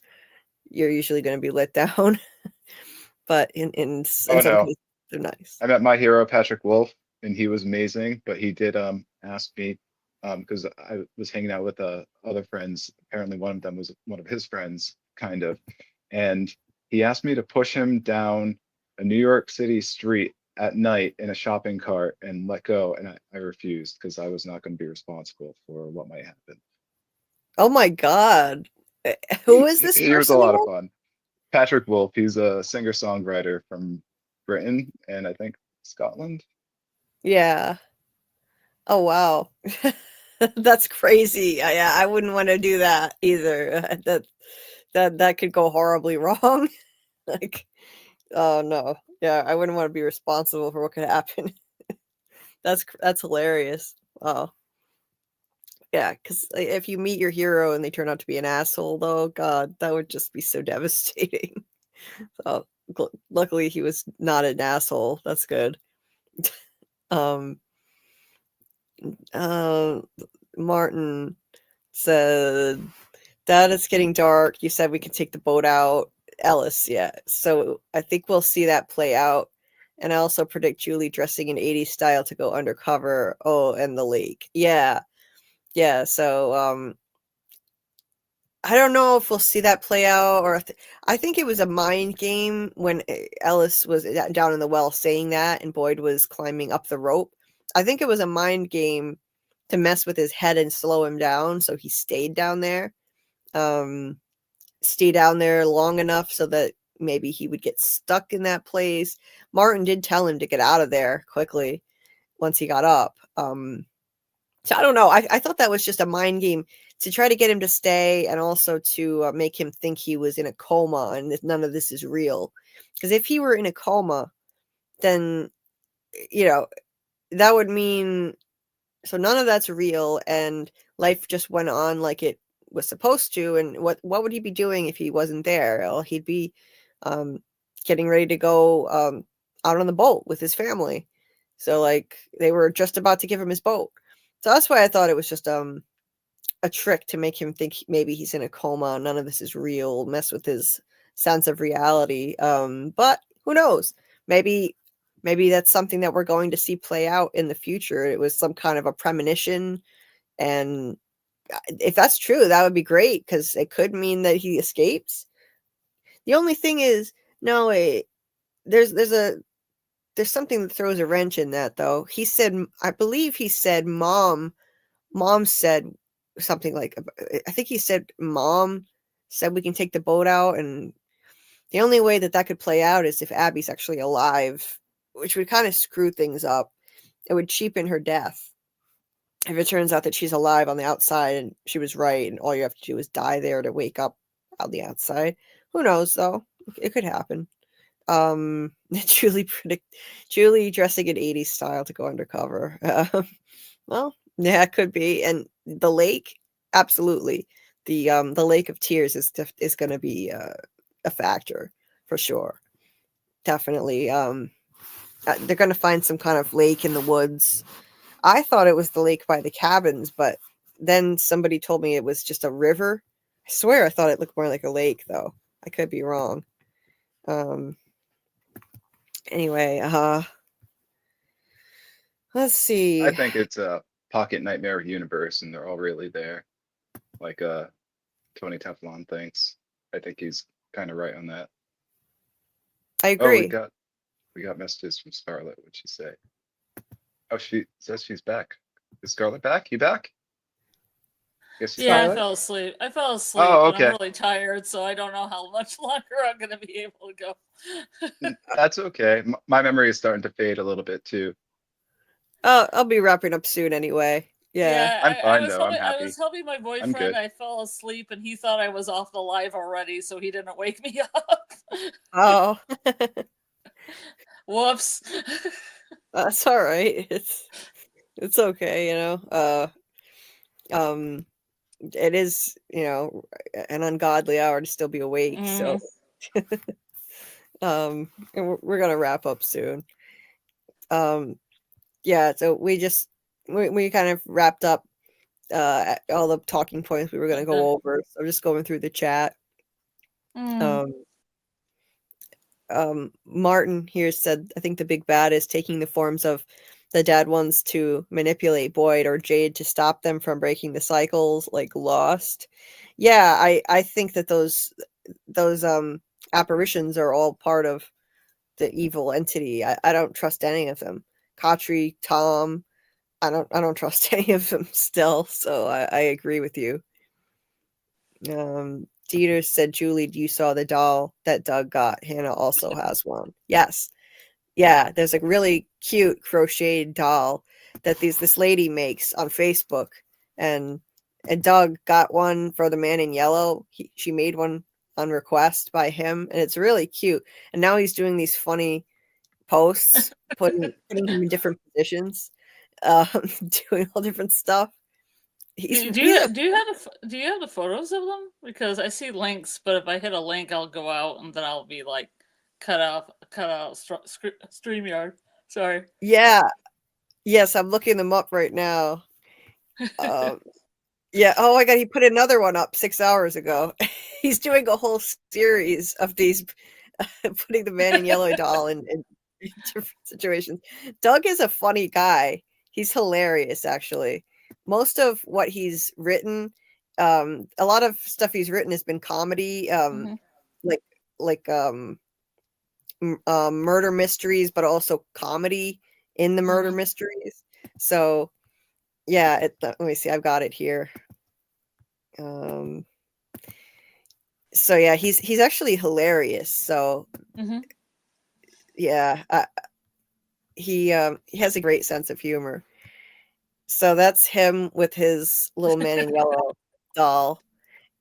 You're usually going to be let down. But in some cases, they're nice. I met my hero, Patrick Wolf, and he was amazing. But he did ask me, because I was hanging out with other friends. Apparently, one of them was one of his friends, kind of. And he asked me to push him down a New York City street at night in a shopping cart and let go. And I refused, because I was not going to be responsible for what might happen. Oh my God. Who is this person? He was a lot of fun. Patrick Wolf, he's a singer-songwriter from Britain and I think Scotland. Yeah. Oh, wow. That's crazy. I wouldn't want to do that either. That could go horribly wrong. Like, oh no. Yeah, I wouldn't want to be responsible for what could happen. That's hilarious. Oh. Yeah, because if you meet your hero and they turn out to be an asshole, though, God, that would just be so devastating. So, luckily, he was not an asshole. That's good. Um, Martin said, Dad, it's getting dark. You said we could take the boat out. Ellis, yeah. So I think we'll see that play out. And I also predict Julie dressing in 80s style to go undercover. Oh, and the lake. Yeah. Yeah. So I don't know if we'll see that play out, or I think it was a mind game when Ellis was down in the well saying that and Boyd was climbing up the rope. I think it was a mind game to mess with his head and slow him down, so he stayed down there. Stay down there long enough so that maybe he would get stuck in that place. Martin did tell him to get out of there quickly once he got up. So I don't know. I thought that was just a mind game to try to get him to stay and also to make him think he was in a coma and that none of this is real. Because if he were in a coma, then, that would mean, so none of that's real and life just went on like it was supposed to. And what would he be doing if he wasn't there? Well, he'd be getting ready to go out on the boat with his family. So like they were just about to give him his boat. So that's why I thought it was just a trick to make him think maybe he's in a coma. None of this is real. Mess with his sense of reality. But who knows? Maybe that's something that we're going to see play out in the future. It was some kind of a premonition, and if that's true, that would be great because it could mean that he escapes. The only thing is, no, there's something that throws a wrench in that though. He said, I believe he said, Mom said something like, I think he said, Mom said we can take the boat out, and the only way that could play out is if Abby's actually alive, which would kind of screw things up. It would cheapen her death. If it turns out that she's alive on the outside and she was right, and all you have to do is die there to wake up on the outside. Who knows though? It could happen. Julie dressing in 80s style to go undercover. Well, yeah, it could be. And the lake, absolutely. The Lake of Tears is going to be a factor for sure. Definitely. They're going to find some kind of lake in the woods. I thought it was the lake by the cabins, but then somebody told me it was just a river. I swear I thought it looked more like a lake, though. I could be wrong. Anyway, let's see. I think it's a pocket nightmare universe, and they're all really there, like Tony Teflon thinks. I think he's kind of right on that. I agree. Oh, we got messages from Scarlet. What'd she say? Oh, she says she's back. Is Scarlet back? You back? Yeah, Scarlet? I fell asleep. Oh, okay. And I'm really tired, so I don't know how much longer I'm going to be able to go. That's okay. My memory is starting to fade a little bit too. I'll be wrapping up soon anyway. Yeah. I'm fine though. I'm happy. I was helping my boyfriend. I fell asleep and he thought I was off the live already, so he didn't wake me up. Oh. Whoops. That's all right. It's okay, it is, an ungodly hour to still be awake. So and we're gonna wrap up soon. Yeah, so we kind of wrapped up all the talking points we were gonna go over. So just going through the chat. Martin here said, I think the big bad is taking the forms of the dead ones to manipulate Boyd or Jade to stop them from breaking the cycles, like Lost. Yeah, I think that those apparitions are all part of the evil entity. I don't trust any of them. Katri, Tom, I don't trust any of them still. So I agree with you. Dieter said, Julie, you saw the doll that Doug got. Hannah also has one. Yes. Yeah, there's a really cute crocheted doll that this lady makes on Facebook. and Doug got one for the man in yellow. She made one on request by him, and it's really cute. And now he's doing these funny posts, putting him in different positions, doing all different stuff. Do you have the photos of them? Because I see links, but if I hit a link, I'll go out and then I'll be like cut out StreamYard. Sorry. Yeah. Yes, I'm looking them up right now. Yeah. Oh my God, he put another one up 6 hours ago. He's doing a whole series of these, putting the man in yellow doll in different situations. Doug is a funny guy. He's hilarious, actually. Most of what he's written, a lot of stuff he's written has been comedy, like murder mysteries, but also comedy in the murder mysteries. So yeah, let me see, I've got it here. So yeah, he's actually hilarious. So yeah, he has a great sense of humor. So that's him with his little man in yellow doll.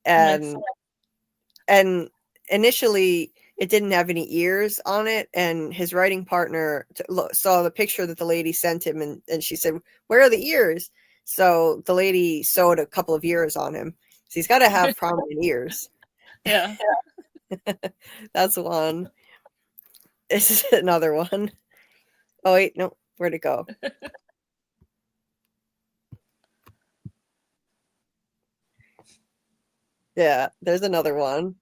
And initially it didn't have any ears on it, and his writing partner saw the picture that the lady sent him, and she said, "Where are the ears?" So the lady sewed a couple of ears on him. So he's got to have prominent ears. Yeah. That's one. This is another one. Oh wait, no, where'd it go? Yeah, there's another one.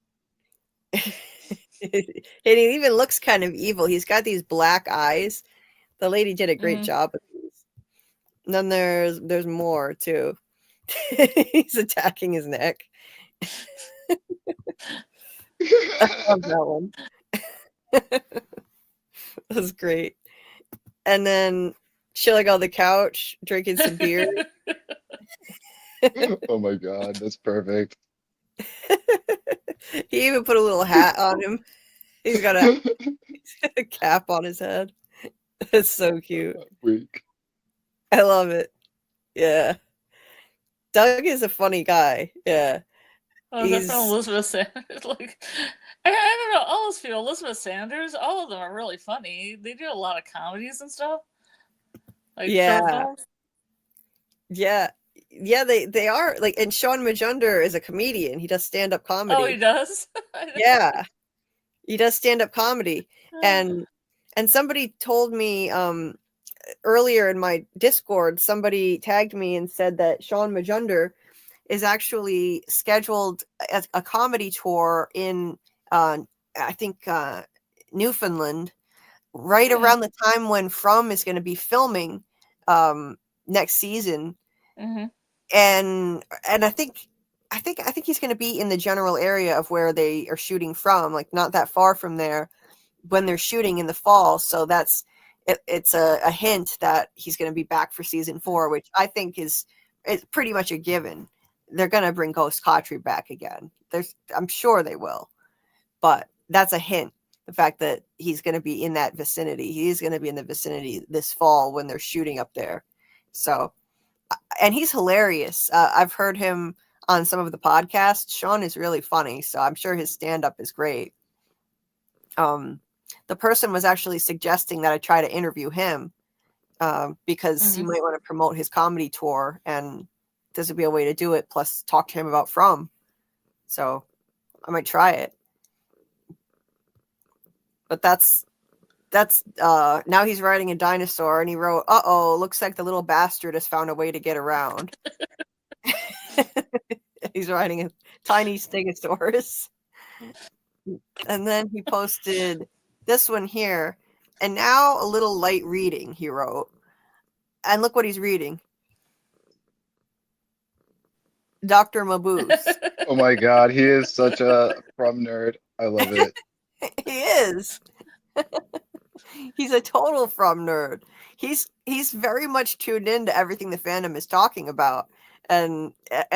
And he even looks kind of evil. He's got these black eyes. The lady did a great job with these. And then there's more too. He's attacking his neck. I love that one. That's great. And then chilling on the couch, drinking some beer. Oh my God, that's perfect. He even put a little hat on him. He's got a cap on his head. It's so cute. Weak. I love it. Yeah. Doug is a funny guy. Yeah. Oh, that's from Elizabeth Sanders. Like, I don't know. All those people, Elizabeth Sanders, all of them are really funny. They do a lot of comedies and stuff. Like, yeah. Yeah. Yeah, they are like, and Sean Majunder is a comedian. He does stand-up comedy. Oh, he does? Yeah. He does stand-up comedy. And somebody told me earlier in my Discord, somebody tagged me and said that Sean Majunder is actually scheduled as a comedy tour in I think Newfoundland right around the time when From is going to be filming next season. And I think he's going to be in the general area of where they are shooting from, like not that far from there when they're shooting in the fall. So it's a hint that he's going to be back for season 4, which I think is pretty much a given. They're going to bring Ghost Khatri back again. I'm sure they will, but that's a hint. The fact that he's going to be in that vicinity, he's going to be in the vicinity this fall when they're shooting up there. So, and he's hilarious. I've heard him on some of the podcasts. Sean is really funny, so I'm sure his stand-up is great. The person was actually suggesting that I try to interview him because he might want to promote his comedy tour, and this would be a way to do it, plus talk to him about From. So I might try it. But that's now he's riding a dinosaur, and he wrote, "Uh-oh, looks like the little bastard has found a way to get around." He's riding a tiny stegosaurus. And then he posted this one here. "And now a little light reading," he wrote. And look what he's reading. Dr. Mabuse. Oh my God, he is such a From nerd. I love it. He is. He's a total From nerd. He's very much tuned into everything the fandom is talking about. And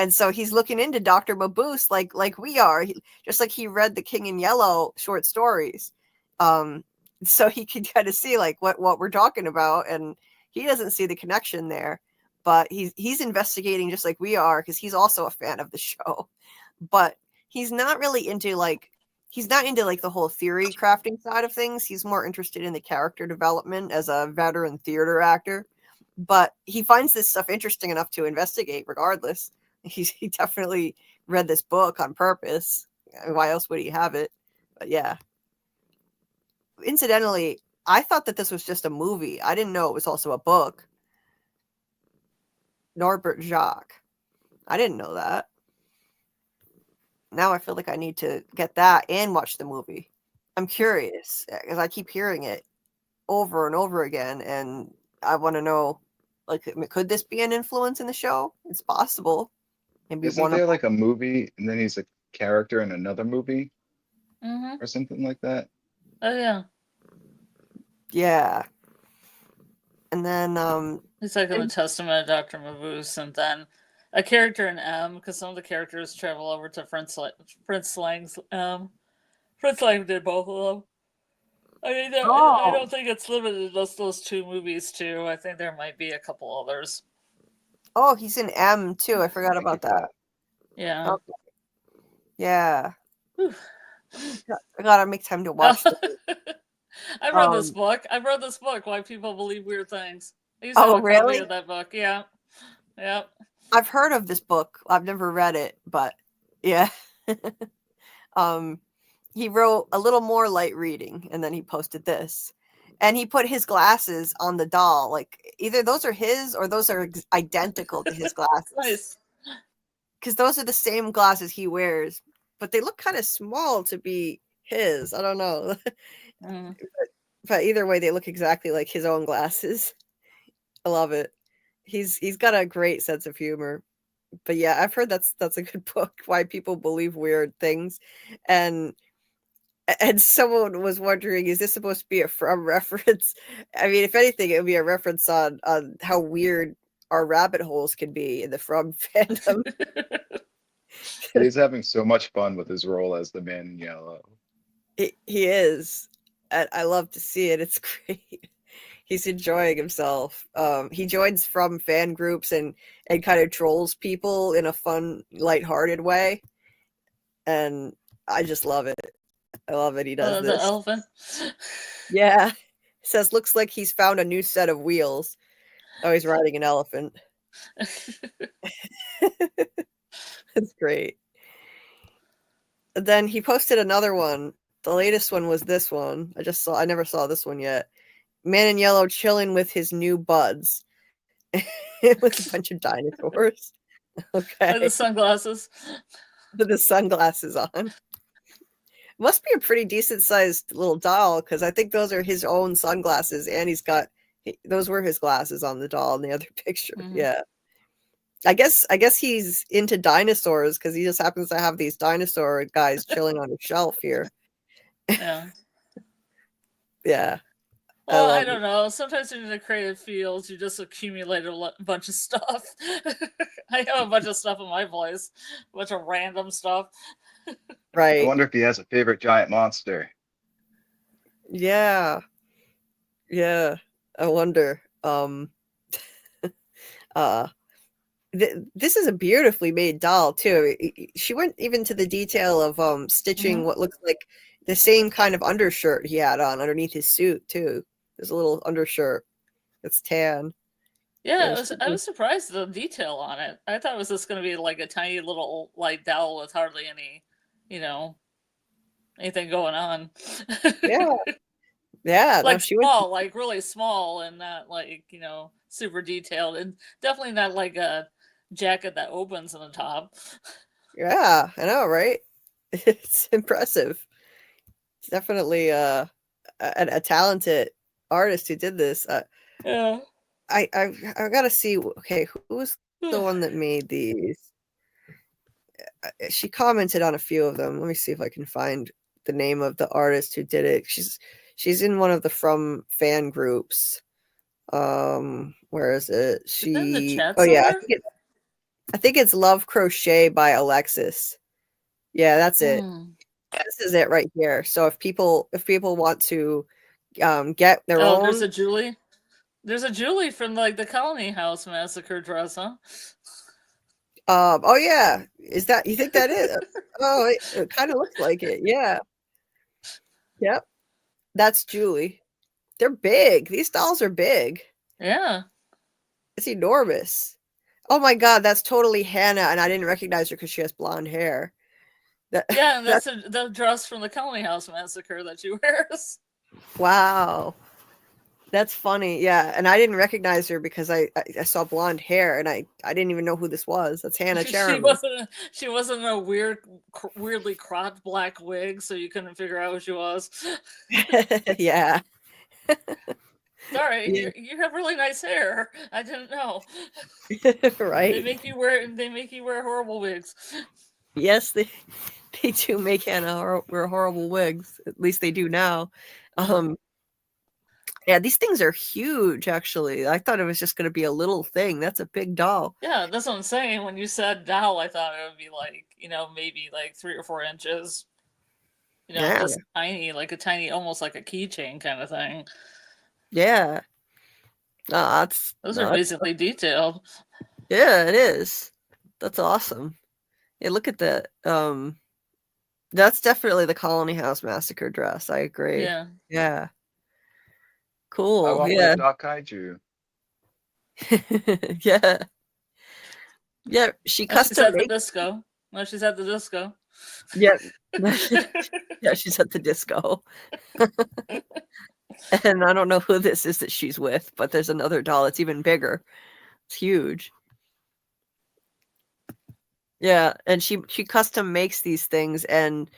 so he's looking into Dr. Mabuse like we are. Just like he read the King in Yellow short stories. So he can kind of see like what we're talking about, and he doesn't see the connection there. but he's investigating just like we are because he's also a fan of the show. But he's not really into like the whole theory crafting side of things. He's more interested in the character development as a veteran theater actor. But he finds this stuff interesting enough to investigate regardless. He definitely read this book on purpose. Why else would he have it? But yeah. Incidentally, I thought that this was just a movie. I didn't know it was also a book. Norbert Jacques. I didn't know that. Now I feel like I need to get that and watch the movie. I'm curious because I keep hearing it over and over again, and I want to know, like, could this be an influence in the show? It's possible. Maybe Isn't there like a movie and then he's a character in another movie or something like that? Oh yeah. Yeah. And then It's like in the Testament of Dr. Mabuse, and then a character in M, because some of the characters travel over to Fritz Lang's Fritz Lang did both of them. I mean, I don't think it's limited to just those two movies too. I think there might be a couple others. Oh, he's in M too. I forgot about that. Yeah. Okay. Yeah. I gotta make time to watch this. I've read this book. I've read this book, Why People Believe Weird Things. I used to have a really? copy of that book. Yeah. Yep. I've heard of this book. I've never read it, but yeah. He wrote a little more light reading, and then he posted this. And he put his glasses on the doll. Like, either those are his or those are identical to his glasses. Nice. Because those are the same glasses he wears, but they look kind of small to be his. I don't know. But either way, they look exactly like his own glasses. I love it. He's got a great sense of humor. But yeah, I've heard that's a good book, Why People Believe Weird Things. And someone was wondering, is this supposed to be a From reference? I mean, if anything, it would be a reference on how weird our rabbit holes can be in the From fandom. He's having so much fun with his role as the Man in Yellow. He is. I love to see it. It's great. He's enjoying himself. He joins From fan groups and kind of trolls people in a fun, lighthearted way. And I just love it. I love it. He does this. The elephant. Yeah. Says, looks like he's found a new set of wheels. Oh, he's riding an elephant. That's great. And then he posted another one. The latest one was this one. I never saw this one yet. Man in Yellow chilling with his new buds. With a bunch of dinosaurs. Okay. With the sunglasses. With the sunglasses on. Must be a pretty decent sized little doll, because I think those are his own sunglasses, and those were his glasses on the doll in the other picture. Yeah. I guess he's into dinosaurs because he just happens to have these dinosaur guys chilling on a shelf here. Yeah. Yeah. Well, I don't know. Sometimes in the creative fields, you just accumulate a bunch of stuff. I have a bunch of stuff in my place, a bunch of random stuff. Right. I wonder if he has a favorite giant monster. Yeah. Yeah. I wonder. This is a beautifully made doll too. She went even to the detail of stitching what looks like the same kind of undershirt he had on underneath his suit too. There's a little undershirt. It's tan. Yeah, I was surprised at the detail on it. I thought it was just going to be like a tiny little like doll with hardly any, anything going on. Yeah. Yeah. Like small, like really small, and not like, super detailed, and definitely not like a jacket that opens on the top. Yeah, I know, right? It's impressive. It's definitely a talented artist who did this. Yeah. I gotta see. Okay, who was the one that made these? She commented on a few of them. Let me see if I can find the name of the artist who did it. She's in one of the From fan groups. Where is it? Yeah, I think it's Love Crochet by Alexis. Yeah, that's it. This is it right here. So if people want to get their own, there's a Julie. There's a Julie from like the Colony House Massacre dress, huh? Oh yeah, is that you think that is? Oh, it kind of looks like it. Yeah. Yep. That's Julie. They're big. These dolls are big. Yeah. It's enormous. Oh my god, that's totally Hannah, and I didn't recognize her because she has blonde hair. Yeah, and that's the dress from the Colony House Massacre that she wears. Wow. That's funny. Yeah, and I didn't recognize her because I saw blonde hair, and I didn't even know who this was. That's Hannah Cherami. She wasn't a weirdly cropped black wig, so you couldn't figure out who she was. Yeah. Sorry, Yeah. you have really nice hair. I didn't know. Right. They make you wear horrible wigs. Yes, they do make Hannah wear horrible wigs. At least they do now. Yeah, these things are huge, actually. I thought it was just going to be a little thing. That's a big doll. Yeah, that's what I'm saying. When you said doll, I thought it would be like, maybe like 3 or 4 inches. Yeah. Just tiny, like a tiny, almost like a keychain kind of thing. Yeah. Those are basically detailed. Yeah, it is. That's awesome. Yeah, look at that. That's definitely the Colony House Massacre dress. I agree. Yeah. Yeah. Cool. I want Yeah. my Doc Kaiju. Yeah. Yeah. She custom she's at the disco. No, she's at the disco. Yeah. Yeah, she's at the disco. And I don't know who this is that she's with, but there's another doll that's even bigger. It's huge. Yeah, and she custom makes these things, and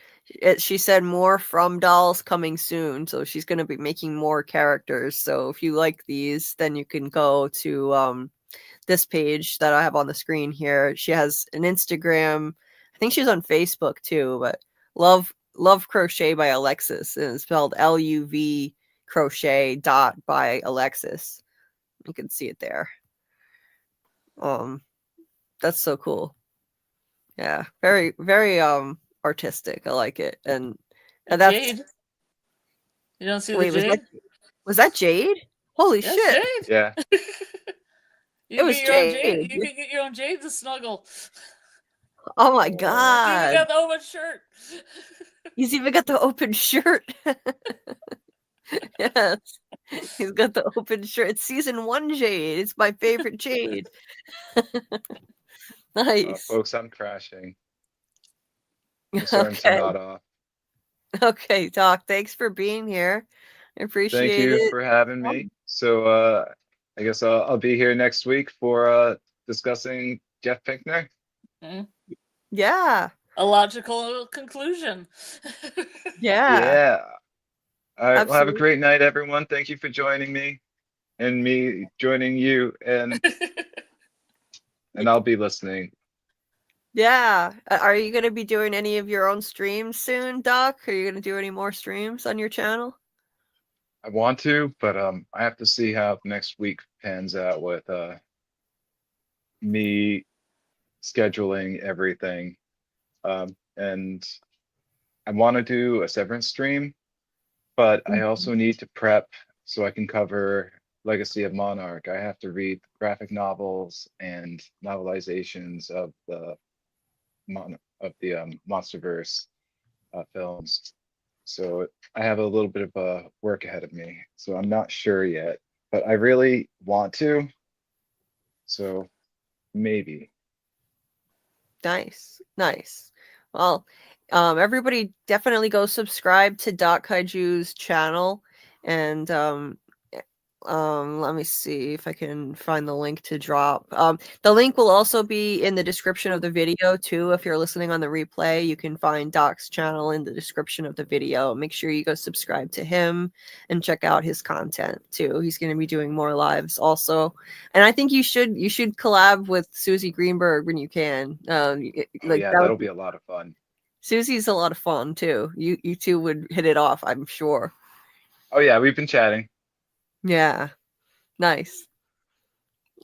she said more from dolls coming soon, so she's going to be making more characters. So if you like these, then you can go to this page that I have on the screen here. She has an Instagram. I think she's on Facebook too, but Love Crochet by Alexis, and it's spelled LUV crochet dot by Alexis. You can see it there. That's so cool. Yeah, very, very artistic. I like it. And that's Jade. You don't see the Jade? Was that Jade? Holy shit. Jade. Yeah. It was Jade. You can get your own Jade to snuggle. Oh my god. You got the open shirt. He's even got the open shirt. Yes. He's got the open shirt. It's season 1 Jade. It's my favorite Jade. Nice. Folks, I'm crashing. I'm starting to nod off. Okay, Doc, thanks for being here. I appreciate it. Thank you for having me. So I guess I'll be here next week for discussing Jeff Pinkner. Mm-hmm. Yeah. A logical conclusion. Yeah. All right. Well, have a great night, everyone. Thank you for joining me and me joining you, and I'll be listening. Yeah. Are you going to be doing any of your own streams soon, Doc? Are you going to do any more streams on your channel? I want to, but I have to see how next week pans out with me scheduling everything. And I want to do a Severance stream, but I also need to prep so I can cover Legacy of Monarch. I have to read graphic novels and novelizations of the Monsterverse films. So I have a little bit of work ahead of me. So I'm not sure yet, but I really want to. So maybe. Nice. Well, everybody definitely go subscribe to Doc Kaiju's channel, and let me see if I can find the link to drop. The link will also be in the description of the video too. If you're listening on the replay, you can find Doc's channel in the description of the video. Make sure you go subscribe to him and check out his content too. He's going to be doing more lives also, and I think you should collab with Susie Greenberg when you can. That'll be a lot of fun. Susie's a lot of fun too. You two would hit it off, I'm sure. Oh yeah, we've been chatting. Yeah. Nice.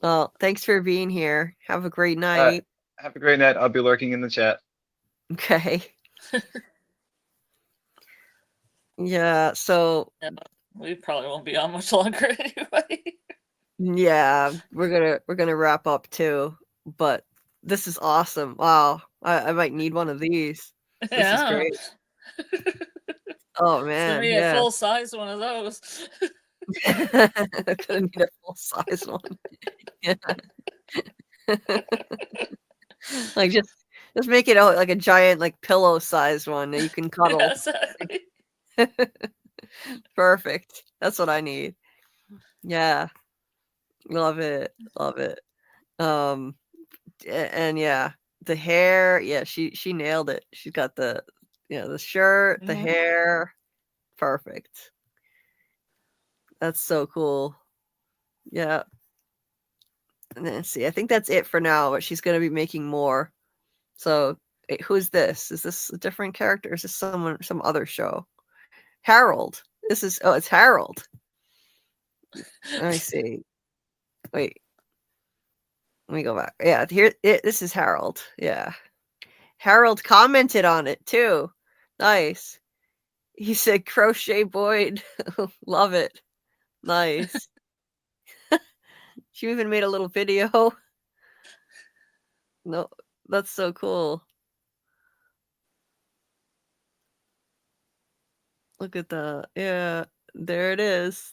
Well, thanks for being here. Have a great night. Have a great night. I'll be lurking in the chat. Okay. Yeah, so we probably won't be on much longer anyway. Yeah, we're gonna wrap up too, but this is awesome. Wow, I might need one of these. This is Yeah. great. Oh Send man, me a yeah. full size one of those. Gonna need a full size one. Yeah. Like just make it like a giant like pillow sized one that you can cuddle. Yeah, exactly. Perfect. That's what I need. Yeah. Love it. Love it. And yeah, the hair, yeah, she nailed it. She's got the the shirt, the hair. Perfect. That's so cool. Yeah. And then see, I think that's it for now, but she's gonna be making more. So who's this? Is this a different character? Is this some other show? Harold. It's Harold. Let me see. Wait. Let me go back. Yeah, this is Harold. Yeah. Harold commented on it too. Nice. He said crochet Boyd. Love it. Nice. She even made a little video. No, that's so cool. Look at that. Yeah, there it is.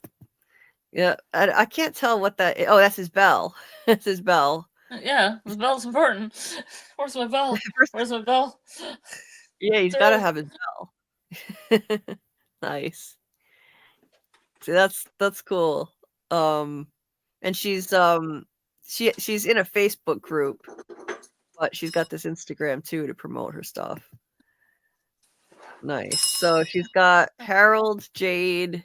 Yeah, I can't tell what that is. Oh, that's his bell. That's his bell. Yeah, the bell's important. Where's my bell? Where's my bell? Yeah, he's got to have his bell. Nice. See, that's cool. And she's she's in a Facebook group, but she's got this Instagram too to promote her stuff. Nice. So she's got Harold, Jade,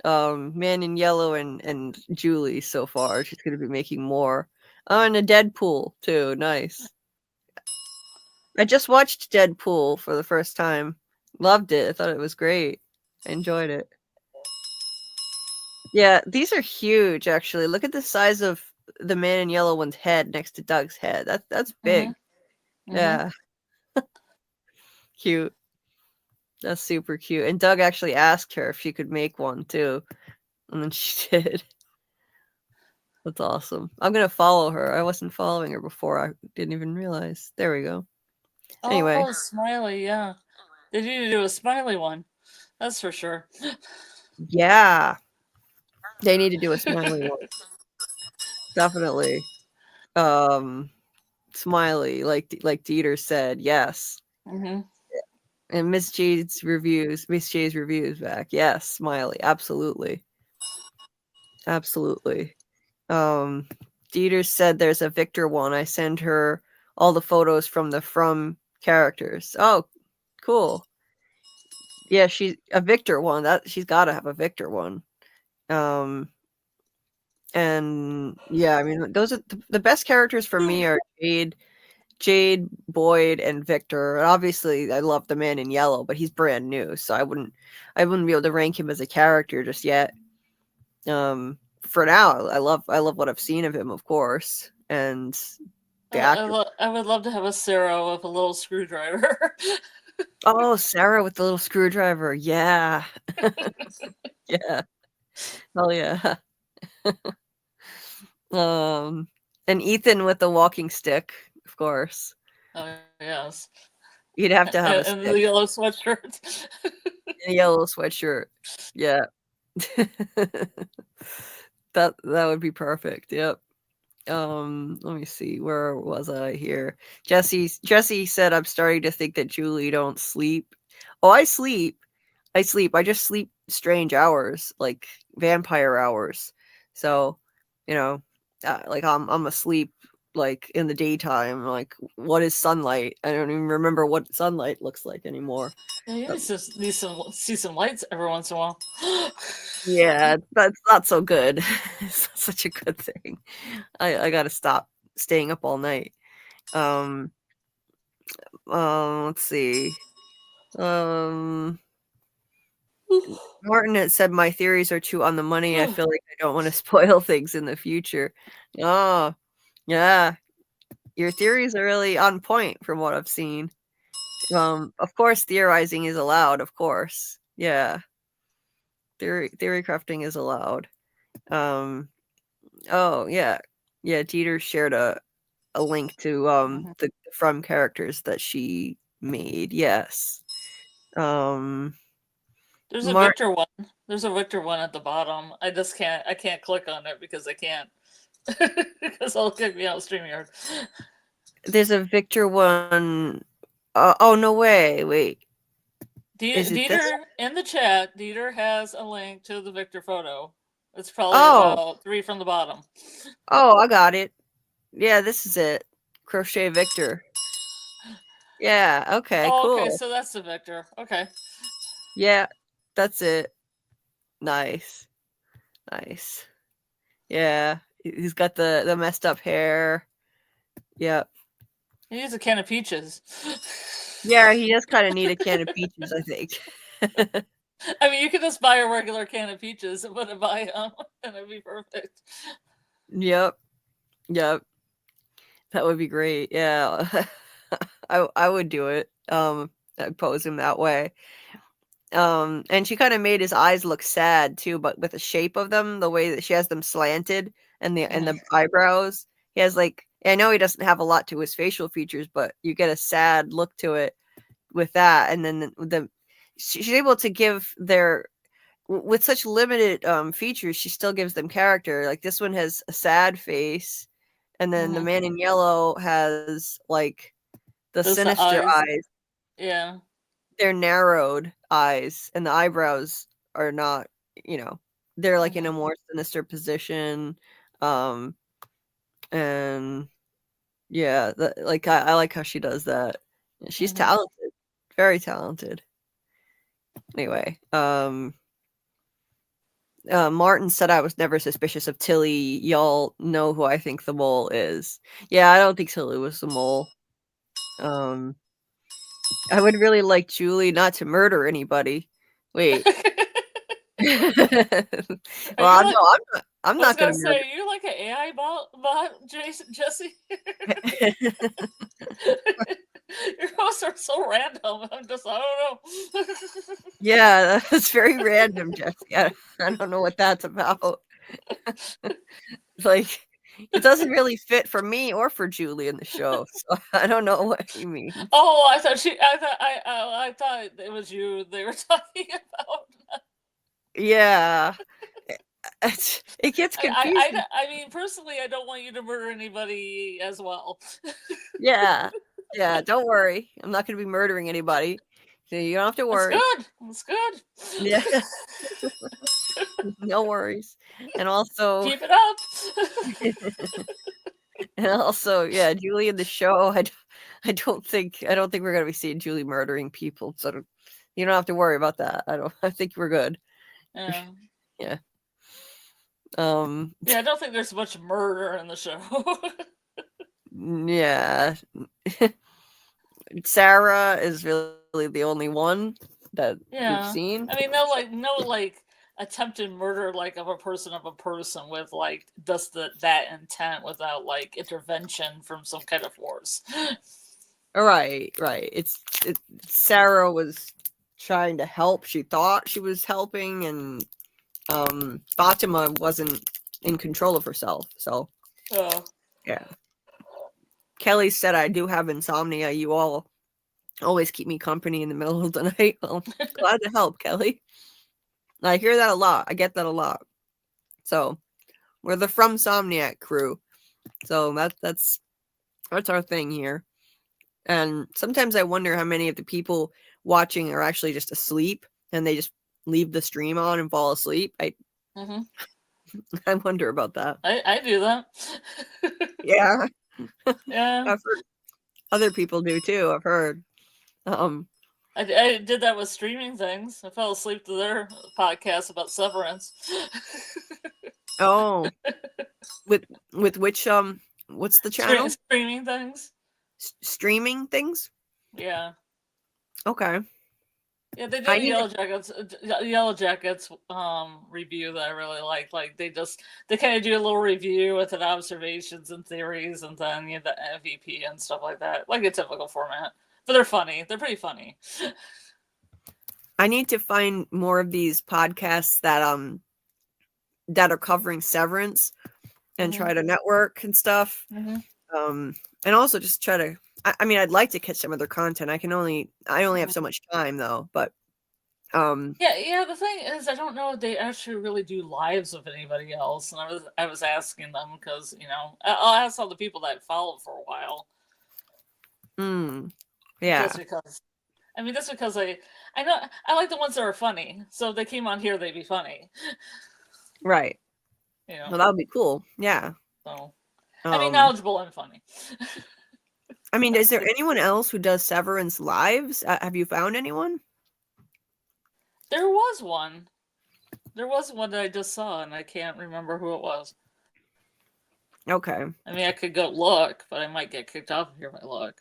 Man in Yellow, and Julie so far. She's gonna be making more. Oh, and a Deadpool too. Nice. I just watched Deadpool for the first time. Loved it. I thought it was great. I enjoyed it. Yeah, these are huge actually. Look at the size of the Man in Yellow one's head next to Doug's head. That's big. Yeah. Cute. That's super cute. And Doug actually asked her if she could make one too. And then she did. That's awesome. I'm gonna follow her. I wasn't following her before. I didn't even realize. There we go. Anyway. Oh, smiley, yeah. They need to do a smiley one. That's for sure. Yeah. They need to do a smiley one. Definitely. Smiley, like Dieter said, yes. And Miss J's reviews back. Yes, smiley, absolutely. Absolutely. Dieter said there's a Victor one. I send her all the photos from the From characters. Oh, cool. Yeah, she's a Victor one. That she's got to have a Victor one. And yeah, I mean, those are the best characters for me are Jade, Boyd, and Victor. And obviously, I love the Man in Yellow, but he's brand new, so I wouldn't be able to rank him as a character just yet. For now, I love what I've seen of him, of course, and the actor. I would love to have a Sarah with a little screwdriver. Oh, Sarah with the little screwdriver. Yeah. Yeah. Hell yeah. And Ethan with the walking stick, of course. Oh, yes. You'd have to have a and stick. the yellow sweatshirt. A yellow sweatshirt. Yeah. that would be perfect. Yep. Let me see. Where was I here? Jesse said I'm starting to think that Julie don't sleep. Oh, I sleep. I just sleep strange hours, like vampire hours. So, like I'm asleep like in the daytime. Like, what is sunlight? I don't even remember what sunlight looks like anymore. Yeah, you just need see some lights every once in a while. Yeah, that's not so good. It's not such a good thing. I gotta stop staying up all night. Let's see. Martin had said my theories are too on the money. I feel like I don't want to spoil things in the future. Oh, yeah. Your theories are really on point from what I've seen. Of course, theorizing is allowed, of course. Yeah. Theory crafting is allowed. Oh yeah, yeah. Dieter shared a link to the From characters that she made. Yes. There's a Mark. Victor one. There's a Victor one at the bottom. I just can't. I can't click on it because I can't. Because it'll kick me out of StreamYard. There's a Victor one. Oh no way! Wait. Is it this? Dieter in the chat. Dieter has a link to the Victor photo. It's probably Oh. about 3 from the bottom. Oh, I got it. Yeah, this is it. Crochet Victor. Yeah. Okay. Oh, cool. okay. So that's the Victor. Okay. Yeah, that's it. Nice. Nice. Yeah, he's got the messed up hair. Yep. He needs a can of peaches. Yeah, he does kind of need a can of peaches, I think. I mean, you could just buy a regular can of peaches and put it by him, and it'd be perfect. Yep. Yep. That would be great. Yeah. I would do it. I'd pose him that way. And she kind of made his eyes look sad too, but with the shape of them, the way that she has them slanted and the eyebrows. He has like, I know he doesn't have a lot to his facial features, but you get a sad look to it with that. And then she's able to give with such limited features, she still gives them character. Like this one has a sad face, and then the man in yellow has like the sinister eyes. Yeah. They're narrowed eyes, and the eyebrows are not, they're like in a more sinister position. And yeah, like I like how she does that. She's talented, very talented. Anyway, Martin said I was never suspicious of Tilly. Y'all know who I think the mole is. Yeah, I don't think Tilly was the mole. I would really like Julie not to murder anybody. Wait. Well, no, I'm not going to say, you're like an AI bot, Jesse. Your hosts are so random. I don't know. Yeah, that's very random, Jesse. I don't know what that's about. Like, it doesn't really fit for me or for Julie in the show, so I don't know what you mean. Oh, I thought it was you they were talking about. Yeah. It gets confusing. I mean, personally, I don't want you to murder anybody as well. Yeah. Yeah, don't worry. I'm not going to be murdering anybody. So you don't have to worry. That's good. Yeah. No worries. And also keep it up. And also, yeah, Julie in the show, I don't think we're going to be seeing Julie murdering people. So you don't have to worry about that. I think we're good. Yeah. Yeah. Yeah, I don't think there's much murder in the show. Yeah. Sarah is really the only one that we've seen. I mean, no attempted murder like of a person with like just that intent without like intervention from some kind of force. Right. Sarah was trying to help. She thought she was helping, and Fatima wasn't in control of herself. So yeah. Kelly said, I do have insomnia. You all always keep me company in the middle of the night. Well, glad to help, Kelly. I hear that a lot. I get that a lot. So we're the From Somniac crew. So that's our thing here. And sometimes I wonder how many of the people watching are actually just asleep and they just leave the stream on and fall asleep. I wonder about that. I do that. Yeah. Yeah. I've heard other people do too. I've heard. I did that with streaming things. I fell asleep to their podcast about Severance. Oh. With which what's the channel? Streaming things. Streaming things? Yeah. Okay. Yeah, they did a Yellow Jackets review that I really liked. Like they kind of do a little review with an observations and theories, and then the MVP and stuff like that, like a typical format. But they're funny. They're pretty funny. I need to find more of these podcasts that are covering Severance, and try to network and stuff. And also just try to, I mean, I'd like to catch some of their content. I only have so much time though, but yeah, the thing is, I don't know if they actually really do lives with anybody else, and I was asking them because, you know, I'll ask all the people that followed for a while. Yeah. Just because I know I like the ones that are funny, so if they came on here, they'd be funny. Right. You know? Well, that would be cool. Yeah. So, I mean, knowledgeable and funny. I mean, is there anyone else who does Severance lives? Have you found anyone? There was one. There was one that I just saw, and I can't remember who it was. Okay. I mean, I could go look, but I might get kicked off if I look.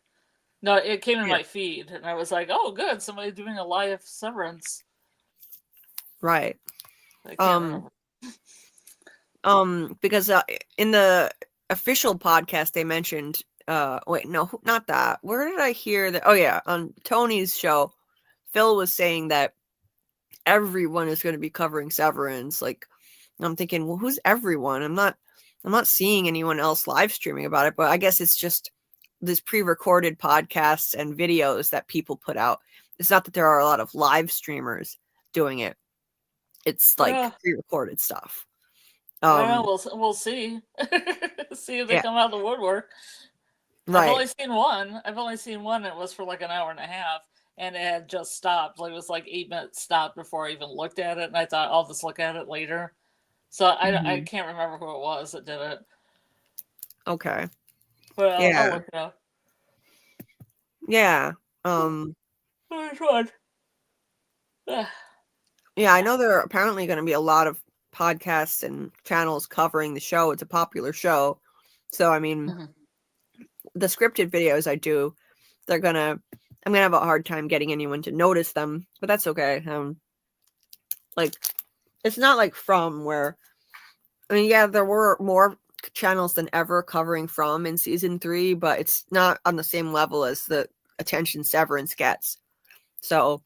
No, it came in my feed, and I was like, "Oh, good! Somebody doing a live Severance." Right. I can't remember. Because in the official podcast they mentioned, wait, no, not that. Where did I hear that? Oh yeah, on Tony's show, Phil was saying that everyone is going to be covering Severance. Like, I'm thinking, well, who's everyone? I'm not seeing anyone else live streaming about it, but I guess it's just this pre-recorded podcasts and videos that people put out. It's not that there are a lot of live streamers doing it. It's like pre-recorded stuff. Yeah, we'll see. See if they come out of the woodwork. Right. I've only seen one. It was for like an hour and a half, and it had just stopped. Like, it was like 8 minutes stopped before I even looked at it, and I thought I'll just look at it later. So I can't remember who it was that did it. Okay. But I'll look it up. Yeah. Which one? Yeah, I know there are apparently going to be a lot of podcasts and channels covering the show. It's a popular show. So, I mean, the scripted videos I do, I'm going to have a hard time getting anyone to notice them, but that's okay. Like, it's not like From, where, I mean, yeah, there were more channels than ever covering From in season 3, but it's not on the same level as the attention Severance gets. So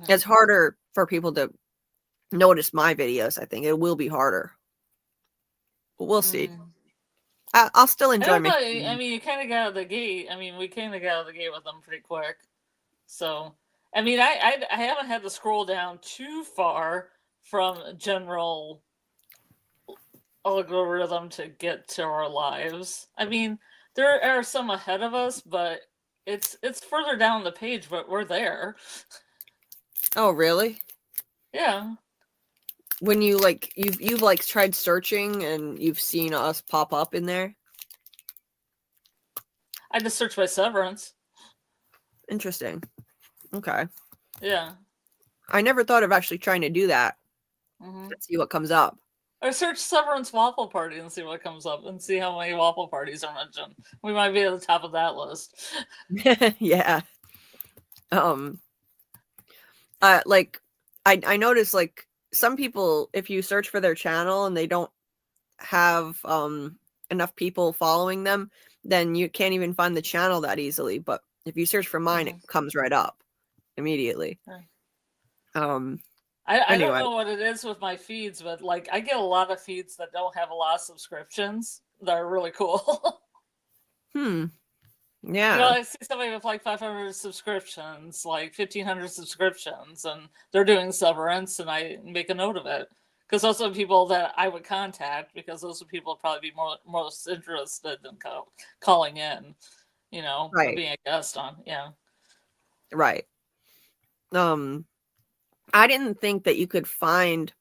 it's harder for people to notice my videos. I think it will be harder, but we'll see. I'll still enjoy making. I mean, you kind of got out of the gate. I mean, we kind of got out of the gate with them pretty quick. So, I mean, I haven't had to scroll down too far from general algorithm to get to our lives. I mean, there are some ahead of us, but it's further down the page, but we're there. Oh, really? Yeah. When you like you've like tried searching and you've seen us pop up in there? I just searched by Severance. Interesting. Okay. Yeah. I never thought of actually trying to do that. Let's see what comes up. Or search Severance Waffle Party and see what comes up, and see how many waffle parties are mentioned. We might be at the top of that list. Yeah. Like I noticed, like, some people, if you search for their channel and they don't have enough people following them, then you can't even find the channel that easily. But if you search for mine, it comes right up immediately. I don't know what it is with my feeds, but like, I get a lot of feeds that don't have a lot of subscriptions that are really cool. Yeah. You know, I see somebody with like 500 subscriptions, like 1,500 subscriptions, and they're doing Severance, and I make a note of it. Because those are people that I would contact, because those are people probably be most interested in calling in, you know, or being a guest on. Yeah. Right. I didn't think that you could find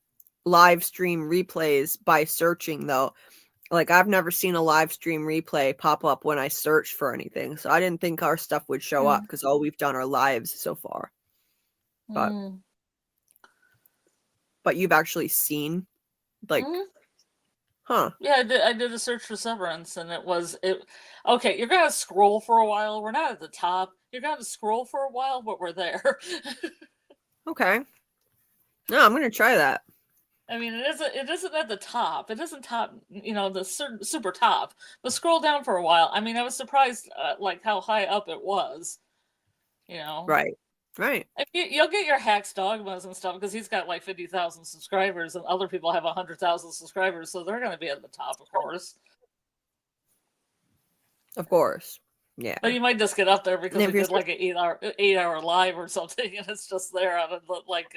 live stream replays by searching, though. Like, I've never seen a live stream replay pop up when I search for anything. So I didn't think our stuff would show up, because all we've done are lives so far. But you've actually seen, like, huh? Yeah, I did a search for Severance, and okay, you're gonna scroll for a while. We're not at the top. You're gonna scroll for a while, but we're there. Okay. No, I'm gonna try that. I mean, it isn't at the top. It isn't top, you know, the super top. But scroll down for a while. I mean, I was surprised, like, how high up it was. You know. Right. Right. You'll get your hacks dogmas and stuff because he's got like 50,000 subscribers, and other people have 100,000 subscribers, so they're going to be at the top, of course. Of course. Yeah. But you might just get up there because we did like an 8-hour live or something, and it's just there out of like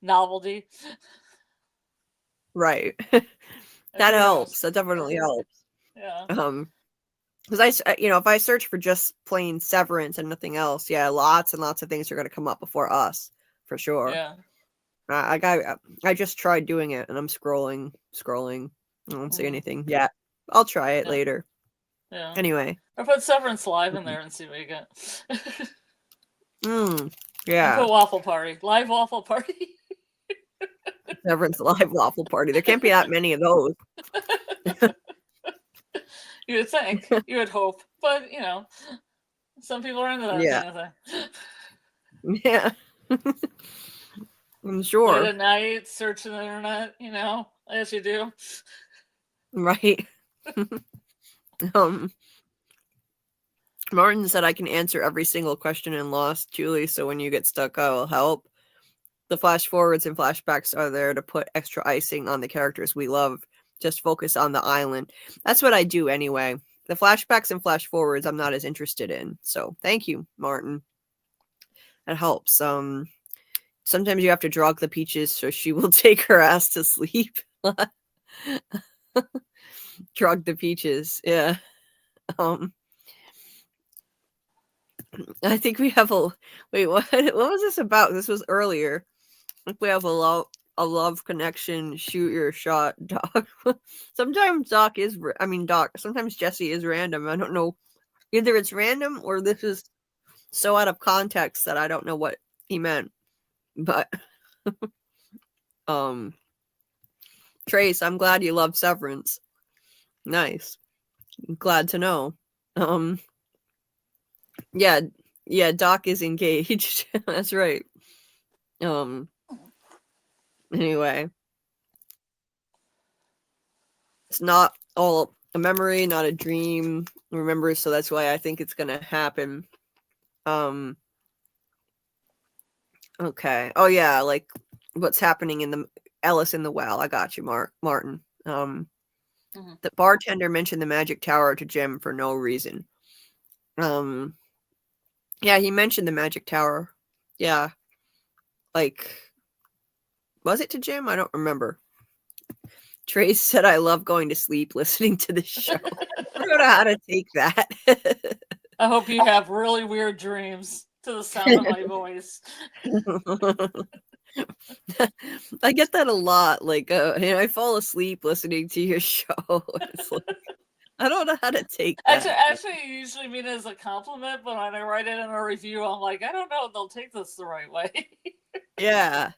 novelty. Right. That helps. That definitely helps. Yeah. Because if I search for just plain Severance and nothing else, yeah, lots and lots of things are going to come up before us, for sure. Yeah. I just tried doing it, and I'm scrolling. I don't see anything yet. I'll try it later. Yeah. Anyway. Or put Severance Live in there and see what you get. Yeah. And put Waffle Party. Live Waffle Party. Severance Live Waffle Party. There can't be that many of those. You would think. You would hope. But, some people are into that kind of thing. Yeah. I'm sure. Late at night, searching the internet, as you do. Right. Martin said I can answer every single question in Lost, Julie, so when you get stuck, I will help. The flash forwards and flashbacks are there to put extra icing on the characters we love. Just focus on the island. That's what I do anyway. The flashbacks and flash forwards I'm not as interested in. So thank you, Martin. That helps. Sometimes you have to drug the Peaches so she will take her ass to sleep. Drug the Peaches, yeah. I think we have wait, what was this about? This was earlier. I think we have a love connection, shoot your shot, Doc. Sometimes sometimes Jesse is random. I don't know. Either it's random or this is so out of context that I don't know what he meant. But Trace, I'm glad you love Severance. Nice. Glad to know. Yeah, Doc is engaged. That's right. Anyway. It's not all a memory, not a dream. Remember, so that's why I think it's gonna happen. Okay. Oh yeah, like what's happening in the Ellis in the Well. I got you, Martin. The bartender mentioned the magic tower to Jim for no reason. Yeah, he mentioned the magic tower. Yeah. Like, was it to Jim? I don't remember. Trace said, I love going to sleep listening to the show. I don't know how to take that. I hope you have really weird dreams to the sound of my voice. I get that a lot. Like, I fall asleep listening to your show. It's like, I don't know how to take that. Actually, I usually mean it as a compliment, but when I write it in a review, I'm like, I don't know if they'll take this the right way. Yeah.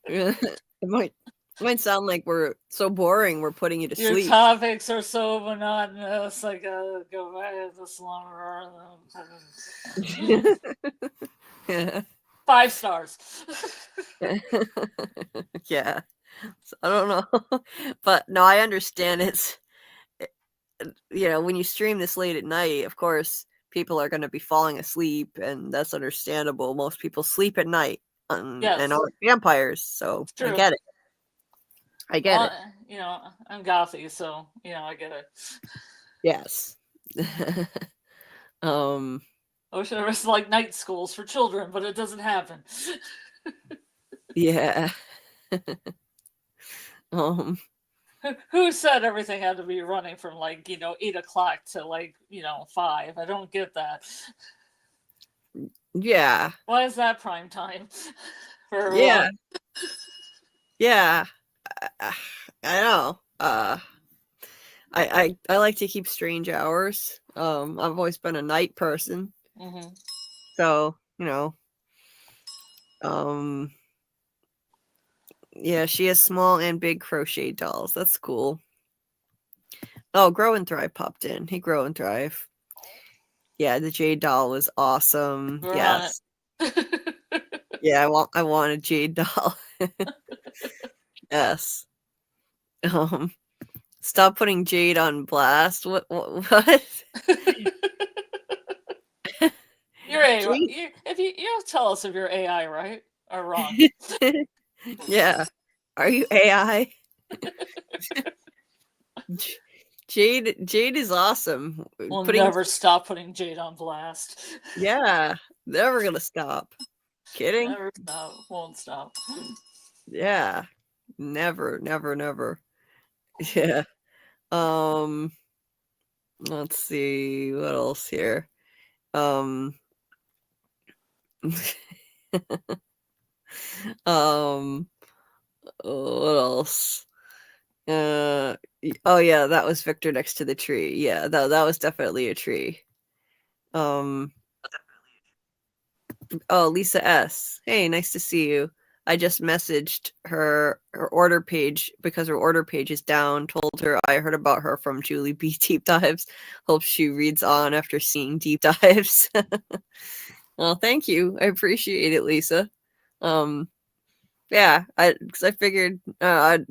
It might sound like we're so boring we're putting you to sleep. Your topics are so monotonous. I gotta go back to this longer. 5 stars. Yeah. So, I don't know. But no, I understand when you stream this late at night, of course, people are going to be falling asleep, and that's understandable. Most people sleep at night and aren't vampires, so I get it. I get it. I'm gothy, so, I get it. Yes. I wish there was like night schools for children, but it doesn't happen. Yeah. Who said everything had to be running from 8 o'clock to 5? I don't get that. Yeah. Why is that prime time? Yeah. Yeah. I know. I like to keep strange hours. I've always been a night person. Mm-hmm. So, yeah, she has small and big crochet dolls. That's cool. Oh, Grow and Thrive popped in. Hey, Grow and Thrive. Yeah, the Jade doll was awesome. We're yes. Yeah, I want a Jade doll. Yes. Stop putting Jade on blast. What? If you tell us if you're AI, right? Or wrong. Yeah. Are you AI? Jade is awesome. We'll never stop putting Jade on blast. Yeah, never gonna stop. Kidding? Never stop. Won't stop. Yeah. Never. Yeah. Let's see what else here. What else? Oh yeah, that was Victor next to the tree. Yeah, that was definitely a tree. Oh, Lisa S. Hey, nice to see you. I just messaged her order page because her order page is down. Told her I heard about her from Julie B Deep Dives. Hope she reads on after seeing Deep Dives. Well, thank you. I appreciate it, Lisa. Yeah, I figured I'd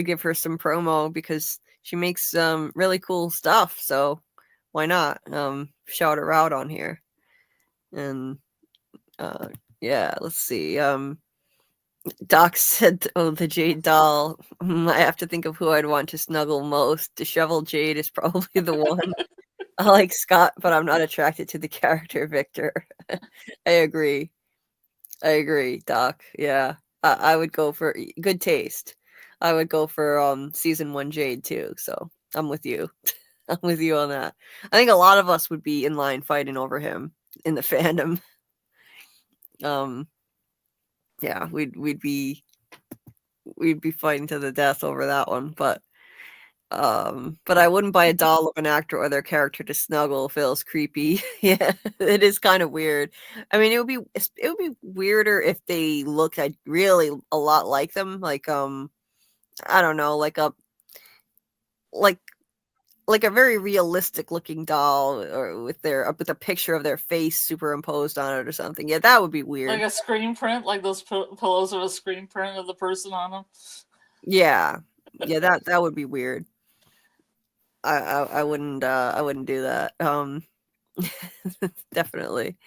give her some promo because she makes really cool stuff. So why not shout her out on here? And yeah, let's see. Doc said, "Oh, the Jade doll." I have to think of who I'd want to snuggle most. Disheveled Jade is probably the one. I like Scott, but I'm not attracted to the character Victor. I agree, Doc. Yeah, I would go for good taste. I would go for season 1 Jade too. So I'm with you. I'm with you on that. I think a lot of us would be in line fighting over him in the fandom. Yeah, we'd be fighting to the death over that one, but I wouldn't buy a doll of an actor or their character to snuggle. Feels creepy. Yeah, it is kind of weird. I mean, it would be weirder if they looked really a lot like them, like I don't know, like a very realistic looking doll, or with a picture of their face superimposed on it or something. Yeah, that would be weird. Like a screen print, like those pillows of a screen print of the person on them. Yeah, that would be weird. I wouldn't do that. Definitely.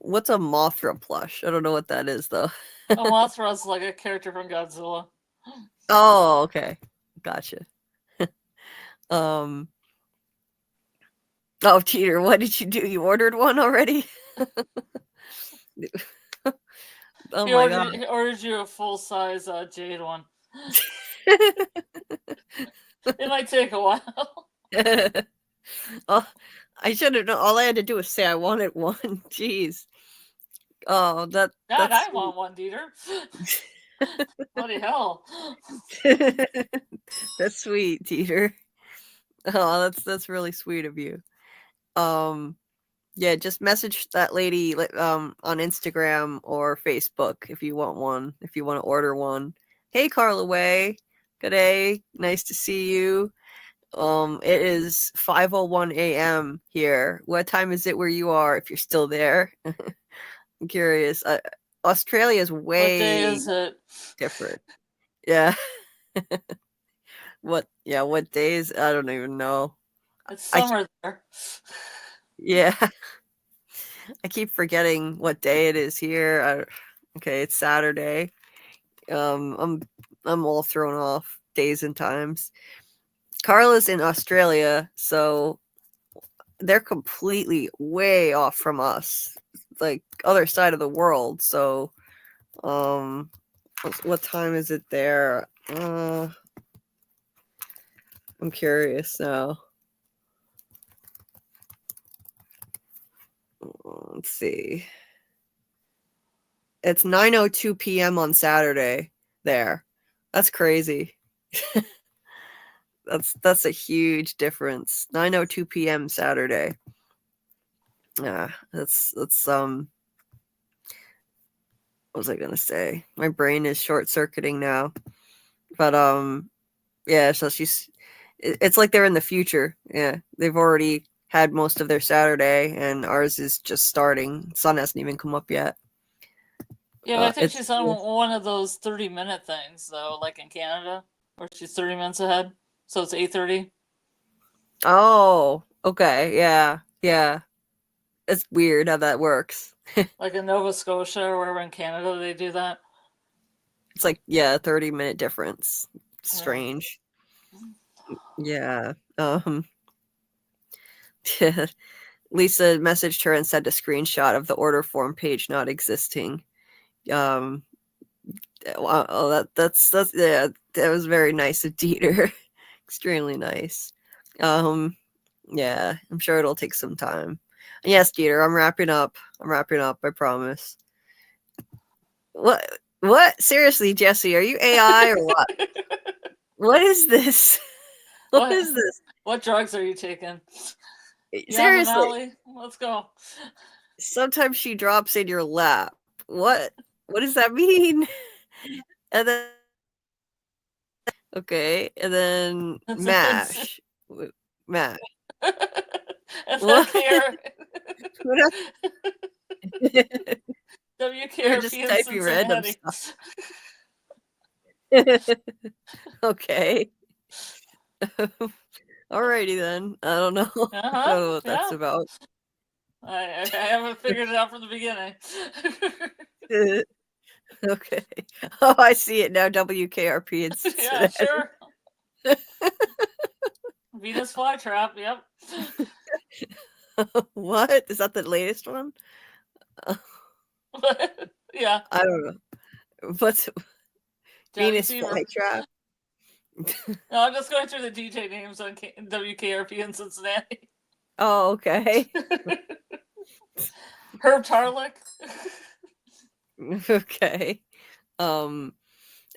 What's a Mothra plush? I don't know what that is though. A Mothra's like a character from Godzilla. Oh, okay. Gotcha. Oh, Cheater, what did you do? You ordered one already? Oh my god. He ordered you a full-size Jade one. It might take a while. Oh, I should have known. All I had to do was say I wanted one. Jeez. Oh, God, I want one, Dieter. Bloody hell. That's sweet, Dieter. Oh, that's really sweet of you. Yeah, just message that lady on Instagram or Facebook if you want one, if you want to order one. Hey, Carla Way. Good day. Nice to see you. It is 5:01 a.m. here. What time is it where you are, if you're still there? I'm curious. Australia is way What day is it? different. Yeah. What days? I don't even know. It's summer there. Yeah. I keep forgetting what day it is here. Okay, it's Saturday. I'm all thrown off days and times. Carla's in Australia, so they're completely way off from us, like other side of the world. So, what time is it there? I'm curious now. Let's see. It's 9:02 p.m. on Saturday there. That's crazy. That's a huge difference. 9:02 p.m. Saturday. Yeah, that's what was I gonna say? My brain is short circuiting now. But yeah, so it's like they're in the future. Yeah, they've already had most of their Saturday, and ours is just starting. Sun hasn't even come up yet. Yeah, but I think she's on one of those 30-minute things, though, like in Canada, where she's 30 minutes ahead. So it's 8:30. Oh, okay. Yeah. It's weird how that works. Like in Nova Scotia or wherever in Canada they do that. It's like, yeah, 30-minute difference. Strange. Yeah. Lisa messaged her and sent a screenshot of the order form page not existing. Oh, that's yeah, that was very nice of Dieter. Extremely nice. Yeah, I'm sure it'll take some time. Yes, Dieter, I'm wrapping up. I promise. What? Seriously, Jesse, are you AI or what? What is this? What is this? What drugs are you taking? Seriously. Let's go. Sometimes she drops in your lap. What does that mean? And then okay, and then mash. Mash. What? You're just typing random stuff. Okay. Alrighty then. I don't know. I don't know what that's about. I haven't figured it out from the beginning. Okay. Oh, I see it now. WKRP in Cincinnati. Yeah, sure. Venus flytrap. Yep. What? Is that the latest one? Yeah. I don't know. What's Venus flytrap? No, I'm just going through the DJ names on WKRP in Cincinnati. Oh, okay. Herb Tarlick. Okay. And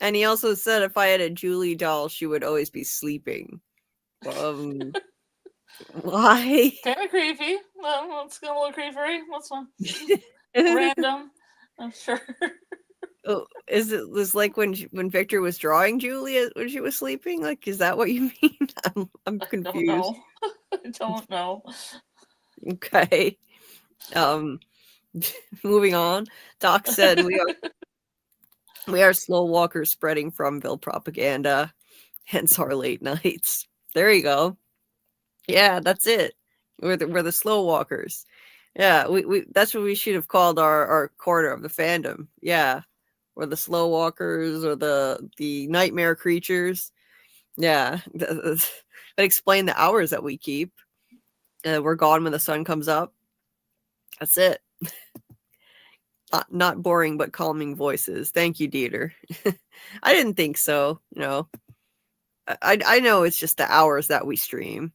he also said if I had a Julie doll, she would always be sleeping. Why? Kind of creepy. Well, it's a little creepy. What's one? Random. I'm sure. Oh, was like when Victor was drawing Julie when she was sleeping? Like, is that what you mean? I'm confused. I don't know. Okay. Moving on. Doc said we are slow walkers spreading Fromville propaganda, hence our late nights. There you go. Yeah, that's it. We're the slow walkers. Yeah, we that's what we should have called our corner of the fandom. Yeah. Or the slow walkers or the nightmare creatures. Yeah. That explain the hours that we keep. We're gone when the sun comes up. That's it. Not boring, but calming voices. Thank you, Dieter. I didn't think so. You know, I know it's just the hours that we stream.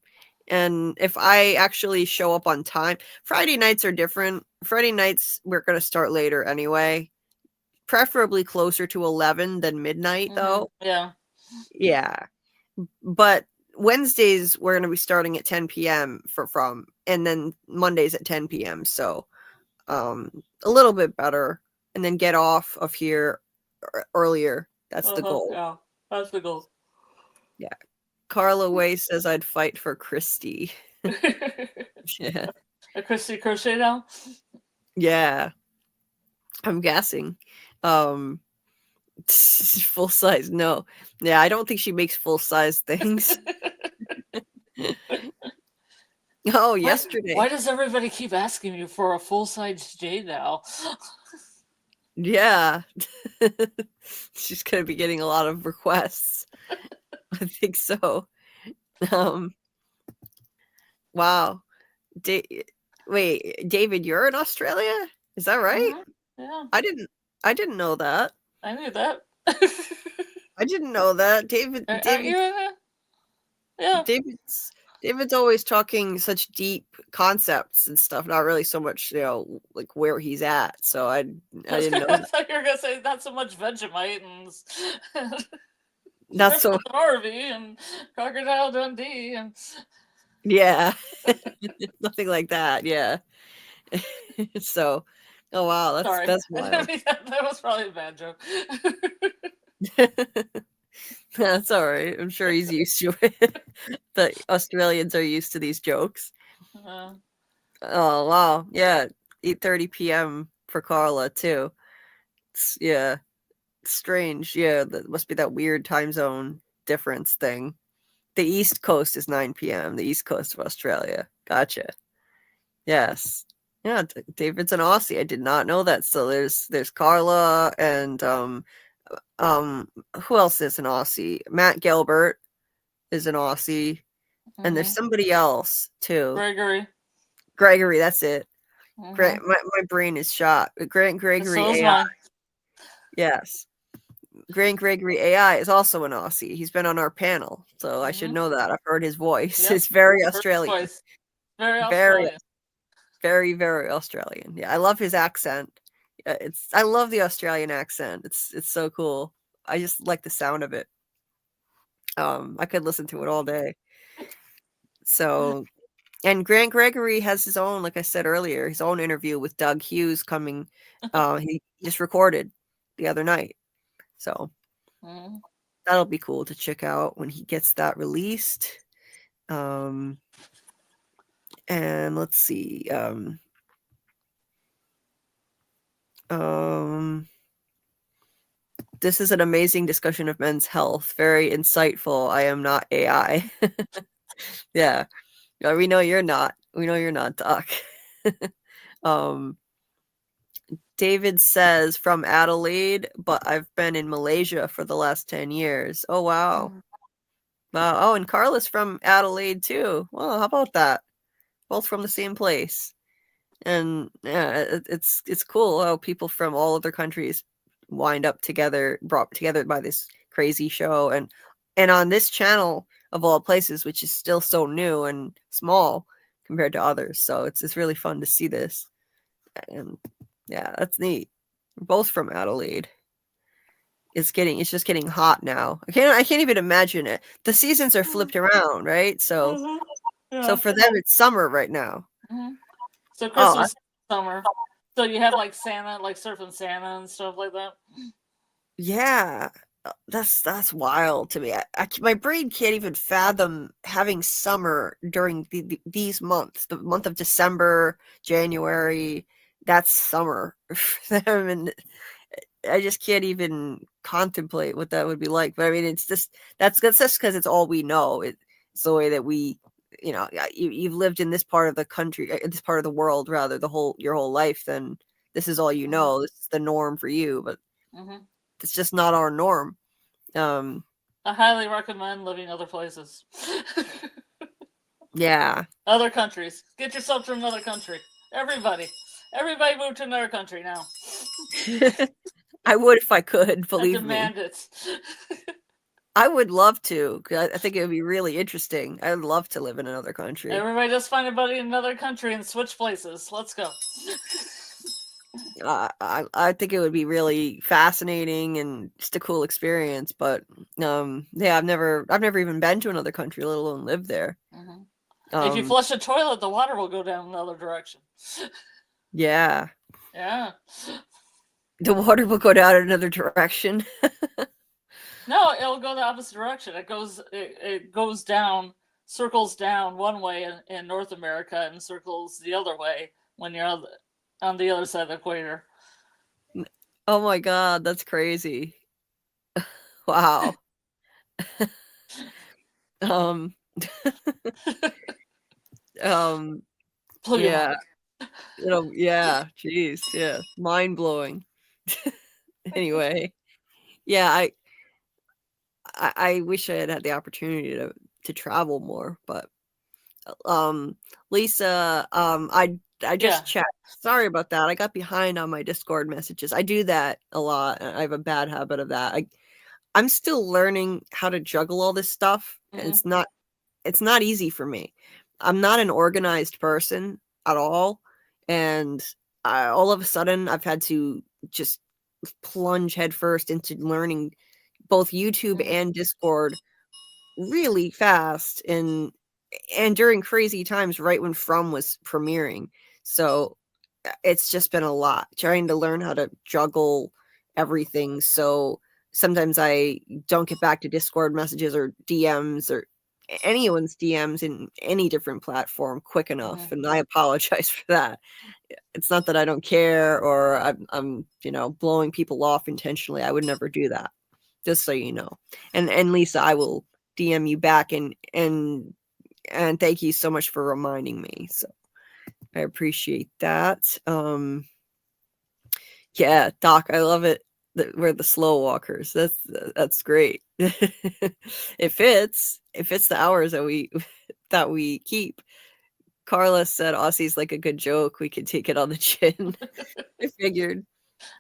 And if I actually show up on time, Friday nights are different. Friday nights, we're going to start later anyway. Preferably closer to 11 than midnight, though. Yeah. Yeah. But Wednesdays, we're going to be starting at 10 p.m. and then Mondays at 10 p.m. So a little bit better. And then get off of here earlier. That's the goal. Yeah, that's the goal. Yeah. Carla Way says I'd fight for Christy. Yeah. A Christy Crochet doll? Yeah. I'm guessing. Full size, no. Yeah, I don't think she makes full size things. Oh, yesterday. Why does everybody keep asking you for a full size Jade doll? Yeah. She's gonna be getting a lot of requests. I think so. Wow. Wait, David, you're in Australia? Is that right? Yeah. I didn't know that. I knew that. I didn't know that. David, yeah. David's always talking such deep concepts and stuff, not really so much, like where he's at. So I didn't know. I thought you were gonna say not so much Vegemite and not so Harvey and Crocodile Dundee and yeah, nothing like that. Yeah. So, oh wow, that's wild. That was probably a bad joke. That's all right. I'm sure he's used to it. The Australians are used to these jokes. Oh wow, yeah, 8:30 p.m. for Carla too. Yeah, strange. Yeah, that must be that weird time zone difference thing. The East Coast is 9 p.m. The East Coast of Australia. Gotcha. Yes. Yeah, David's an Aussie. I did not know that. So there's Carla and who else is an Aussie? Matt Gilbert is an Aussie. And there's somebody else too. Gregory, that's it. Great. My brain is shot. Grant Gregory So is AI. mine. Yes. Grant Gregory AI is also an Aussie. He's been on our panel, so I should know that. I've heard his voice. Yep. It's very Australian. Voice. Very Australian. Very, very Australian. Yeah, I love his accent. I love the Australian accent. It's so cool. I just like the sound of it. I could listen to it all day. So, and Grant Gregory has his own, like I said earlier, his own interview with Doug Hughes coming. He just recorded the other night. So that'll be cool to check out when he gets that released. And let's see. This is an amazing discussion of men's health. Very insightful. I am not AI. Yeah. We know you're not. We know you're not, Doc. David says from Adelaide, but I've been in Malaysia for the last 10 years. Oh, wow. Wow. Oh, and Carla's from Adelaide too. Well, how about that? Both from the same place. And yeah, it's cool how people from all other countries wind up together, brought together by this crazy show. And on this channel of all places, which is still so new and small compared to others. So it's really fun to see this. And yeah, that's neat. We're both from Adelaide. It's just getting hot now. I can't even imagine it. The seasons are flipped around, right? So so for them it's summer right now. So Christmas summer. So you have like Santa, like surfing Santa and stuff like that. Yeah. That's wild to me. My brain can't even fathom having summer during these months. The month of December, January, that's summer for them, and I just can't even contemplate what that would be like. But I mean, it's just that's just because it's all we know. It's the way that we, you've lived in this part of the country, this part of the world, rather, your whole life. Then this is all you know. This is the norm for you, but it's just not our norm. I highly recommend living other places. Yeah. Other countries. Get yourself to another country. Everybody move to another country now. I would if I could, believe I demand it. I would love to. I think it would be really interesting. I would love to live in another country. Everybody just find a buddy in another country and switch places. Let's go. I think it would be really fascinating and just a cool experience. But yeah, I've never even been to another country, let alone live there. If you flush a toilet, the water will go down another direction. Yeah. Yeah. The water will go down another direction. No, it'll go the opposite direction. It goes down, circles down one way in North America and circles the other way when you're on the other side of the equator. Oh my God, that's crazy. Wow. Yeah. Yeah, jeez, yeah. Mind blowing. Anyway. Yeah, I wish I had the opportunity to travel more, but Lisa, I just checked. Sorry about that. I got behind on my Discord messages. I do that a lot. I have a bad habit of that. I'm still learning how to juggle all this stuff. And it's not easy for me. I'm not an organized person at all. And all of a sudden I've had to just plunge headfirst into learning both YouTube and Discord really fast and during crazy times right when From was premiering. So it's just been a lot trying to learn how to juggle everything. So sometimes I don't get back to Discord messages or DMs or anyone's DMs in any different platform quick enough. And I apologize for that. It's not that I don't care or I'm blowing people off intentionally. I would never do that. Just so you know. And Lisa, I will DM you back and thank you so much for reminding me. So I appreciate that. Yeah, Doc, I love it. We're the slow walkers. That's great. It fits the hours that we keep. Carla said Aussie's like a good joke. We could take it on the chin. I figured.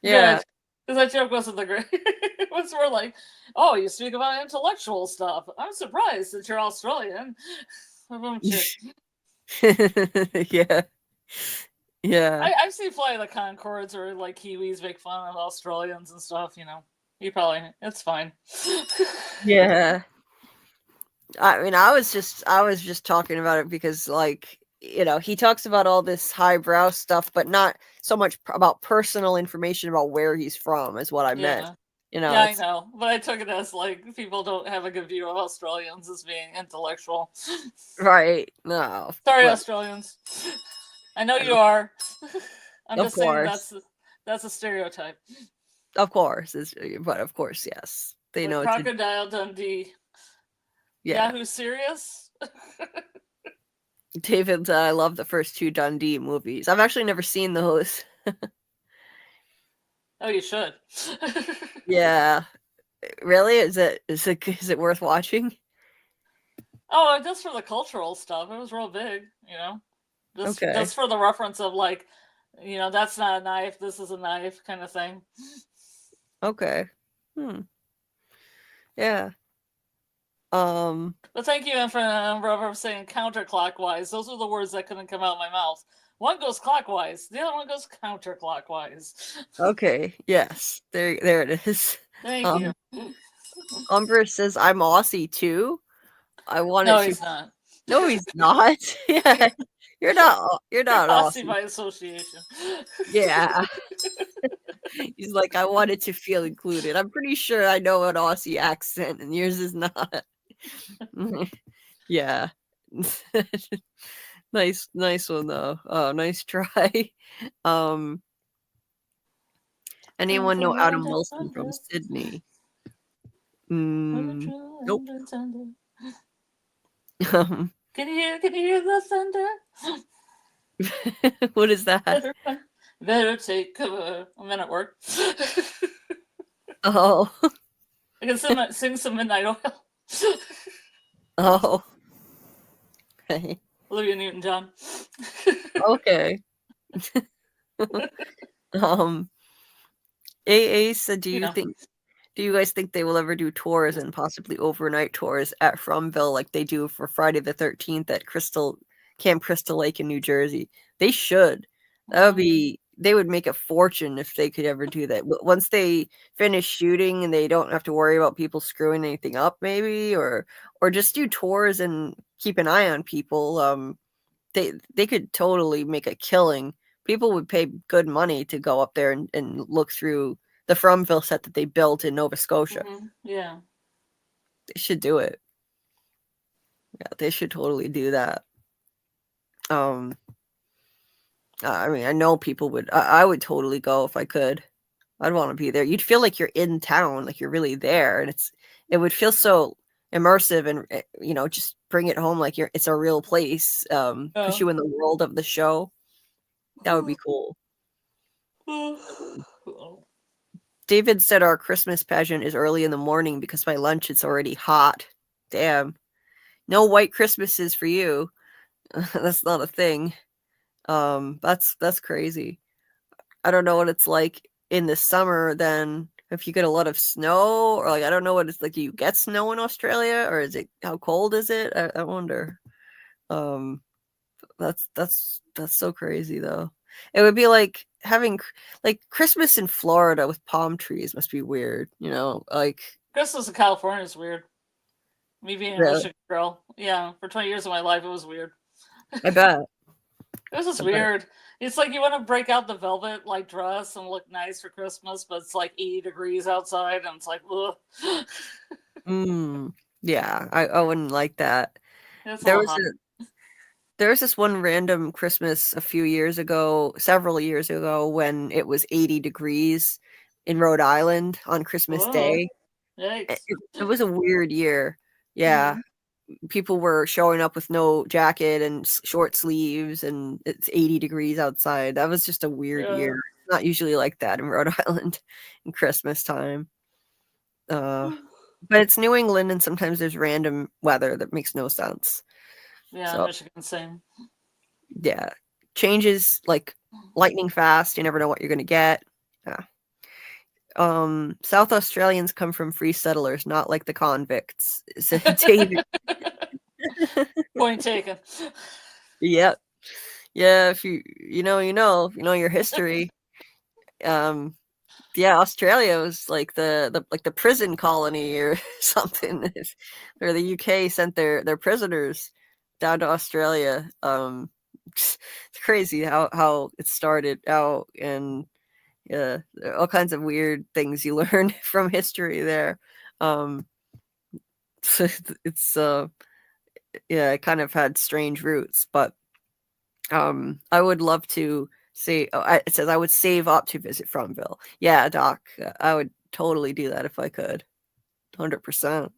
Yeah. Because that joke wasn't the great. It was more like, oh, you speak about intellectual stuff. I'm surprised that you're Australian. Yeah. Yeah. I've seen Flight of the Conchords or like Kiwis make fun of Australians and stuff, you know. It's fine. Yeah. I mean, I was just talking about it because, like, you know, he talks about all this highbrow stuff, but not so much about personal information about where he's from is what I meant. You know, yeah, I know, but I took it as like people don't have a good view of Australians as being intellectual. Right? No. Sorry, Australians. I know you are. I'm Of just saying course. that's a stereotype. Of course, but of course, yes, they know. Crocodile Dundee. Yeah. Who's serious? David, I love the first two Dundee movies. I've actually never seen those. Oh, you should. Yeah. Really? Is it worth watching? Oh, just for the cultural stuff. It was real big, you know. Just for the reference of like, you know, that's not a knife, this is a knife kind of thing. Okay. Yeah. But thank you for saying counterclockwise. Those are the words that couldn't come out of my mouth. One goes clockwise, the other one goes counterclockwise. Okay. Yes. There it is. Thank you. Umber says I'm Aussie too. I wanted No, to. he's not. No, he's not. Yeah. You're not Aussie by association. Yeah. He's like, I wanted to feel included. I'm pretty sure I know an Aussie accent and yours is not. Yeah. Nice one though. Oh, nice try. Anyone know Adam Wilson from Sydney? Nope. Can you hear the thunder? What is that? Better take cover. I'm at work. Oh. I can sing some Midnight Oil. Oh. Okay. Olivia Newton-John. Okay. AA said, do you guys think they will ever do tours and possibly overnight tours at Fromville like they do for Friday the 13th at Camp Crystal Lake in New Jersey? They should. That would be, they would make a fortune if they could ever do that. Once they finish shooting and they don't have to worry about people screwing anything up, maybe, or just do tours and keep an eye on people. They could totally make a killing. People would pay good money to go up there and look through the Fromville set that they built in Nova Scotia. Yeah. They should do it. Yeah, they should totally do that. I mean, I know people would. I would totally go if I could. I'd want to be there. You'd feel like you're in town, like you're really there, and it would feel so immersive, and you know, just bring it home like it's a real place. Push you in the world of the show. That would be cool. David said our Christmas pageant is early in the morning because by lunch it's already hot. Damn. No white Christmases for you. That's not a thing. That's crazy. I don't know what it's like in the summer then if you get a lot of snow, or like I don't know what it's like. Do you get snow in Australia, or is it, how cold is it? I wonder. That's so crazy though. It would be like having like Christmas in Florida with palm trees must be weird, you know, like Christmas in California is weird. Me being a Michigan girl. Yeah, for 20 years of my life it was weird. I bet. It was just weird. It's like you want to break out the velvet like dress and look nice for Christmas, but it's like 80 degrees outside and it's like, ugh. Yeah, I wouldn't like that. There was this one random Christmas several years ago, when it was 80 degrees in Rhode Island on Christmas Day. Yikes. It was a weird year. Yeah. people were showing up with no jacket and short sleeves, and it's 80 degrees outside. That was just a weird year. It's not usually like that in Rhode Island in Christmas time. But it's New England, and sometimes there's random weather that makes no sense. Yeah, so, Michigan, same. Yeah. Changes like lightning fast. You never know what you're going to get. Yeah. South Australians come from free settlers, not like the convicts. So David. Point taken. Yep. Yeah, if you know your history. Yeah, Australia was like the prison colony or something, or the UK sent their prisoners down to Australia. It's crazy how it started out, and yeah, all kinds of weird things you learn from history there. It's yeah, it kind of had strange roots, but I would love to say. It says I would save up to visit Fromville. Yeah, Doc, I would totally do that if I could. 100%.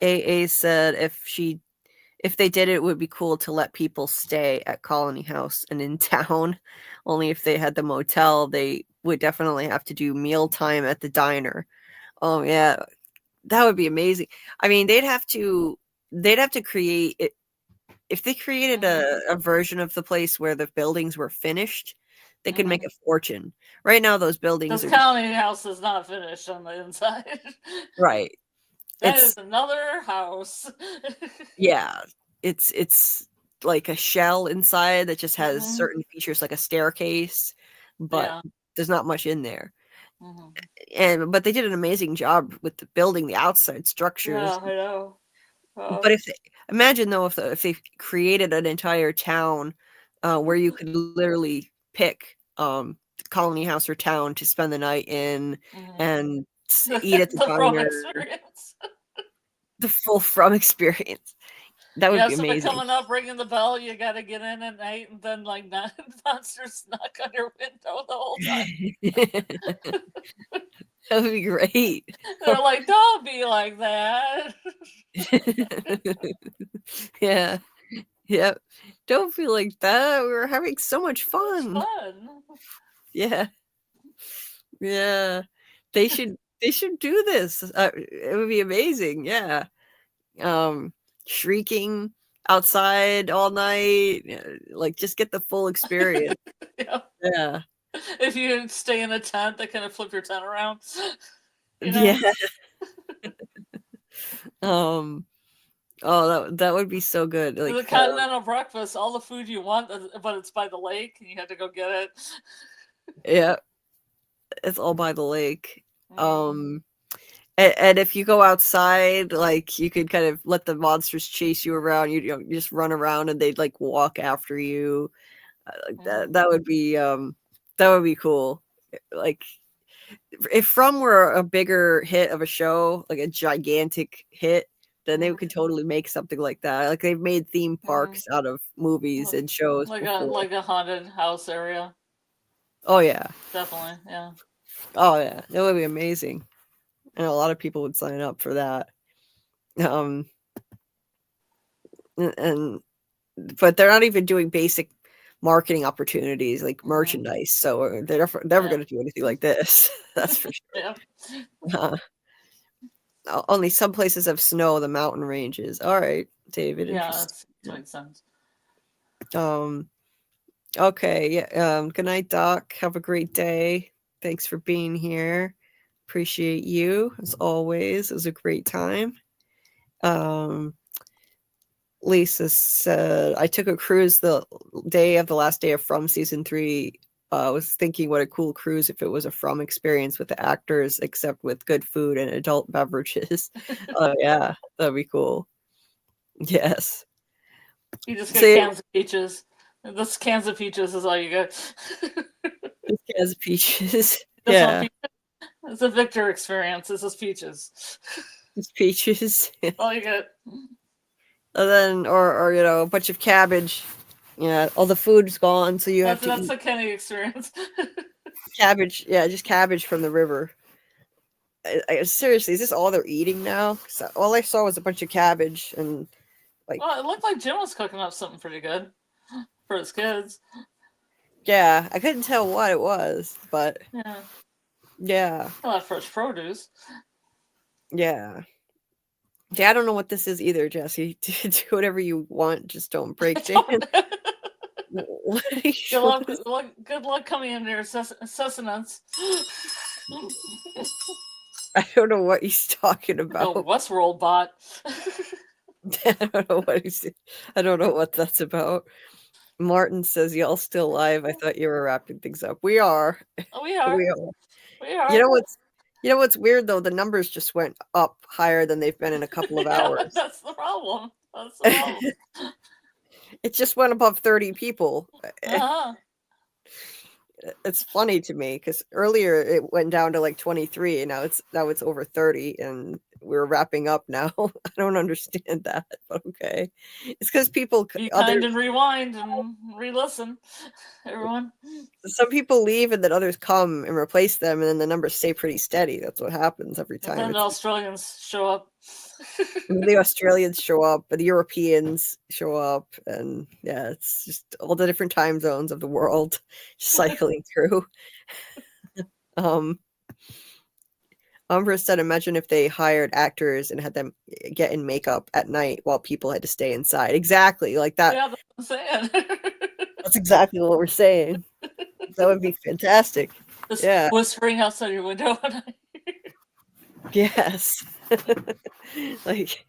AA said if they did it would be cool to let people stay at Colony House and in town. Only if they had the motel, they would definitely have to do mealtime at the diner. Oh yeah, that would be amazing. I mean, they'd have to create it. If they created a version of the place where the buildings were finished, they could make a fortune. Right now, those buildings. This Colony House is not finished on the inside. Right. That is another house. Yeah, it's like a shell inside that just has certain features, like a staircase, but there's not much in there. But they did an amazing job with the building the outside structures. Yeah, I know. But imagine though if they created an entire town where you could literally pick Colony House or town to spend the night in and eat at the diner. The full From experience. That would be amazing. Coming up, ringing the bell, you got to get in at night, and then like monsters knock on your window the whole time. That would be great. They're like, don't be like that. Yeah. Yep. Don't feel like that. We were having so much fun. Yeah. Yeah. They should do this. It would be amazing. Yeah. Shrieking outside all night, like just get the full experience. Yeah. If you stay in a tent, they kind of flip your tent around. Yeah. Oh, that would be so good. Like the continental breakfast, all the food you want, but it's by the lake, and you have to go get it. Yeah, it's all by the lake. And if you go outside, like you could kind of let the monsters chase you around. You just run around, and they'd like walk after you. Like that would be cool. Like if From were a bigger hit of a show, like a gigantic hit, then they could totally make something like that. Like they've made theme parks out of movies and shows, like a haunted house area. Oh yeah, definitely, yeah. Oh yeah, it would be amazing, and a lot of people would sign up for that. But they're not even doing basic marketing opportunities like merchandise, so they're never going to do anything like this. That's for sure. Yeah. Only some places have snow, the mountain ranges. All right, David. Yeah, that makes sense. Okay. Good night, Doc. Have a great day. Thanks for being here. Appreciate you as always. It was a great time. Lisa said, I took a cruise the day of the last day of From season 3. I was thinking what a cool cruise if it was a From experience with the actors, except with good food and adult beverages. Oh, yeah, that'd be cool. Yes. You just get cans of peaches. This cans of peaches is all you get. Cans of peaches. Yeah. It's a Victor experience. This is peaches. It's peaches. All you get. And then, or a bunch of cabbage. Yeah, all the food's gone, so have that's the Kenny experience. Cabbage, yeah, just cabbage from the river. seriously, is this all they're eating now? 'Cause all I saw was a bunch of cabbage and like. Well, it looked like Jim was cooking up something pretty good for his kids. Yeah, I couldn't tell what it was, but yeah, A lot of fresh produce. yeah. I don't know what this is either, Jesse. Do whatever you want, just don't break dance. Good luck coming in there, sustenance. I don't know what he's talking about. No, Westworld bot. I don't know what I don't know what that's about. Martin says, "Y'all still live? I thought you were wrapping things up." We are. We are. We are. You know what's weird though? The numbers just went up higher than they've been in a couple of hours. That's the problem. It just went above 30 people. Uh-huh. It's funny to me because earlier it went down to like 23 and now it's over 30 and we're wrapping up now. I don't understand that, but okay. It's because people be kind and rewind and re-listen, everyone. Some people leave and then others come and replace them, and then the numbers stay pretty steady. That's what happens every time. And then the Australians show up. The Australians show up, but the Europeans show up, and yeah, it's just all the different time zones of the world cycling through. Umbra said, imagine if they hired actors and had them get in makeup at night while people had to stay inside. Exactly, like that. Yeah, that's what I'm saying. That's exactly what we're saying. That would be fantastic. Just yeah. Whispering outside your window. Yes. Like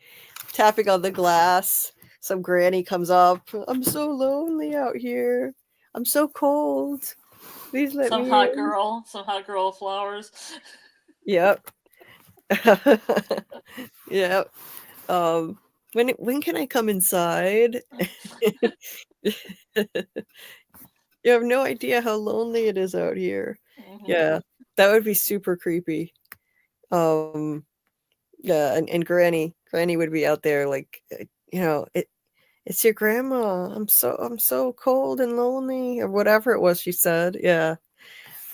tapping on the glass. Some granny comes up. I'm so lonely out here. I'm so cold. Please let me in. Some hot girl flowers. Yep. Yep. When can I come inside? You have no idea how lonely it is out here. Mm-hmm. Yeah, that would be super creepy. Yeah, and Granny would be out there like, it's your grandma. I'm so cold and lonely, or whatever it was she said. Yeah,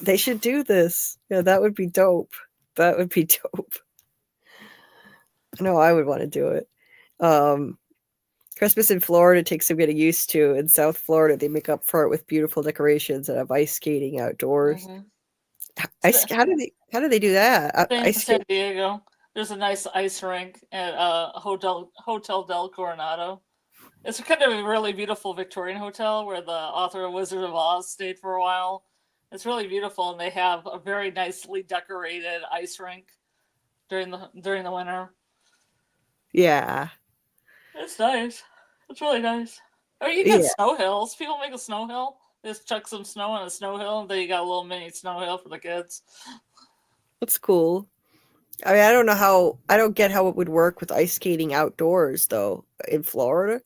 they should do this. Yeah, that would be dope. That would be dope. I know I would want to do it. Christmas in Florida takes some getting used to. In South Florida, they make up for it with beautiful decorations and have ice skating outdoors. Mm-hmm. How do they do that? In San Diego, there's a nice ice rink at Hotel del Coronado. It's kind of a really beautiful Victorian hotel where the author of Wizard of Oz stayed for a while. It's really beautiful, and they have a very nicely decorated ice rink during the winter. Yeah. It's nice. It's really nice. Or you get snow hills. People make a snow hill. They just chuck some snow on a snow hill, and then you got a little mini snow hill for the kids. That's cool. I mean, I don't get how it would work with ice skating outdoors though in Florida.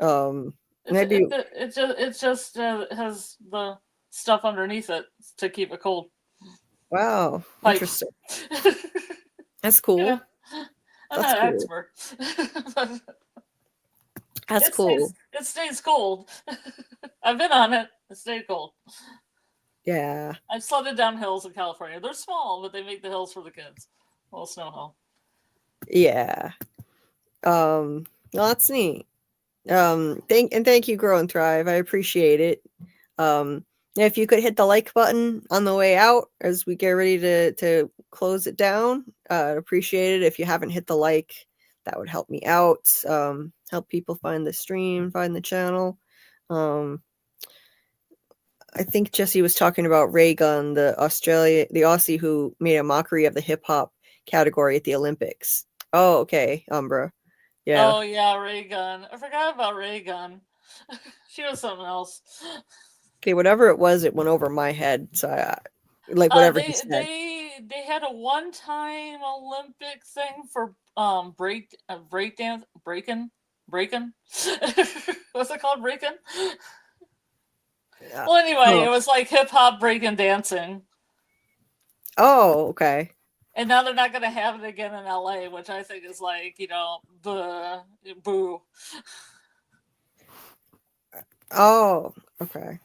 Maybe it just has the stuff underneath it to keep it cold. Wow, interesting. That's cool. Yeah. I'm not an expert. That's cool. It stays cold. I've been on it. It stayed cold. Yeah. I've sledded down hills in California. They're small, but they make the hills for the kids. A little snow hill. Yeah. Well, that's neat. Thank you, Grow and Thrive. I appreciate it. If you could hit the like button on the way out as we get ready to close it down, I'd appreciate it. If you haven't hit the like, that would help me out. Help people find the stream, find the channel. I think Jesse was talking about Ray Gun, the Aussie who made a mockery of the hip hop category at the Olympics. Oh, okay, Umbra. Yeah. Oh yeah, Ray Gun. I forgot about Ray Gun. She was something else. Okay, whatever it was, it went over my head. So whatever he said. They had a one-time Olympic thing for breaking. What's it called? Breaking? Well, anyway, It was like hip hop breaking dancing. Oh, okay. And now they're not going to have it again in LA, which I think is like, the boo. Oh, okay.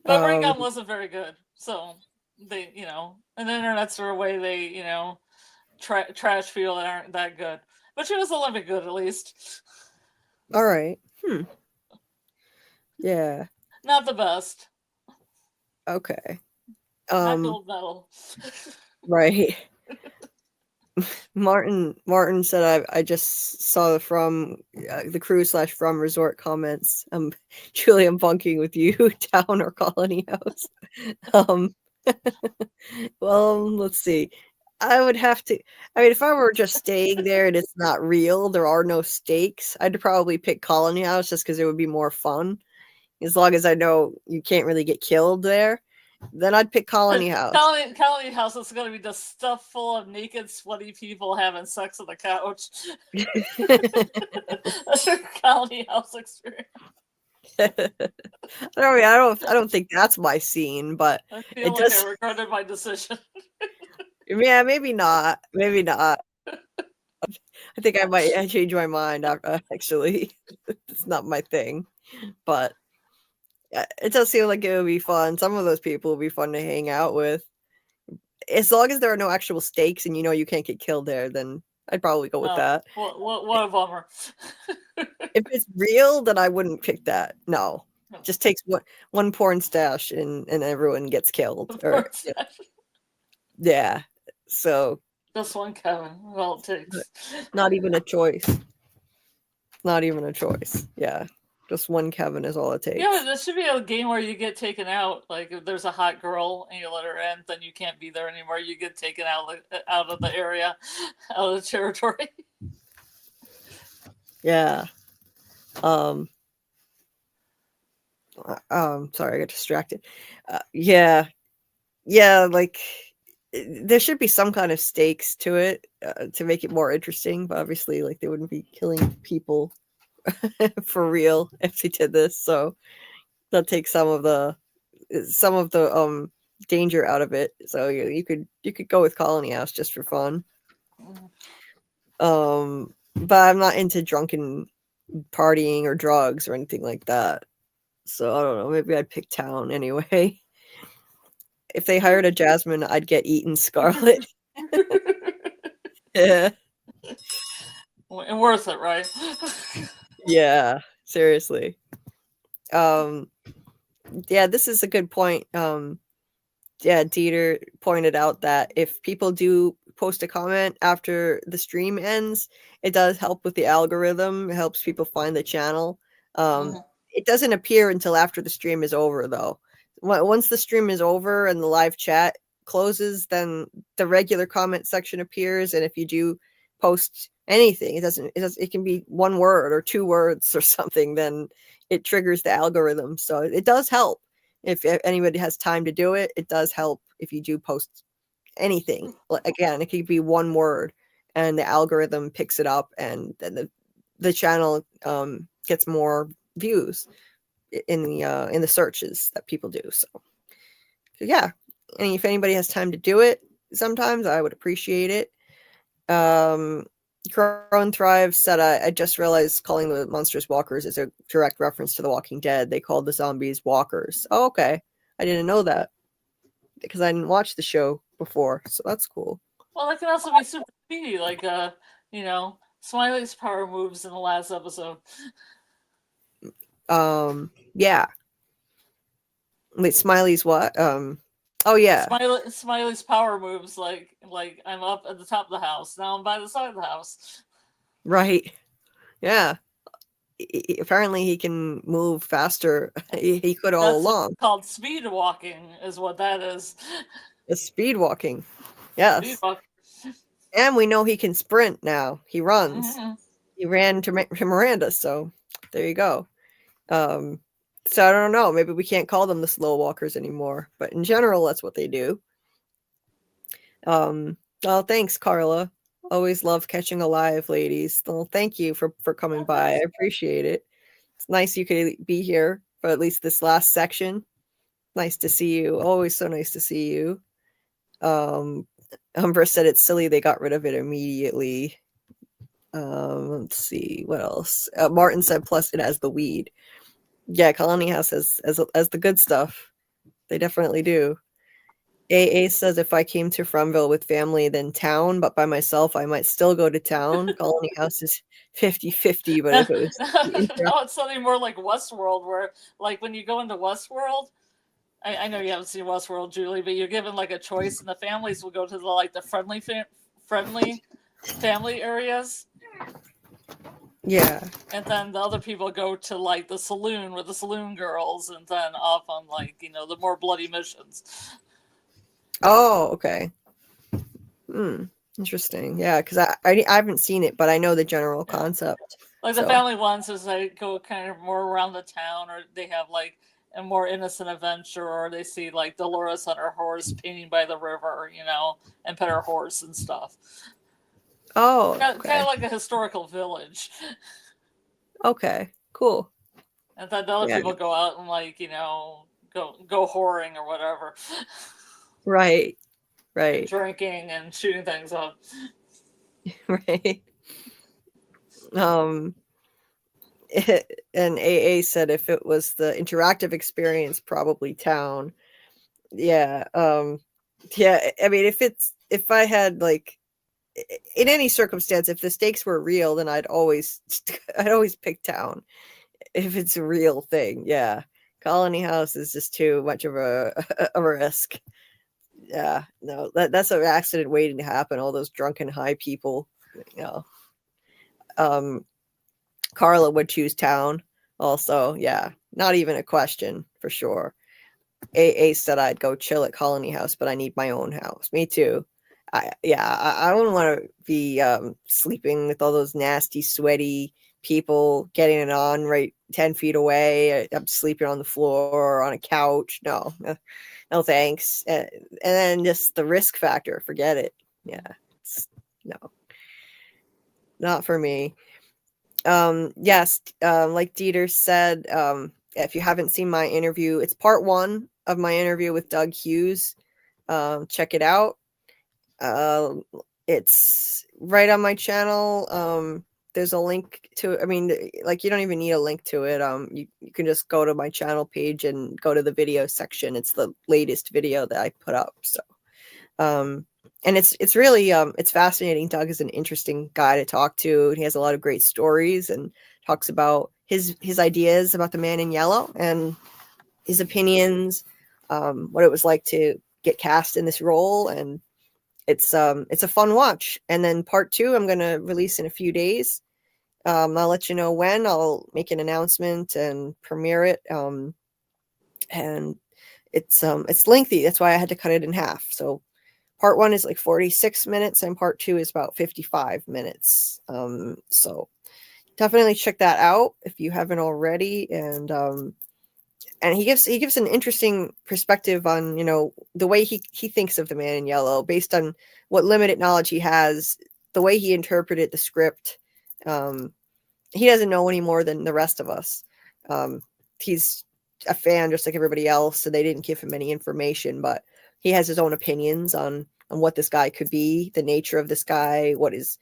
But Ray Gun wasn't very good, so they, and the internet's their way they, trash people that aren't that good. But she was a little bit good, at least. All right. Yeah. Not the best. Okay. Not gold medal. Right. Martin said I just saw from the crew / from resort comments. Julie, I'm bunking with you, town or colony house. Well, let's see. I would have to. I mean, if I were just staying there and it's not real, there are no stakes, I'd probably pick colony house just because it would be more fun. As long as I know you can't really get killed there, then I'd pick colony house. Colony house is going to be just stuff full of naked, sweaty people having sex on the couch. That's your colony house experience. I don't think that's my scene, but I feel like I regretted my decision. Yeah, maybe not. Maybe not. I think I might change my mind. Actually, it's not my thing, but it does seem like it would be fun. Some of those people would be fun to hang out with. As long as there are no actual stakes and you can't get killed there, then I'd probably go with that. What a bummer. If it's real, then I wouldn't pick that. No. Just takes one porn stash and everyone gets killed. Yeah. So just one Kevin. Well, it takes. Not even a choice. Not even a choice. Yeah. Just one Kevin is all it takes. Yeah, there should be a game where you get taken out. Like if there's a hot girl and you let her in, then you can't be there anymore. You get taken out of the area, out of the territory. Yeah. Sorry, I got distracted. Yeah, like there should be some kind of stakes to it to make it more interesting. But obviously, like they wouldn't be killing people for real if they did this. So that takes some of the danger out of it. So you could go with Colony House just for fun. But I'm not into drunken partying or drugs or anything like that. So I don't know. Maybe I'd pick Town anyway. If they hired a Jasmine, I'd get eaten Scarlet. Yeah. And worth it, right? Yeah, seriously. Yeah, this is a good point. Yeah, Dieter pointed out that if people do post a comment after the stream ends, it does help with the algorithm. It helps people find the channel. It doesn't appear until after the stream is over, though. Once the stream is over and the live chat closes, then the regular comment section appears. And if you do post anything, it can be one word or two words or something, then it triggers the algorithm. So it does help. If anybody has time to do it, it does help if you do post anything. Again, it could be one word and the algorithm picks it up and then the channel gets more views in the searches that people do. So yeah, and if anybody has time to do it, sometimes I would appreciate it. Grow and Thrive said, I just realized calling the monsters walkers is a direct reference to The Walking Dead. They called the zombies walkers. Oh, okay. I didn't know that because I didn't watch the show before. So that's cool. Well, that can also be super speedy, like, Smiley's power moves in the last episode. Yeah. Wait, Smiley's what? Oh yeah. Smiley's power moves like I'm up at the top of the house. Now I'm by the side of the house. Right. Yeah. Apparently he can move faster. He could all along. Called speed walking is what that is. It's speed walking. Yes. Speed walking. And we know he can sprint now. He runs. Mm-hmm. He ran to Miranda, so there you go. So I don't know. Maybe we can't call them the slow walkers anymore, but in general, that's what they do. Well, thanks, Carla. Always love catching a live, ladies. Well, thank you for coming by. I appreciate it. It's nice you could be here for at least this last section. Nice to see you. Always so nice to see you. Umber said it's silly they got rid of it immediately. Let's see what else. Martin said plus it has the weed. Yeah, Colony House has the good stuff. They definitely do. AA says if I came to Fromville with family, then town, but by myself, I might still go to town. Colony House is 50-50, but if it was No, it's something more like Westworld, where like when you go into Westworld, I know you haven't seen Westworld, Julie, but you're given like a choice, and the families will go to the friendly family areas. Yeah. And then the other people go to like the saloon with the saloon girls, and then off on the more bloody missions. Oh, okay. Interesting. Yeah, because I haven't seen it, but I know the general concept. Like the family ones is they go kind of more around the town, or they have like a more innocent adventure, or they see like Dolores on her horse painting by the river, and pet her horse and stuff. Oh, kind of like a historical village. Okay, cool. And then the other people go out and go whoring or whatever. Right. And drinking and shooting things up. Right. And AA said if it was the interactive experience, probably town. Yeah. Yeah. I mean, if I had in any circumstance, if the stakes were real, then I'd always pick town if it's a real thing. Yeah. Colony House is just too much of a risk. Yeah. No, that's an accident waiting to happen. All those drunken high people, Carla would choose town also. Yeah. Not even a question for sure. AA said I'd go chill at Colony House, but I need my own house. Me too. I wouldn't want to be sleeping with all those nasty, sweaty people getting it on right 10 feet away. I'm sleeping on the floor or on a couch. No, thanks. And then just the risk factor, forget it. Yeah, no, not for me. Yes, like Dieter said, if you haven't seen my interview, it's part 1 of my interview with Doug Hughes. Check it out. It's right on my channel. There's a link to it. I mean, you don't even need a link to it. You can just go to my channel page and go to the video section. It's the latest video that I put up. So, and it's really it's fascinating. Doug is an interesting guy to talk to. He has a lot of great stories and talks about his ideas about the Man in Yellow and his opinions, what it was like to get cast in this role, and it's a fun watch. And then part 2 I'm going to release in a few days. I'll let you know when. I'll make an announcement and premiere it. And it's lengthy. That's why I had to cut it in half. So part 1 is like 46 minutes and part 2 is about 55 minutes. So definitely check that out if you haven't already. And he gives an interesting perspective on, the way he thinks of the Man in Yellow based on what limited knowledge he has, the way he interpreted the script. He doesn't know any more than the rest of us. He's a fan just like everybody else, so they didn't give him any information, but he has his own opinions on what this guy could be, the nature of this guy, what his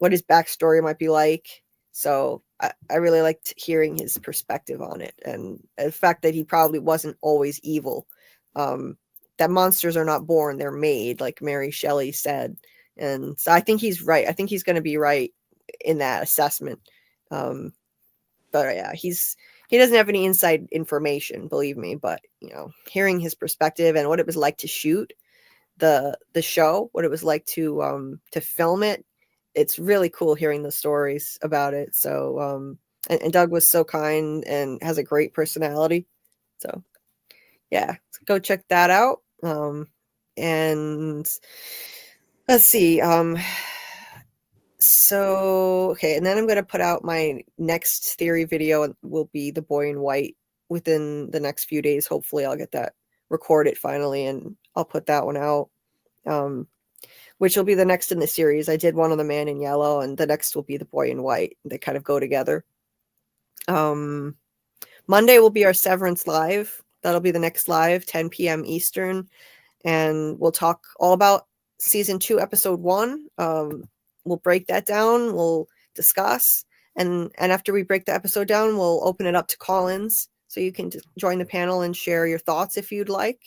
backstory might be like. So I really liked hearing his perspective on it, and the fact that he probably wasn't always evil. That monsters are not born, they're made, like Mary Shelley said. And so I think he's right. I think he's going to be right in that assessment. But yeah, he doesn't have any inside information, believe me, but hearing his perspective and what it was like to shoot the show, what it was like to film it, it's really cool hearing the stories about it. So and Doug was so kind and has a great personality. So yeah, go check that out. And let's see. So okay, and then I'm going to put out my next theory video, and will be The Boy in White within the next few days. Hopefully I'll get that recorded finally, and I'll put that one out. Which will be the next in the series. I did one on the Man in Yellow, and the next will be The Boy in White. They kind of go together. Monday will be our Severance live. That'll be the next live, 10 p.m. Eastern. And we'll talk all about season 2, episode 1. We'll break that down. We'll discuss. And after we break the episode down, we'll open it up to call-ins. So you can join the panel and share your thoughts if you'd like.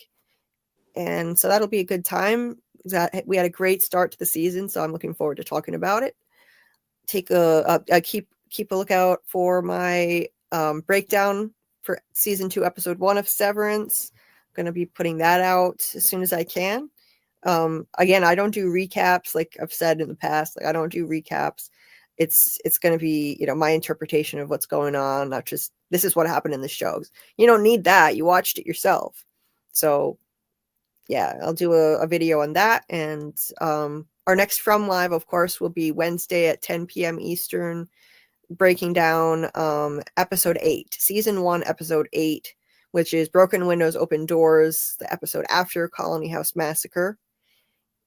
And so that'll be a good time. We had a great start to the season, so I'm looking forward to talking about it. Keep a lookout for my breakdown for season 2, episode 1 of Severance. I'm going to be putting that out as soon as I can. Again, I don't do recaps like I've said in the past. Like, I don't do recaps. It's going to be, my interpretation of what's going on, not just this is what happened in the shows. You don't need that. You watched it yourself. So yeah, I'll do a video on that. And our next From Live, of course, will be Wednesday at 10 p.m. Eastern, breaking down episode 8, season 1, episode 8, which is Broken Windows, Open Doors, the episode after Colony House Massacre.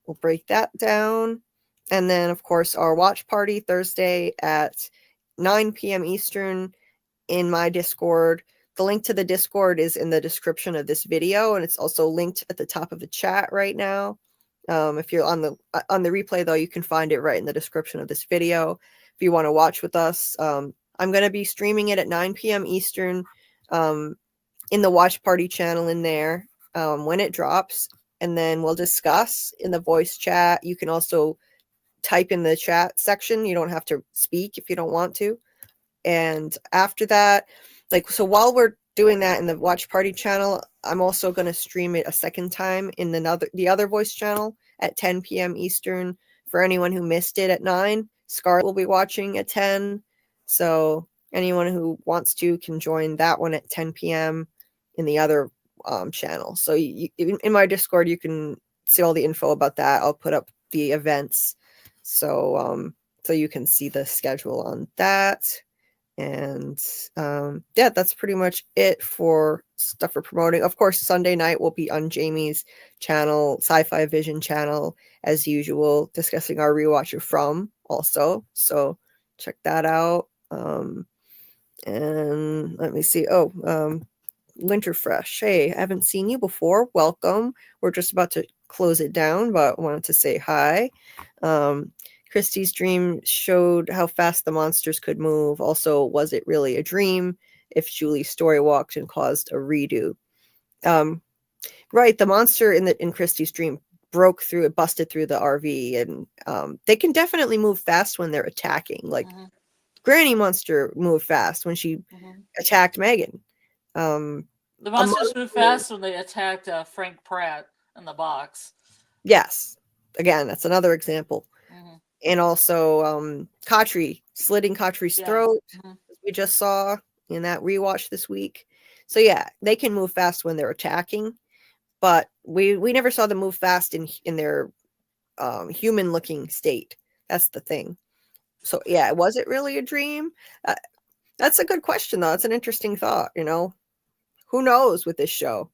We'll break that down. And then, of course, our watch party Thursday at 9 p.m. Eastern in my Discord. The link to the Discord is in the description of this video, and it's also linked at the top of the chat right now. If you're on the replay, though, you can find it right in the description of this video. If you want to watch with us, I'm going to be streaming it at 9 p.m. Eastern in the watch party channel in there when it drops, and then we'll discuss in the voice chat. You can also type in the chat section. You don't have to speak if you don't want to. And after that, so while we're doing that in the watch party channel, I'm also going to stream it a second time in the other voice channel at 10 p.m. Eastern. For anyone who missed it at 9, Scarlet will be watching at 10. So anyone who wants to can join that one at 10 p.m. in the other channel. So in my Discord, you can see all the info about that. I'll put up the events. So you can see the schedule on that. And yeah, that's pretty much it for stuff we're promoting. Of course, Sunday night will be on Jamie's channel, Sci-Fi Vision channel, as usual, discussing our rewatch of From also. So check that out. And let me see. Winterfresh. Hey, I haven't seen you before. Welcome. We're just about to close it down, but wanted to say hi. Christie's dream showed how fast the monsters could move. Also, was it really a dream if Julie story walked and caused a redo? Right, the monster in Christie's dream busted through the RV, and they can definitely move fast when they're attacking. Like Granny Monster moved fast when she attacked Megan. The monsters move fast when they attacked Frank Pratt in the box. Yes, again, that's another example. And also slitting Khatri's throat, as we just saw in that rewatch this week. So yeah, they can move fast when they're attacking, but we never saw them move fast in their human-looking state. That's the thing. So yeah, was it really a dream? That's a good question, though. It's an interesting thought, Who knows with this show?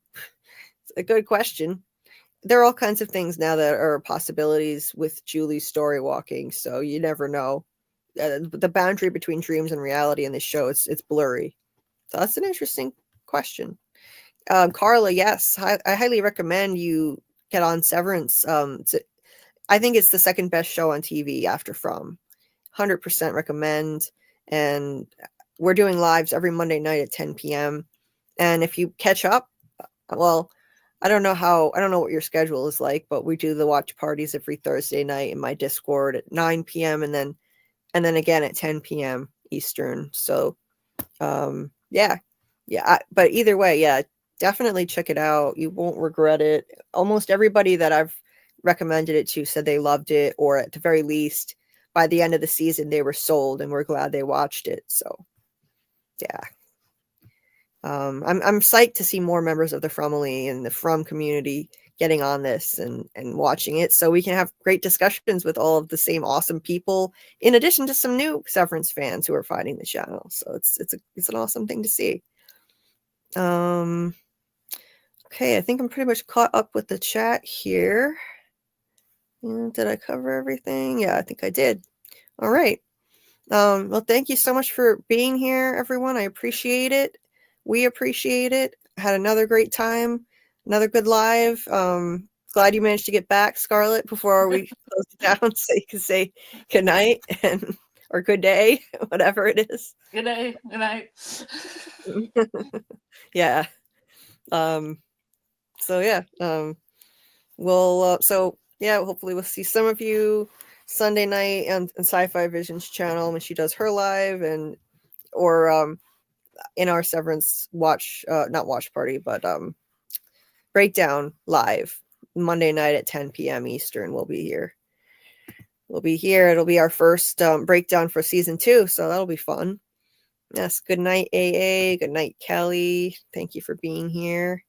It's a good question. There are all kinds of things now that are possibilities with Julie's story walking, so you never know. The boundary between dreams and reality in this show, it's blurry. So that's an interesting question. Carla, yes, I highly recommend you get on Severance. I think it's the second best show on TV after From. 100% recommend. And we're doing lives every Monday night at 10 p.m. And if you catch up, well, I don't know what your schedule is like, but we do the watch parties every Thursday night in my Discord at 9 p.m. and then again at 10 p.m. Eastern. So, yeah. But either way, yeah, definitely check it out. You won't regret it. Almost everybody that I've recommended it to said they loved it, or at the very least, by the end of the season, they were sold and we're glad they watched it. So, yeah. I'm psyched to see more members of the Fromily and the From community getting on this and watching it, so we can have great discussions with all of the same awesome people, in addition to some new Severance fans who are finding the channel. So it's an awesome thing to see. Okay, I think I'm pretty much caught up with the chat here. Did I cover everything? Yeah, I think I did. All right. Well, thank you so much for being here, everyone. I appreciate it. We appreciate it. Had another great time, another good live. Glad you managed to get back, Scarlet, before we close it down, so you can say good night or good day, whatever it is. Good day, good night. Yeah. So yeah. we'll so yeah, hopefully we'll see some of you Sunday night on Sci-Fi Vision's channel when she does her live, and or in our Severance watch, not watch party, but breakdown live Monday night at 10 p.m. Eastern. We'll be here. It'll be our first breakdown for season 2, so that'll be fun. Yes, good night, AA. Good night, Kelly. Thank you for being here.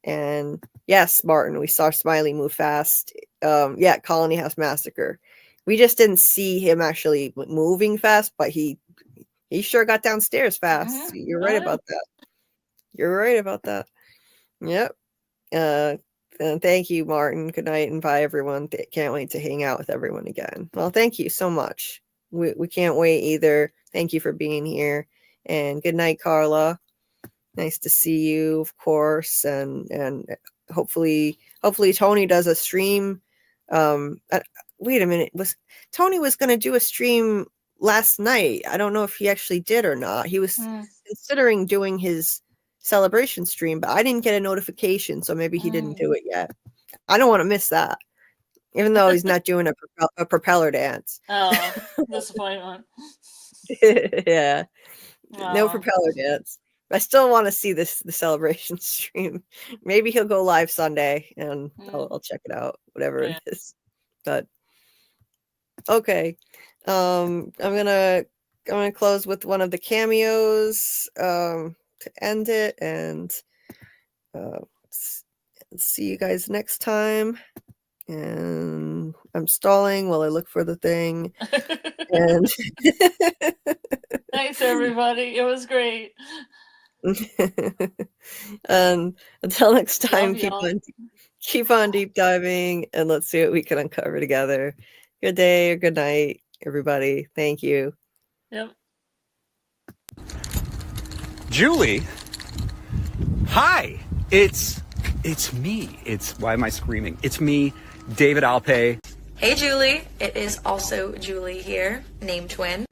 And yes, Martin, we saw Smiley move fast. Yeah, Colony House Massacre. We just didn't see him actually moving fast, but he sure got downstairs fast. You're right about that. You're right about that. Yep. And thank you, Martin. Good night and bye, everyone. Can't wait to hang out with everyone again. Well, thank you so much. We can't wait either. Thank you for being here. And good night, Carla. Nice to see you, of course. And hopefully Tony does a stream. Wait a minute. Tony was going to do a stream last night. I don't know if he actually did or not. He was considering doing his celebration stream, but I didn't get a notification, so maybe he didn't do it yet. I don't want to miss that, even though he's not doing a propeller dance. Oh, disappointment. Yeah, no propeller dance. I still want to see the celebration stream. Maybe he'll go live Sunday, and I'll check it out, whatever it is. But okay, I'm gonna close with one of the cameos to end it, and see you guys next time. And I'm stalling while I look for the thing. And thanks, everybody. It was great. And until next time, keep on deep diving, and let's see what we can uncover together. Good day or good night, everybody. Thank you. Yep. Julie, hi. It's me. Why am I screaming? It's me, David Alpay. Hey Julie, it is also Julie here, name twin.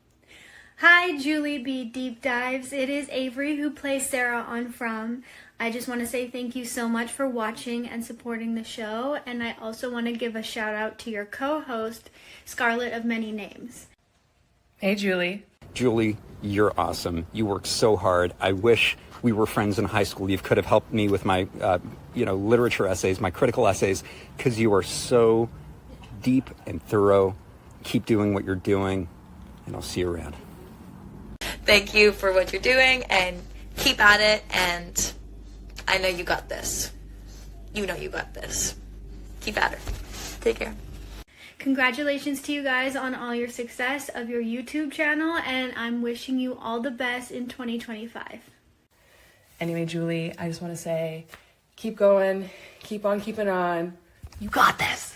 Hi, Julie B. Deep Dives. It is Avery who plays Sarah on From. I just want to say thank you so much for watching and supporting the show, and I also want to give a shout out to your co-host, Scarlet of Many Names. Hey, Julie. Julie, you're awesome. You work so hard. I wish we were friends in high school. You could have helped me with my, literature essays, my critical essays, because you are so deep and thorough. Keep doing what you're doing, and I'll see you around. Thank you for what you're doing, and keep at it, and I know you got this. You know you got this. Keep at it. Take care. Congratulations to you guys on all your success of your YouTube channel, and I'm wishing you all the best in 2025. Anyway, Julie, I just want to say, keep going, keep on keeping on. You got this.